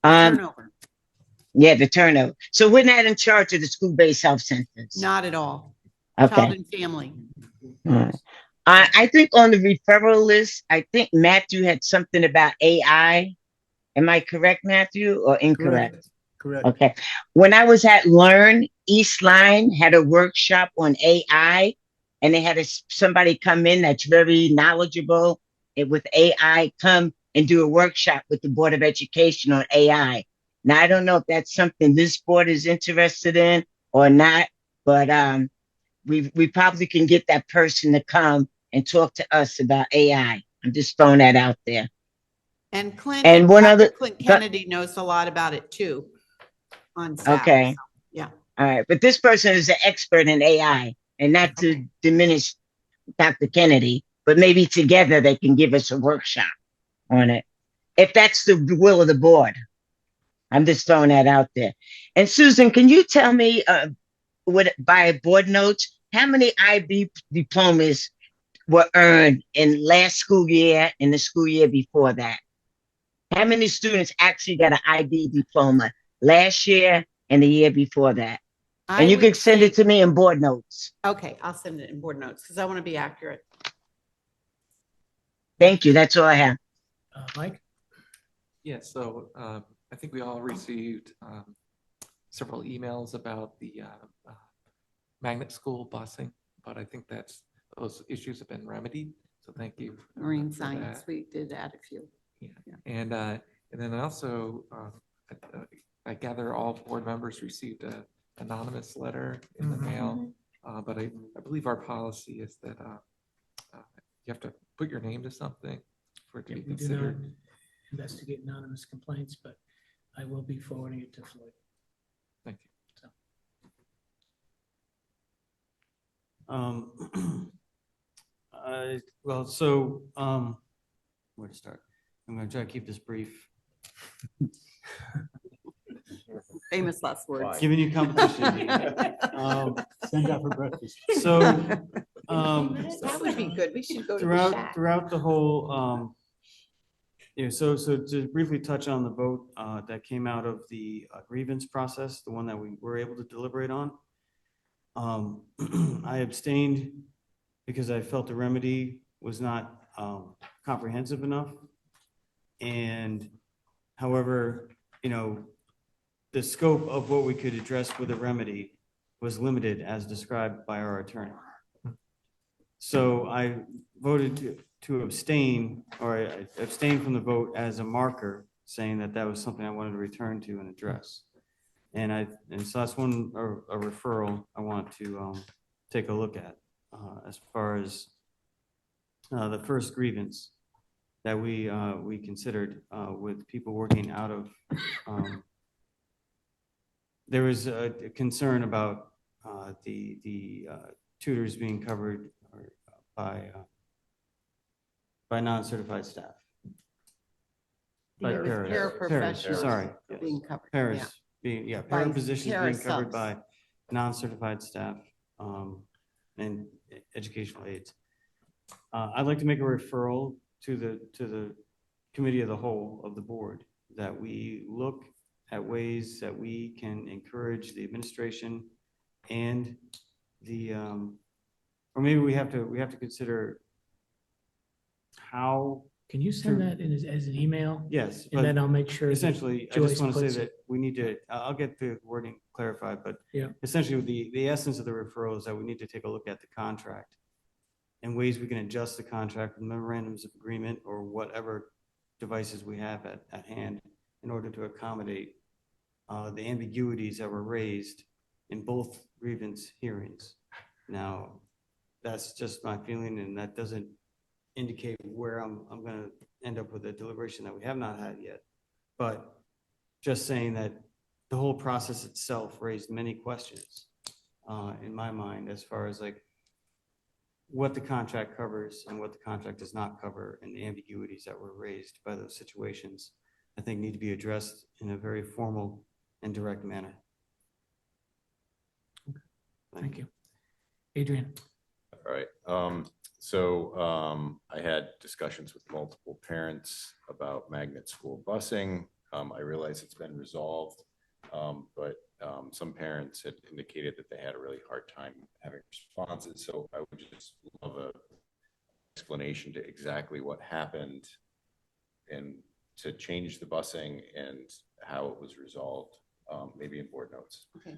Turnover. Yeah, the turnover. So we're not in charge of the school-based health centers. Not at all. Okay. Child and family. All right. I think on the referral list, I think Matthew had something about AI. Am I correct, Matthew, or incorrect? Correct. Okay. When I was at Learn, East Line had a workshop on AI, and they had somebody come in that's very knowledgeable with AI come and do a workshop with the Board of Education on AI. Now, I don't know if that's something this board is interested in or not, but we probably can get that person to come and talk to us about AI. I'm just throwing that out there. And Clint, And one other, Clint Kennedy knows a lot about it too on staff. okay. So, yeah. All right. But this person is an expert in AI, and not to diminish Dr. Kennedy, but maybe together they can give us a workshop on it. If that's the will of the board. I'm just throwing that out there. And Susan, can you tell me by board notes, how many IB diplomas were earned in last school year and the school year before that? How many students actually got an IB diploma last year and the year before that? And you can send it to me in board notes. Okay, I'll send it in board notes because I want to be accurate. Thank you. That's all I have. Mike? Yeah, so I think we all received several emails about the magnet school busing, but I think those issues have been remedied. So thank you. Marine for science, that. we did add a few. Yeah. And then also, I gather all board members received an anonymous letter in the mail, but I believe our policy is that you have to put your name to something for it to be We do not considered. investigate anonymous complaints, but I will be forwarding it to Floyd. Thank you. Well, so, where to start? I'm gonna try to keep this brief. Famous last words. Giving you competition. Send out for breakfast. So, That would be good. We should go to the shack. throughout the whole, so to briefly touch on the vote that came out of the grievance process, the one that we were able to deliberate on. I abstained because I felt the remedy was not comprehensive enough. And however, the scope of what we could address with a remedy was limited as described by our attorney. So I voted to abstain, or I abstained from the vote as a marker, saying that that was something I wanted to return to and address. And so that's one, a referral I want to take a look at as far as the first grievance that we considered with people working out of. There was a concern about the tutors being covered by non-certified staff. By Paraprofessionals sorry, being covered. paras Yeah. being, By para positions being covered subs. by non-certified staff. and educational aides. I'd like to make a referral to the committee of the whole of the board, that we look at ways that we can encourage the administration and the, or maybe we have to consider how. Can you send that in as an email? Yes. And then I'll make sure. that Essentially, I Joyce just want to puts say it- that we need to, I'll get the wording clarified, but Yeah. essentially the essence of the referral is that we need to take a look at the contract and ways we can adjust the contract with memorandums of agreement or whatever devices we have at hand in order to accommodate the ambiguities that were raised in both grievance hearings. Now, that's just my feeling, and that doesn't indicate where I'm going to end up with a deliberation that we have not had yet. But just saying that the whole process itself raised many questions in my mind, as far as like what the contract covers and what the contract does not cover, and the ambiguities that were raised by those situations, I think need to be addressed in a very formal and direct manner. Thank you. Adrian. All right. I had discussions with multiple parents about magnet school busing. I realize it's been resolved, but some parents had indicated that they had a really hard time having responses. So I would just love an explanation to exactly what happened and to change the busing and how it was resolved, maybe in board notes. Okay.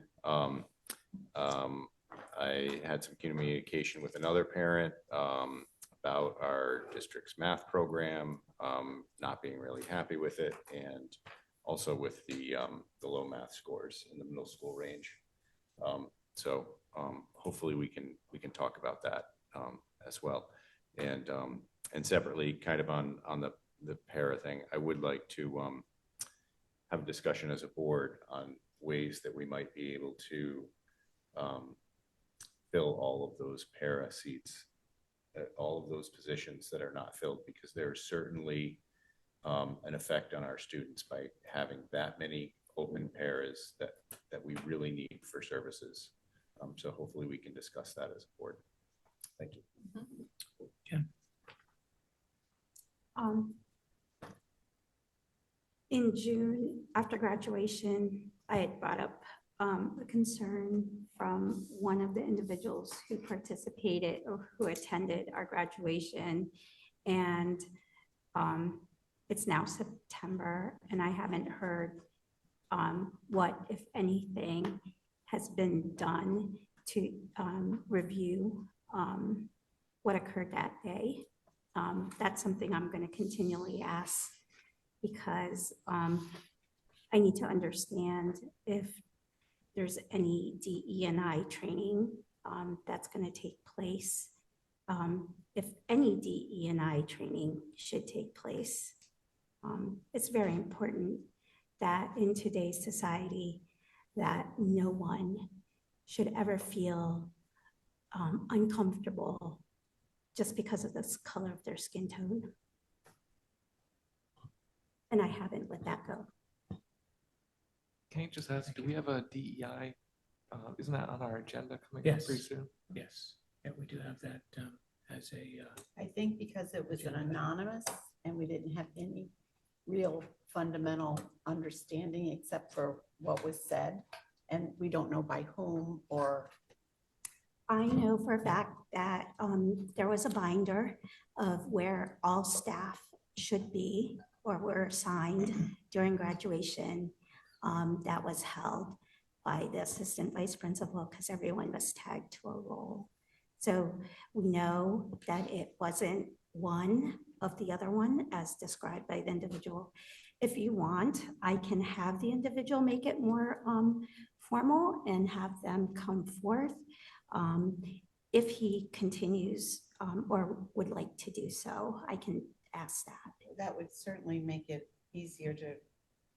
I had some communication with another parent about our district's math program, not being really happy with it, and also with the low math scores in the middle school range. Hopefully we can talk about that as well. And separately, kind of on the para thing, I would like to have a discussion as a board on ways that we might be able to fill all of those para seats, all of those positions that are not filled, because there's certainly an effect on our students by having that many open paras that we really need for services. So hopefully we can discuss that as a board. Thank you. Jen. In June, after graduation, I had brought up a concern from one of the individuals who participated or who attended our graduation. And it's now September, and I haven't heard what, if anything, has been done to review what occurred that day. That's something I'm going to continually ask, because I need to understand if there's any DE&I training that's going to take place, if any DE&I training should take place. It's very important that in today's society that no one should ever feel uncomfortable just because of the color of their skin tone. And I haven't let that go. Can you just ask, do we have a DEI? Isn't that on our agenda coming up Yes. pretty soon? Yes. Yeah, we do have that as a. I think because it was an anonymous and we didn't have any real fundamental understanding except for what was said, and we don't know by whom or. I know for a fact that there was a binder of where all staff should be or were assigned during graduation that was held by the assistant vice principal, because everyone was tagged to a role. So we know that it wasn't one of the other one as described by the individual. If you want, I can have the individual make it more formal and have them come forth if he continues or would like to do so. I can ask that. That would certainly make it easier to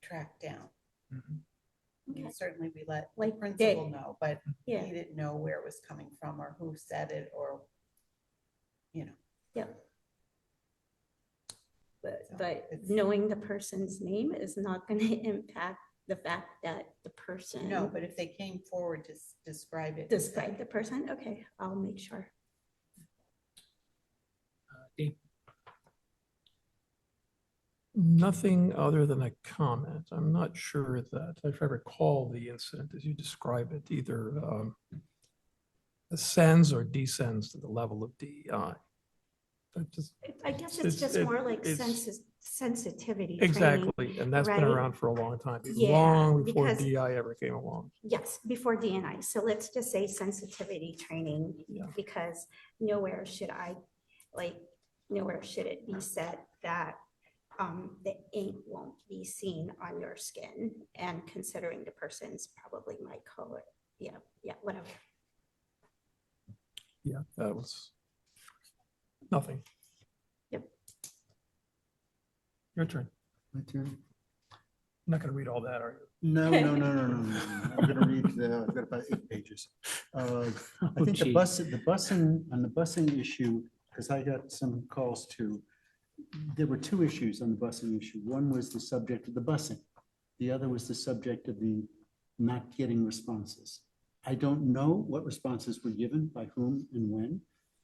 track down. I mean, certainly we let the principal know, but he didn't know where it was coming from or who said it or, you know. Yep. But knowing the person's name is not going to impact the fact that the person person. No, but if they came forward to describe it. Describe the person, okay, I'll make sure. Dean? Nothing other than a comment. I'm not sure that, if I recall the incident as you describe it, either ascends or descends to the level of DEI. I guess it's just more like sensitivity. Exactly, training, and that's been right? around for a long time, Yeah, long before because- DEI ever came along. Yes, before DNI. So let's just say sensitivity training, Yeah. because nowhere should it be said that the ink won't be seen on your skin, and considering the person's probably my color. Yeah, whatever. Yeah, that was nothing. Yep. Your turn. My turn. I'm not gonna read all that, are you? No. I'm gonna read, I've got about 8 pages. I think the busing issue, because I got some calls too. There were 2 issues on the busing issue. One was the subject of the busing. The other was the subject of the not getting responses. I don't know what responses were given by whom and when,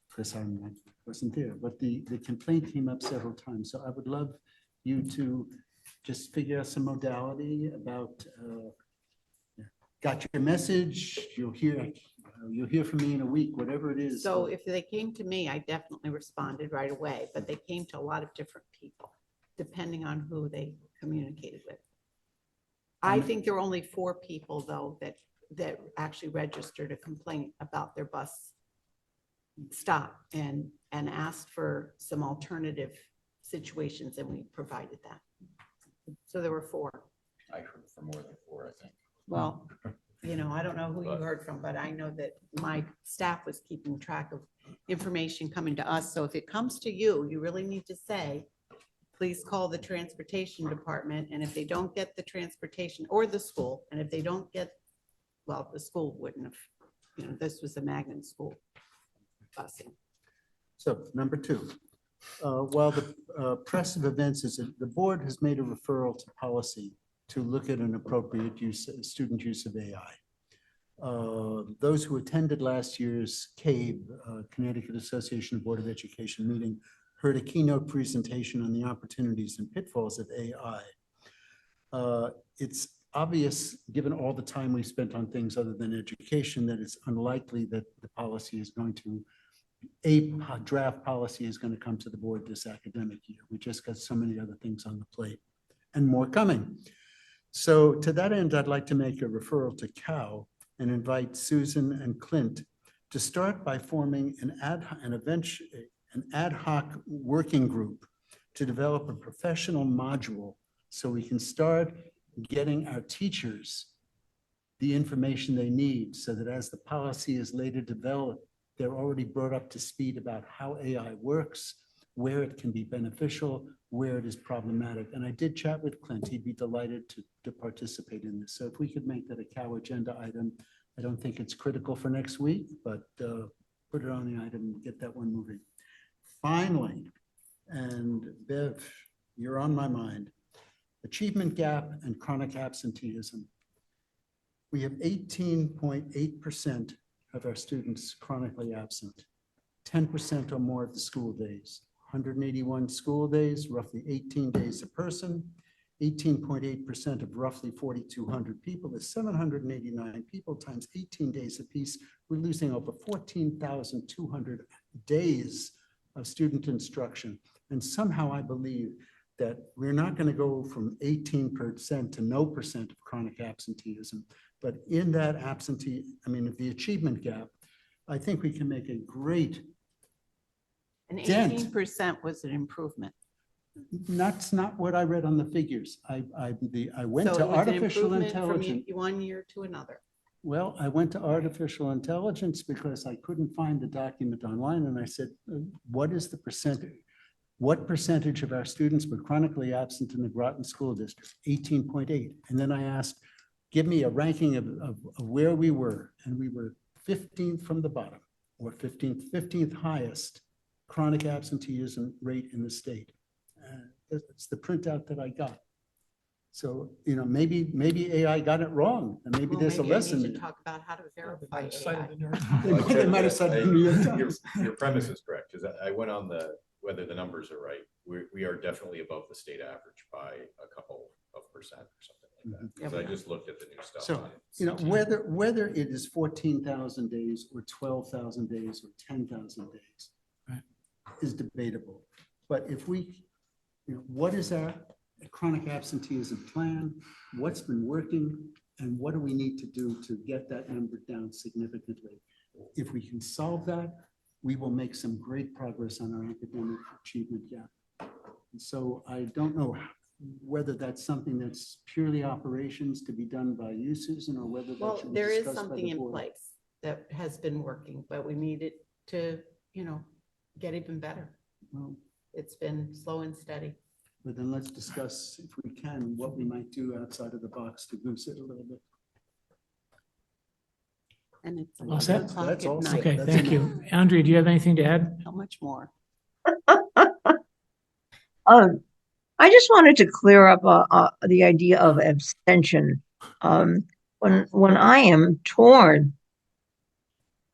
because I wasn't there, but the complaint came up several times. So I would love you to just figure out some modality about, got your message, you'll hear from me in a week, whatever it is. So if they came to me, I definitely responded right away, but they came to a lot of different people, depending on who they communicated with. I think there were only 4 people though that actually registered a complaint about their bus stop and asked for some alternative situations, and we provided that. So there were 4. I heard from more than 4, I think. Well, I don't know who you heard from, but I know that my staff was keeping track of information coming to us. So if it comes to you, you really need to say, please call the transportation department. And if they don't get the transportation, or the school, and if they don't get, well, the school wouldn't have, this was a magnet school busing. So number 2, while the press of events is, the board has made a referral to policy to look at an appropriate student use of AI. Those who attended last year's CABE, Connecticut Association of Board of Education meeting, heard a keynote presentation on the opportunities and pitfalls of AI. It's obvious, given all the time we spent on things other than education, that it's unlikely that the policy is going to, a draft policy is going to come to the board this academic year. We just got so many other things on the plate and more coming. So to that end, I'd like to make a referral to Cal and invite Susan and Clint to start by forming an ad hoc working group to develop a professional module so we can start getting our teachers the information they need, so that as the policy is later developed, they're already brought up to speed about how AI works, where it can be beneficial, where it is problematic. And I did chat with Clint. He'd be delighted to participate in this. So if we could make that a COW agenda item, I don't think it's critical for next week, but put it on the item and get that one moving. Finally, and Bev, you're on my mind, achievement gap and chronic absenteeism. We have 18.8% of our students chronically absent, 10% or more of the school days. 181 school days, roughly 18 days a person, 18.8% of roughly 4,200 people is 789 people times 18 days apiece. We're losing over 14,200 days of student instruction. And somehow I believe that we're not going to go from 18% to no percent of chronic absenteeism, but in that the achievement gap, I think we can make a great And dent. 18% was an improvement. That's not what I read on the figures. I went So to it was an artificial improvement from intelligence. one year to another. Well, I went to artificial intelligence because I couldn't find the document online. And I said, what is the percentage? What percentage of our students were chronically absent in the Groton School District? 18.8. And then I asked, give me a ranking of where we were. And we were 15th from the bottom, or 15th highest chronic absenteeism rate in the state. It's the printout that I got. So, maybe AI got it wrong, and maybe Well, there's a maybe I need lesson. to in it. talk about how to verify might have cited AI. the New York They might have cited the New York Times. Your premise is correct, because I went on whether the numbers are right. We are definitely above the state average by a couple of percent or something like that. Because I just looked at the new stuff. So, on CT. whether it is 14,000 days or 12,000 days or 10,000 days Right. is debatable. But if we, what is our chronic absenteeism plan? What's been working? And what do we need to do to get that number down significantly? If we can solve that, we will make some great progress on our academic achievement gap. And so I don't know whether that's something that's purely operations to be done by you, Susan, or whether that Well, should be there is discussed by something the in board. place that has been working, but we need it to, get even better. Well, It's been slow and steady. but then let's discuss, if we can, what we might do outside of the box to boost it a little bit. And it's All set? 11 o'clock That's at all set. night. Okay, That's thank enough. you. Andrea, do you have anything to add? How much more? I just wanted to clear up the idea of abstention. When I am torn,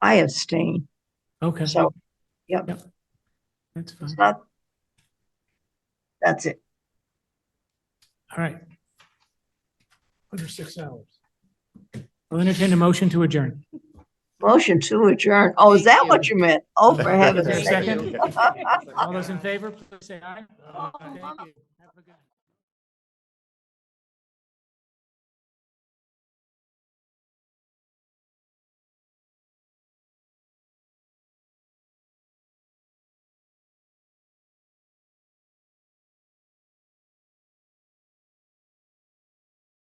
I abstain. Okay. So, yep, That's fine. it's not. That's it. All right. Under 6 hours. I'll entertain a motion to adjourn. Motion to adjourn. Oh, is Thank that you. what you meant? Oh, for Is heaven's there a sake. second? All those in favor, please say aye. Oh, Thank you. mama. Have a good.